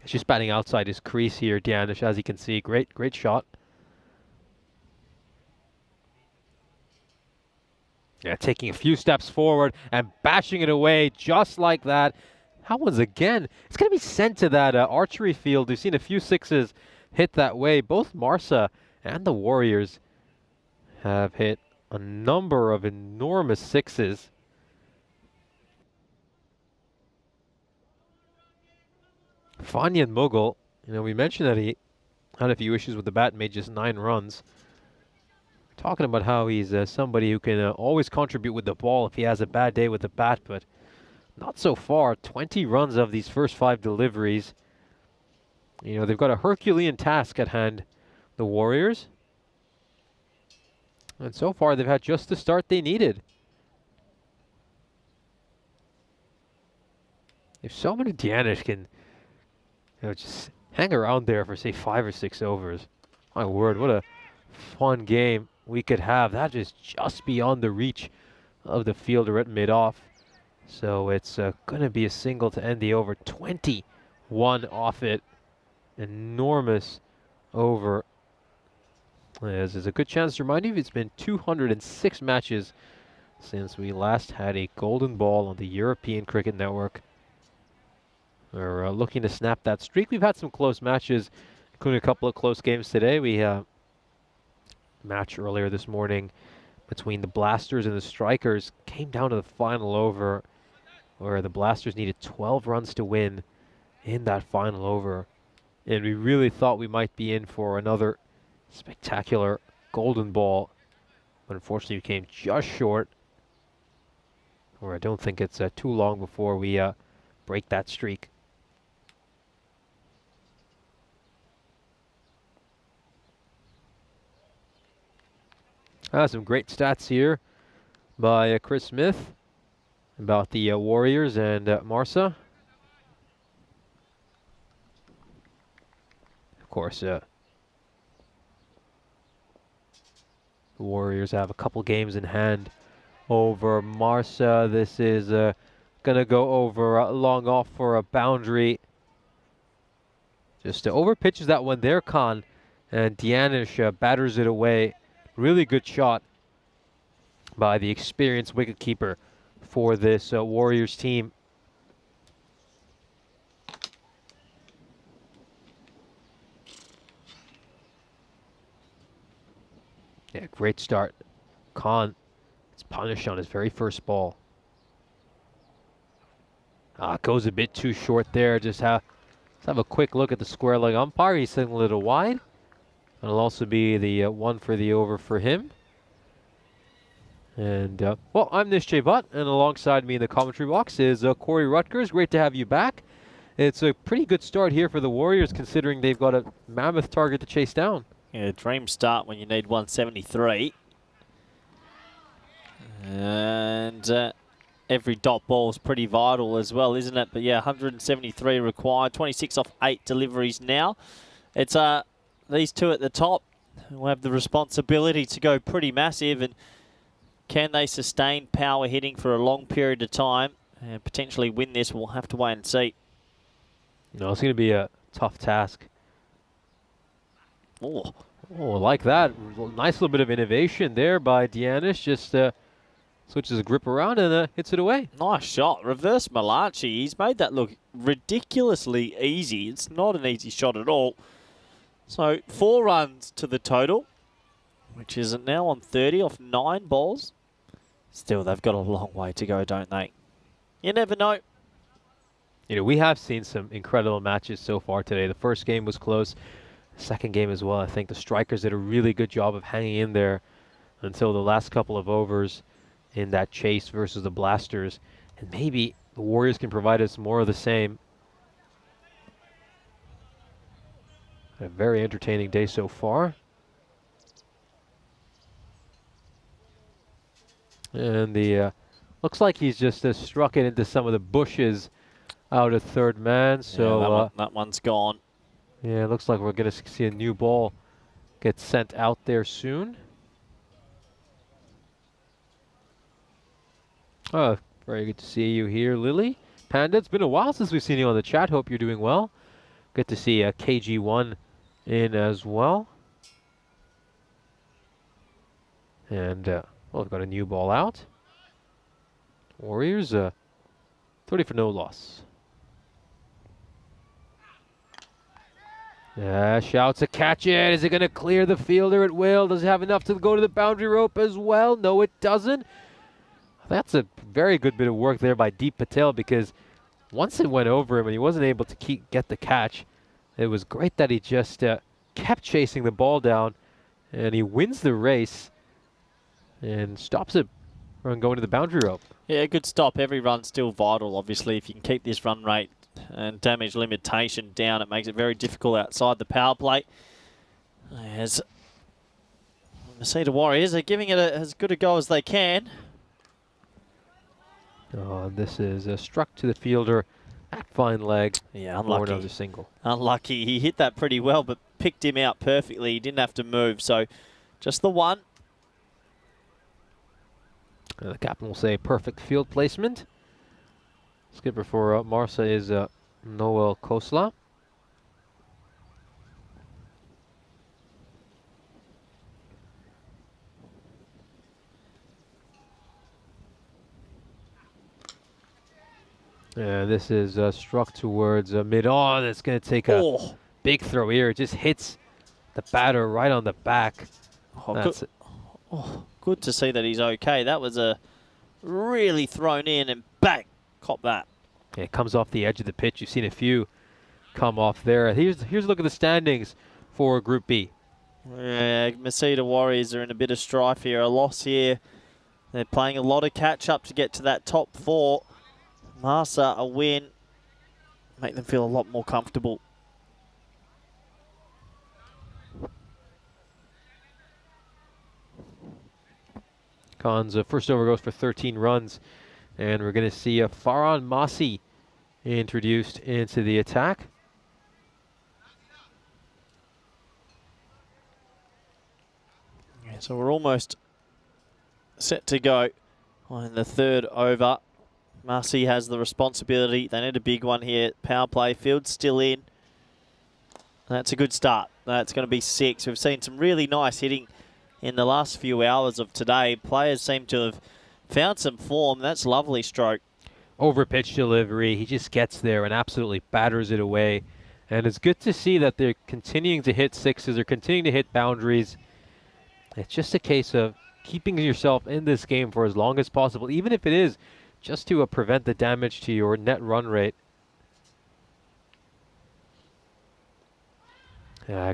He's just batting outside his crease here, Dianish, as you can see. Great shot. Yeah, taking a few steps forward and bashing it away just like that. That one's again, it's going to be sent to that archery field. We've seen a few 6s hit that way. Both Marsa and the Warriors have hit a number of enormous 6s. Fanyan Mughal, we mentioned that he had a few issues with the bat and made just 9 runs. Talking about how he's somebody who can always contribute with the ball if he has a bad day with the bat, but not so far. 20 runs of these first 5 deliveries. They've got a Herculean task at hand, the Warriors. And so far, they've had just the start they needed. If Soman and Dianish can just hang around there for, say, 5 or 6 overs, my word, what a fun game we could have. That is just beyond the reach of the fielder at mid-off. So it's going to be a single to end the over. 21 off it. Enormous over. As is a good chance to remind you, it's been 206 matches since we last had a golden ball on the European Cricket Network. We're looking to snap that streak. We've had some close matches, including a couple of close games today. We match earlier this morning between the Blasters and the Strikers came down to the final over, where the Blasters needed 12 runs to win in that final over. And we really thought we might be in for another spectacular golden ball, but unfortunately we came just short. Or I don't think it's too long before we break that streak. Some great stats here by Chris Smith about the Warriors and Marsa. Of course, the Warriors have a couple games in hand over Marsa. This is going to go over long off for a boundary. Just over pitches that one there, Khan. And Dianish batters it away. Really good shot by the experienced wicketkeeper for this Warriors team. Yeah, great start. Khan is punished on his very first ball. Goes a bit too short there. Let's have a quick look at the square leg umpire. He's sitting a little wide. It'll also be the one for the over for him. And, well, I'm Nish Butt, and alongside me in the commentary box is Corey Rutgers. Great to have you back. It's a pretty good start here for the Warriors, considering they've got a mammoth target to chase down. Yeah, dream start when you need 173. And every dot ball is pretty vital as well, isn't it? But yeah, 173 required, 26 off 8 deliveries now. It's these two at the top will have the responsibility to go pretty massive, and can they sustain power hitting for a long period of time and potentially win this? We'll have to wait and see. No, it's going to be a tough task. Oh, like that. Nice little bit of innovation there by Dianish. Just switches the grip around and hits it away. Nice shot. Reverse Malachi. He's made that look ridiculously easy. It's not an easy shot at all. So 4 runs to the total, which is now on 30 off 9 balls. Still, they've got a long way to go, don't they? You never know. You know, we have seen some incredible matches so far today. The first game was close. The second game as well. I think the Strikers did a really good job of hanging in there until the last couple of overs in that chase versus the Blasters. And maybe the Warriors can provide us more of the same. A very entertaining day so far. And the looks like he's just struck it into some of the bushes out of third man. So yeah, that one's gone. Yeah, it looks like we're going to see a new ball get sent out there soon. Oh, very good to see you here, Lily. Panda, it's been a while since we've seen you on the chat. Hope you're doing well. Good to see KG1 in as well. And well, we've got a new ball out. Warriors 30 for no loss. Shouts to catch it. Is it going to clear the fielder? It will. Does it have enough to go to the boundary rope as well? No, it doesn't. That's a very good bit of work there by Deep Patel, because once it went over him and he wasn't able to get the catch, it was great that he just kept chasing the ball down, and he wins the race and stops it from going to the boundary rope. Yeah, good stop. Every run's still vital, obviously. If you can keep this run rate and damage limitation down, it makes it very difficult outside the power play. As Masita Warriors are giving it as good a go as they can. Oh, this is struck to the fielder at fine leg. Yeah, unlucky. Another single. Unlucky. He hit that pretty well, but picked him out perfectly. He didn't have to move, so just the one. The captain will say perfect field placement. Skipper for Marsa is Noel Kosla. This is struck towards mid. Oh, that's going to take a big throw here. It just hits the batter right on the back. Good. Good to see that he's okay. That was a really thrown in and bang, cop that. Yeah, it comes off the edge of the pitch. You've seen a few come off there. Here's a look at the standings for Group B. Yeah, Masita Warriors are in a bit of strife here. A loss here. They're playing a lot of catch-up to get to that top 4. Marsa, a win. Make them feel a lot more comfortable. Khan's first over goes for 13 runs. And we're going to see Farhan Masi introduced into the attack. So we're almost set to go on the 3rd over. Marcy has the responsibility. They need a big one here. Power play, field's still in. That's a good start. That's going to be 6. We've seen some really nice hitting in the last few hours of today. Players seem to have found some form. That's lovely stroke. Over pitch delivery. He just gets there and absolutely batters it away. And it's good to see that they're continuing to hit 6s. They're continuing to hit boundaries. It's just a case of keeping yourself in this game for as long as possible, even if it is just to prevent the damage to your net run rate.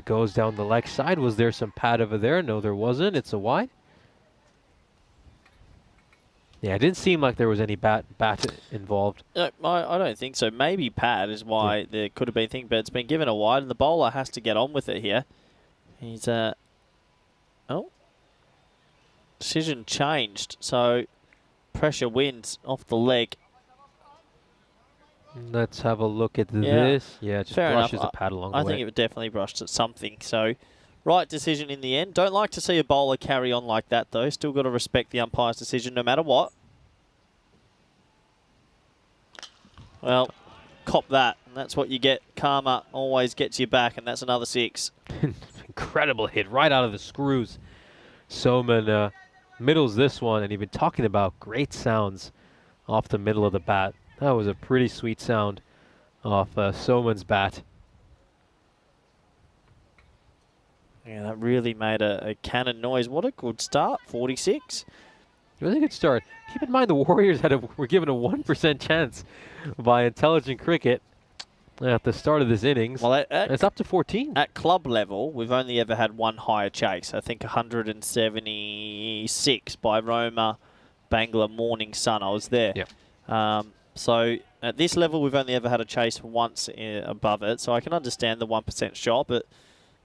Goes down the leg side. Was there some pad over there? No, there wasn't. It's a wide. Yeah, it didn't seem like there was any bat involved. No, I don't think so. Maybe pad is why there could have been thing, but it's been given a wide, and the bowler has to get on with it here. He's decision changed, so pressure wins off the leg. Let's have a look at this. Yeah, just fair brushes enough. a pad along the way. I think it definitely brushed at something, so right decision in the end. Don't like to see a bowler carry on like that, though. Still got to respect the umpire's decision no matter what. Well, cop that, and that's what you get. Karma always gets you back, and that's another 6. Incredible hit right out of the screws. Soman middles this one, and he's been talking about great sounds off the middle of the bat. That was a pretty sweet sound off Soman's bat. Yeah, that really made a cannon noise. What a good start, 46. Really good start. Keep in mind the Warriors were given a 1% chance by Intelligent Cricket at the start of this innings. Well, it's up to 14. At club level, we've only ever had one higher chase. I think 176 by Roma, Bangla, Morning Sun. I was there. Yeah. So at this level, we've only ever had a chase once above it. So I can understand the 1% shot, but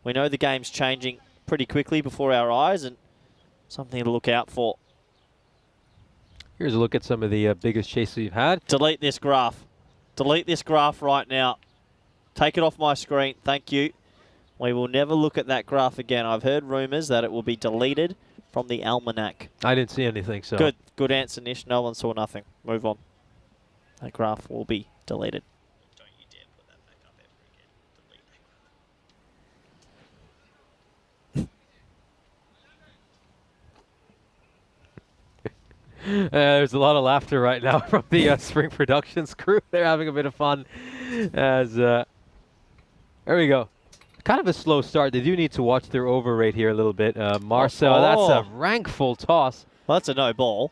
we know the game's changing pretty quickly before our eyes, and something to look out for. Here's a look at some of the biggest chases we've had. Delete this graph. Delete this graph right now. Take it off my screen. Thank you. We will never look at that graph again. I've heard rumours that it will be deleted from the almanac. I didn't see anything, so. Good answer, Nish. No one saw nothing. Move on. That graph will be deleted. Don't you dare put that back up ever again. There's a lot of laughter right now from the Spring Productions crew. They're having a bit of fun as, there we go. Kind of a slow start. They do need to watch their over rate here a little bit. Marcel, that's a rank full toss. Well, that's a no ball.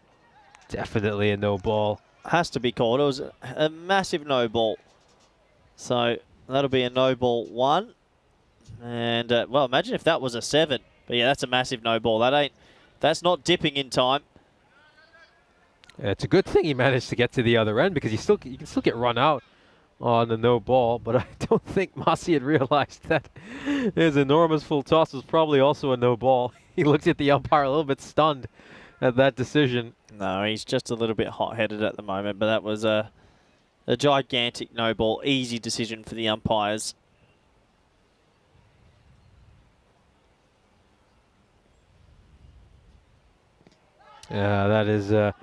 Definitely a no ball. Has to be called. It was a massive no ball. So that'll be a no ball 1. And, well, imagine if that was a 7. But, yeah, that's a massive no ball. That's not dipping in time. It's a good thing he managed to get to the other end because you can still get run out on the no ball. But I don't think Masi had realized that his enormous full toss was probably also a no ball. He looked at the umpire a little bit stunned at that decision. No, he's just a little bit hot-headed at the moment, but that was a gigantic no ball. Easy decision for the umpires. That is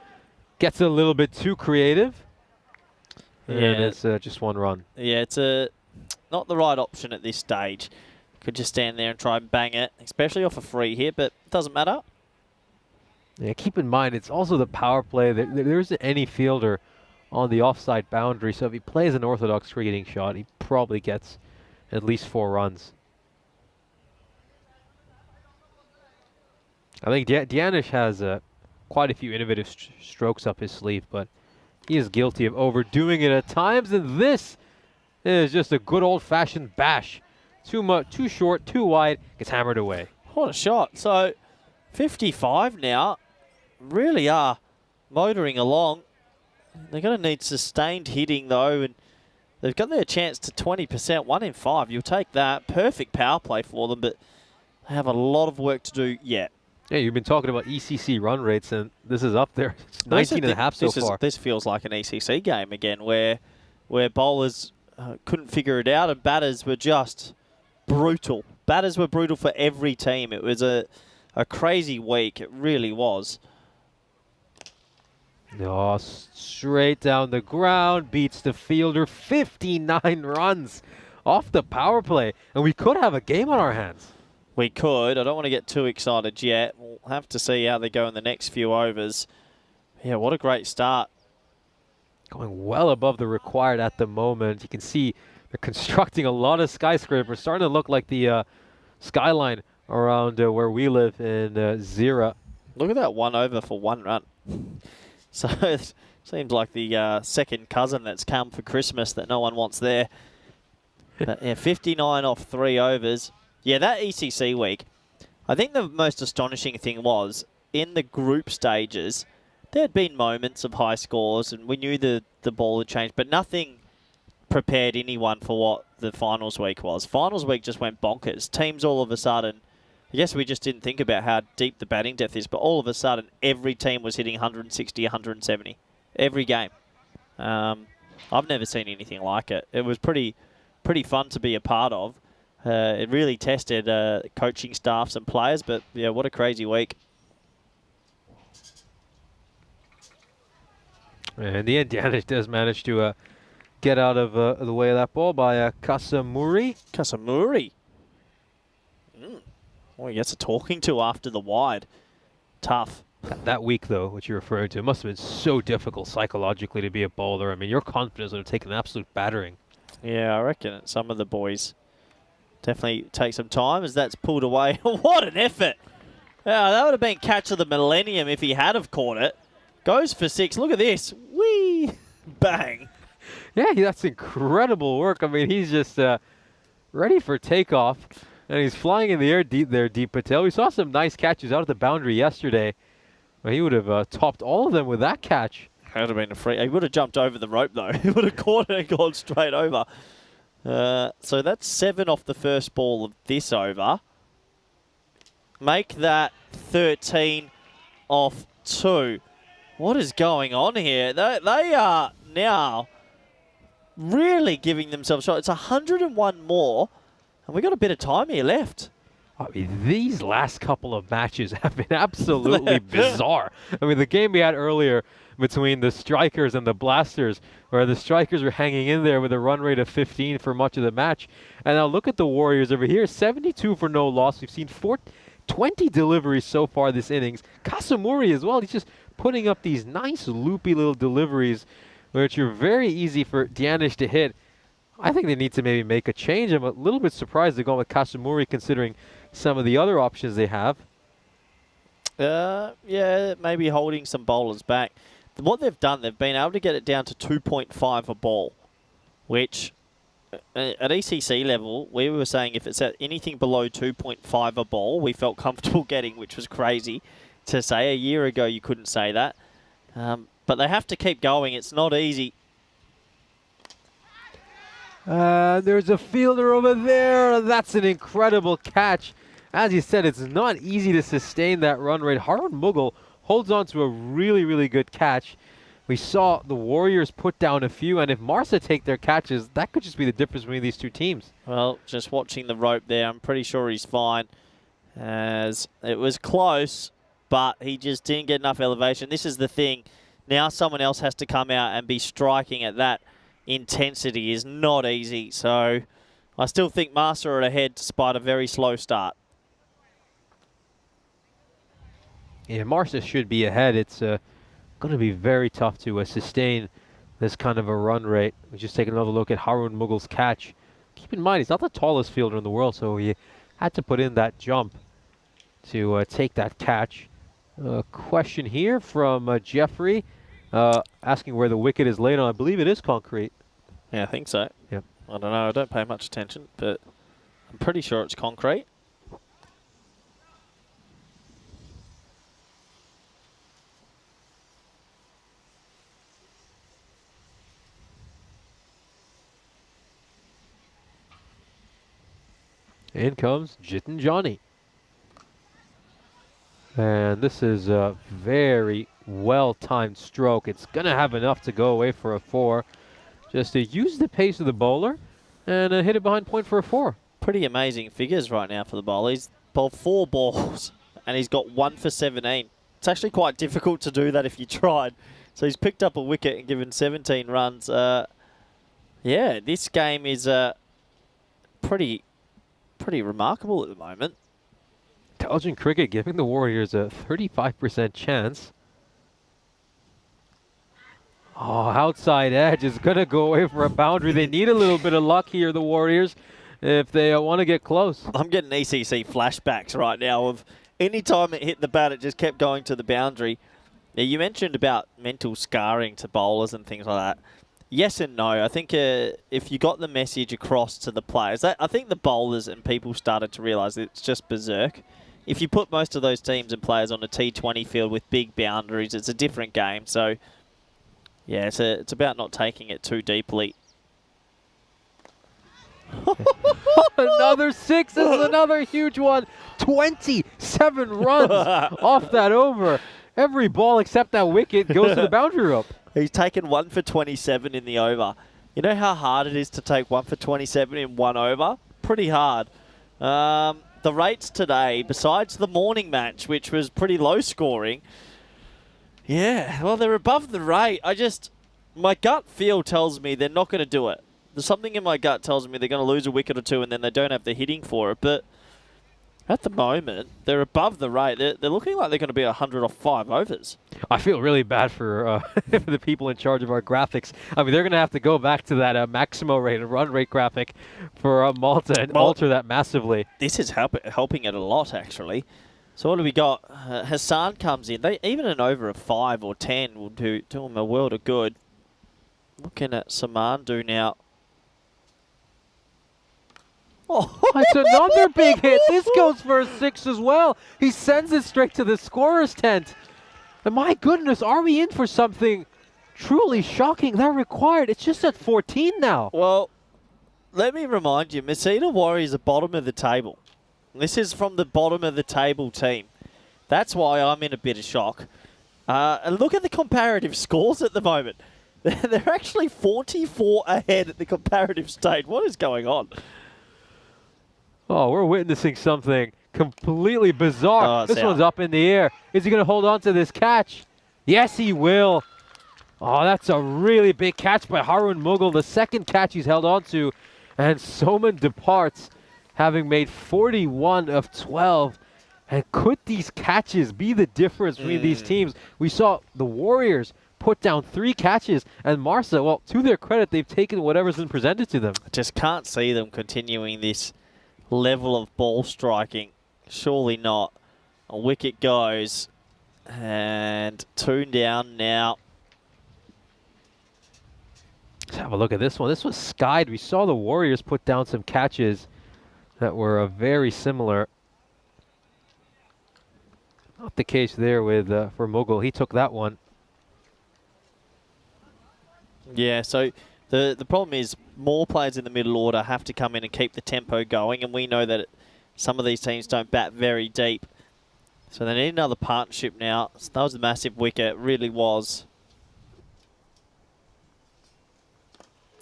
gets a little bit too creative. And it's just 1 run. Yeah, it's not the right option at this stage. Could just stand there and try and bang it, especially off a free hit, but it doesn't matter. Yeah, keep in mind, it's also the power play. There isn't any fielder on the offside boundary. So if he plays an orthodox cricketing shot, he probably gets at least 4 runs. I think Dianish has quite a few innovative strokes up his sleeve, but he is guilty of overdoing it at times, and this is just a good old-fashioned bash. Too short, too wide, gets hammered away. What a shot. So 55 now, really are motoring along. They're going to need sustained hitting, though, and they've got their chance to 20%, 1 in 5. You'll take that. Perfect power play for them, but they have a lot of work to do yet. Yeah, you've been talking about ECC run rates, and this is up there. It's 19 and a half so far. This feels like an ECC game again, where bowlers couldn't figure it out, and batters were just brutal. Batters were brutal for every team. It was a crazy week. It really was. Oh, straight down the ground, beats the fielder, 59 runs off the power play, and we could have a game on our hands. We could. I don't want to get too excited yet. We'll have to see how they go in the next few overs. Yeah, what a great start. Going well above the required at the moment. You can see they're constructing a lot of skyscrapers, starting to look like the skyline around where we live in Zira. Look at that 1 over for 1 run. So it seems like the second cousin that's come for Christmas that no one wants there. But yeah, 59 off 3 overs. Yeah, that ECC week, I think the most astonishing thing was, in the group stages, there had been moments of high scores, and we knew the ball had changed, but nothing prepared anyone for what the finals week was. Finals week just went bonkers. Teams all of a sudden, I guess we just didn't think about how deep the batting depth is, but all of a sudden, every team was hitting 160, 170. Every game. I've never seen anything like it. It was pretty fun to be a part of. It really tested coaching staffs and players, but yeah, what a crazy week. And in the end, Dianish does manage to get out of the way of that ball by Kasamuri. Kasamuri. Well, he gets a talking to after the wide. Tough. That week, though, which you're referring to, it must have been so difficult psychologically to be a bowler. I mean, your confidence would have taken an absolute battering. Yeah, I reckon some of the boys definitely take some time as that's pulled away. What an effort. Yeah, that would have been catch of the millennium if he had have caught it. Goes for 6. Look at this. Whee! Bang. Yeah, that's incredible work. I mean, he's just ready for takeoff, and he's flying in the air deep there, Deep Patel. We saw some nice catches out of the boundary yesterday. Well, he would have topped all of them with that catch. That would have been a free. He would have jumped over the rope, though. He would have caught it and gone straight over. So that's 7 off the first ball of this over. Make that 13 off 2. What is going on here? They are now really giving themselves a shot. It's 101 more, and we've got a bit of time here left. I mean, these last couple of matches have been absolutely bizarre. I mean, the game we had earlier between the strikers and the blasters, where the strikers were hanging in there with a run rate of 15 for much of the match. And now look at the Warriors over here, 72 for no loss. We've seen 20 deliveries so far this innings. Kasamuri as well, he's just putting up these nice loopy little deliveries, which are very easy for Dianish to hit. I think they need to maybe make a change. I'm a little bit surprised they're going with Kasamuri considering some of the other options they have. Yeah, maybe holding some bowlers back. What they've done, they've been able to get it down to 2.5 a ball, which at ECC level, we were saying if it's at anything below 2.5 a ball, we felt comfortable getting, which was crazy to say. A year ago, you couldn't say that. But they have to keep going. It's not easy. There's a fielder over there. That's an incredible catch. As you said, it's not easy to sustain that run rate. Harun Mughal holds on to a really, really good catch. We saw the Warriors put down a few, and if Marsa take their catches, that could just be the difference between these two teams. Well, just watching the rope there, I'm pretty sure he's fine. As it was close, but he just didn't get enough elevation. This is the thing. Now someone else has to come out and be striking at that intensity is not easy. So I still think Marsa are ahead despite a very slow start. Yeah, Marsa should be ahead. It's going to be very tough to sustain this kind of a run rate. We just take another look at Harun Mughal's catch. Keep in mind, he's not the tallest fielder in the world, so he had to put in that jump to take that catch. Question here from Jeffrey, asking where the wicket is laid on. I believe it is concrete. Yeah, I think so. Yep. I don't know. I don't pay much attention, but I'm pretty sure it's concrete. In comes Jitin Johnny. And this is a very well-timed stroke. It's going to have enough to go away for a 4. Just to use the pace of the bowler and hit it behind point for a 4. Pretty amazing figures right now for the bowler. He's bowled 4 balls and he's got 1 for 17. It's actually quite difficult to do that if you tried. So he's picked up a wicket and given 17 runs. Yeah, this game is pretty remarkable at the moment. Intelligent cricket giving the Warriors a 35% chance. Oh, outside edge is going to go away for a boundary. They need a little bit of luck here, the Warriors, if they want to get close. I'm getting ECC flashbacks right now of any time it hit the bat, it just kept going to the boundary. Now, you mentioned about mental scarring to bowlers and things like that. Yes and no. I think if you got the message across to the players, I think the bowlers and people started to realise that it's just berserk. If you put most of those teams and players on a T20 field with big boundaries, it's a different game. So, yeah, it's about not taking it too deeply. Another 6. This is another huge one. 27 runs off that over. Every ball except that wicket goes to the boundary rope. He's taken 1 for 27 in the over. You know how hard it is to take 1 for 27 in 1 over? Pretty hard. The rates today, besides the morning match, which was pretty low scoring, yeah, well, they're above the rate. My gut feel tells me they're not going to do it. There's something in my gut tells me they're going to lose a wicket or 2 and then they don't have the hitting for it. But at the moment, they're above the rate. They're looking like they're going to be 100 off 5 overs. I feel really bad for the people in charge of our graphics. I mean, they're going to have to go back to that Maximo rate and run rate graphic for Malta and alter that massively. This is helping it a lot, actually. So what do we got? Hassan comes in. Even an over of 5 or 10 will do him a world of good. Looking at Samandu now. Oh, it's another big hit. This goes for a 6 as well. He sends it straight to the scorer's tent. And my goodness, are we in for something truly shocking? That required. It's just at 14 now. Well, let me remind you, Messina Warriors are bottom of the table. This is from the bottom of the table team. That's why I'm in a bit of shock. And look at the comparative scores at the moment. They're actually 44 ahead at the comparative stage. What is going on? Oh, we're witnessing something completely bizarre. Oh, this one's up in the air. Is he going to hold on to this catch? Yes, he will. Oh, that's a really big catch by Harun Mughal. The second catch he's held on to. And Soman departs, having made 41 of 12. And could these catches be the difference between these teams? We saw the Warriors put down 3 catches, and Marsa, well, to their credit, they've taken whatever's been presented to them. I just can't see them continuing this level of ball striking. Surely not. A wicket goes, and 2 down now. Let's have a look at this one. This was skied. We saw the Warriors put down some catches that were very similar. Not the case there with for Mughal. He took that one. Yeah, so the problem is more players in the middle order have to come in and keep the tempo going, and we know that some of these teams don't bat very deep. So they need another partnership now. So that was a massive wicket, it really was.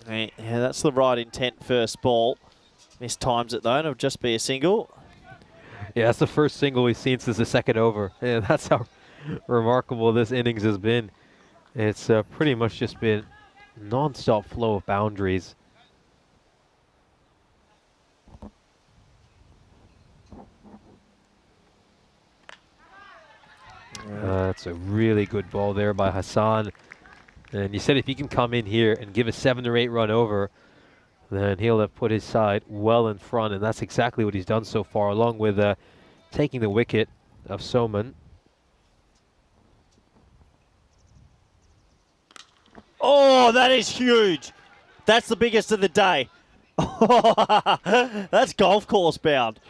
Yeah, that's the right intent first ball. Missed times it though, and it'll just be a single. Yeah, that's the first single we've seen since the second over. Yeah, that's how remarkable this innings has been. It's pretty much just been non-stop flow of boundaries. That's a really good ball there by Hassan. And you said if he can come in here and give a 7 or 8 run over, then he'll have put his side well in front, and that's exactly what he's done so far, along with taking the wicket of Soman. Oh, that is huge. That's the biggest of the day. That's golf course bound.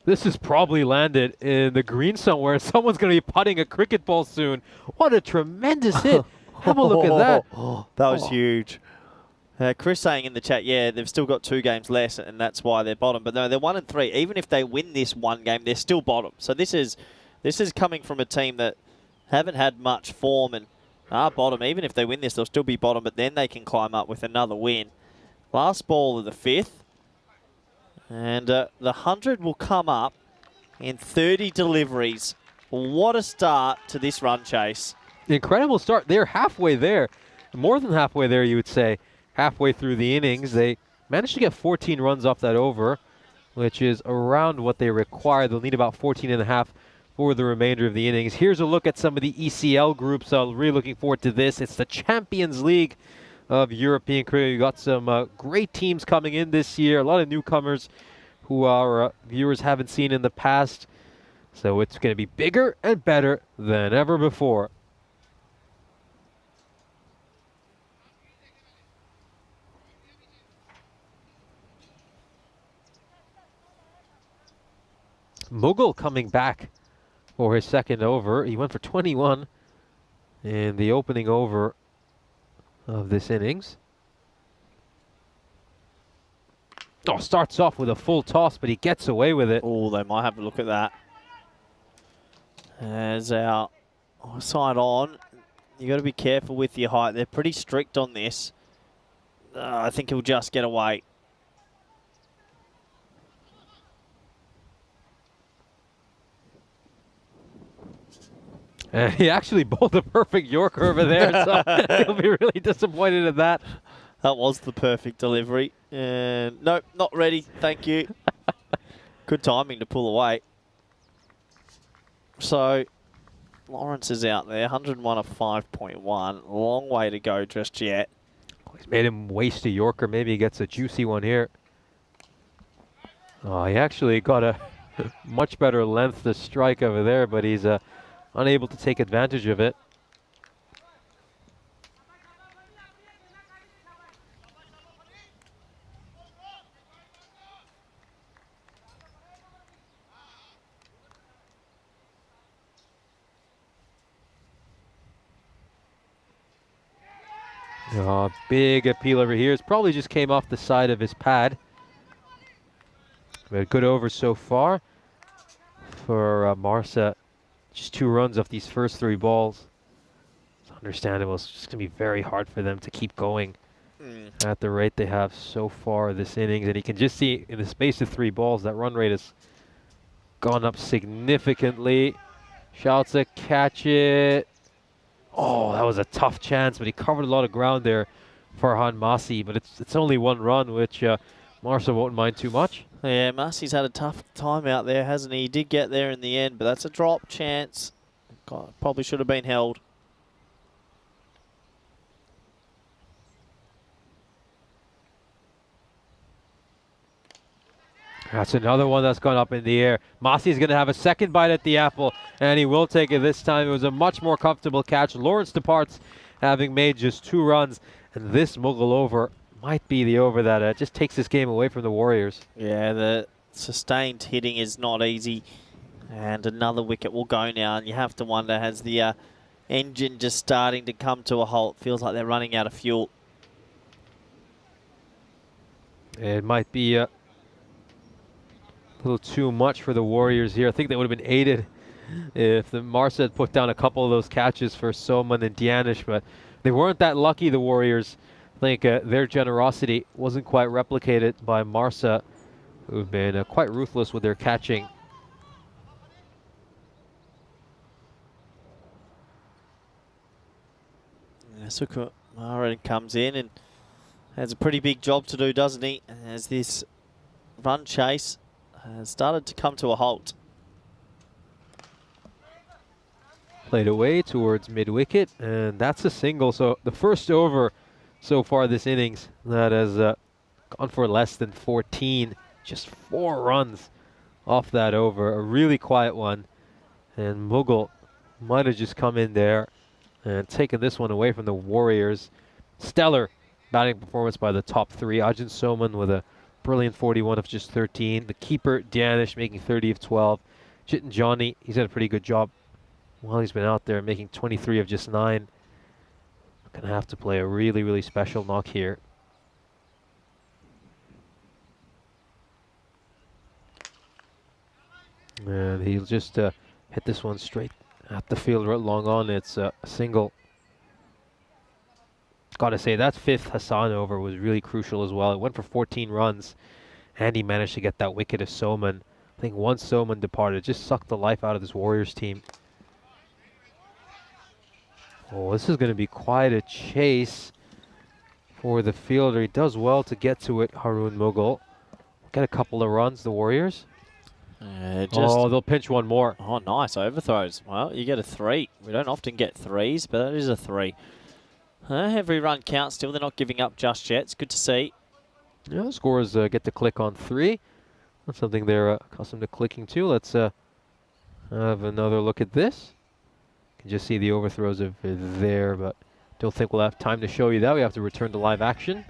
This is probably landed in the green somewhere. Someone's going to be putting a cricket ball soon. What a tremendous hit. Have a look at that. That was huge. Chris saying in the chat, yeah, they've still got 2 games less, and that's why they're bottom. But no, they're 1 and 3. Even if they win this one game, they're still bottom. So this is coming from a team that haven't had much form and are bottom. Even if they win this, they'll still be bottom, but then they can climb up with another win. Last ball of the 5th. And the 100 will come up in 30 deliveries. What a start to this run chase. Incredible start. They're halfway there. More than halfway there, you would say. Halfway through the innings. They managed to get 14 runs off that over, which is around what they require. They'll need about 14 and a half for the remainder of the innings. Here's a look at some of the ECL groups. I'm really looking forward to this. It's the Champions League of European cricket. We've got some great teams coming in this year. A lot of newcomers who our viewers haven't seen in the past. So it's going to be bigger and better than ever before. Mughal coming back for his second over. He went for 21 in the opening over of this innings. Oh, starts off with a full toss, but he gets away with it. Oh, they might have a look at that. As our side on, you got to be careful with your height. They're pretty strict on this. I think he'll just get away. And he actually bowled a perfect Yorker over there, so he'll be really disappointed in that. That was the perfect delivery. And nope, not ready. Thank you. Good timing to pull away. So Lawrence is out there, 101 of 5.1. Long way to go just yet. He's made him waste a Yorker. Maybe he gets a juicy one here. Oh, he actually got a much better length to strike over there, but he's unable to take advantage of it. Oh, big appeal over here. It probably just came off the side of his pad. But good over so far for Marsa. Just 2 runs off these first 3 balls. It's understandable. It's just going to be very hard for them to keep going at the rate they have so far this innings. And you can just see in the space of 3 balls, that run rate has gone up significantly. Shouts a catch it. Oh, that was a tough chance, but he covered a lot of ground there, Farhan Masi. But it's only 1 run, which Marsa won't mind too much. Yeah, Masi's had a tough time out there, hasn't he? He did get there in the end, but that's a drop chance. God, probably should have been held. That's another one that's gone up in the air. Masi's going to have a second bite at the apple, and he will take it this time. It was a much more comfortable catch. Lawrence departs, having made just 2 runs, and this Mughal over might be the over that just takes this game away from the Warriors. Yeah, the sustained hitting is not easy, and another wicket will go now, and you have to wonder, has the engine just starting to come to a halt? Feels like they're running out of fuel. It might be a little too much for the Warriors here. I think they would have been aided if the Marsa had put down a couple of those catches for Soman and Dianish, but they weren't that lucky, the Warriors. I think their generosity wasn't quite replicated by Marsa, who've been quite ruthless with their catching. Suka Maran comes in and has a pretty big job to do, doesn't he? As this run chase has started to come to a halt. Played away towards mid-wicket, and that's a single. So the first over so far this innings that has gone for less than 14. Just 4 runs off that over. A really quiet one. And Mughal might have just come in there and taken this one away from the Warriors. Stellar batting performance by the top 3. Ajin Soman with a brilliant 41 of just 13. The keeper, Danish, making 30 of 12. Chitin Johnny, he's had a pretty good job while he's been out there, making 23 of just 9. Gonna have to play a really, really special knock here. And he'll just hit this one straight at the field right long on. It's a single. Gotta say, that 5th Hassan over was really crucial as well. It went for 14 runs, and he managed to get that wicket of Soman. I think once Soman departed, it just sucked the life out of this Warriors team. Oh, this is going to be quite a chase for the fielder. He does well to get to it, Haroon Mughal. Get a couple of runs, the Warriors. Oh, they'll pinch one more. Oh, nice overthrows. Well, you get a 3. We don't often get 3s, but that is a 3. Every run counts still. They're not giving up just yet. It's good to see. Yeah, the scorers get to click on 3. That's something they're accustomed to clicking to. Let's have another look at this. You can just see the overthrows of there, but don't think we'll have time to show you that. We have to return to live action.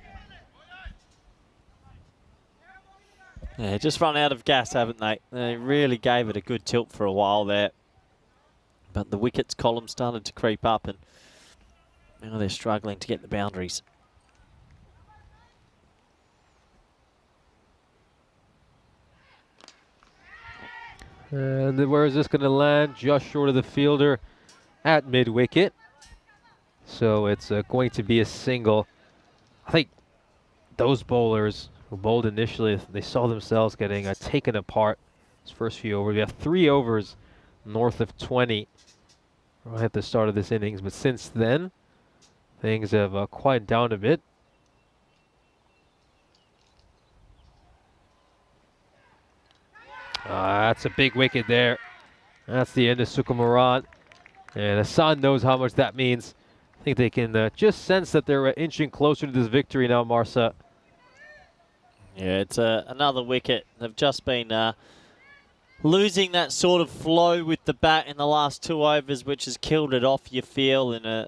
Yeah, just run out of gas, haven't they? They really gave it a good tilt for a while there. But the wickets column started to creep up, and now they're struggling to get the boundaries. And where is this going to land? Just short of the fielder at mid-wicket. So it's going to be a single. I think those bowlers who bowled initially, they saw themselves getting taken apart this first few overs. We have 3 overs north of 20 right at the start of this innings. But since then, things have quieted down a bit. That's a big wicket there. That's the end of Sukumaran. And Hassan knows how much that means. I think they can just sense that they're inching closer to this victory now, Marsa. Yeah, it's another wicket. They've just been losing that sort of flow with the bat in the last 2 overs, which has killed it off, you feel. And you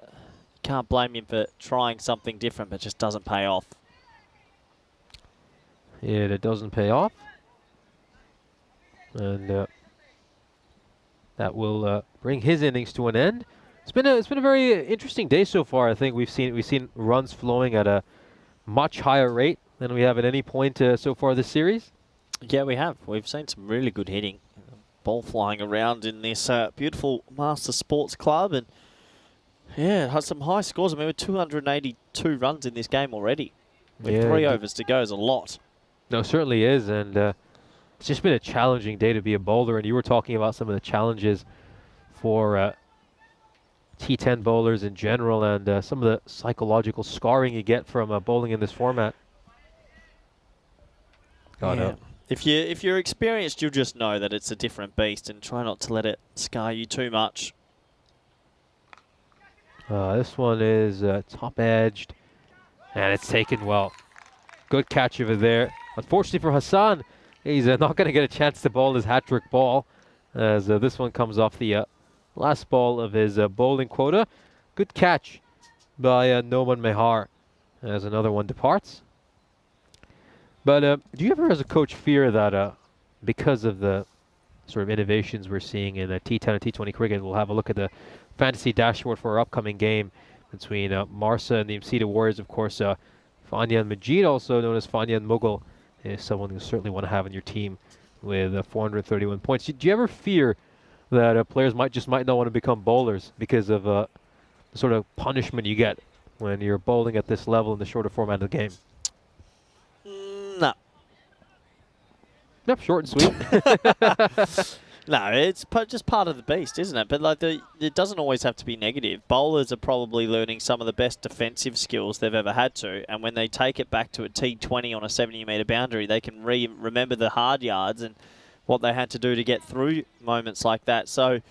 can't blame him for trying something different, but just doesn't pay off. Yeah, it doesn't pay off. And that will bring his innings to an end. It's been a very interesting day so far. I think we've seen runs flowing at a much higher rate than we have at any point so far this series. Yeah, we have. We've seen some really good hitting. Ball flying around in this beautiful Master Sports Club, and yeah, it has some high scores. I mean, we're 282 runs in this game already. With 3 overs to go is a lot. No, it certainly is, and it's just been a challenging day to be a bowler. And you were talking about some of the challenges for T10 bowlers in general, and some of the psychological scarring you get from bowling in this format. Yeah. If you're experienced, you'll just know that it's a different beast, and try not to let it scar you too much. This one is top-edged, and it's taken well. Good catch over there. Unfortunately for Hassan, he's not going to get a chance to bowl his hat-trick ball, as this one comes off the last ball of his bowling quota. Good catch by Noman Mehar as another one departs. But do you ever, as a coach, fear that because of the sort of innovations we're seeing in T10 and T20 cricket, we'll have a look at the fantasy dashboard for our upcoming game between Marsa and the Msita Warriors, of course. Fanyan Majid, also known as Fanyan Mughal, is someone you certainly want to have in your team with 431 points. Do you ever fear that players might not want to become bowlers because of the sort of punishment you get when you're bowling at this level in the shorter format of the game? No. Yep, short and sweet. No, it's just part of the beast, isn't it? But like it doesn't always have to be negative. Bowlers are probably learning some of the best defensive skills they've ever had to, and when they take it back to a T20 on a 70-metre boundary, they can remember the hard yards and what they had to do to get through moments like that. So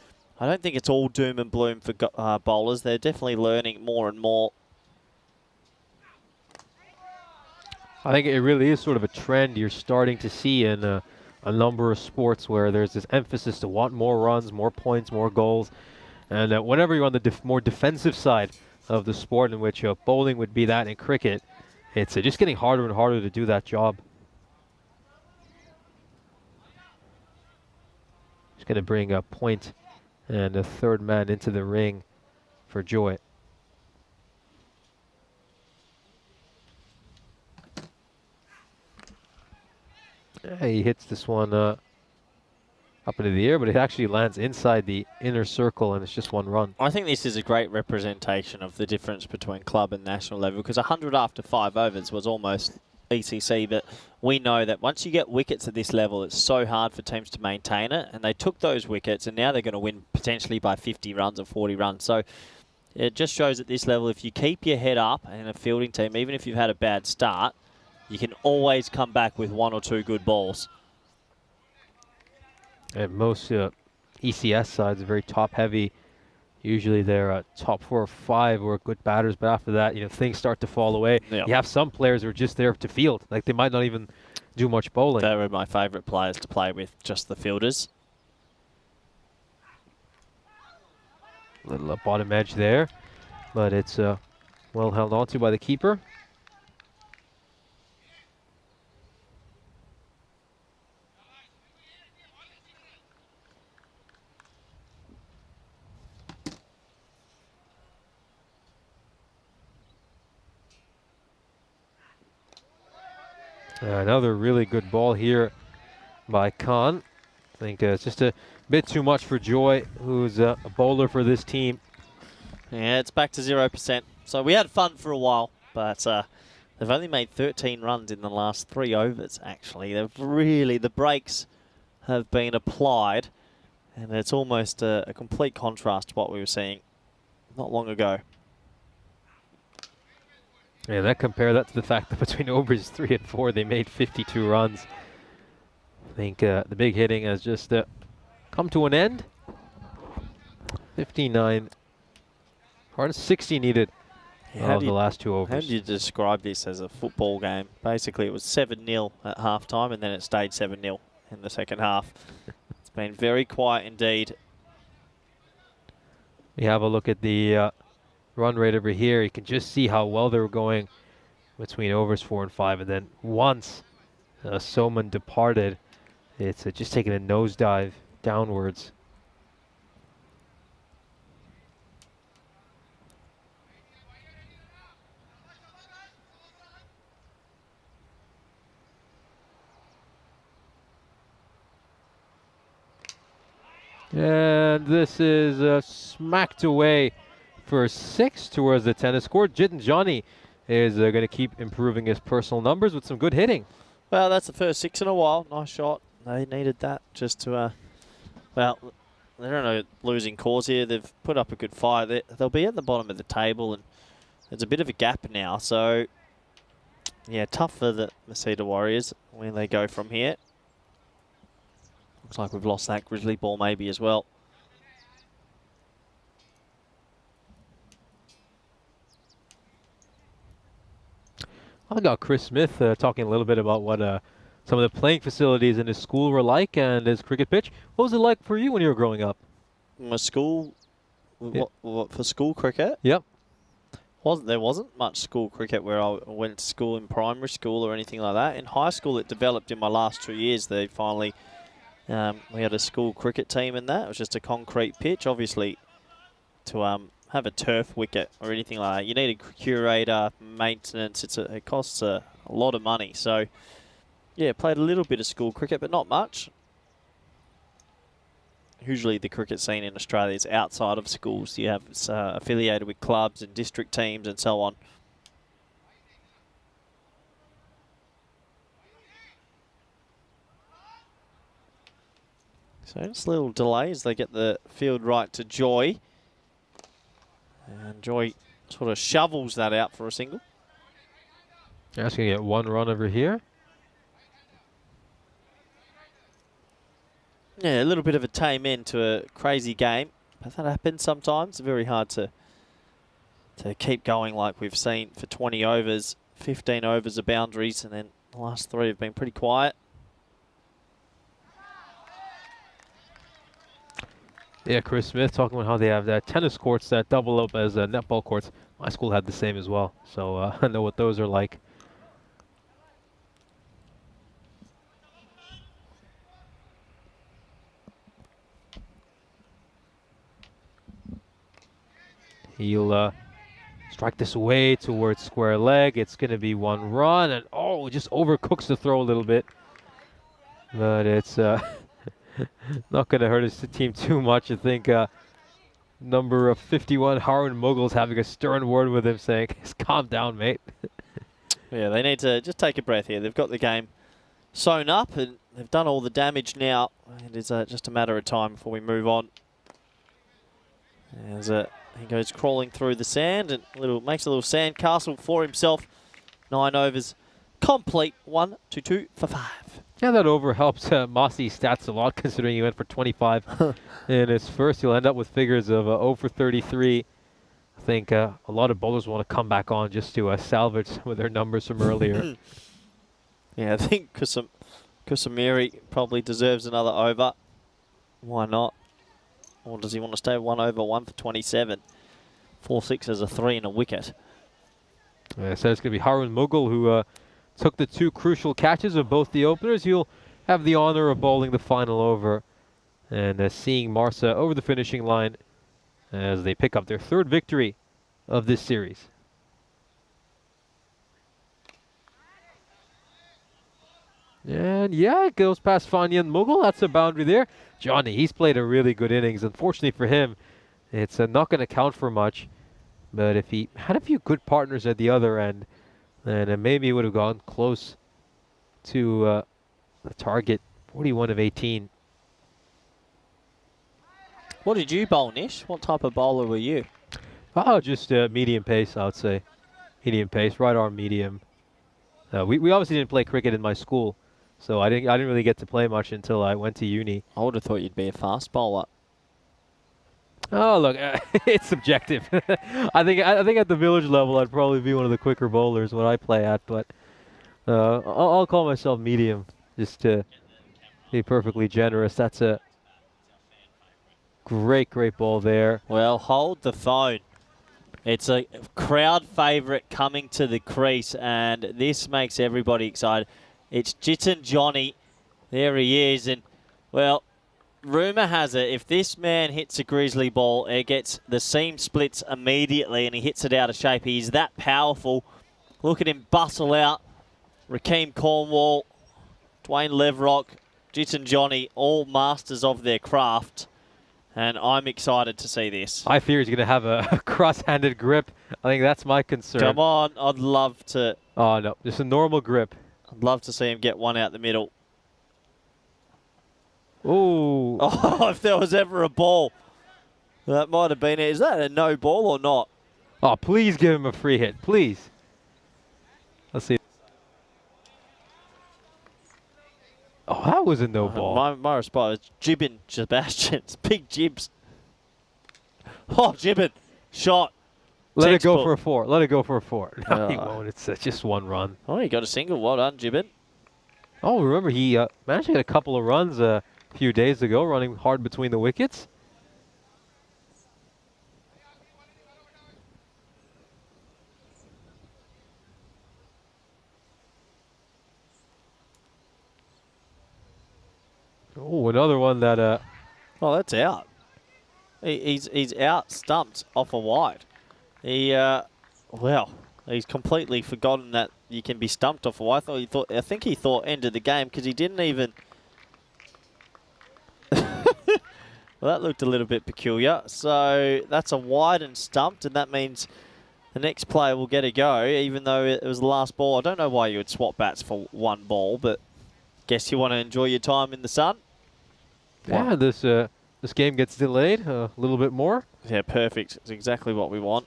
I don't think it's all doom and gloom for bowlers. They're definitely learning more and more. I think it really is sort of a trend you're starting to see in a number of sports where there's this emphasis to want more runs, more points, more goals. And whenever you're on the more defensive side of the sport, in which bowling would be that in cricket, it's just getting harder and harder to do that job. Just going to bring a point and a third man into the ring for Joy. He hits this one up into the air, but it actually lands inside the inner circle, and it's just one run. I think this is a great representation of the difference between club and national level, because 100 after 5 overs was almost ECC, but we know that once you get wickets at this level, it's so hard for teams to maintain it, and they took those wickets, and now they're going to win potentially by 50 runs or 40 runs. So it just shows at this level, if you keep your head up in a fielding team, even if you've had a bad start, you can always come back with 1 or 2 good balls. And most ECS sides are very top-heavy. Usually they're top 4 or 5 who are good batters, but after that, things start to fall away. Yep. You have some players who are just there to field. Like, they might not even do much bowling. They were my favourite players to play with, just the fielders. Little bottom edge there, but it's well held onto by the keeper. Another really good ball here by Khan. I think it's just a bit too much for Joy, who's a bowler for this team. Yeah, it's back to 0%. So we had fun for a while, but they've only made 13 runs in the last 3 overs, actually. The brakes have been applied, and it's almost a complete contrast to what we were seeing not long ago. Yeah, compare that to the fact that between overs 3 and 4, they made 52 runs. I think the big hitting has just come to an end. 59, hard 60 needed of the last 2 overs. How do you describe this as a football game? Basically, it was 7-0 at halftime, and then it stayed 7-0 in the second half. It's been very quiet indeed. We have a look at the run rate over here. You can just see how well they were going between overs 4 and 5, and then once Soman departed, it's just taking a nosedive downwards. And this is smacked away for 6 towards the tennis court. Jit and Johnny is going to keep improving his personal numbers with some good hitting. Well, that's the first 6 in a while. Nice shot. They needed that just to, well, they're in a losing cause here. They've put up a good fight. They'll be at the bottom of the table, and there's a bit of a gap now. So, yeah, tough for the Masita Warriors when they go from here. Looks like we've lost that Grizzly ball maybe as well. I got Chris Smith talking a little bit about what some of the playing facilities in his school were like and his cricket pitch. What was it like for you when you were growing up? My school, what for school cricket? Yep. There wasn't much school cricket where I went to school in primary school or anything like that. In high school, it developed in my last 2 years. They finally, we had a school cricket team in that. It was just a concrete pitch. Obviously, to have a turf wicket or anything like that, you need a curator, maintenance. It costs a lot of money. So, yeah, played a little bit of school cricket, but not much. Usually the cricket scene in Australia is outside of schools. You have affiliated with clubs and district teams and so on. So just a little delay as they get the field right to Joy. And Joy sort of shovels that out for a single. That's going to get 1 run over here. Yeah, a little bit of a tame end to a crazy game. But that happens sometimes. Very hard to keep going like we've seen for 20 overs. 15 overs of boundaries, and then the last 3 have been pretty quiet. Yeah, Chris Smith talking about how they have tennis courts that double up as netball courts. My school had the same as well, so I know what those are like. He'll strike this away towards square leg. It's going to be 1 run, and oh, just overcooks the throw a little bit. But it's not going to hurt his team too much. I think number 51, Harun Mughals, having a stern word with him saying, calm down, mate. Yeah, they need to just take a breath here. They've got the game sewn up, and they've done all the damage now. It is just a matter of time before we move on. As he goes crawling through the sand and makes a little sand castle for himself. 9 overs complete. 1, 2, 2 for 5. Yeah, that over helps Mossie's stats a lot, considering he went for 25 in his first. He'll end up with figures of 0 for 33. I think a lot of bowlers want to come back on just to salvage some of their numbers from earlier. Yeah, I think Kusamiri probably deserves another over. Why not? Or does he want to stay 1 over, 1 for 27? 4 sixes, a 3 and a wicket. Yeah, so it's going to be Harun Mughal who took the 2 crucial catches of both the openers. He'll have the honor of bowling the final over and seeing Marsa over the finishing line as they pick up their 3rd victory of this series. And yeah, it goes past Fanyan Mughal. That's a boundary there. Johnny, he's played a really good innings. Unfortunately for him, it's not going to count for much. But if he had a few good partners at the other end, then maybe he would have gone close to the target. 41 of 18. What did you bowl, Nish? What type of bowler were you? Oh, just medium pace, I would say. Medium pace, right arm medium. We obviously didn't play cricket in my school, so I didn't really get to play much until I went to uni. I would have thought you'd be a fast bowler. Oh, look, it's subjective. I think at the village level, I'd probably be one of the quicker bowlers when I play at, but I'll call myself medium, just to be perfectly generous. That's a great ball there. Well, hold the phone. It's a crowd favourite coming to the crease, and this makes everybody excited. It's Jitin Johnny. There he is, and, well, rumour has it, if this man hits a grizzly ball, it gets the seam splits immediately, and he hits it out of shape. He's that powerful. Look at him bustle out. Rakeem Cornwall, Dwayne Levrock, Jitin Johnny, all masters of their craft. And I'm excited to see this. I fear he's going to have a cross-handed grip. I think that's my concern. Come on, I'd love to. Oh, no, just a normal grip. I'd love to see him get one out the middle. Ooh. Oh, if there was ever a ball, that might have been it. Is that a no ball or not? Oh, please give him a free hit, please. Let's see. Oh, that was a no ball. My response is Jibbin Sebastian. It's big jibs. Oh, Jibbin. Shot. Let Textbook. it go for a 4. Let it go for a 4. No, he won't. It's just 1 run. Oh, he got a single. Well done, Jibbin. Oh, remember, he managed to get a couple of runs a few days ago, running hard between the wickets. Oh, another one that... Oh, that's out. He's out stumped off a wide. Well, he's completely forgotten that you can be stumped off a wide. I think he thought end of the game because he didn't even... Well, that looked a little bit peculiar. So that's a wide and stumped, and that means the next player will get a go, even though it was the last ball. I don't know why you would swap bats for 1 ball, but guess you want to enjoy your time in the sun. Yeah, this game gets delayed a little bit more. Yeah, perfect. It's exactly what we want.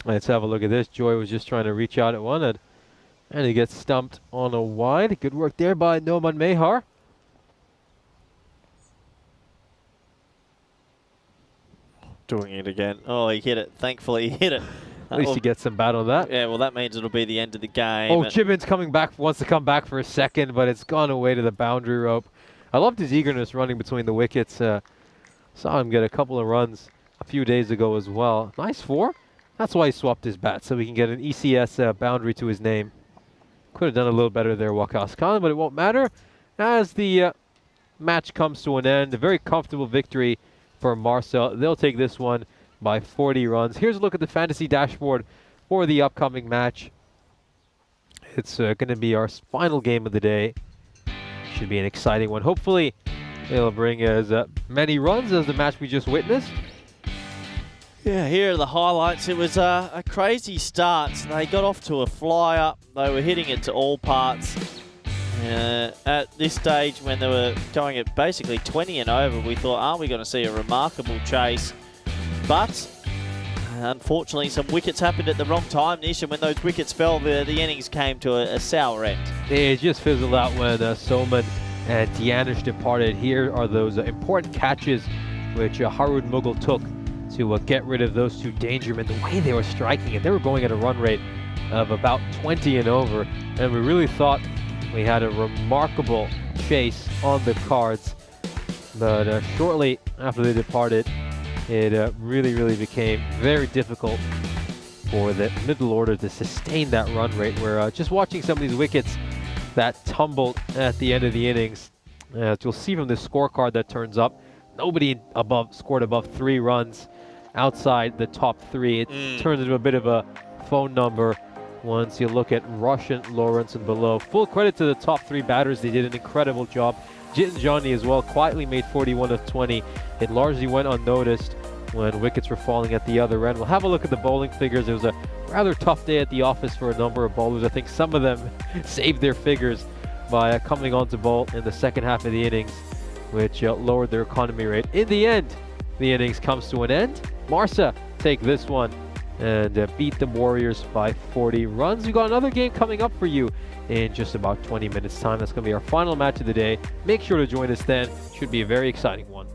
Let's have a look at this. Joy was just trying to reach out at one, and he gets stumped on a wide. Good work there by Noman Mehar. doing it again. Oh, he hit it. Thankfully, he hit it. At least he gets some bat on that. Yeah, well, that means it'll be the end of the game. Oh, Gibbons coming back, wants to come back for a second, but it's gone away to the boundary rope. I loved his eagerness running between the wickets. Saw him get a couple of runs a few days ago as well. Nice 4. That's why he swapped his bat, so he can get an ECS boundary to his name. Could have done a little better there, Waqas Khan, but it won't matter as the match comes to an end. A very comfortable victory for Marcel. They'll take this one by 40 runs. Here's a look at the fantasy dashboard for the upcoming match. It's going to be our final game of the day. Should be an exciting one. Hopefully, it'll bring as many runs as the match we just witnessed. Yeah, here are the highlights. It was a crazy start. They got off to a flyer. They were hitting it to all parts. At this stage, when they were going at basically 20 and over, we thought, aren't we going to see a remarkable chase? But unfortunately, some wickets happened at the wrong time, Nish, and when those wickets fell, the innings came to a sour end. It just fizzled out when Soman and Dianish departed. Here are those important catches which Harud Mughal took to get rid of those two danger men. The way they were striking it, they were going at a run rate of about 20 and over, and we really thought we had a remarkable chase on the cards. But shortly after they departed, it really became very difficult for the middle order to sustain that run rate. Where just watching some of these wickets that tumbled at the end of the innings, as you'll see from the scorecard that turns up, nobody scored above 3 runs outside the top 3. It turns into a bit of a phone number once you look at Roshan, Lawrence, and below. Full credit to the top 3 batters. They did an incredible job. Jit and Johnny as well quietly made 41 of 20. It largely went unnoticed when wickets were falling at the other end. We'll have a look at the bowling figures. It was a rather tough day at the office for a number of bowlers. I think some of them saved their figures by coming on to bowl in the second half of the innings, which lowered their economy rate. In the end, the innings comes to an end. Marsa take this one and beat the Warriors by 40 runs. We've got another game coming up for you in just about 20 minutes time. That's going to be our final match of the day. Make sure to join us then. Should be a very exciting one.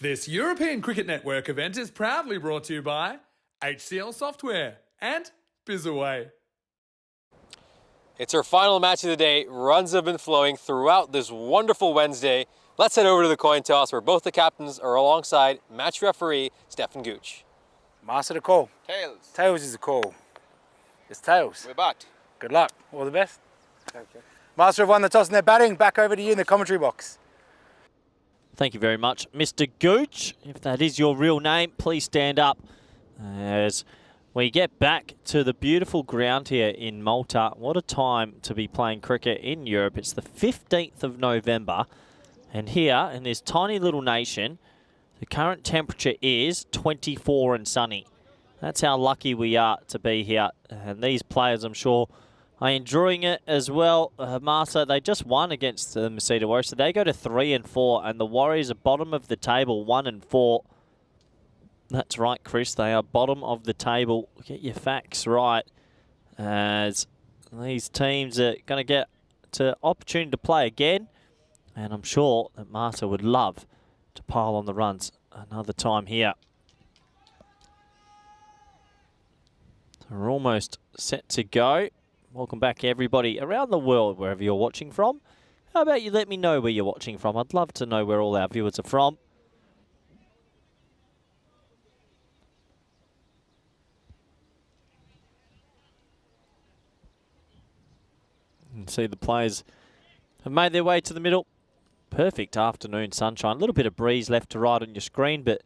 This European Cricket Network event is proudly brought to you by HCL Software and BizAway. It's our final match of the day. Runs have been flowing throughout this wonderful Wednesday. Let's head over to the coin toss where both the captains are alongside match referee Stefan Gooch. Master the call. Tails. Tails is the call. It's tails. We're back. Good luck. All the best. Thank you. Master have won the toss and they're batting. Back over to you in the commentary box. Thank you very much, Mr. Gooch. If that is your real name, please stand up as we get back to the beautiful ground here in Malta. What a time to be playing cricket in Europe. It's the 15th of November. And here in this tiny little nation, the current temperature is 24 and sunny. That's how lucky we are to be here. And these players, I'm sure, are enjoying it as well. Malta, they just won against the Masita Warriors, so they go to 3 and 4, and the Warriors are bottom of the table, 1 and 4. That's right, Chris. They are bottom of the table. Get your facts right, as these teams are going to get to opportunity to play again, and I'm sure that Malta would love to pile on the runs another time here. So we're almost set to go. Welcome back, everybody around the world, wherever you're watching from. How about you let me know where you're watching from? I'd love to know where all our viewers are from. You can see the players have made their way to the middle. Perfect afternoon sunshine. A little bit of breeze left to right on your screen, but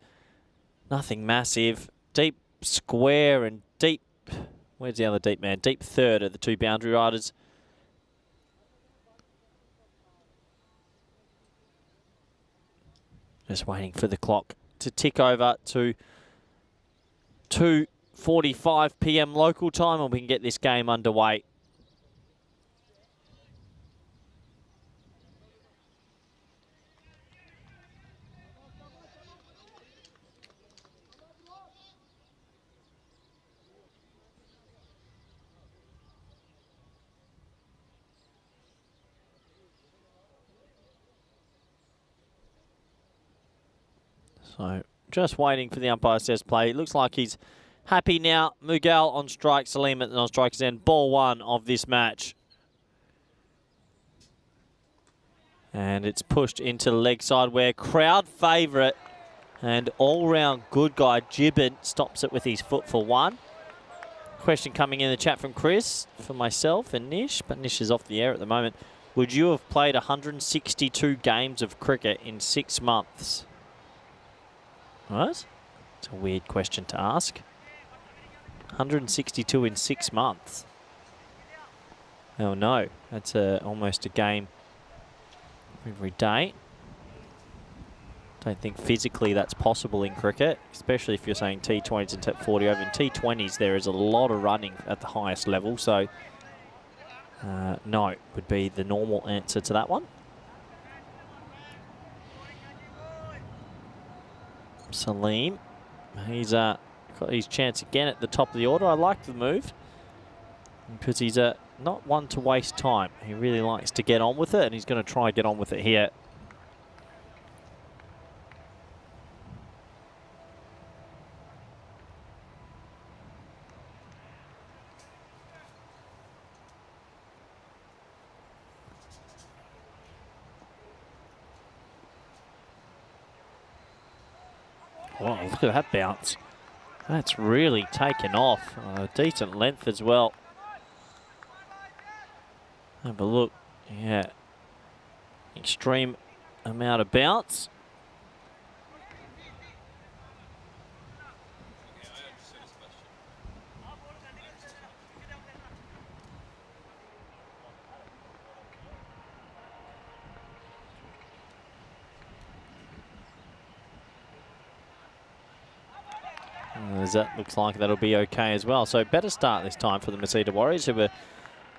nothing massive. Deep square and deep... Where's the other deep man? Deep third are the two boundary riders. Just waiting for the clock to tick over to 2:45 p.m. local time, and we can get this game underway. So, just waiting for the umpire says play. It looks like he's happy now. Mughal on strike, Salim at the non-strikers end. Ball 1 of this match. And it's pushed into the leg side where crowd favourite and all-round good guy Gibbon stops it with his foot for 1. Question coming in the chat from Chris, for myself and Nish, but Nish is off the air at the moment. Would you have played 162 games of cricket in 6 months? What? It's a weird question to ask. 162 in 6 months. Oh no, that's almost a game every day. Don't think physically that's possible in cricket, especially if you're saying T20s and T40 over. In T20s there is a lot of running at the highest level, so no would be the normal answer to that one. Salim, he's got his chance again at the top of the order. I like the move because he's not one to waste time. He really likes to get on with it, and he's going to try and get on with it here. Wow, look at that bounce. That's really taken off. Decent length as well. Have a look. Yeah. Extreme amount of bounce. As that looks like that'll be okay as well. So better start this time for the Masita Warriors, who were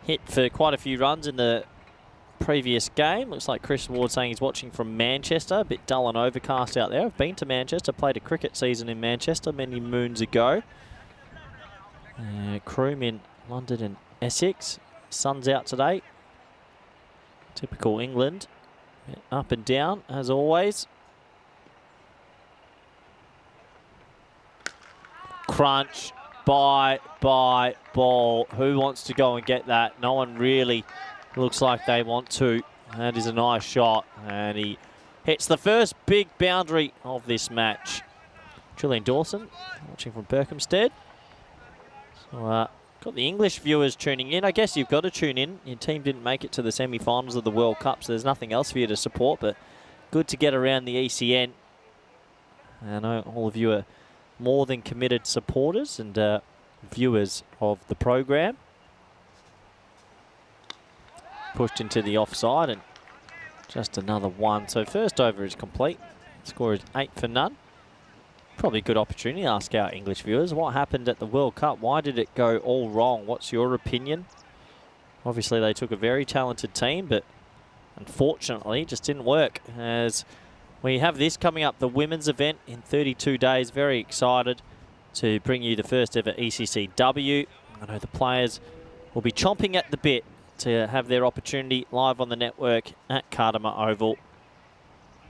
hit for quite a few runs in the previous game. Looks like Chris Ward saying he's watching from Manchester. A bit dull and overcast out there. I've been to Manchester, played a cricket season in Manchester many moons ago. Croom in London and Essex. Sun's out today. Typical England. Up and down as always. crunch, bye, ball. Who wants to go and get that? No one really looks like they want to. That is a nice shot, and he hits the first big boundary of this match. Julian Dawson, watching from Berkhamsted. So, got the English viewers tuning in. I guess you've got to tune in. Your team didn't make it to the semi-finals of the World Cup, so there's nothing else for you to support, but good to get around the ECN. I know all of you are more than committed supporters and viewers of the program. Pushed into the offside and just another one. So first over is complete. Score is 8 for none. Probably a good opportunity to ask our English viewers what happened at the World Cup. Why did it go all wrong? What's your opinion? Obviously they took a very talented team, but unfortunately it just didn't work. As we have this coming up, the women's event in 32 days. Very excited to bring you the first ever ECCW. I know the players will be chomping at the bit to have their opportunity live on the network at Cardamar Oval.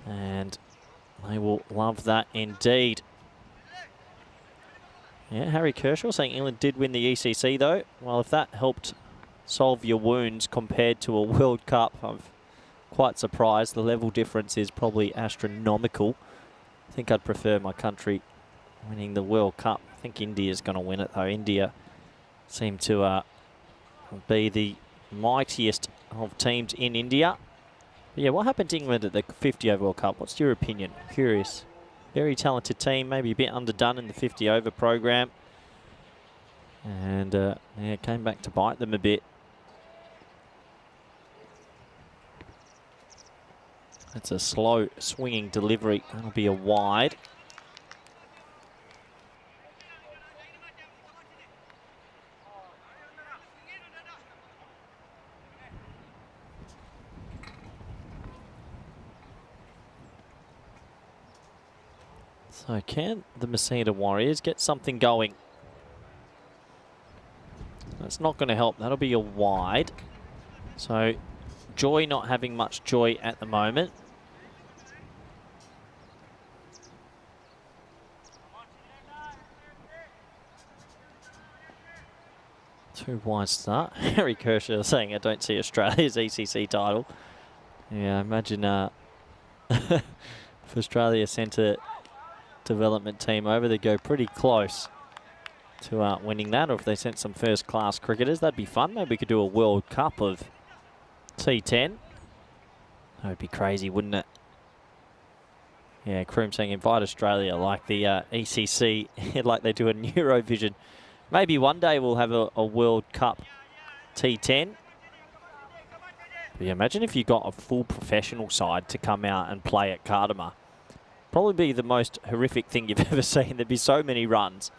And they will love that indeed. Yeah, Harry Kershaw saying England did win the ECC though. Well, if that helped solve your wounds compared to a World Cup, I'm quite surprised. The level difference is probably astronomical. I think I'd prefer my country winning the World Cup. I think India's going to win it though. India seem to be the mightiest of teams in India. But yeah, what happened to England at the 50 over World Cup? What's your opinion? Curious. Very talented team, maybe a bit underdone in the 50 over program. And yeah, it came back to bite them a bit. That's a slow swinging delivery. That'll be a wide. So can the Maseda Warriors get something going? That's not going to help. That'll be a wide. So Joy not having much joy at the moment. Two wide start. Harry Kershaw saying I don't see Australia's ECC title. Yeah, imagine if Australia sent a development team over, they go pretty close to winning that, or if they sent some first class cricketers, that'd be fun. Maybe we could do a World Cup of T10. That would be crazy, wouldn't it? Yeah, Kroom saying invite Australia like the ECC, like they do in Eurovision. Maybe one day we'll have a World Cup T10. But yeah, imagine if you got a full professional side to come out and play at Cardamar. Probably be the most horrific thing you've ever seen. There'd be so many runs.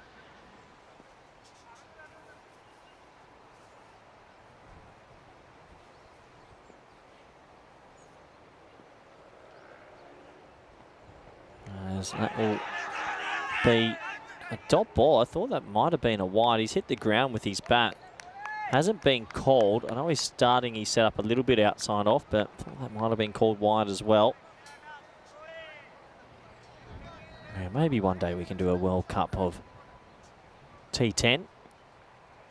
As that will be a dot ball. I thought that might have been a wide. He's hit the ground with his bat. Hasn't been called. I know he's starting his setup a little bit outside off, but I thought that might have been called wide as well. Yeah, maybe one day we can do a World Cup of T10.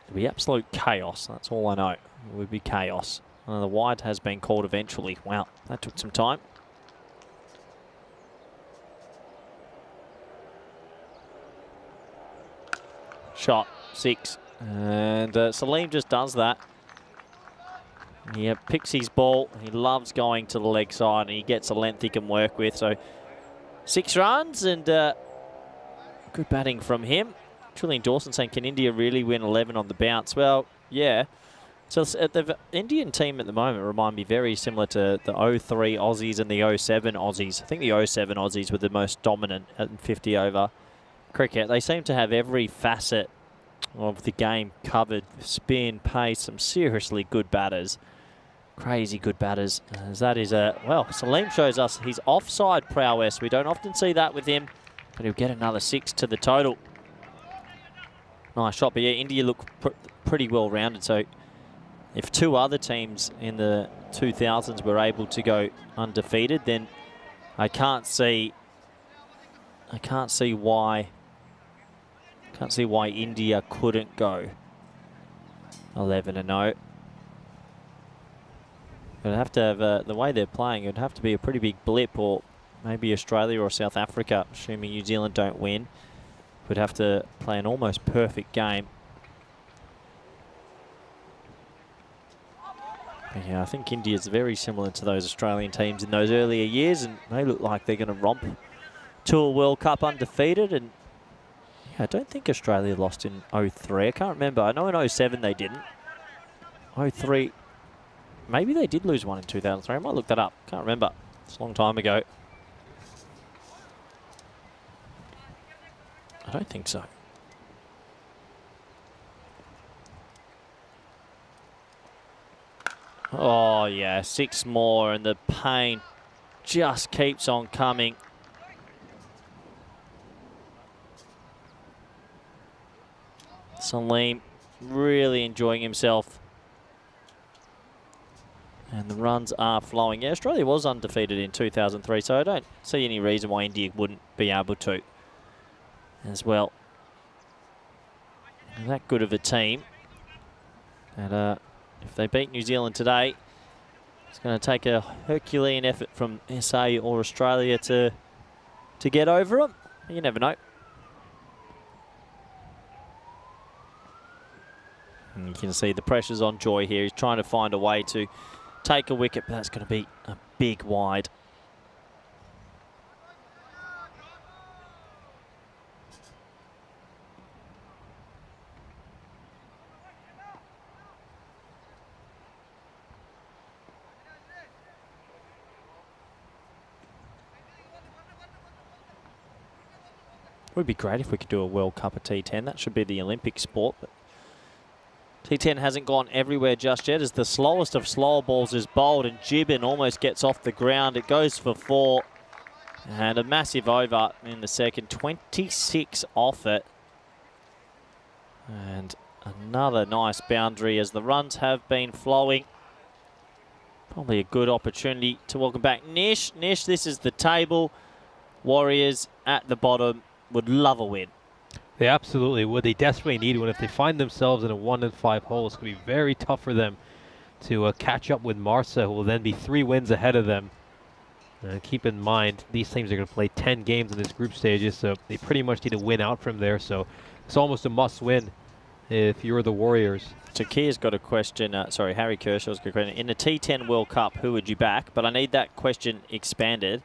It'll be absolute chaos. That's all I know. It would be chaos. The wide has been called eventually. Wow, that took some time. Shot, 6. And Salim just does that. He picks his ball. He loves going to the leg side, and he gets a length he can work with. So 6 runs and good batting from him. Julian Dawson saying, can India really win 11 on the bounce? Well, yeah. So the Indian team at the moment remind me very similar to the 03 Aussies and the 07 Aussies. I think the 07 Aussies were the most dominant at 50 over cricket. They seem to have every facet of the game covered. Spin, pace, some seriously good batters. Crazy good batters. As that is well, Salim shows us his offside prowess. We don't often see that with him, but he'll get another 6 to the total. Nice shot, but yeah, India look pretty well rounded. So if 2 other teams in the 2000s were able to go undefeated, then I can't see why Can't see why India couldn't go 11-0. It'd have to have, the way they're playing, it'd have to be a pretty big blip, or maybe Australia or South Africa, assuming New Zealand don't win, would have to play an almost perfect game. But yeah, I think India's very similar to those Australian teams in those earlier years, and they look like they're going to romp to a World Cup undefeated. And yeah, I don't think Australia lost in 03. I can't remember. I know in 07 they didn't. 03, maybe they did lose one in 2003. I might look that up. Can't remember. It's a long time ago. I don't think so. Oh yeah, 6 more, and the pain just keeps on coming. Salim really enjoying himself. And the runs are flowing. Yeah, Australia was undefeated in 2003, so I don't see any reason why India wouldn't be able to as well. And that good of a team. And if they beat New Zealand today, it's going to take a Herculean effort from SA or Australia to get over them. You never know. And you can see the pressure's on Joy here. He's trying to find a way to take a wicket, but that's going to be a big wide. It would be great if we could do a World Cup of T10. That should be the Olympic sport. But T10 hasn't gone everywhere just yet, as the slowest of slower balls is bowled, and Gibbon almost gets off the ground. It goes for 4. And a massive over in the second. 26 off it. And another nice boundary as the runs have been flowing. Probably a good opportunity to welcome back Nish. Nish, this is the table. Warriors at the bottom would love a win. They absolutely would. They desperately need one. If they find themselves in a 1-5 hole, it's going to be very tough for them to catch up with Marsa, who will then be 3 wins ahead of them. Keep in mind, these teams are going to play 10 games in this group stages, so they pretty much need to win out from there. So it's almost a must-win if you're the Warriors. Takir's got a question. Harry Kershaw's got a question. In the T10 World Cup, who would you back? But I need that question expanded.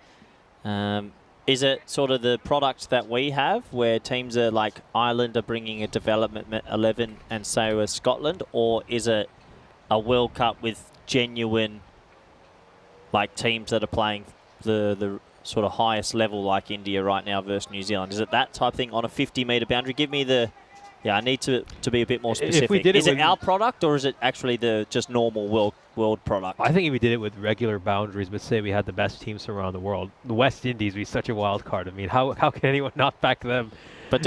Is it sort of the product that we have, where teams are like Ireland are bringing a development 11 and so is Scotland, or is it a World Cup with genuine like teams that are playing the sort of highest level like India right now versus New Zealand? Is it that type thing on a 50-metre boundary? Give me the... Yeah, I need to be a bit more specific. If we did is it our product, or is it actually the just normal world product? I think if we did it with regular boundaries, but say we had the best teams from around the world, the West Indies would be such a wild card. I mean, how can anyone not back them? But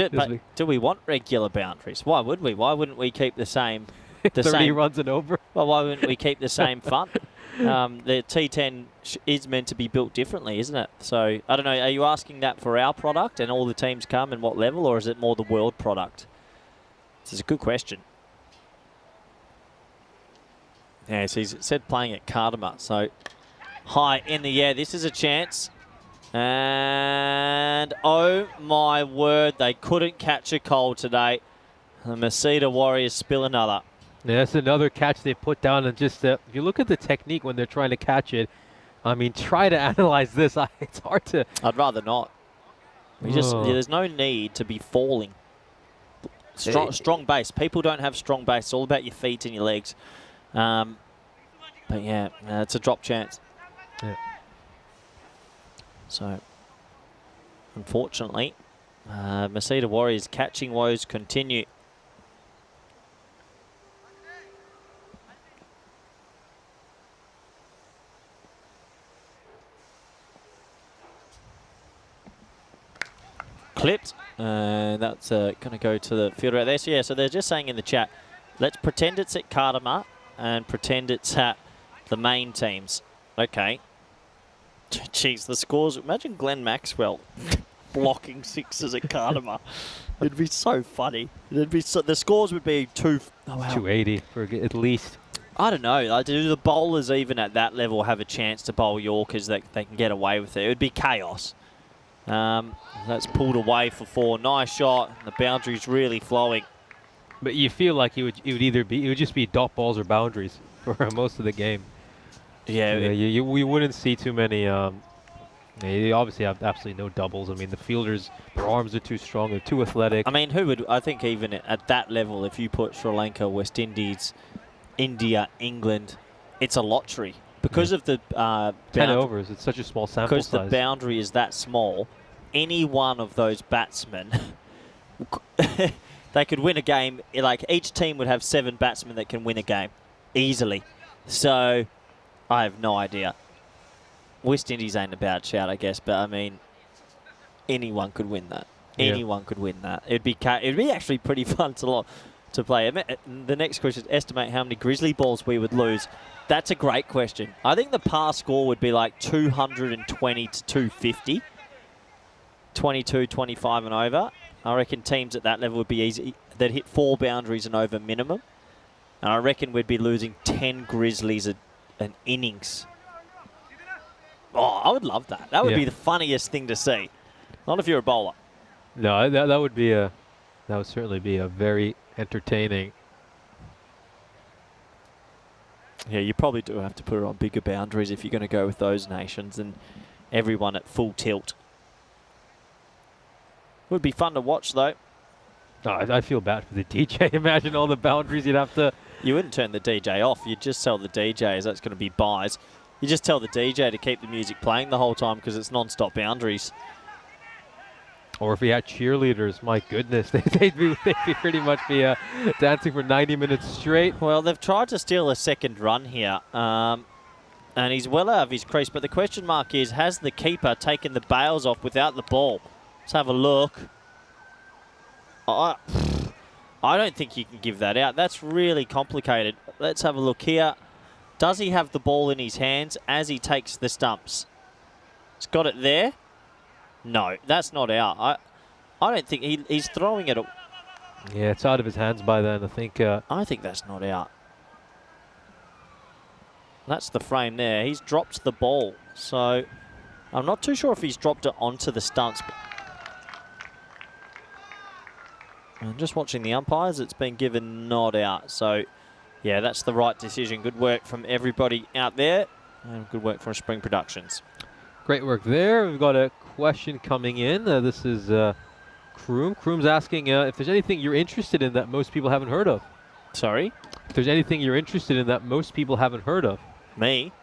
do we want regular boundaries? Why would we? Why wouldn't we keep the same? 30 runs and over? Well, why wouldn't we keep the same fun? The T10 is meant to be built differently, isn't it? So, I don't know, are you asking that for our product and all the teams come and what level, or is it more the world product? This is a good question. Yeah, so he's said playing at Cardamar, so high in the air. This is a chance. And oh my word, they couldn't catch a cold today. The Masita Warriors spill another. Yeah, that's another catch they put down, and just if you look at the technique when they're trying to catch it, I mean, try to analyze this. It's hard to... I'd rather not. There's no need to be falling. Strong base. People don't have strong base. It's all about your feet and your legs. But yeah, it's a drop chance. Yeah. So, unfortunately, Masita Warriors catching woes continue. Clipped. That's going to go to the fielder out there. So, yeah, so they're just saying in the chat, let's pretend it's at Cardamar and pretend it's at the main teams. Okay. Jeez, the scores. Imagine Glenn Maxwell blocking sixes at Karma. It'd be so funny. It'd be the scores would be 280 for at least. I don't know. Like, do the bowlers even at that level have a chance to bowl Yorkers that they can get away with it? It would be chaos. That's pulled away for 4. Nice shot. The boundary's really flowing. But you feel like it would just be dot balls or boundaries for most of the game. Yeah. We wouldn't see too many. You obviously have absolutely no doubles. I mean, the fielders, their arms are too strong. They're too athletic. I mean, I think even at that level, if you put Sri Lanka, West Indies, India, England, it's a lottery. Because of the 10 overs, it's such a small sample size. Because the boundary is that small, any one of those batsmen, they could win a game. Like, each team would have 7 batsmen that can win a game easily. So, I have no idea. West Indies ain't a bad shout, I guess, but I mean, anyone could win that. Yeah. Anyone could win that. It'd be actually pretty fun to play. The next question is estimate how many Grizzly balls we would lose. That's a great question. I think the par score would be like 220 to 250. 22, 25 and over. I reckon teams at that level would be easy. They'd hit 4 boundaries and over minimum. And I reckon we'd be losing 10 Grizzlies an innings. Oh, I would love that. That would be the funniest thing to see. Not if you're a bowler. No, that would certainly be a very entertaining. Yeah, you probably do have to put it on bigger boundaries if you're going to go with those nations and everyone at full tilt. Would be fun to watch, though. Oh, I feel bad for the DJ. Imagine all the boundaries you'd have to... You wouldn't turn the DJ off. You'd just tell the DJs that's going to be buys. You just tell the DJ to keep the music playing the whole time because it's non-stop boundaries. Or if we had cheerleaders, my goodness, they'd be pretty much dancing for 90 minutes straight. Well, they've tried to steal a second run here, and he's well out of his crease. But the question mark is, has the keeper taken the bails off without the ball? Let's have a look. I don't think you can give that out. That's really complicated. Let's have a look here. Does he have the ball in his hands as he takes the stumps? He's got it there. No, that's not out. I don't think he's throwing it. Yeah, it's out of his hands by then. I think that's not out. That's the frame there. He's dropped the ball. So I'm not too sure if he's dropped it onto the stumps. I'm just watching the umpires. It's been given not out. So, yeah, that's the right decision. Good work from everybody out there. And good work from Spring Productions. Great work there. We've got a question coming in. This is Kroom. Kroom's asking if there's anything you're interested in that most people haven't heard of. Sorry? If there's anything you're interested in that most people haven't heard of. Me?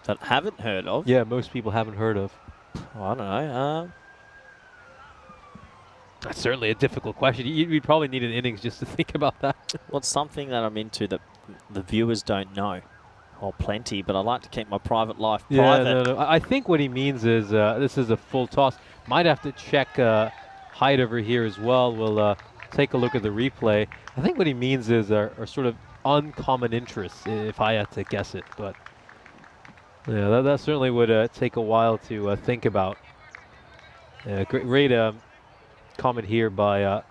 That haven't heard of? Yeah, most people haven't heard of. Oh, I don't know. That's certainly a difficult question. We'd probably need an innings just to think about that. What's something that I'm into that the viewers don't know? Oh, plenty, but I like to keep my private life private. No. I think what he means is this is a full toss. Might have to check height over here as well. We'll take a look at the replay. I think what he means is are sort of uncommon interests, if I had to guess it. But yeah, that certainly would take a while to think about. Great comment here by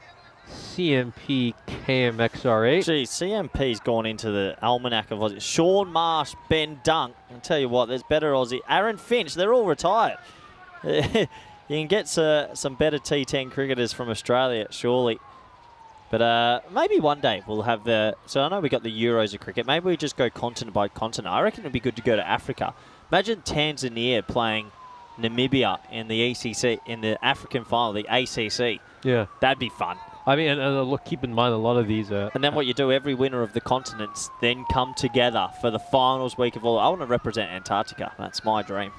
CMP KMXR8. Gee, CMP's gone into the almanac of Aussie. Sean Marsh, Ben Dunk. I'll tell you what, there's better Aussie. Aaron Finch, they're all retired. You can get some better T10 cricketers from Australia, surely. But maybe one day we'll have the... So I know we got the Euros of cricket. Maybe we just go continent by continent. I reckon it would be good to go to Africa. Imagine Tanzania playing Namibia in the ECC, in the African final, the ACC. Yeah. That'd be fun. I mean, and look, keep in mind a lot of these... and then what you do, every winner of the continents then come together for the finals week of all. I want to represent Antarctica. That's my dream.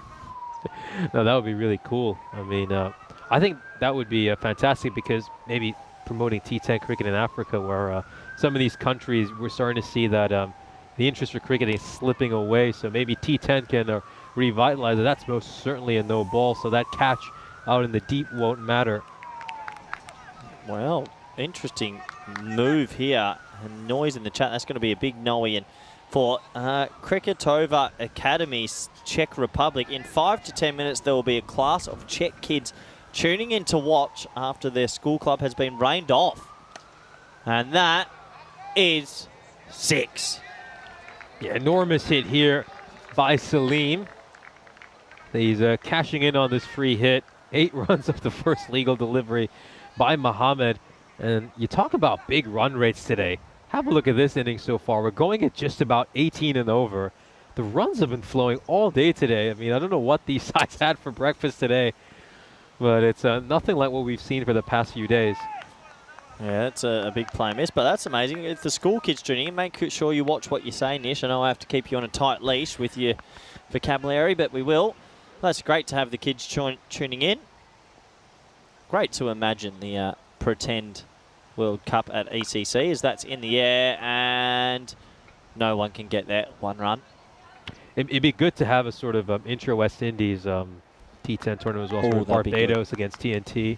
No, that would be really cool. I mean, I think that would be fantastic because maybe promoting T10 cricket in Africa where some of these countries, we're starting to see that the interest for cricket is slipping away. So maybe T10 can revitalize it. That's most certainly a no ball. So that catch out in the deep won't matter. Well, interesting move here. And noise in the chat. That's going to be a big noe. And for Kriketova Academy, Czech Republic. In 5 to 10 minutes, there will be a class of Czech kids tuning in to watch after their school club has been rained off. And that is 6. Yeah, enormous hit here by Salim. He's cashing in on this free hit. 8 runs of the first legal delivery by Mohammed. And you talk about big run rates today. Have a look at this inning so far. We're going at just about 18 and over. The runs have been flowing all day today. I mean, I don't know what these sides had for breakfast today, but it's nothing like what we've seen for the past few days. Yeah, that's a big play miss, but that's amazing. If the school kids tuning in, make sure you watch what you say, Nish. I know I have to keep you on a tight leash with your vocabulary, but we will. That's great to have the kids tuning in. Great to imagine the pretend World Cup at ECC as that's in the air and no one can get that 1 run. It'd be good to have a sort of intra-West Indies T10 tournament as well. So Barbados against TNT.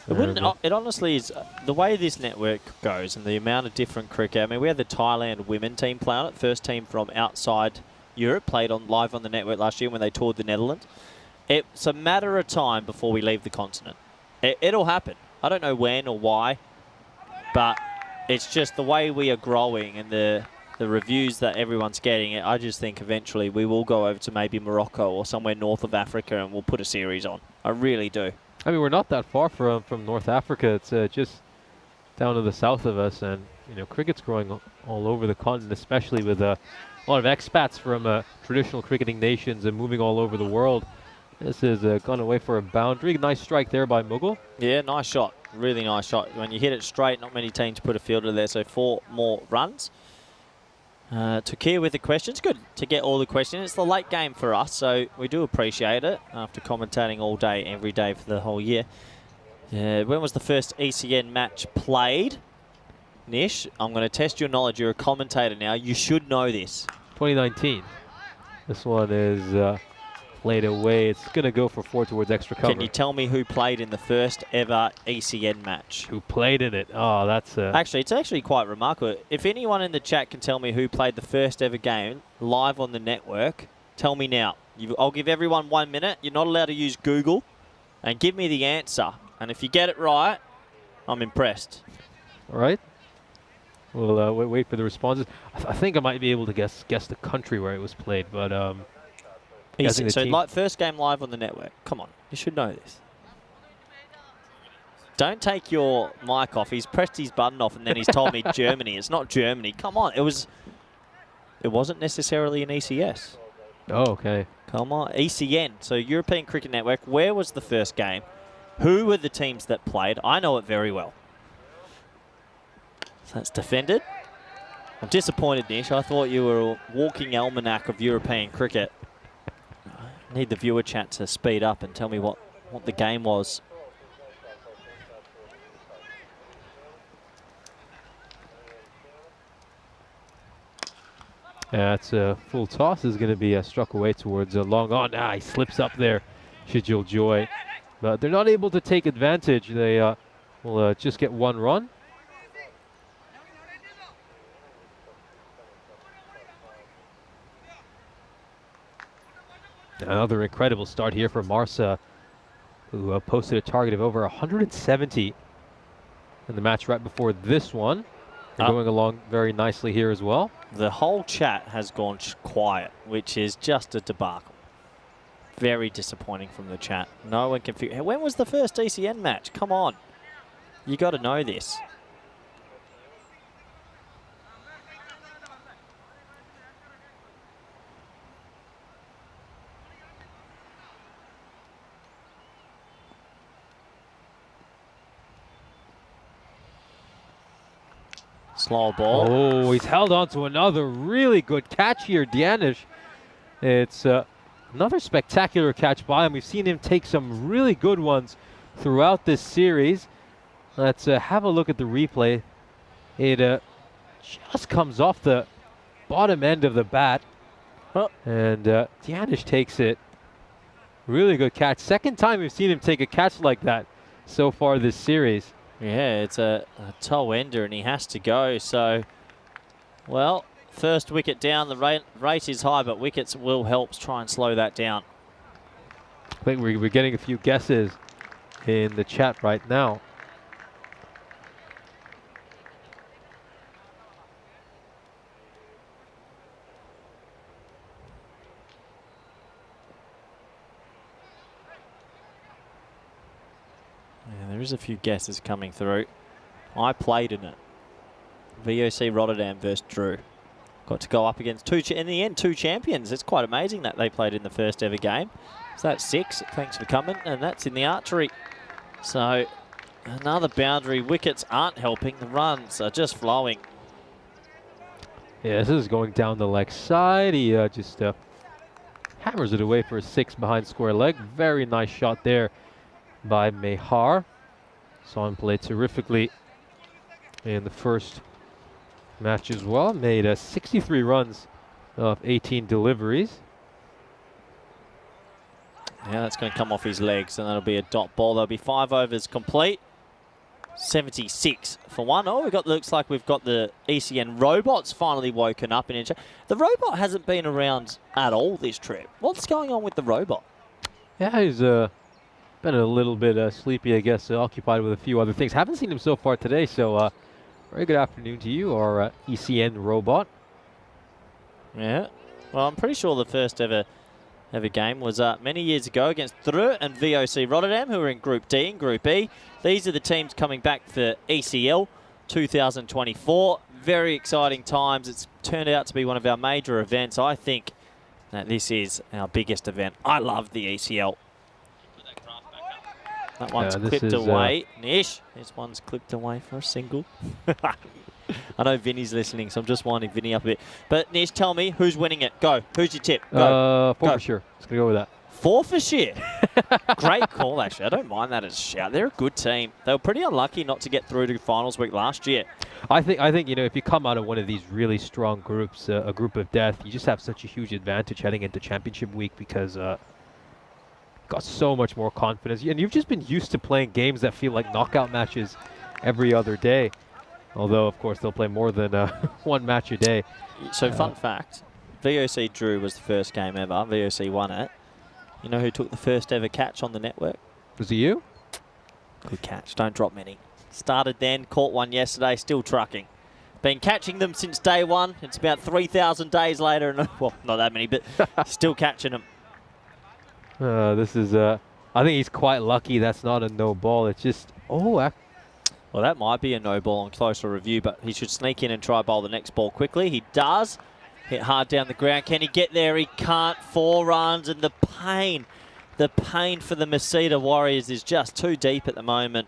It honestly is, the way this network goes and the amount of different cricket. I mean, we had the Thailand women team play on it. First team from outside Europe played live on the network last year when they toured the Netherlands. It's a matter of time before we leave the continent. It'll happen. I don't know when or why, but it's just the way we are growing and the reviews that everyone's getting. I just think eventually we will go over to maybe Morocco or somewhere north of Africa and we'll put a series on. I really do. I mean, we're not that far from North Africa. It's just down to the south of us, and you know, cricket's growing all over the continent, especially with a lot of expats from traditional cricketing nations and moving all over the world. This has gone away for a boundary. Nice strike there by Mughal. Yeah, nice shot. Really nice shot. When you hit it straight, not many teams put a fielder there, so 4 more runs. Takir with the questions. Good to get all the questions. It's the late game for us, so we do appreciate it after commentating all day, every day for the whole year. When was the first ECN match played? Nish, I'm going to test your knowledge. You're a commentator now. You should know this. 2019. This one is played away. It's going to go for 4 towards extra cover. Can you tell me who played in the first ever ECN match? Who played in it? Oh, that's... Actually, it's actually quite remarkable. If anyone in the chat can tell me who played the first ever game live on the network, tell me now. I'll give everyone 1 minute. You're not allowed to use Google. And give me the answer. And if you get it right, I'm impressed. All right. We'll wait for the responses. I think I might be able to guess the country where it was played, but... So, like, first game live on the network. Come on, you should know this. Don't take your mic off. He's pressed his button off and then he's told me Germany. It's not Germany. Come on, it wasn't necessarily an ECS. Oh, okay. Come on, ECN. So European Cricket Network. Where was the first game? Who were the teams that played? I know it very well. So that's defended. I'm disappointed, Nish. I thought you were a walking almanac of European cricket. Need the viewer chat to speed up and tell me what the game was. That's a full toss. Is going to be struck away towards a long on. He slips up there, Shijil Joy. But they're not able to take advantage. They will just get 1 run. Another incredible start here for Marsa, who posted a target of over 170 in the match right before this one. They're going along very nicely here as well. The whole chat has gone quiet, which is just a debacle. Very disappointing from the chat. No one can figure. When was the first ECN match? Come on. You got to know this. Slow ball. Oh, he's held on to another really good catch here, Dianish. It's another spectacular catch by him. We've seen him take some really good ones throughout this series. Let's have a look at the replay. It just comes off the bottom end of the bat. And Dianish takes it. Really good catch. Second time we've seen him take a catch like that so far this series. Yeah, it's a toe ender and he has to go. So, well, First wicket down, the rate is high, but wickets will help try and slow that down. I think we're getting a few guesses in the chat right now. Yeah, there is a few guesses coming through. I played in it. VOC Rotterdam versus Drew. Got to go up against in the end, two champions. It's quite amazing that they played in the first ever game. So that's 6. Thanks for coming. And that's in the archery. So another boundary. Wickets aren't helping. The runs are just flowing. Yeah, this is going down the leg side. He just hammers it away for a 6 behind square leg. Very nice shot there by Mehar. Saw him play terrifically in the first match as well. Made 63 runs of 18 deliveries. Yeah, that's going to come off his legs, and that'll be a dot ball. There'll be 5 overs complete. 76 for 1. Oh, looks like we've got the ECN robots finally woken up. The robot hasn't been around at all this trip. What's going on with the robot? Yeah, he's been a little bit sleepy, I guess, occupied with a few other things. Haven't seen him so far today, so very good afternoon to you, our ECN robot. Yeah, well, I'm pretty sure the first ever game was many years ago against Dreux and VOC Rotterdam, who were in Group D and Group E. These are the teams coming back for ECL 2024. Very exciting times. It's turned out to be one of our major events. I think that this is our biggest event. I love the ECL. That one's clipped away. Nish. This one's clipped away for a single. I know Vinny's listening, so I'm just winding Vinny up a bit. But Nish, tell me, who's winning it? Go. Who's your tip? Go. Forfeiture. Just going to go with that. Forfeiture. Great call, actually. I don't mind that as a shout. They're a good team. They were pretty unlucky not to get through to finals week last year. I think you know, if you come out of one of these really strong groups, a group of death, you just have such a huge advantage heading into championship week because got so much more confidence. And you've just been used to playing games that feel like knockout matches every other day. Although, of course, they'll play more than one match a day. So, fun fact, VOC Drew was the first game ever. VOC won it. You know who took the first ever catch on the network? Was it you? Good catch. Don't drop many. Started then, caught one yesterday, still trucking. Been catching them since day one. It's about 3,000 days later. And well, not that many, but still catching them. This is, I think he's quite lucky that's not a no ball. It's just, well, that might be a no ball on closer review, but he should sneak in and try bowl the next ball quickly. He does. Hit hard down the ground. Can he get there? He can't. 4 runs, and the pain for the Masita Warriors is just too deep at the moment.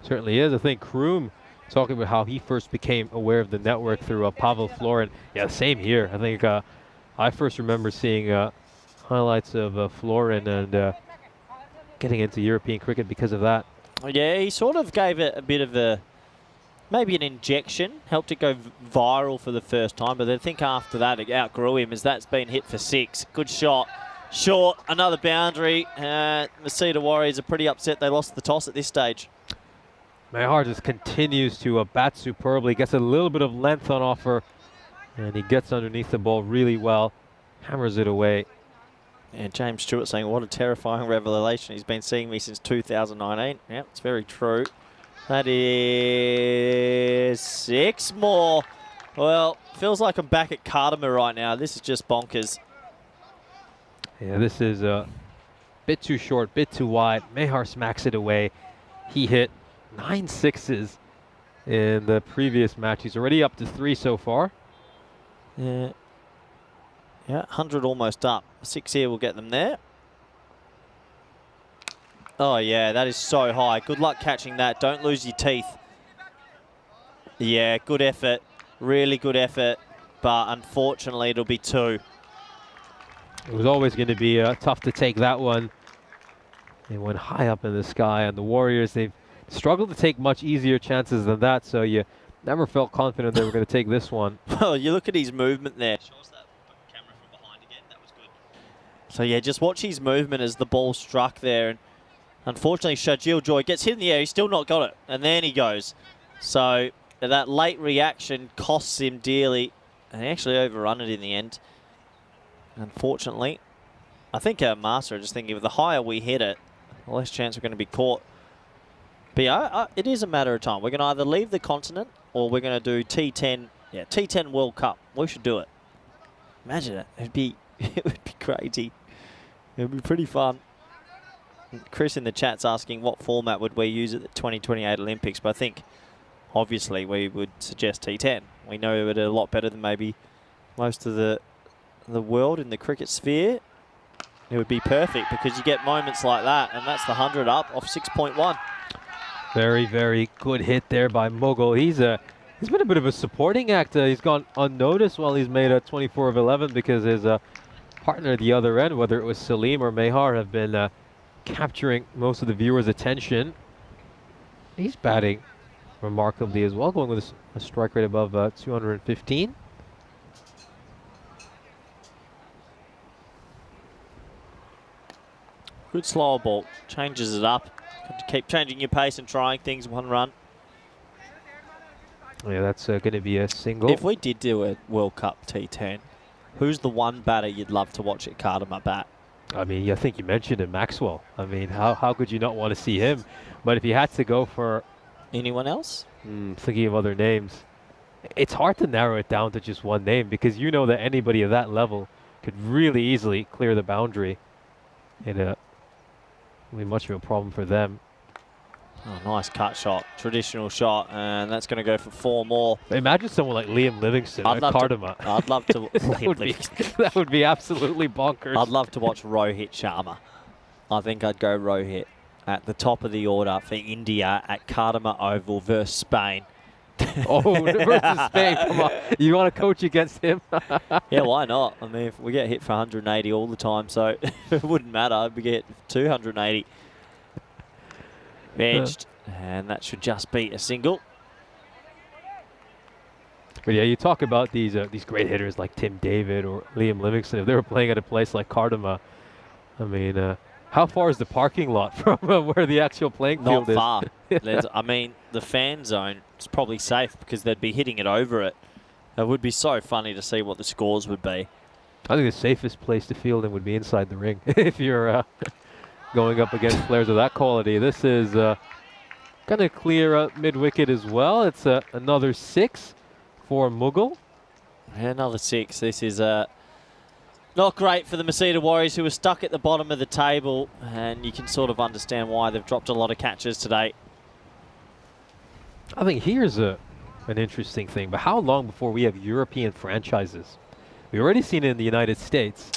Certainly is. I think Kroom talking about how he first became aware of the network through Pavel Florin. Yeah, same here. I think I first remember seeing highlights of Florin and getting into European cricket because of that. Yeah, he sort of gave it a bit of maybe an injection, helped it go viral for the first time, but I think after that it outgrew him as that's been hit for 6. Good shot. Short, another boundary. Masita Warriors are pretty upset they lost the toss at this stage. Mehar just continues to bat superbly, gets a little bit of length on offer, and he gets underneath the ball really well, hammers it away. And James Stewart saying, what a terrifying revelation. He's been seeing me since 2019. Yep, it's very true. That is 6 more. Well, feels like I'm back at Cardamom right now. This is just bonkers. Yeah, this is a bit too short, bit too wide. Mehar smacks it away. He hit 9 sixes in the previous match. He's already up to 3 so far. Yeah. Yeah, 100 almost up. 6 here will get them there. Oh, yeah, that is so high. Good luck catching that. Don't lose your teeth. Yeah, good effort. Really good effort. But unfortunately, it'll be 2. It was always going to be tough to take that one. They went high up in the sky, and the Warriors, they've struggled to take much easier chances than that, so you never felt confident they were going to take this one. Well, you look at his movement there. So, yeah, just watch his movement as the ball struck there. And unfortunately, Shajil Joy gets hit in the air. He's still not got it. And then he goes. So, that late reaction costs him dearly, and he actually overrun it in the end. Unfortunately, I think our master, just thinking the higher we hit it, the less chance we're going to be caught. But yeah, it is a matter of time. We're going to either leave the continent or we're going to do T10. Yeah, T10 World Cup. We should do it. Imagine it. It would be crazy. It would be pretty fun. Chris in the chat's asking what format would we use at the 2028 Olympics, but I think obviously we would suggest T10. We know it a lot better than maybe most of the world in the cricket sphere. It would be perfect because you get moments like that, and that's the 100 up off 6.1. Very, very good hit there by Mughal. He's been a bit of a supporting act. He's gone unnoticed while he's made a 24 of 11 because his partner at the other end, whether it was Salim or Mehar, have been capturing most of the viewers' attention. He's batting remarkably as well, going with a strike rate above 215. Good slower ball. Changes it up. Got to keep changing your pace and trying things. 1 run. Yeah, that's going to be a single. If we did do a World Cup T10, who's the one batter you'd love to watch at Cardamar bat? I mean, I think you mentioned it, Maxwell. I mean, how could you not want to see him? But if you had to go for... Anyone else? Thinking of other names. It's hard to narrow it down to just one name because you know that anybody at that level could really easily clear the boundary. And it would be much of a problem for them. Oh, nice cut shot. Traditional shot. And that's going to go for 4 more. Imagine someone like Liam Livingston at Cardamar. I'd love to... that would be absolutely bonkers. I'd love to watch Rohit Sharma. I think I'd go Rohit at the top of the order for India at Cardamar Oval versus Spain. Oh, versus Spain. Come on. You want to coach against him? Yeah, why not? I mean, if we get hit for 180 all the time, so it wouldn't matter. We get 280. Benched, and that should just be a single. But yeah, you talk about these great hitters like Tim David or Liam Livingston. If they were playing at a place like Cardamar, I mean, how far is the parking lot from where the actual playing field is? Not far. I mean, the fan zone is probably safe because they'd be hitting it over it. It would be so funny to see what the scores would be. I think the safest place to field in would be inside the ring if you're going up against players of that quality. This is going to clear mid-wicket as well. It's another 6 for Mughal. Another 6. This is not great for the Masita Warriors, who are stuck at the bottom of the table, and you can sort of understand why they've dropped a lot of catches today. I think here's an interesting thing, but how long before we have European franchises? We've already seen it in the United States.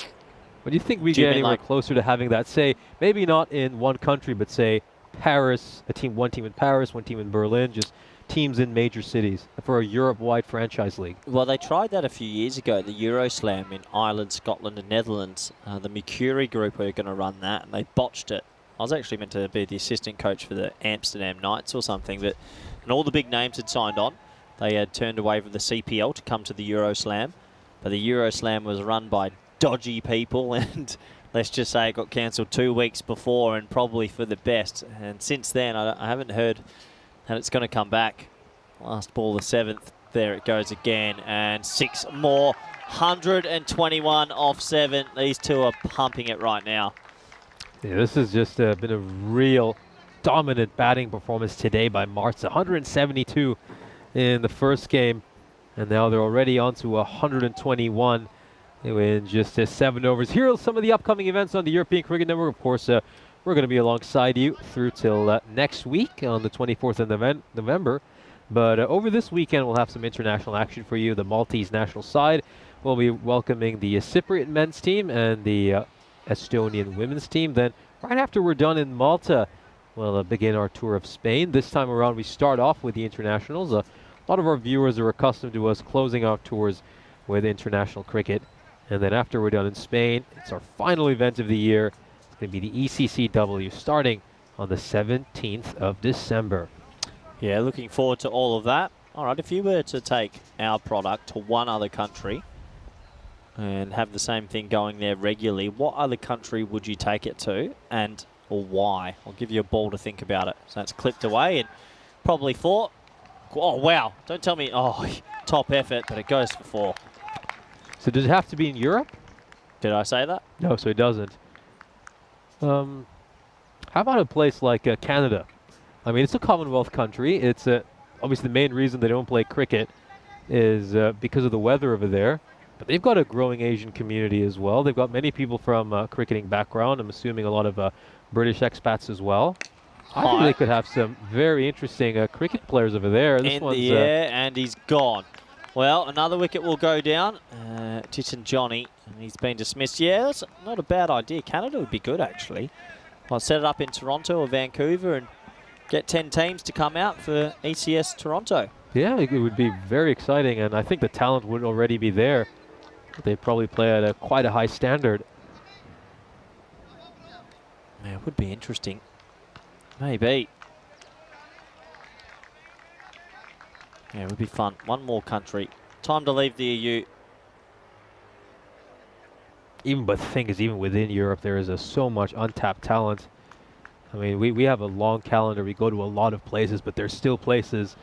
But do you think we get anywhere closer to having that, say, maybe not in one country, but say Paris, one team in Paris, one team in Berlin, just teams in major cities for a Europe-wide franchise league? Well, they tried that a few years ago, the Euroslam in Ireland, Scotland and Netherlands. The Mercury group were going to run that, and they botched it. I was actually meant to be the assistant coach for the Amsterdam Knights or something, but and all the big names had signed on. They had turned away from the CPL to come to the Euroslam, but the Euroslam was run by dodgy people, and let's just say it got cancelled 2 weeks before, and probably for the best. And since then, I haven't heard that it's going to come back. Last ball, the 7th. There it goes again, and 6 more. 121 off 7. These two are pumping it right now. Yeah, this has just been a real dominant batting performance today by Marta. 172 in the first game, and now they're already on to 121 in just 7 overs. Here are some of the upcoming events on the European Cricket Network. Of course, we're going to be alongside you through till next week on the 24th of November. But over this weekend, we'll have some international action for you. The Maltese national side will be welcoming the Cypriot men's team and the Estonian women's team. Then right after we're done in Malta, we'll begin our tour of Spain. This time around, we start off with the internationals. A lot of our viewers are accustomed to us closing out tours with international cricket. And then after we're done in Spain, it's our final event of the year. It's going to be the ECCW starting on the 17th of December. Yeah, looking forward to all of that. All right, if you were to take our product to one other country and have the same thing going there regularly, what other country would you take it to, and or why? I'll give you a ball to think about it. So that's clipped away, and probably 4. Oh, wow. Don't tell me. Oh, top effort, but it goes for 4. So does it have to be in Europe? Did I say that? No, so it doesn't. How about a place like Canada? I mean, it's a Commonwealth country. It's obviously the main reason they don't play cricket is because of the weather over there. But they've got a growing Asian community as well. They've got many people from cricketing background. I'm assuming a lot of British expats as well. I think they could have some very interesting cricket players over there. This In one's the air, and he's gone. Well, another wicket will go down. T10 Johnny, and he's been dismissed. Yeah, that's not a bad idea. Canada would be good, actually. I'll set it up in Toronto or Vancouver and get 10 teams to come out for ECS Toronto. Yeah, it would be very exciting, and I think the talent would already be there. They probably play at quite a high standard. Yeah, it would be interesting. Maybe. Yeah, it would be fun. One more country. Time to leave the EU. But the thing is, even within Europe, there is so much untapped talent. I mean, we have a long calendar. We go to a lot of places, but there's still places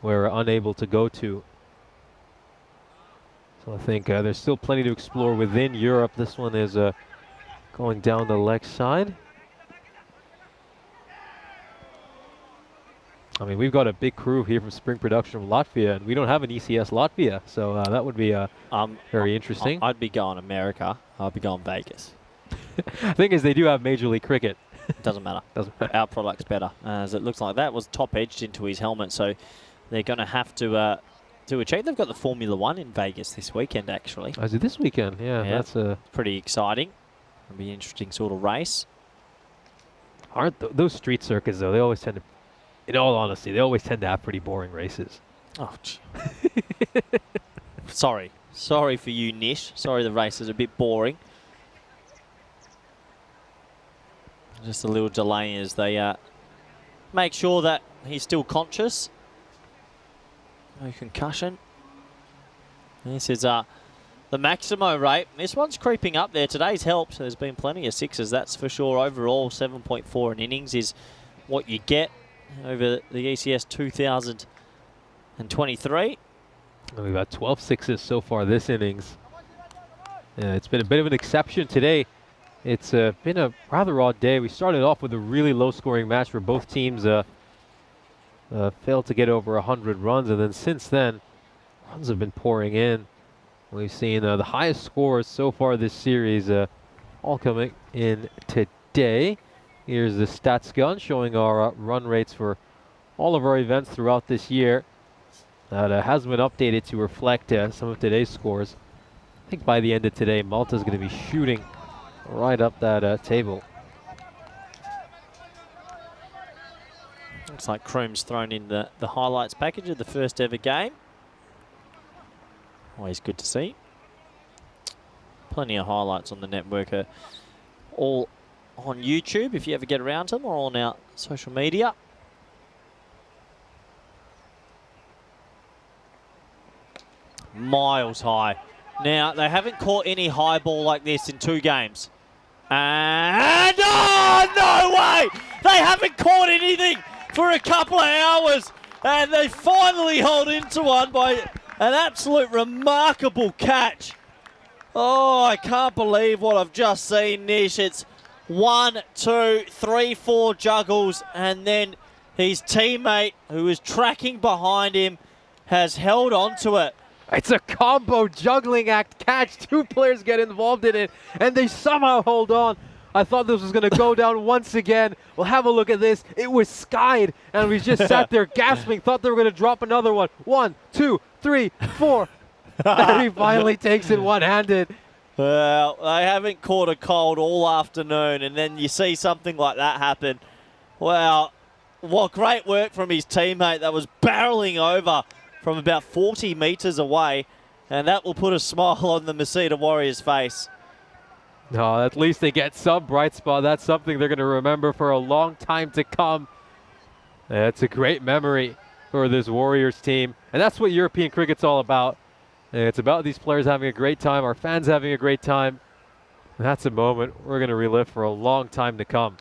we're unable to go to. So I think there's still plenty to explore within Europe. This one is going down the leg side. I mean, we've got a big crew here from Spring Production from Latvia, and we don't have an ECS Latvia, so that would be very interesting. I'd be going America. I'd be going Vegas. The thing is, they do have Major League Cricket. Doesn't matter. Doesn't matter. Our product's better, as it looks like that was top edged into his helmet, so they're going to have to do a check. They've got the Formula 1 in Vegas this weekend, actually. Oh, is it this weekend? Yeah, that's pretty exciting. It'll be an interesting sort of race. Aren't those street circuits, though, they always tend to, in all honesty, they always tend to have pretty boring races. Oh, sorry. Sorry for you, Nish. Sorry the race is a bit boring. Just a little delay as they make sure that he's still conscious. No concussion. This is the Maximo rate. This one's creeping up there. Today's helped. There's been plenty of 6s, that's for sure. Overall, 7.4 in innings is what you get over the ECS 2023. And we've got 12 6s so far this innings. It's been a bit of an exception today. It's been a rather odd day. We started off with a really low-scoring match where both teams failed to get over 100 runs, and then since then, runs have been pouring in. We've seen the highest scores so far this series all coming in today. Here's the stats gun showing our run rates for all of our events throughout this year. That hasn't been updated to reflect some of today's scores. I think by the end of today, Malta's going to be shooting right up that table. Looks like Kroom's thrown in the highlights package of the first ever game. Always good to see. Plenty of highlights on the network, all on YouTube if you ever get around to them, or on our social media. Miles high. Now, they haven't caught any high ball like this in 2 games. And, oh, no way! They haven't caught anything for a couple of hours. And they finally hold into one by an absolute remarkable catch. Oh, I can't believe what I've just seen, Nish. It's 1, 2, 3, 4 juggles, and then his teammate, who is tracking behind him, has held on to it. It's a combo juggling act catch. 2 players get involved in it, and they somehow hold on. I thought this was going to go down once again. Well, have a look at this. It was skied, and we just sat there gasping, thought they were going to drop another one. 1, 2, 3, 4. And he finally takes it one-handed. Well, they haven't caught a cold all afternoon, and then you see something like that happen. Wow, what great work from his teammate that was barreling over from about 40 metres away, and that will put a smile on the Masita Warriors' face. No, at least they get some bright spot. That's something they're going to remember for a long time to come. It's a great memory for this Warriors team, and that's what European cricket's all about. It's about these players having a great time, our fans having a great time. And that's a moment we're going to relive for a long time to come.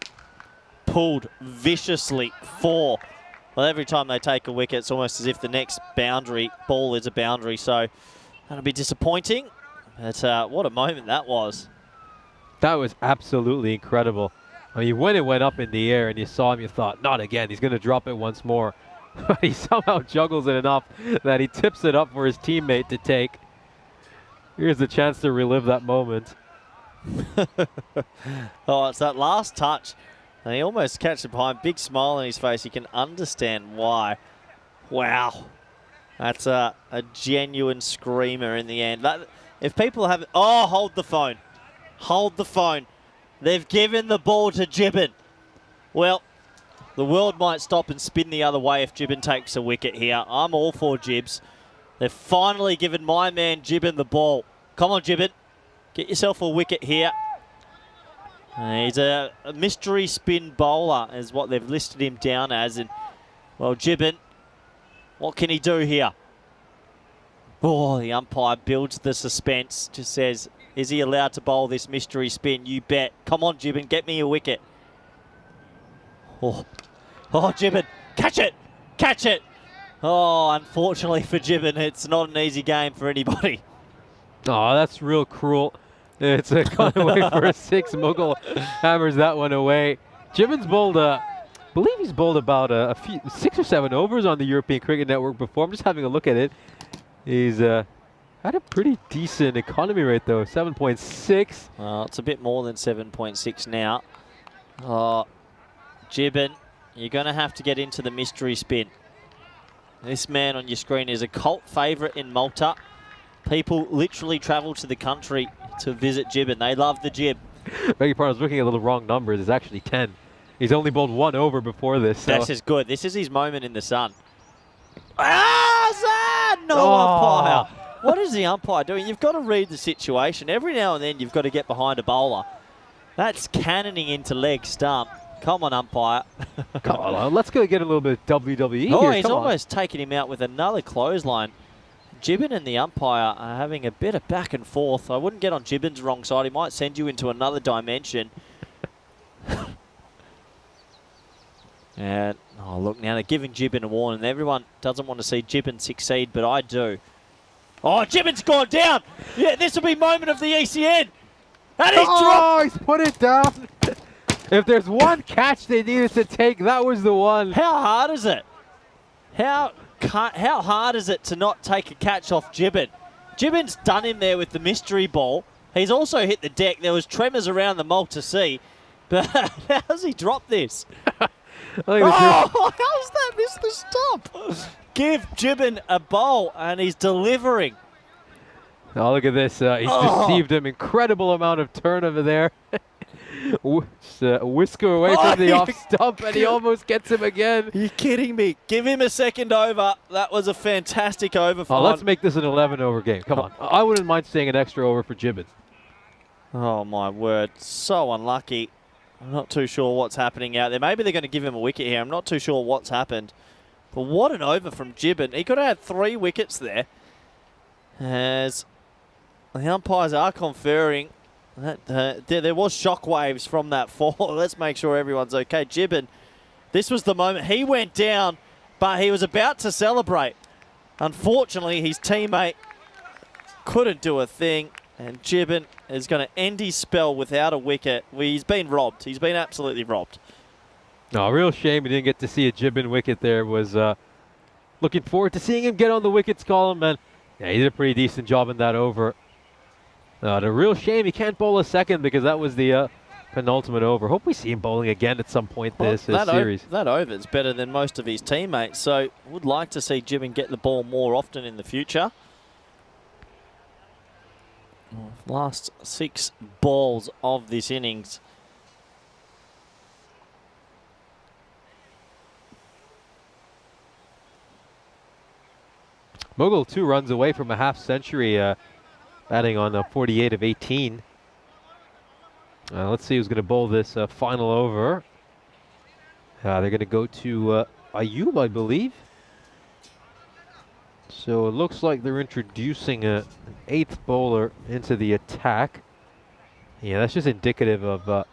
Pulled viciously for Well, every time they take a wicket, it's almost as if the next ball is a boundary. So that'll be disappointing. But what a moment that was. That was absolutely incredible. I mean, when it went up in the air and you saw him, you thought, not again, he's going to drop it once more. But he somehow juggles it enough that he tips it up for his teammate to take. Here's the chance to relive that moment. Oh, it's that last touch. And he almost catches it behind. Big smile on his face. You can understand why. Wow. That's a genuine screamer in the end. If people have... Oh, hold the phone. Hold the phone. They've given the ball to Gibbon. Well, the world might stop and spin the other way if Gibbon takes a wicket here. I'm all for Gibbs. They've finally given my man Gibbon the ball. Come on, Gibbon. Get yourself a wicket here. He's a mystery spin bowler is what they've listed him down as. And, well, Gibbon, what can he do here? Oh, the umpire builds the suspense. Just says, is he allowed to bowl this mystery spin? You bet. Come on, Gibbon, get me a wicket. Oh, Gibbon, catch it, catch it. Oh, unfortunately for Gibbon, it's not an easy game for anybody. Oh, that's real cruel. It's a gone away for a 6. Mughal hammers that one away. Gibbon's bowled, I believe he's bowled about a few 6 or 7 overs on the European Cricket Network before. I'm just having a look at it. He's had a pretty decent economy rate though, 7.6. Well, it's a bit more than 7.6 now. Oh, Gibbon, you're going to have to get into the mystery spin. This man on your screen is a cult favourite in Malta. People literally travel to the country to visit Gibbon. They love the Jib. Beg your pardon, I was looking at the wrong numbers. It's actually 10. He's only bowled 1 over before this. So. This is good. This is his moment in the sun. No umpire. What is the umpire doing? You've got to read the situation. Every now and then you've got to get behind a bowler. That's cannoning into leg stump. Come on, umpire. Come on, let's go get a little bit of WWE Oh, here. he's almost taken him out with another clothesline. Gibbon and the umpire are having a bit of back and forth. I wouldn't get on Gibbon's wrong side. He might send you into another dimension. And, oh, look, now they're giving Gibbon a warning. Everyone doesn't want to see Gibbon succeed, but I do. Oh, Gibbon's gone down. Yeah, this will be moment of the ECN. And he's dropped. He's put it down. If there's one catch they needed to take, that was the one. How hard is it? How hard is it to not take a catch off Gibbon? Gibbon's done him there with the mystery ball. He's also hit the deck. There was tremors around the Malta Sea. But how's he dropped this? How's that missed the stop? Give Gibbon a bowl, and he's delivering. Oh, look at this. He's deceived him. Incredible amount of turn over there. Whisker away from the off stump, and he almost gets him again. You're kidding me. Give him a second over. That was a fantastic over for let's make this an 11-over game. Come on. I wouldn't mind staying an extra over for Gibbon. Oh, my word. So unlucky. I'm not too sure what's happening out there. Maybe they're going to give him a wicket here. I'm not too sure what's happened. But what an over from Gibbon. He could have had 3 wickets there. As the umpires are conferring. There was shockwaves from that fall. Let's make sure everyone's okay. Gibbon, this was the moment. He went down, but he was about to celebrate. Unfortunately, his teammate couldn't do a thing. And Gibbon is going to end his spell without a wicket. He's been robbed. He's been absolutely robbed. No, real shame we didn't get to see a Gibbon wicket there. Was looking forward to seeing him get on the wickets column, and yeah, he did a pretty decent job in that over. The real shame he can't bowl a second because that was the penultimate over. Hope we see him bowling again at some point this series. That over is better than most of his teammates, so would like to see Gibbon get the ball more often in the future. Last 6 balls of this innings. Mughal 2 runs away from a half century, batting on a 48 of 18. Let's see who's going to bowl this final over. They're going to go to Ayub, I believe. So it looks like they're introducing an 8th bowler into the attack. Yeah, that's just indicative of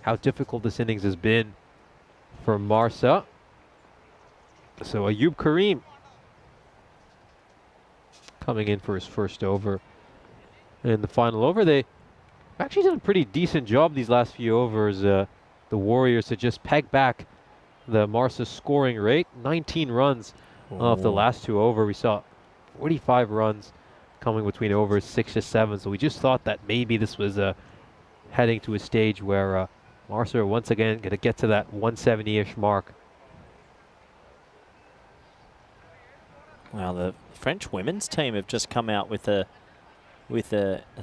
how difficult this innings has been for Marsa. So Ayub Kareem coming in for his first over. In the final over, they actually did a pretty decent job these last few overs. The Warriors to just peg back the Marsa scoring rate. 19 runs off the last two over. We saw 45 runs coming between overs 6 to 7. So we just thought that maybe this was heading to a stage where Marsa are once again going to get to that 170-ish mark. Well, the French women's team have just come out with a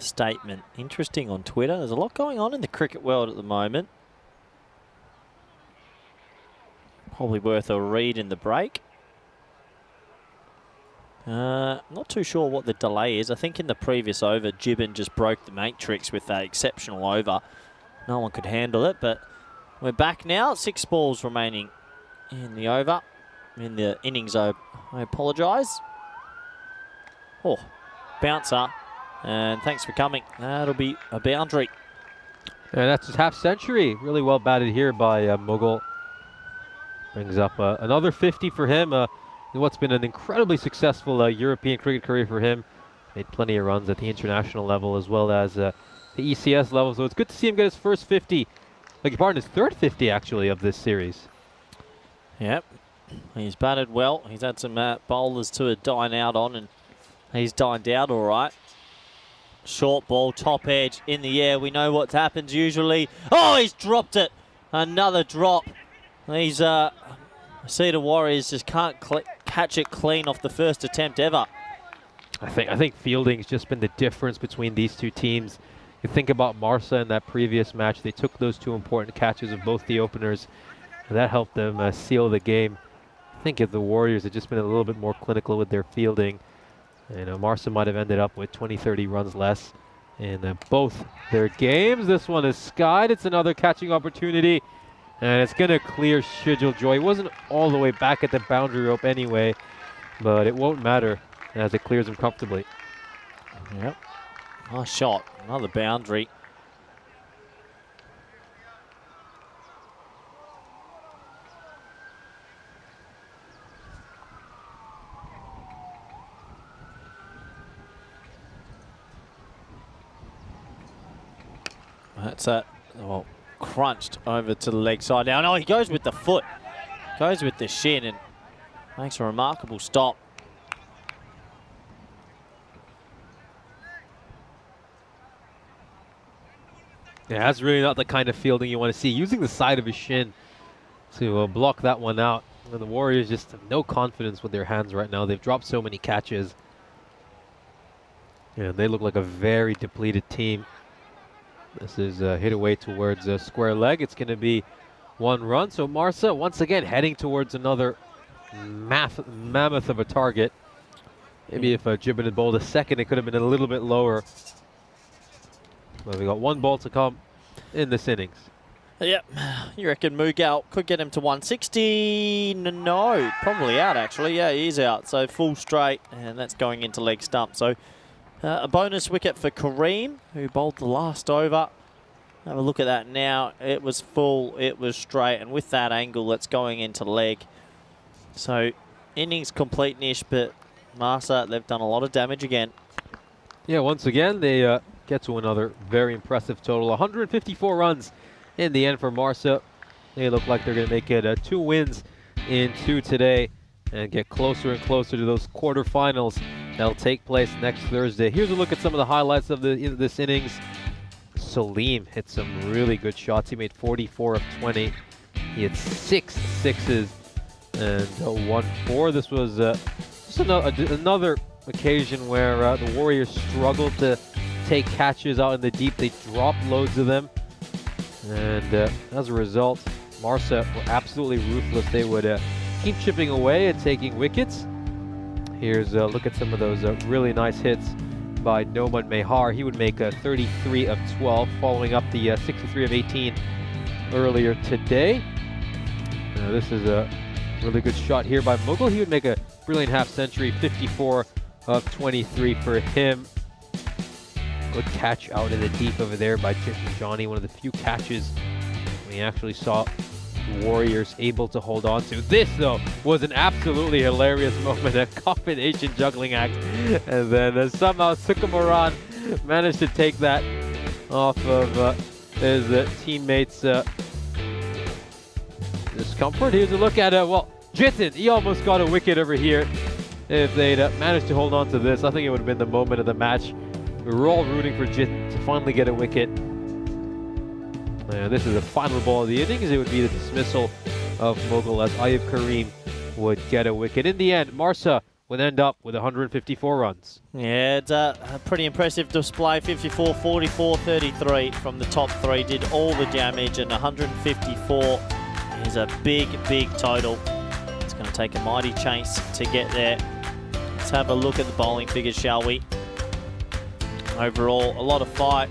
statement. Interesting on Twitter. There's a lot going on in the cricket world at the moment. Probably worth a read in the break. Not too sure what the delay is. I think in the previous over, Gibbon just broke the matrix with that exceptional over. No one could handle it, but we're back now. 6 balls remaining in the over. In the innings, I apologise. Oh, bouncer. And thanks for coming. That'll be a boundary. And that's his half century. Really well batted here by Mughal. Brings up another 50 for him. What's been an incredibly successful European cricket career for him. Made plenty of runs at the international level as well as the ECS level. So it's good to see him get his first 50. Beg your pardon, his third 50 actually of this series. Yep. He's batted well. He's had some bowlers to dine out on, and he's dined out all right. Short ball, top edge, in the air. We know what happens usually. Oh, he's dropped it. Another drop. These I see the Warriors just can't catch it clean off the first attempt ever. I think fielding's just been the difference between these two teams. You think about Marsa in that previous match. They took those 2 important catches of both the openers, and that helped them seal the game. I think if the Warriors had just been a little bit more clinical with their fielding, Marsa might have ended up with 20-30 runs less in both their games. This one is skied. It's another catching opportunity, and it's going to clear Shijal Joy. He wasn't all the way back at the boundary rope anyway, but it won't matter as it clears him comfortably. Yep. Nice shot. Another boundary. That's crunched over to the leg side now. No, he goes with the foot. Goes with the shin and makes a remarkable stop. Yeah, that's really not the kind of fielding you want to see. Using the side of his shin to block that one out. And the Warriors just have no confidence with their hands right now. They've dropped so many catches. Yeah, they look like a very depleted team. This is hit away towards a square leg. It's going to be 1 run. So Marsa once again heading towards another mammoth of a target. Maybe if Gibbon had bowled a second, it could have been a little bit lower. But we got 1 ball to come in this innings. Yep. You reckon Mughal could get him to 160? No, probably out actually. Yeah, he is out. So full straight, and that's going into leg stump. So a bonus wicket for Kareem, who bowled the last over. Have a look at that now. It was full, it was straight, and with that angle, that's going into leg. So innings complete-ish, but Marsa, they've done a lot of damage again. Yeah, once again, they get to another very impressive total. 154 runs in the end for Marsa. They look like they're going to make it 2 wins in 2 today and get closer and closer to those quarterfinals that'll take place next Thursday. Here's a look at some of the highlights of this innings. Salim hit some really good shots. He made 44 of 20. He had 6 sixes and 1 4. This was just another occasion where the Warriors struggled to take catches out in the deep. They dropped loads of them. And as a result, Marsa were absolutely ruthless. They would keep chipping away and taking wickets. Here's a look at some of those really nice hits by Noman Mehar. He would make 33 of 12, following up the 63 of 18 earlier today. This is a really good shot here by Mughal. He would make a brilliant half century, 54 of 23 for him. Good catch out in the deep over there by Chip and Johnny. One of the few catches we actually saw Warriors able to hold on to. This, though, was an absolutely hilarious moment, a combination juggling act, and then somehow Sukumaran managed to take that off of his teammates' discomfort. Here's a look at well, Jitin, he almost got a wicket over here. If they'd managed to hold on to this, I think it would have been the moment of the match. We were all rooting for Jitin to finally get a wicket. This is the final ball of the innings. It would be the dismissal of Mughal as Ayub Kareem would get a wicket. In the end, Marsa would end up with 154 runs. Yeah, it's a pretty impressive display. 54, 44, 33 from the top three. Did all the damage, and 154 is a big, big total. It's going to take a mighty chase to get there. Let's have a look at the bowling figures, shall we? Overall, a lot of fight.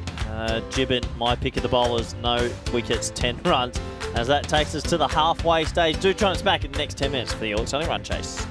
Gibbon, my pick of the bowlers, no wickets, 10 runs. As that takes us to the halfway stage. Do join us back in the next 10 minutes for the Orcs Only Run Chase.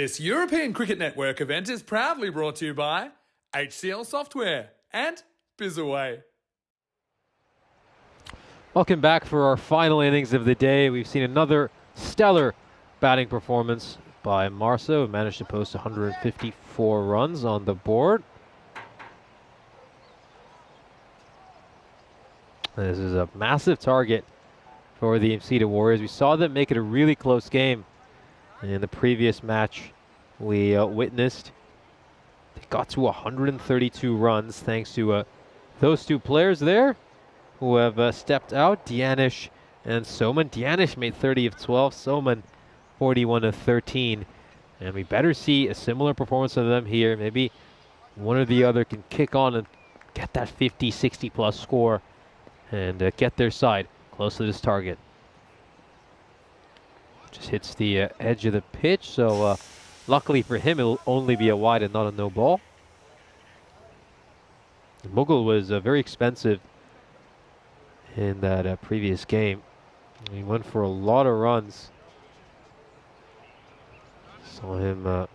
This European Cricket Network event is proudly brought to you by HCL Software and Bizaway. Welcome back for our final innings of the day. We've seen another stellar batting performance by Marceau, who managed to post 154 runs on the board. This is a massive target for the Emcida Warriors. We saw them make it a really close game in the previous match we witnessed. They got to 132 runs thanks to those two players there who have stepped out, Dianish and Soman. Dianish made 30 of 12, Soman 41 of 13. And we better see a similar performance of them here. Maybe one or the other can kick on and get that 50, 60 plus score and get their side close to this target. Just hits the edge of the pitch, so luckily for him it'll only be a wide and not a no ball. Mughal was very expensive in that previous game. He went for a lot of runs. Saw him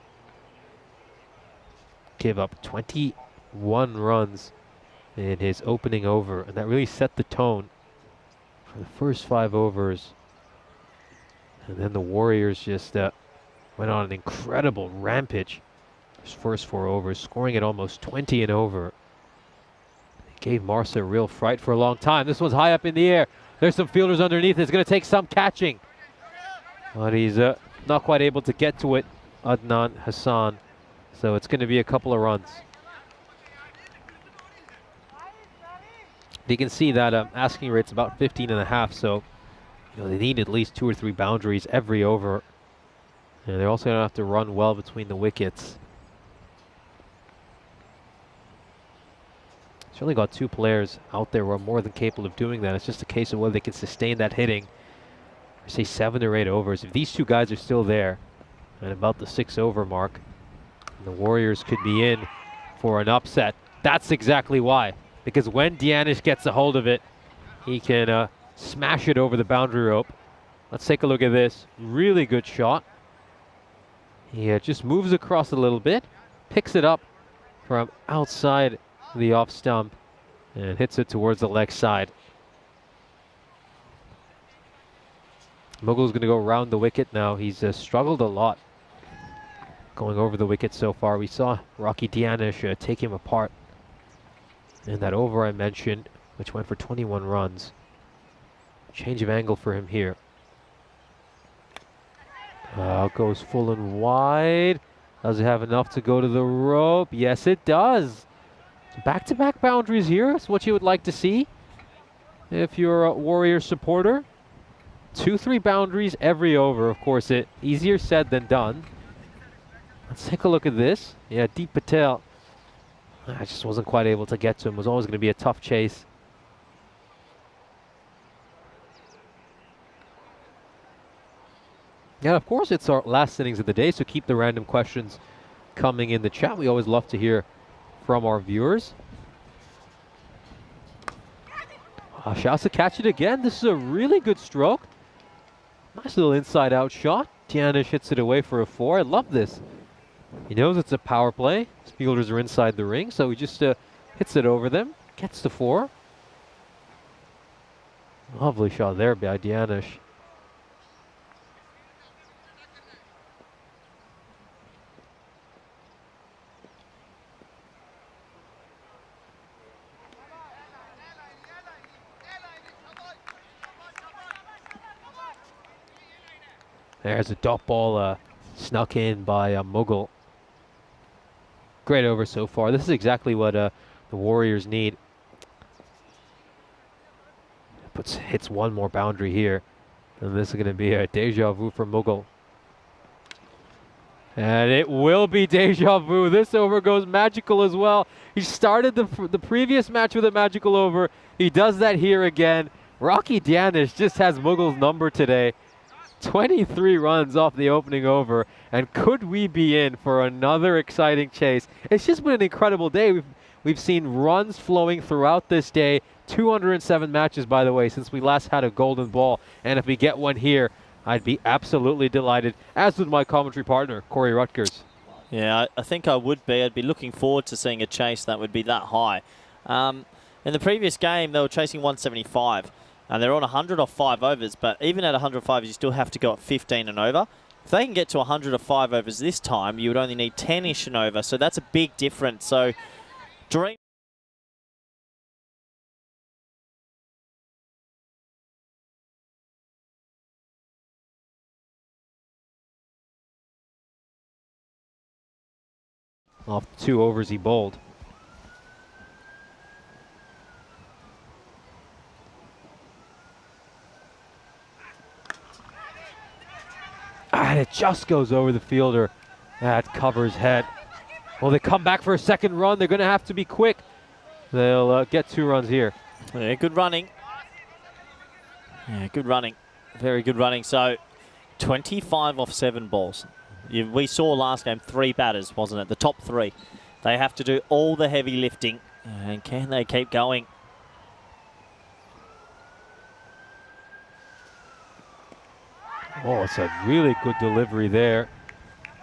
give up 21 runs in his opening over, and that really set the tone for the first 5 overs. And then the Warriors just went on an incredible rampage his first 4 overs, scoring at almost 20 and over. It gave Marceau real fright for a long time. This one's high up in the air. There's some fielders underneath. It's going to take some catching. But he's not quite able to get to it, Adnan Hassan. So it's going to be a couple of runs. You can see that asking rate's about 15.5, so they need at least 2 or 3 boundaries every over. And they're also going to have to run well between the wickets. Certainly got 2 players out there who are more than capable of doing that. It's just a case of whether they can sustain that hitting. I say 7 or 8 overs. If these 2 guys are still there at about the 6 over mark, the Warriors could be in for an upset. That's exactly why. Because when Dianish gets a hold of it, he can smash it over the boundary rope. Let's take a look at this. Really good shot. He just moves across a little bit, picks it up from outside the off stump, and hits it towards the leg side. Mughal's going to go around the wicket now. He's struggled a lot going over the wicket so far. We saw Rocky Dianish take him apart in that over I mentioned, which went for 21 runs. Change of angle for him here. Goes full and wide. Does it have enough to go to the rope? Yes, it does. Back-to-back boundaries here. That's what you would like to see if you're a Warrior supporter. 2-3 boundaries every over. Of course, easier said than done. Let's take a look at this. Yeah, Deep Patel. I just wasn't quite able to get to him. It was always going to be a tough chase. Yeah, of course, it's our last innings of the day, so keep the random questions coming in the chat. We always love to hear from our viewers. Shouts to catch it again. This is a really good stroke. Nice little inside-out shot. Dianish hits it away for a 4. I love this. He knows it's a power play. His fielders are inside the ring, so he just hits it over them. Gets the 4. Lovely shot there by Dianish. There's a dot ball snuck in by Mughal. Great over so far. This is exactly what the Warriors need. Hits one more boundary here. And this is going to be a deja vu for Mughal. And it will be deja vu. This over goes magical as well. He started the previous match with a magical over. He does that here again. Rocky Dianish just has Mughal's number today. 23 runs off the opening over, and could we be in for another exciting chase? It's just been an incredible day. We've seen runs flowing throughout this day. 207 matches, by the way, since we last had a golden ball, and if we get one here, I'd be absolutely delighted, as would my commentary partner, Corey Rutgers. Yeah, I think I would be. I'd be looking forward to seeing a chase that would be that high. In the previous game, they were chasing 175, and they're on 100 off 5 overs, but even at 105, you still have to go at 15 and over. If they can get to 100 off 5 overs this time, you would only need 10-ish and over, so that's a big difference. So, dream. Off 2 overs he bowled. And it just goes over the fielder. That covers head. Well, they come back for a second run. They're going to have to be quick. They'll get 2 runs here. Yeah, good running. Yeah, good running. Very good running. So, 25 off 7 balls. We saw last game 3 batters, wasn't it? The top 3. They have to do all the heavy lifting. And can they keep going? Oh, it's a really good delivery there.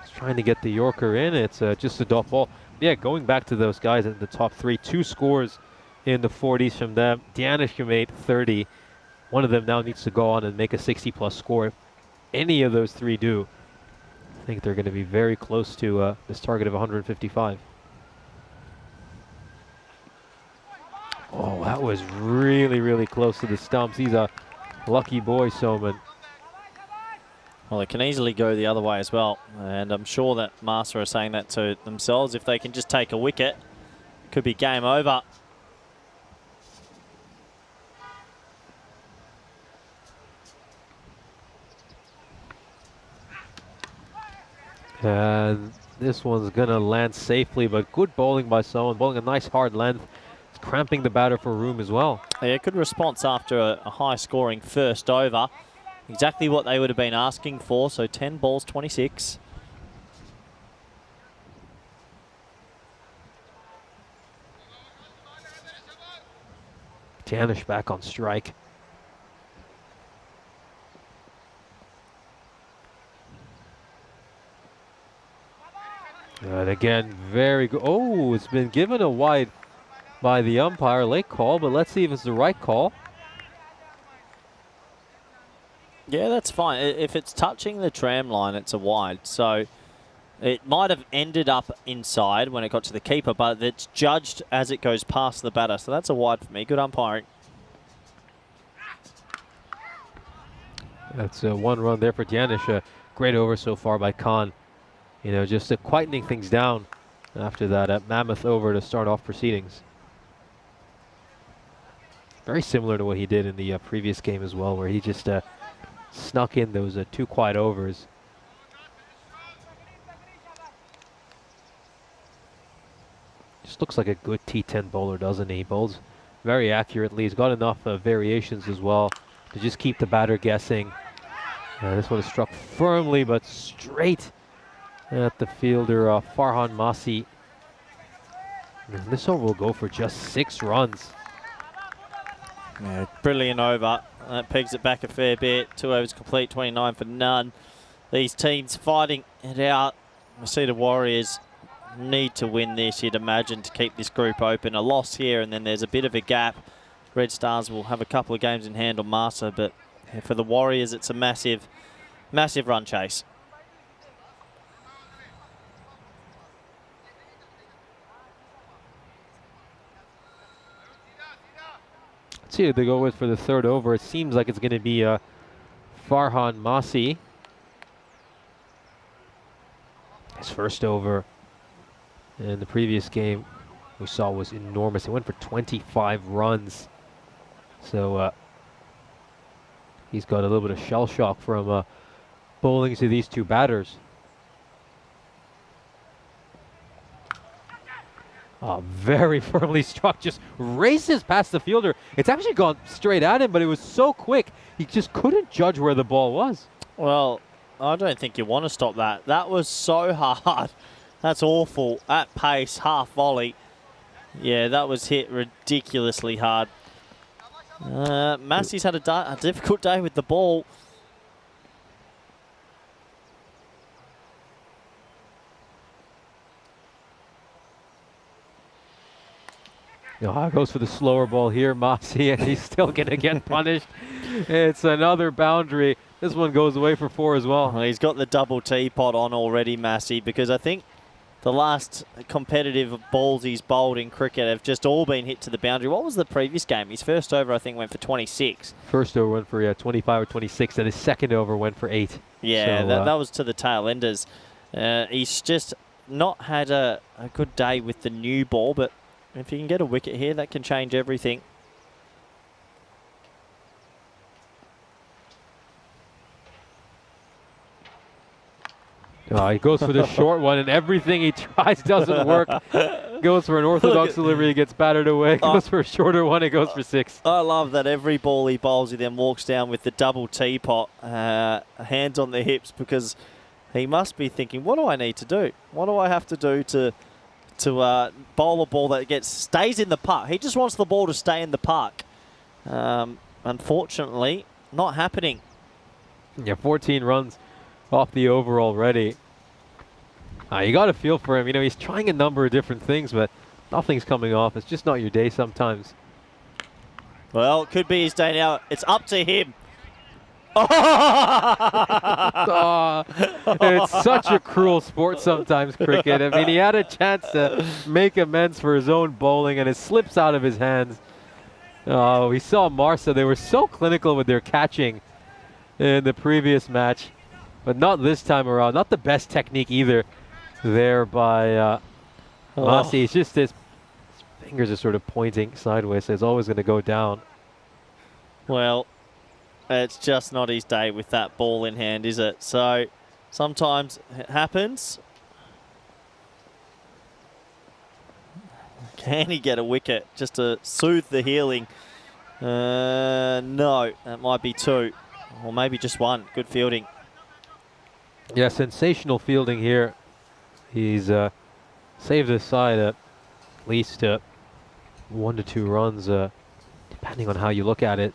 He's trying to get the Yorker in. It's just a dot ball. Yeah, going back to those guys in the top 3. 2 scores in the 40s from them. Danish made 30. One of them now needs to go on and make a 60-plus score. If any of those 3 do, I think they're going to be very close to this target of 155. Oh, that was really, really close to the stumps. He's a lucky boy, Soman. Well, it can easily go the other way as well. And I'm sure that Marsa are saying that to themselves. If they can just take a wicket, could be game over. And this one's going to land safely, but good bowling by someone. Bowling a nice hard length. It's cramping the batter for room as well. Yeah, good response after a high-scoring first over. Exactly what they would have been asking for, so 10 balls, 26. Danish back on strike. And again, very good. Oh, it's been given a wide by the umpire. Late call, but let's see if it's the right call. Yeah, that's fine. If it's touching the tram line, it's a wide. So it might have ended up inside when it got to the keeper, but it's judged as it goes past the batter. So that's a wide for me. Good umpiring. That's 1 run there for Danish. Great over so far by Khan. You know, just quietening things down after that mammoth over to start off proceedings. Very similar to what he did in the previous game as well, where he just snuck in those 2 quiet overs. Just looks like a good T10 bowler, doesn't he? He bowls very accurately. He's got enough variations as well to just keep the batter guessing. This one is struck firmly but straight at the fielder, Farhan Masi. And this over will go for just 6 runs. Yeah, brilliant over. That pegs it back a fair bit. 2 overs complete, 29 for none. These teams fighting it out. We see the Warriors need to win this, you'd imagine, to keep this group open. A loss here, and then there's a bit of a gap. Red Stars will have a couple of games in hand on Marsa, but for the Warriors, it's a massive, massive run chase. Let's see who they go with for the 3rd over. It seems like it's going to be Farhan Masi. His first over in the previous game we saw was enormous. He went for 25 runs. So he's got a little bit of shell shock from bowling to these 2 batters. Very firmly struck, just races past the fielder. It's actually gone straight at him, but it was so quick, he just couldn't judge where the ball was. Well, I don't think you want to stop that. That was so hard. That's awful. At pace, half volley. Yeah, that was hit ridiculously hard. Massey's had a difficult day with the ball. Oh, goes for the slower ball here, Mossy, and he's still going to get punished. It's another boundary. This one goes away for 4 as well. Well, he's got the double teapot on already, Massey, because I think the last competitive balls he's bowled in cricket have just all been hit to the boundary. What was the previous game? His first over, I think, went for 26. First over went for 25 or 26, and his second over went for 8. Yeah, so, that was to the tail enders. He's just not had a good day with the new ball, but if you can get a wicket here, that can change everything. He goes for the short one, and everything he tries doesn't work. Goes for an orthodox delivery, he gets battered away. Goes for a shorter one, it goes for 6. I love that every ball he bowls, he then walks down with the double teapot, hands on the hips, because he must be thinking, what do I need to do? What do I have to do to bowl a ball that stays in the park? He just wants the ball to stay in the park. Unfortunately, not happening. Yeah, 14 runs off the over already. You got to feel for him. You know, he's trying a number of different things, but nothing's coming off. It's just not your day sometimes. Well, it could be his day now. It's up to him. It's such a cruel sport sometimes, cricket. I mean, he had a chance to make amends for his own bowling, and it slips out of his hands. We saw Marsa. They were so clinical with their catching in the previous match, but not this time around. Not the best technique either there by Mossy. It's just his fingers are sort of pointing sideways, so it's always going to go down. Well, it's just not his day with that ball in hand, is it? So sometimes it happens. Can he get a wicket just to soothe the healing? No, that might be 2. Or maybe just 1. Good fielding. Yeah, sensational fielding here. He's saved his side at least 1 to 2 runs, depending on how you look at it.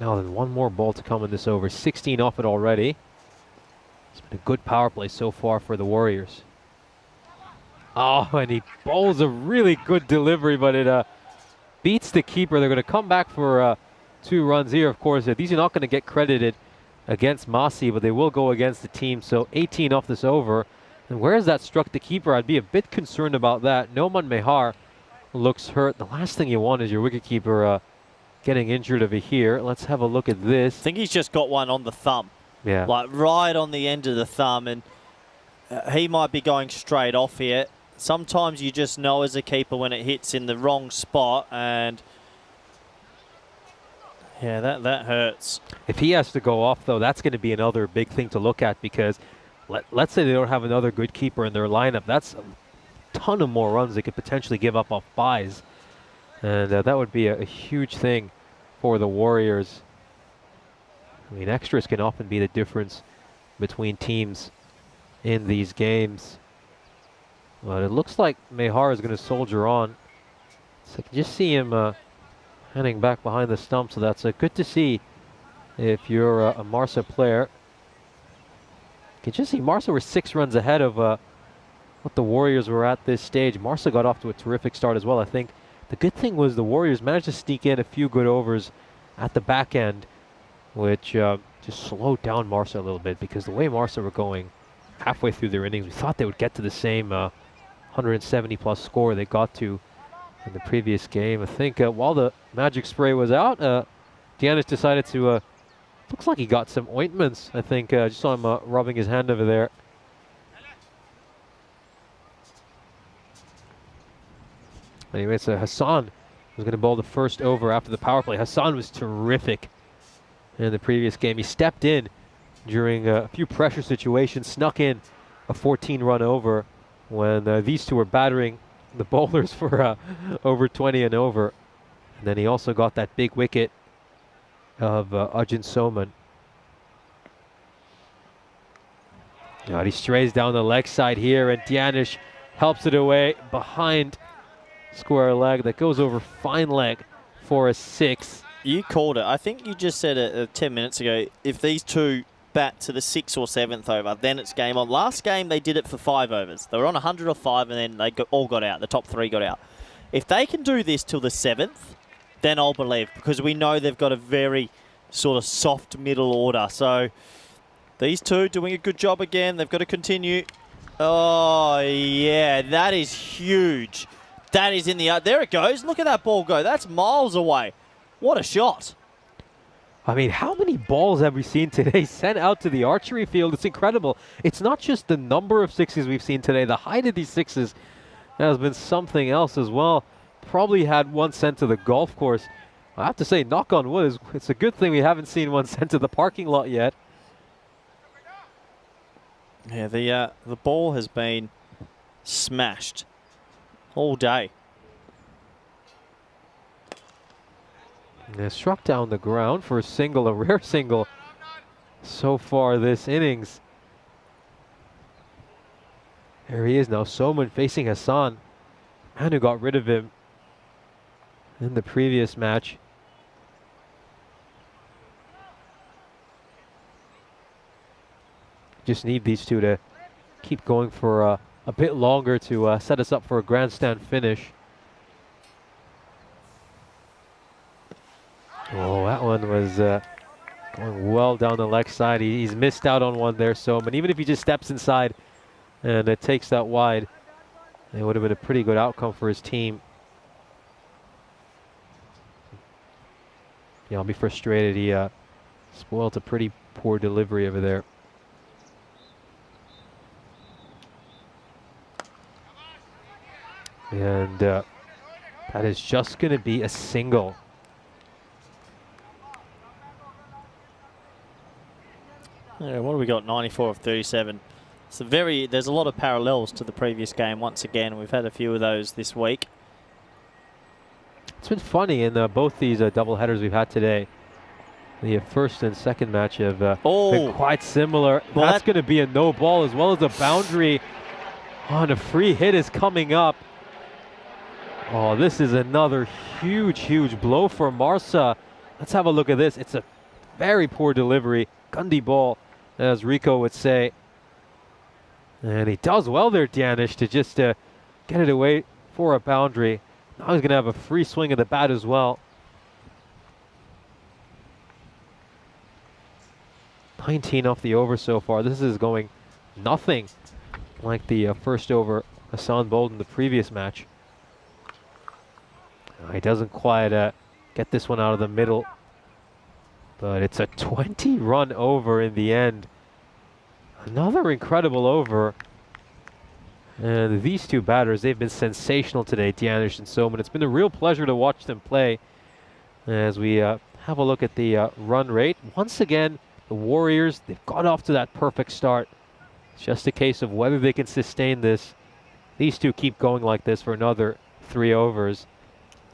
Now then, 1 more ball to come in this over. 16 off it already. It's been a good power play so far for the Warriors. Oh, and he bowls a really good delivery, but it beats the keeper. They're going to come back for 2 runs here, of course. These are not going to get credited against Mossy, but they will go against the team. So 18 off this over. And where has that struck the keeper? I'd be a bit concerned about that. Noman Mehar looks hurt. The last thing you want is your wicketkeeper getting injured over here. Let's have a look at this. I think he's just got one on the thumb. Yeah. Like right on the end of the thumb, and he might be going straight off here. Sometimes you just know as a keeper when it hits in the wrong spot, and yeah, that hurts. If he has to go off, though, that's going to be another big thing to look at, because let's say they don't have another good keeper in their lineup. That's a ton of more runs they could potentially give up off buys. And that would be a huge thing for the Warriors. I mean, extras can often be the difference between teams in these games. But it looks like Mehar is going to soldier on. So I can just see him heading back behind the stump. So that's good to see if you're a Marsa player. You can just see Marsa were 6 runs ahead of what the Warriors were at this stage. Marsa got off to a terrific start as well. I think the good thing was the Warriors managed to sneak in a few good overs at the back end, which just slowed down Marsa a little bit, because the way Marsa were going halfway through their innings, we thought they would get to the same 170-plus score they got to in the previous game. I think while the magic spray was out, Giannis decided to, looks like he got some ointments. I think I just saw him rubbing his hand over there. Anyway, so Hassan was going to bowl the first over after the power play. Hassan was terrific in the previous game. He stepped in during a few pressure situations, snuck in a 14-run over when these two were battering the bowlers for over 20 and over. And then he also got that big wicket of Ajin Soman. He strays down the leg side here, and Dianish helps it away behind square leg. That goes over fine leg for a 6. You called it. I think you just said it 10 minutes ago. If these two bat to the 6th or 7th over, then it's game on. Last game, they did it for 5 overs. They were on 105, and then they all got out. The top 3 got out. If they can do this till the 7th, then I'll believe, because we know they've got a very sort of soft middle order. So these two doing a good job again. They've got to continue. Oh, yeah, that is huge. That is in the... There it goes. Look at that ball go. That's miles away. What a shot. I mean, how many balls have we seen today sent out to the archery field? It's incredible. It's not just the number of sixes we've seen today. The height of these sixes has been something else as well. Probably had one sent to the golf course. I have to say, knock on wood, it's a good thing we haven't seen one sent to the parking lot yet. Yeah, the ball has been smashed all day. And struck down the ground for a single, a rare single so far this innings. There he is now, Soman facing Hassan, man who got rid of him in the previous match. Just need these two to keep going for a bit longer to set us up for a grandstand finish. Oh, that one was going well down the leg side. He's missed out on one there, Soman. Even if he just steps inside and it takes that wide, it would have been a pretty good outcome for his team. Yeah, I'll be frustrated. He spoiled a pretty poor delivery over there. And that is just going to be a single. Yeah, what have we got? 94 of 37. So there's a lot of parallels to the previous game once again. We've had a few of those this week. It's been funny in both these double headers we've had today. The first and second match have been quite similar. Well, that's going to be a no ball, as well as a boundary on a free hit is coming up. Oh, this is another huge blow for Marsa. Let's have a look at this. It's a very poor delivery. Gundy ball, as Rico would say. And he does well there, Dianish, to just get it away for a boundary. Now he's going to have a free swing of the bat as well. 19 off the over so far. This is going nothing like the first over Hassan bowled in the previous match. He doesn't quite get this one out of the middle. But it's a 20-run over in the end. Another incredible over. And these two batters, they've been sensational today, Dianish and Soman. It's been a real pleasure to watch them play. As we have a look at the run rate. Once again, the Warriors, they've got off to that perfect start. It's just a case of whether they can sustain this. These two keep going like this for another 3 overs.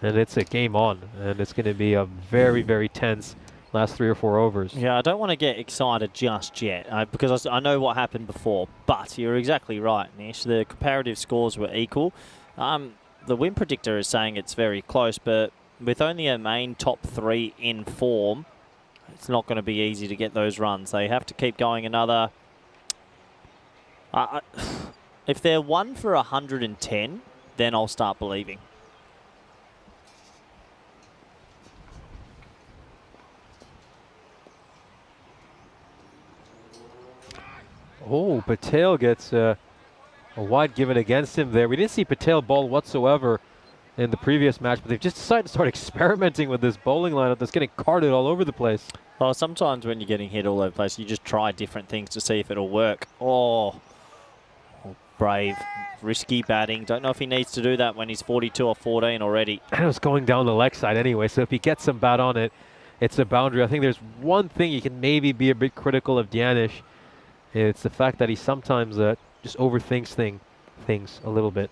And it's a game on. And it's going to be a very tense last 3 or 4 overs. Yeah, I don't want to get excited just yet because I know what happened before. But you're exactly right, Nish. The comparative scores were equal. The win predictor is saying it's very close, but with only a main top 3 in form, it's not going to be easy to get those runs. They have to keep going another... if they're 1 for 110, then I'll start believing. Oh, Patel gets a wide given against him there. We didn't see Patel bowl whatsoever in the previous match, but they've just decided to start experimenting with this bowling lineup that's getting carted all over the place. Well, sometimes when you're getting hit all over the place, you just try different things to see if it'll work. Oh, brave, risky batting. Don't know if he needs to do that when he's 42 or 14 already. And it was going down the leg side anyway, so if he gets some bat on it, it's a boundary. I think there's one thing you can maybe be a bit critical of Dianish. It's the fact that he sometimes just overthinks things a little bit.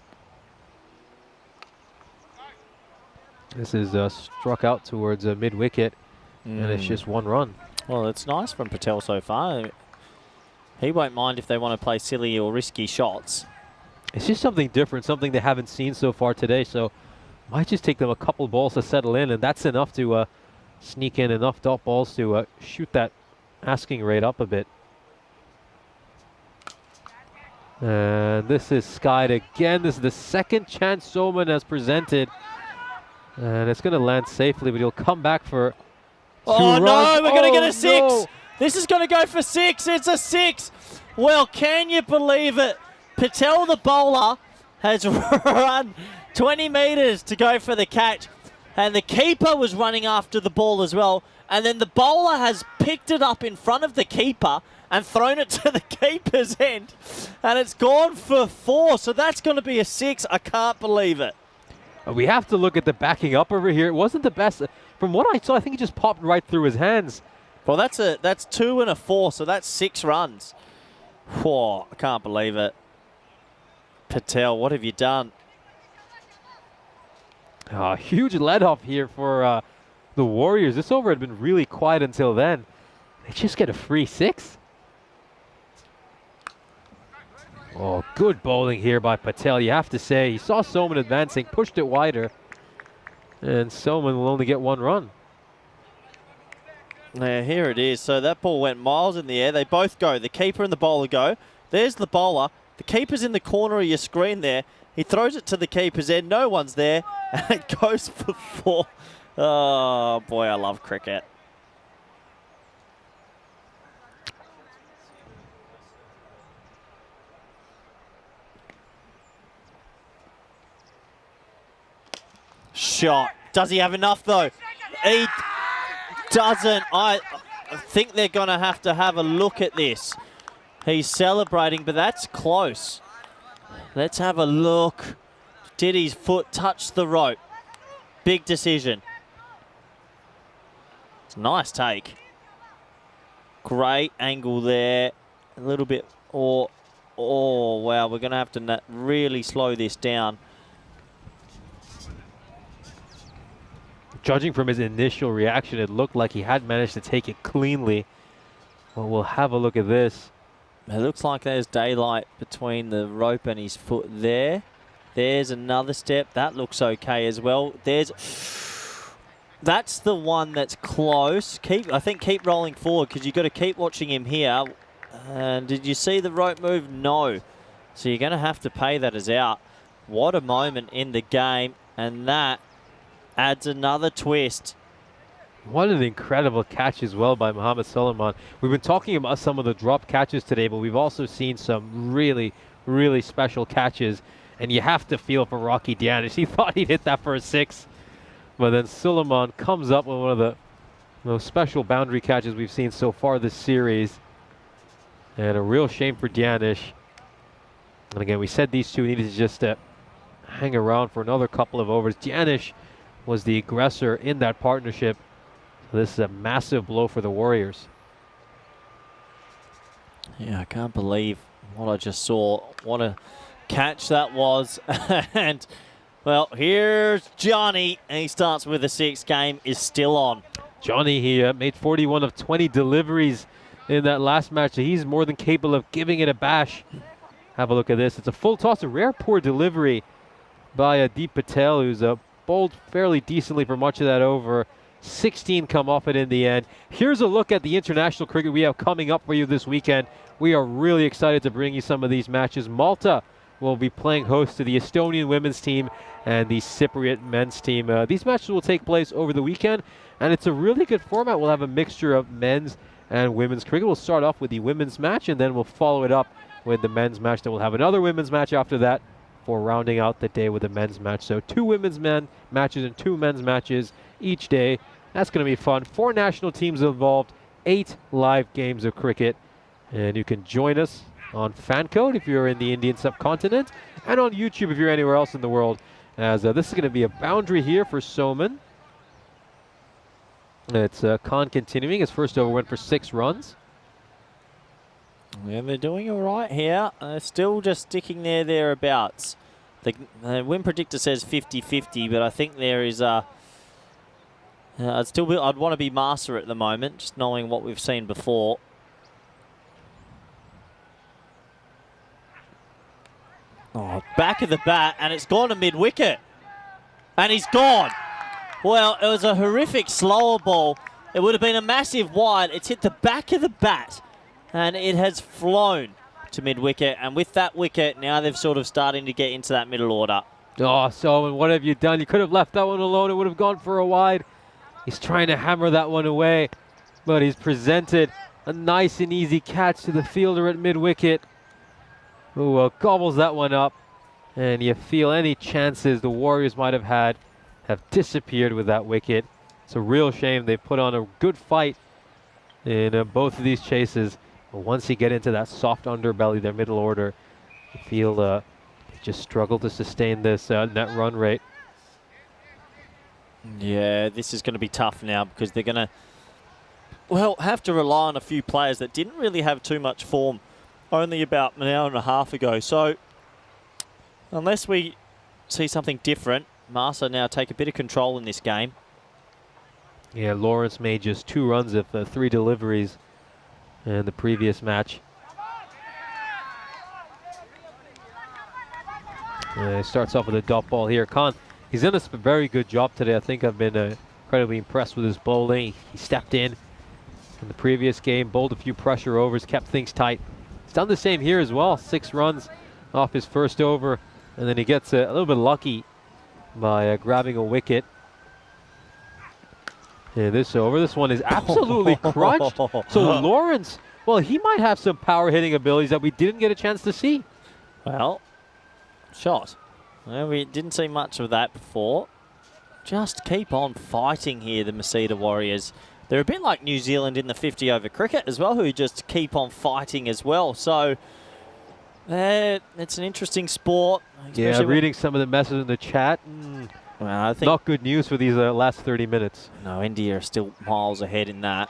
This is struck out towards mid-wicket, and it's just 1 run. Well, it's nice from Patel so far. He won't mind if they want to play silly or risky shots. It's just something different, something they haven't seen so far today, so might just take them a couple balls to settle in, and that's enough to sneak in enough dot balls to shoot that asking rate up a bit. And this is skied again. This is the second chance Soman has presented. And it's going to land safely, but he'll come back for two runs. No, we're going to get a 6. No. This is going to go for 6. It's a 6. Well, can you believe it? Patel, the bowler, has run 20 metres to go for the catch. And the keeper was running after the ball as well. And then the bowler has picked it up in front of the keeper and thrown it to the keeper's end. And it's gone for 4. So that's going to be a 6. I can't believe it. We have to look at the backing up over here. It wasn't the best. From what I saw, I think he just popped right through his hands. Well, that's 2 and a 4, so that's 6 runs. Whoa, I can't believe it. Patel, what have you done? Huge let-off here for the Warriors. This over had been really quiet until then. They just get a free 6. Oh, good bowling here by Patel, you have to say. He saw Soman advancing, pushed it wider, and Soman will only get 1 run. Now, here it is. So that ball went miles in the air. They both go. The keeper and the bowler go. There's the bowler. The keeper's in the corner of your screen there. He throws it to the keeper's end. No one's there. And it goes for 4. Oh, boy, I love cricket. Shot. Does he have enough, though? He doesn't. I think they're going to have a look at this. He's celebrating, but that's close. Let's have a look. Did his foot touch the rope? Big decision. It's a nice take. Great angle there. A little bit. Oh, wow. We're going to have to really slow this down. Judging from his initial reaction, it looked like he had managed to take it cleanly. Well, we'll have a look at this. It looks like there's daylight between the rope and his foot there. There's another step. That looks okay as well. That's the one that's close. I think keep rolling forward because you've got to keep watching him here. And did you see the rope move? No. So you're going to have to pay that as out. What a moment in the game. And that adds another twist. What an incredible catch as well by Mohamed Suleiman. We've been talking about some of the drop catches today, but we've also seen some really, really special catches. And you have to feel for Rocky Dianish. He thought he'd hit that for a 6. But then Suleiman comes up with one of the most special boundary catches we've seen so far this series. And a real shame for Dianish. And again, we said these two needed to just hang around for another couple of overs. Dianish was the aggressor in that partnership. So this is a massive blow for the Warriors. Yeah, I can't believe what I just saw. What a catch that was. And, well, here's Johnny. And he starts with a 6. Game is still on. Johnny, he made 41 of 20 deliveries in that last match. So he's more than capable of giving it a bash. Have a look at this. It's a full toss, a rare poor delivery by Deep Patel, who's bowled fairly decently for much of that over. 16 come off it in the end. Here's a look at the international cricket we have coming up for you this weekend. We are really excited to bring you some of these matches. Malta will be playing host to the Estonian women's team and the Cypriot men's team. These matches will take place over the weekend, and it's a really good format. We'll have a mixture of men's and women's cricket. We'll start off with the women's match, and then we'll follow it up with the men's match. Then we'll have another women's match after that for rounding out the day with a men's match. So 2 women's matches and 2 men's matches each day. That's going to be fun. 4 national teams involved, 8 live games of cricket. And you can join us on Fancode if you're in the Indian subcontinent, and on YouTube if you're anywhere else in the world. As this is going to be a boundary here for Soman. It's Khan continuing. His first over went for 6 runs. Yeah, they're doing all right here. Still just sticking thereabouts. The win predictor says 50-50, but I think there is a... I'd want to be master at the moment, just knowing what we've seen before. Oh, back of the bat, and it's gone to mid-wicket. And he's gone. Well, it was a horrific slower ball. It would have been a massive wide. It's hit the back of the bat, and it has flown to mid-wicket. And with that wicket, now they're sort of starting to get into that middle order. Oh, Solomon, what have you done? You could have left that one alone. It would have gone for a wide. He's trying to hammer that one away, but he's presented a nice and easy catch to the fielder at mid-wicket, who gobbles that one up. And you feel any chances the Warriors might have had have disappeared with that wicket. It's a real shame. They put on a good fight in both of these chases. But once you get into that soft underbelly, their middle order, you feel they just struggle to sustain this net run rate. Yeah, this is going to be tough now because they're going to, well, have to rely on a few players that didn't really have too much form only about an hour and a half ago. So unless we see something different, Malta now take a bit of control in this game. Yeah, Lawrence made just 2 runs of 3 deliveries in the previous match. He starts off with a dot ball here. Khan, he's done a very good job today. I think I've been incredibly impressed with his bowling. He stepped in the previous game, bowled a few pressure overs, kept things tight. He's done the same here as well. 6 runs off his first over, and then he gets a little bit lucky by grabbing a wicket. And this over, this one is absolutely crunched. So Lawrence, well, he might have some power hitting abilities that we didn't get a chance to see. Well, shot. Well, we didn't see much of that before. Just keep on fighting here, the Masita Warriors. They're a bit like New Zealand in the 50-over cricket as well, who just keep on fighting as well. So it's an interesting sport. Yeah, reading some of the messages in the chat. Well, I think not good news for these last 30 minutes. No, India are still miles ahead in that.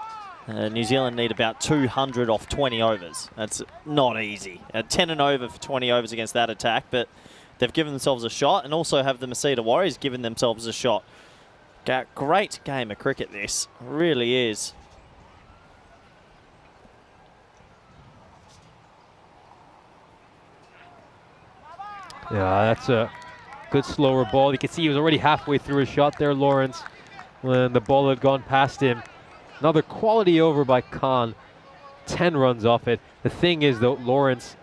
New Zealand need about 200 off 20 overs. That's not easy. 10 and over for 20 overs against that attack, but they've given themselves a shot, and also have the Masita Warriors given themselves a shot. Great game of cricket, this. Really is. Yeah, that's a good slower ball. You can see he was already halfway through his shot there, Lawrence, when the ball had gone past him. Another quality over by Khan. 10 runs off it. The thing is, though, Lawrence,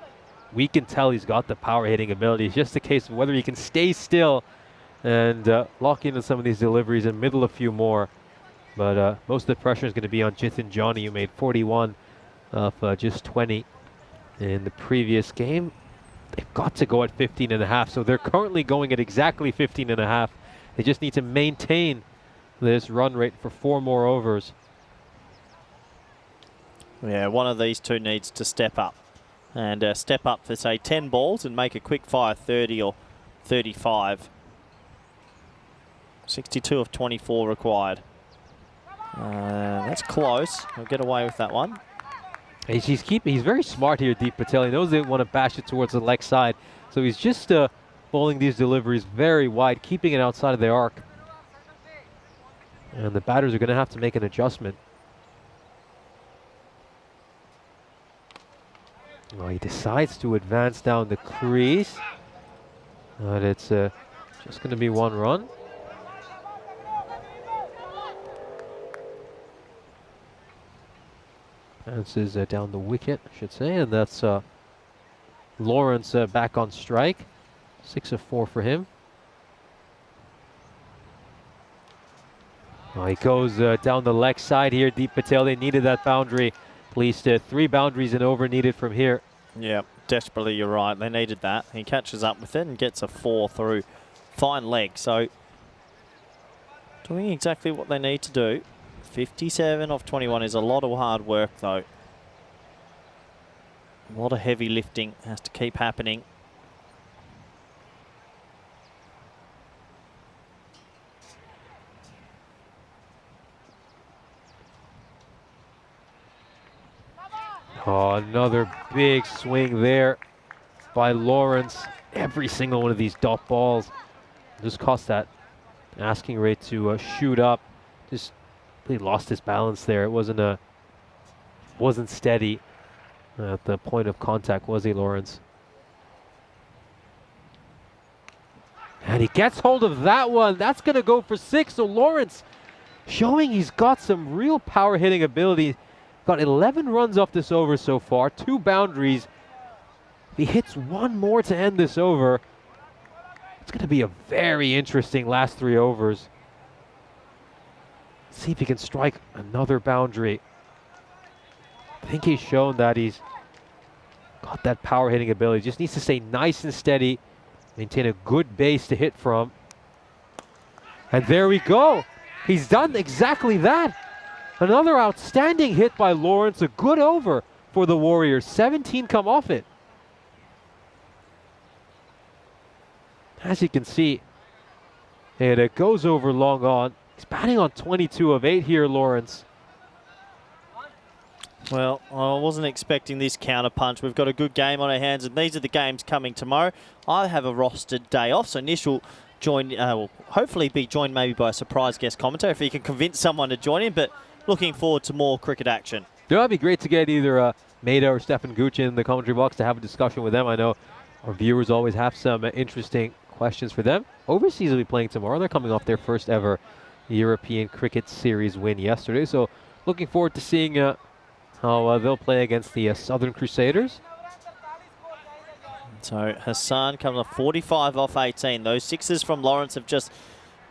we can tell he's got the power hitting ability. It's just a case of whether he can stay still and lock into some of these deliveries and middle a few more. But most of the pressure is going to be on Jithin Johnny, who made 41 off just 20 in the previous game. They've got to go at 15.5, so they're currently going at exactly 15.5. They just need to maintain this run rate for 4 more overs. Yeah, one of these two needs to step up. And step up for, say, 10 balls and make a quick fire 30 or 35. 62 of 24 required. That's close. He'll get away with that one. He's very smart here, Deep Patel. He knows they want to bash it towards the leg side. So he's just bowling these deliveries very wide, keeping it outside of the arc. And the batters are going to have to make an adjustment. Well, he decides to advance down the crease. But it's just going to be 1 run. Bounces down the wicket, I should say, and that's Lawrence back on strike. 6 of 4 for him. He goes down the leg side here, Deep Patel. They needed that boundary. At least 3 boundaries and over needed from here. Yeah, desperately, you're right. They needed that. He catches up with it and gets a 4 through. Fine leg. So doing exactly what they need to do. 57 off 21 is a lot of hard work, though. A lot of heavy lifting has to keep happening. Oh, another big swing there by Lawrence. Every single one of these dot balls just cost that asking rate to shoot up. Just he lost his balance there. It wasn't steady at the point of contact, was he, Lawrence? And he gets hold of that one. That's going to go for 6. So Lawrence showing he's got some real power hitting ability. Got 11 runs off this over so far, 2 boundaries. If he hits one more to end this over, it's going to be a very interesting last 3 overs. See if he can strike another boundary. I think he's shown that he's got that power hitting ability. Just needs to stay nice and steady, maintain a good base to hit from. And there we go. He's done exactly that. Another outstanding hit by Lawrence. A good over for the Warriors. 17 come off it. As you can see, and it goes over long on. He's batting on 22 of 8 here, Lawrence. Well, I wasn't expecting this counter punch. We've got a good game on our hands, and these are the games coming tomorrow. I have a rostered day off, so Nish will join, will hopefully be joined maybe by a surprise guest commentator if he can convince someone to join him, but looking forward to more cricket action. Yeah, it'd be great to get either Maida or Stefan Gucci in the commentary box to have a discussion with them. I know our viewers always have some interesting questions for them. Overseas will be playing tomorrow. They're coming off their first ever European Cricket Series win yesterday, so looking forward to seeing how they'll play against the Southern Crusaders. So Hassan comes off 45 off 18. Those sixes from Lawrence have just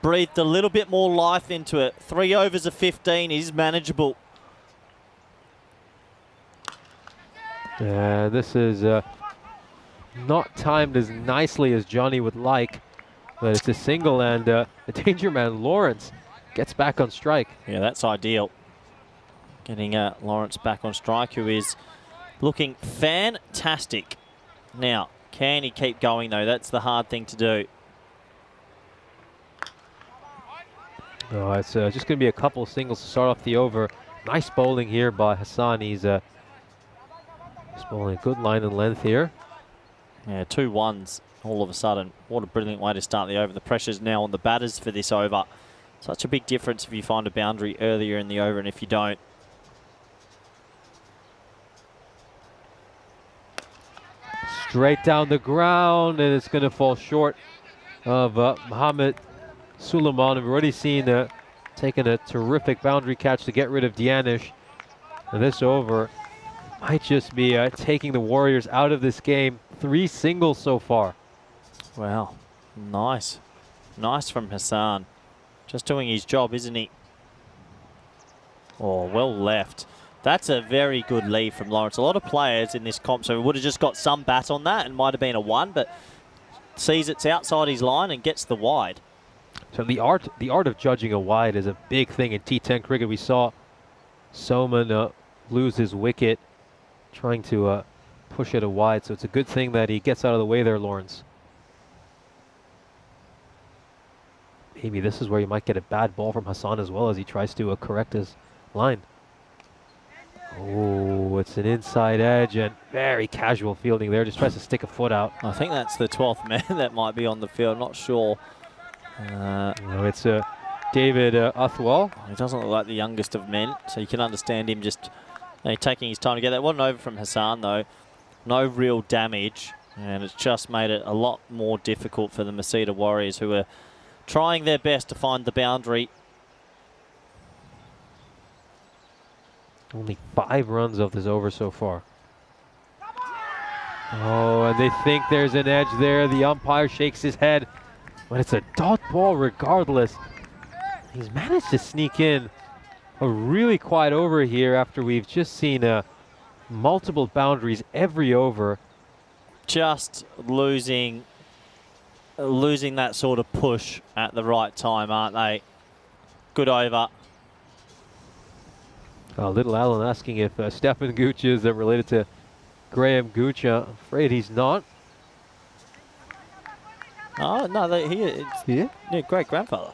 breathed a little bit more life into it. 3 overs of 15 is manageable. This is not timed as nicely as Johnny would like, but it's a single, and the danger man Lawrence gets back on strike. Yeah, that's ideal. Getting Lawrence back on strike, who is looking fantastic. Now, can he keep going though? That's the hard thing to do. Oh, it's just going to be a couple of singles to start off the over. Nice bowling here by Hassan. He's bowling a good line and length here. Yeah, 2 ones all of a sudden. What a brilliant way to start the over. The pressure's now on the batters for this over. Such a big difference if you find a boundary earlier in the over and if you don't. Straight down the ground, and it's going to fall short of Mohamed Suleiman. We've already seen taking a terrific boundary catch to get rid of Dianish. And this over might just be taking the Warriors out of this game. 3 singles so far. Wow, nice. Nice from Hassan. Just doing his job, isn't he? Oh, well left. That's a very good lead from Lawrence. A lot of players in this comp, so would have just got some bat on that and might have been a 1, but sees it's outside his line and gets the wide. So the art of judging a wide is a big thing in T10 cricket. We saw Soman lose his wicket trying to push it a wide, so it's a good thing that he gets out of the way there, Lawrence. Maybe this is where you might get a bad ball from Hassan as well as he tries to correct his line. Oh, it's an inside edge and very casual fielding there. Just tries to stick a foot out. I think that's the 12th man that might be on the field. I'm not sure. No, it's David Athwal. He doesn't look like the youngest of men, so you can understand him just taking his time to get that. Wasn't over from Hassan, though. No real damage, and it's just made it a lot more difficult for the Masita Warriors, who are trying their best to find the boundary. Only 5 runs off this over so far. Oh, and they think there's an edge there. The umpire shakes his head, but it's a dot ball regardless. He's managed to sneak in a really quiet over here after we've just seen multiple boundaries every over. Just losing that sort of push at the right time, aren't they? Good over. Little Alan asking if Stefan Gooch is related to Graham Gooch. I'm afraid he's not. Oh, no, it's Yeah? great grandfather.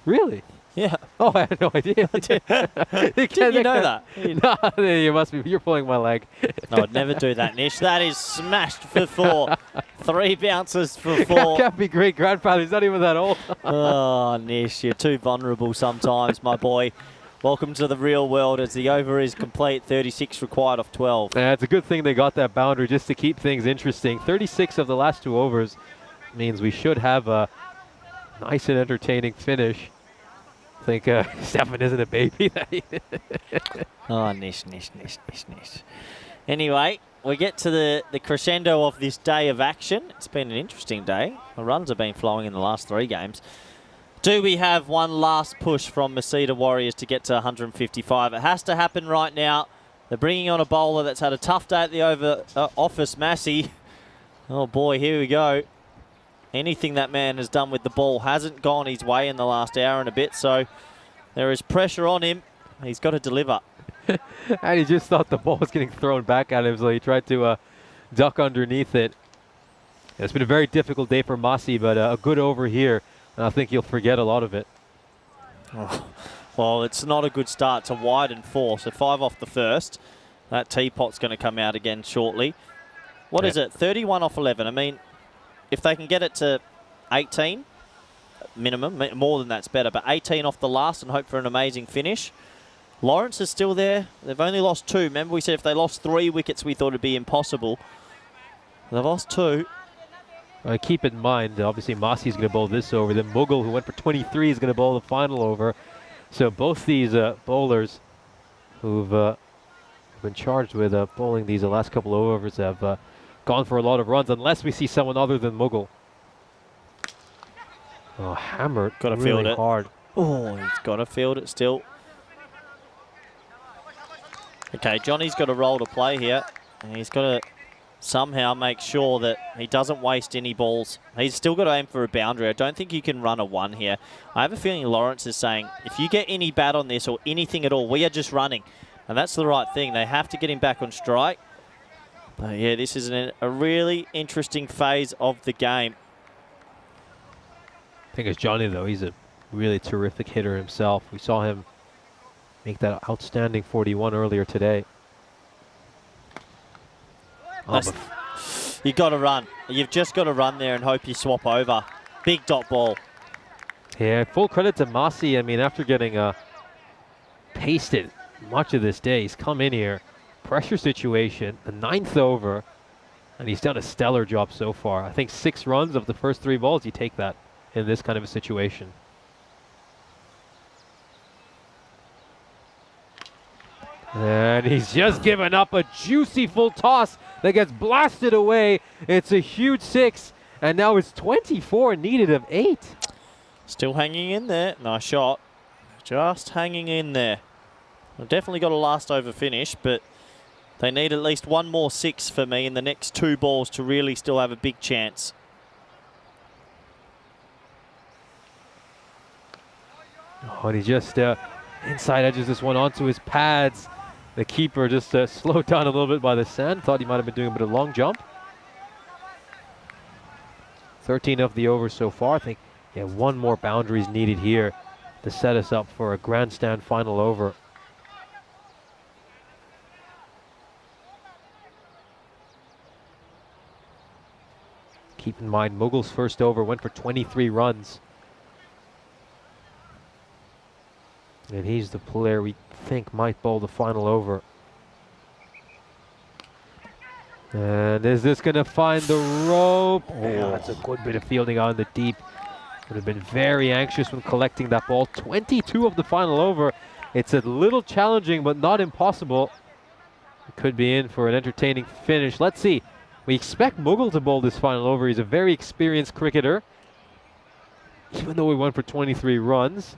Really? Yeah. Oh, I had no idea. Did you know that? No, you must be. You're pulling my leg. No, I'd never do that, Nish. That is smashed for 4. 3 bounces for 4. Can't be great grandfather. He's not even that old. Oh, Nish, you're too vulnerable sometimes, my boy. Welcome to the real world as the over is complete. 36 required off 12. Yeah, it's a good thing they got that boundary just to keep things interesting. 36 of the last 2 overs means we should have Nice and entertaining finish. I think Stefan isn't a baby. Oh, nish. Anyway, we get to the crescendo of this day of action. It's been an interesting day. The runs have been flowing in the last 3 games. Do we have one last push from Masita Warriors to get to 155? It has to happen right now. They're bringing on a bowler that's had a tough day at the office, Massey. Oh boy, here we go. Anything that man has done with the ball hasn't gone his way in the last hour and a bit, so there is pressure on him. He's got to deliver. And he just thought the ball was getting thrown back at him, so he tried to duck underneath it. It's been a very difficult day for Massey, but a good over here, and I think he'll forget a lot of it. Oh. Well, it's not a good start. It's a wide and 4, so 5 off the first. That teapot's going to come out again shortly. What is it? 31 off 11. I mean, if they can get it to 18 minimum, more than that's better, but 18 off the last and hope for an amazing finish. Lawrence is still there. They've only lost 2. Remember we said if they lost 3 wickets we thought it'd be impossible. They've lost 2. Keep in mind, obviously Massey's going to bowl this over. Then Mughal, who went for 23, is going to bowl the final over. So both these bowlers who've been charged with bowling these last couple of overs have gone for a lot of runs, unless we see someone other than Mughal. Oh, hammered. Got to really field it hard. Oh, he's got to field it still. Okay, Johnny's got a role to play here, and he's got to somehow make sure that he doesn't waste any balls. He's still got to aim for a boundary. I don't think you can run a 1 here. I have a feeling Lawrence is saying, if you get any bat on this or anything at all, we are just running. And that's the right thing. They have to get him back on strike. But yeah, this is a really interesting phase of the game. I think it's Johnny, though. He's a really terrific hitter himself. We saw him make that outstanding 41 earlier today. You got to run. You've just got to run there and hope you swap over. Big dot ball. Yeah, full credit to Massey. I mean, after getting pasted much of this day, he's come in here, pressure situation, the 9th over, and he's done a stellar job so far. I think 6 runs of the first 3 balls, you take that in this kind of a situation. And he's just given up a juicy full toss that gets blasted away. It's a huge 6, and now it's 24 needed of 8. Still hanging in there. Nice shot. Just hanging in there. They've definitely got a last over finish, but they need at least 1 more 6 for me in the next 2 balls to really still have a big chance. Oh, and he just inside edges this one onto his pads. The keeper just slowed down a little bit by the sand. Thought he might have been doing a bit of long jump. 13 of the overs so far. I think 1 more boundary is needed here to set us up for a grandstand final over. Keep in mind, Mughal's first over went for 23 runs. And he's the player we think might bowl the final over. And is this going to find the rope? Oh, that's a good bit of fielding on the deep. Would have been very anxious when collecting that ball. 22 of the final over. It's a little challenging, but not impossible. It could be in for an entertaining finish. Let's see. We expect Mughal to bowl this final over. He's a very experienced cricketer. Even though we went for 23 runs.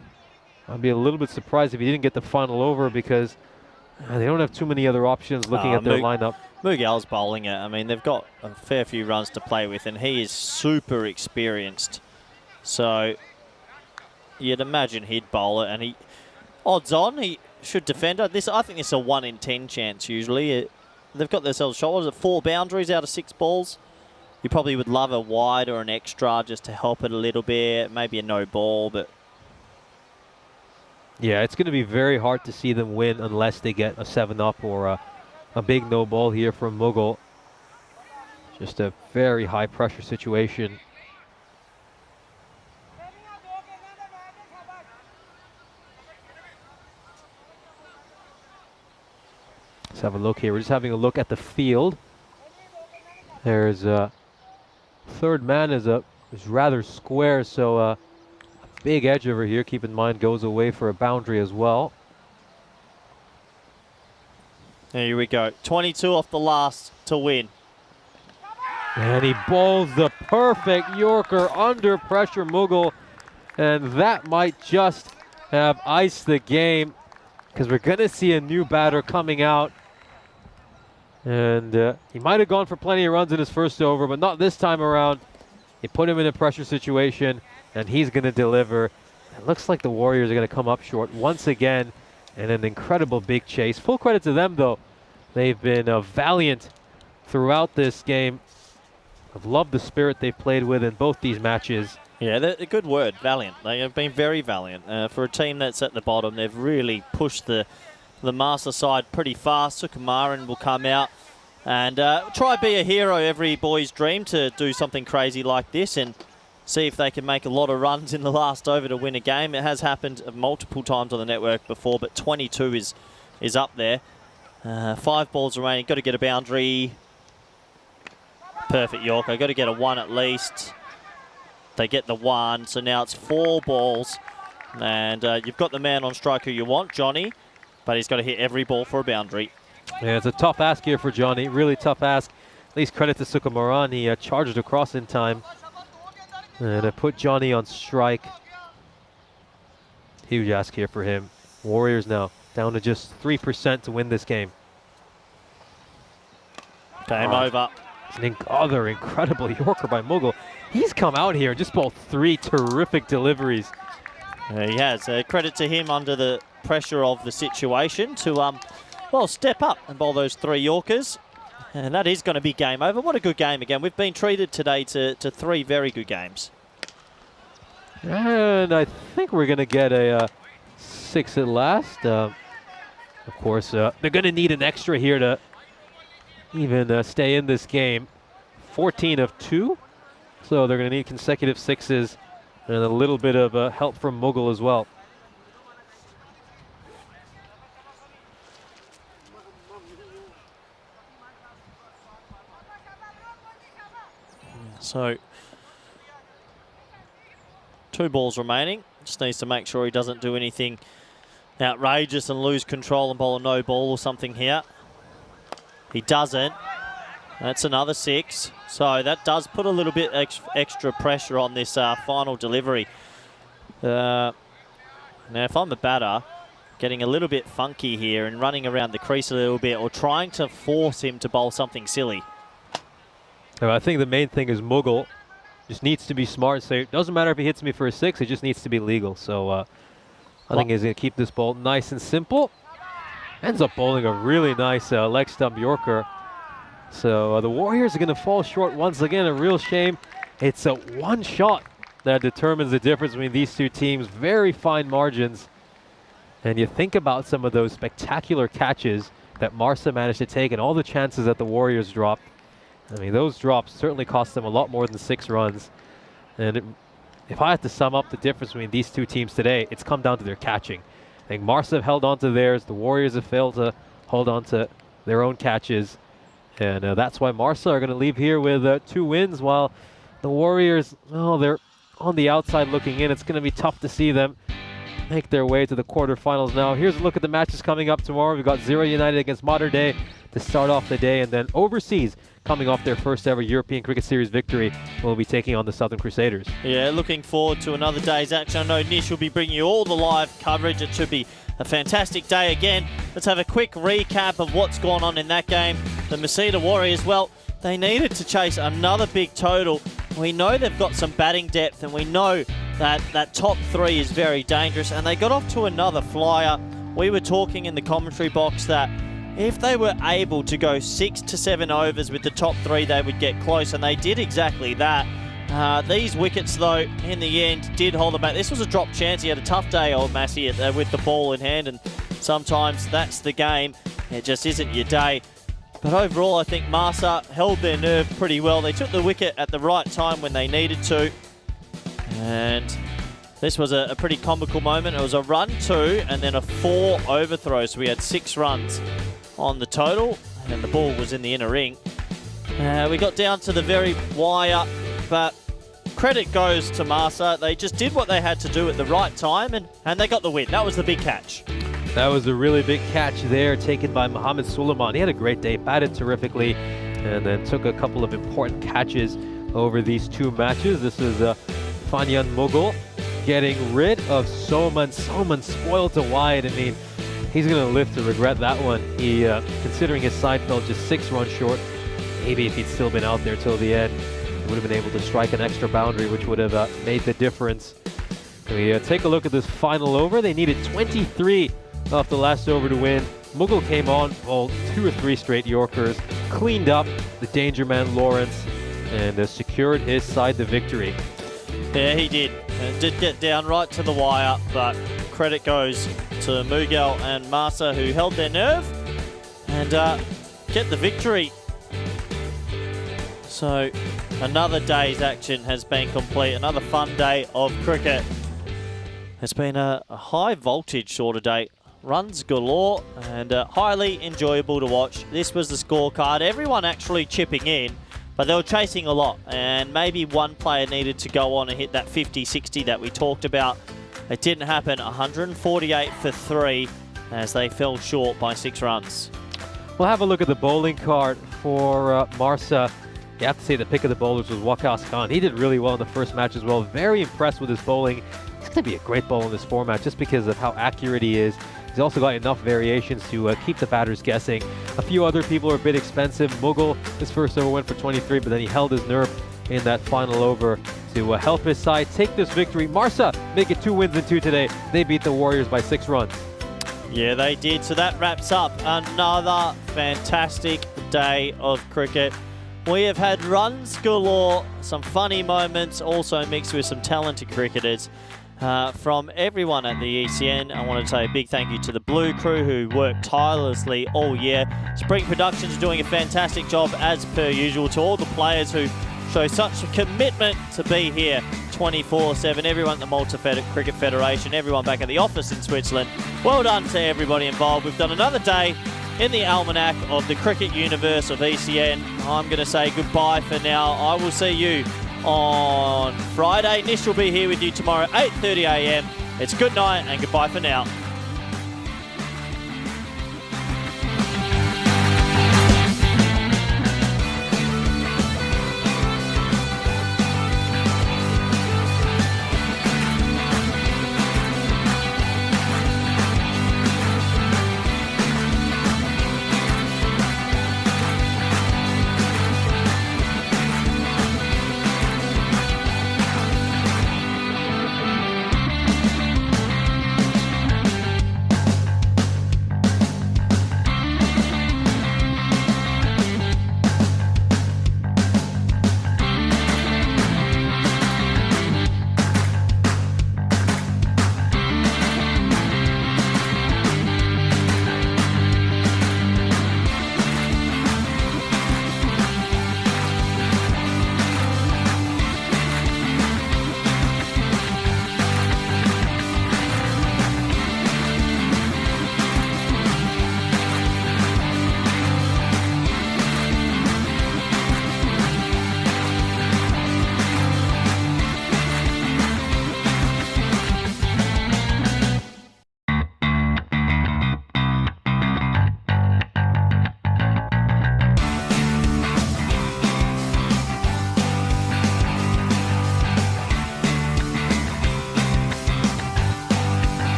I'd be a little bit surprised if he didn't get the final over because they don't have too many other options looking at their lineup. Mughal's bowling it. I mean, they've got a fair few runs to play with, and he is super experienced. So you'd imagine he'd bowl it, and he, odds on, he should defend it. I think this is a 1 in 10 chance usually. They've got themselves shoulders at 4 boundaries out of 6 balls. You probably would love a wide or an extra just to help it a little bit. Maybe a no ball, but yeah, it's going to be very hard to see them win unless they get a 7-up or a big no ball here from Mughal. Just a very high pressure situation. Let's have a look here. We're just having a look at the field. There's third man is rather square, so big edge over here. Keep in mind, goes away for a boundary as well. Here we go. 22 off the last to win. And he bowls the perfect Yorker under pressure, Mughal. And that might just have iced the game, because we're going to see a new batter coming out. And he might have gone for plenty of runs in his first over, but not this time around. You put him in a pressure situation, and he's going to deliver. It looks like the Warriors are going to come up short once again, and an incredible big chase. Full credit to them, though. They've been valiant throughout this game. I've loved the spirit they've played with in both these matches. Yeah, a good word, valiant. They have been very valiant. For a team that's at the bottom, they've really pushed the Master side pretty fast. Sukumaran will come out and try be a hero, every boy's dream, to do something crazy like this and see if they can make a lot of runs in the last over to win a game. It has happened multiple times on the network before, but 22 is up there. 5 balls remaining. Got to get a boundary. Perfect Yorker. Got to get a 1 at least. They get the 1, so now it's 4 balls. And you've got the man on strike who you want, Johnny, but he's got to hit every ball for a boundary. Yeah, it's a tough ask here for Johnny. Really tough ask. At least credit to Sukumaran. He charged across in time. And put Johnny on strike. Huge ask here for him. Warriors now down to just 3% to win this game. Game over. Other incredible Yorker by Mughal. He's come out here and just bowled 3 terrific deliveries. He has. Credit to him under the pressure of the situation to, well, step up and bowl those 3 Yorkers. And that is going to be game over. What a good game again. We've been treated today to 3 very good games. And I think we're going to get a 6 at last. Of course, they're going to need an extra here to even stay in this game. 14 of 2. So they're going to need consecutive 6s and a little bit of help from Mughal as well. So 2 balls remaining. Just needs to make sure he doesn't do anything outrageous and lose control and bowl a no ball or something here. He doesn't. That's another 6. So that does put a little bit extra pressure on this final delivery. Now, if I'm a batter, getting a little bit funky here and running around the crease a little bit or trying to force him to bowl something silly. I think the main thing is Mughal just needs to be smart. So it doesn't matter if he hits me for a 6, it just needs to be legal. So I think he's going to keep this ball nice and simple. Ends up bowling a really nice leg stump Yorker. So the Warriors are going to fall short once again. A real shame. It's a 1 shot that determines the difference between these 2 teams. Very fine margins. And you think about some of those spectacular catches that Marsa managed to take and all the chances that the Warriors dropped. I mean, those drops certainly cost them a lot more than 6 runs. And if I had to sum up the difference between these 2 teams today, it's come down to their catching. I think Marsa have held on to theirs. The Warriors have failed to hold on to their own catches. And that's why Marsa are going to leave here with 2 wins, while the Warriors, well, they're on the outside looking in. It's going to be tough to see them make their way to the quarterfinals now. Here's a look at the matches coming up tomorrow. We've got Zero United against Modern Day to start off the day, and then Overseas, coming off their first ever European Cricket Series victory, will be taking on the Southern Crusaders. Yeah, looking forward to another day's action. I know Nish will be bringing you all the live coverage. It should be a fantastic day again. Let's have a quick recap of what's gone on in that game. The Masita Warriors, well, they needed to chase another big total. We know they've got some batting depth, and we know that top 3 is very dangerous, and they got off to another flyer. We were talking in the commentary box that if they were able to go 6 to 7 overs with the top 3, they would get close, and they did exactly that. These wickets, though, in the end, did hold them back. This was a drop chance. He had a tough day, old Massey, with the ball in hand, and sometimes that's the game. It just isn't your day. But overall, I think Marsa held their nerve pretty well. They took the wicket at the right time when they needed to. And this was a pretty comical moment. It was a run 2 and then a 4 overthrow. So we had 6 runs on the total, and the ball was in the inner ring. We got down to the very wire, but credit goes to Malta. They just did what they had to do at the right time, and they got the win. That was the big catch. That was a really big catch there, taken by Mohamed Suleiman. He had a great day, batted terrifically, and then took a couple of important catches over these two matches. This is Fanyan Mughal getting rid of Soman. Soman spoiled to wide. I mean, he's going to live to regret that one. He, considering his side fell just 6 runs short, maybe if he'd still been out there till the end, he would have been able to strike an extra boundary, which would have made the difference. We take a look at this final over. They needed 23 off the last over to win. Mughal came on, bowled 2 or 3 straight Yorkers, cleaned up the danger man Lawrence, and secured his side the victory. Yeah, he did. Did get down right to the wire, but credit goes to Mughal and Malta, who held their nerve and get the victory. So another day's action has been complete. Another fun day of cricket. It's been a high voltage sort of day. Runs galore and highly enjoyable to watch. This was the scorecard. Everyone actually chipping in, but they were chasing a lot, and maybe one player needed to go on and hit that 50-60 that we talked about. It didn't happen. 148 for 3 as they fell short by 6 runs. We'll have a look at the bowling card for Marsa. You have to say the pick of the bowlers was Waqas Khan. He did really well in the first match as well. Very impressed with his bowling. He's going to be a great bowler in this format just because of how accurate he is. He's also got enough variations to keep the batters guessing. A few other people are a bit expensive. Mughal, his first over went for 23, but then he held his nerve in that final over to help his side take this victory. Marsa make it 2 wins in 2 today. They beat the Warriors by 6 runs. Yeah, they did. So that wraps up another fantastic day of cricket. We have had runs galore, some funny moments, also mixed with some talented cricketers. From everyone at the ECN, I want to say a big thank you to the Blue crew who worked tirelessly all year. Spring Productions are doing a fantastic job as per usual. To all the players who show such a commitment to be here 24/7, everyone at the Malta Cricket Federation, everyone back at the office in Switzerland, well done to everybody involved. We've done another day in the almanac of the cricket universe of ECN. I'm going to say goodbye for now. I will see you on Friday. Nish will be here with you tomorrow, 8:30 a.m. It's good night and goodbye for now.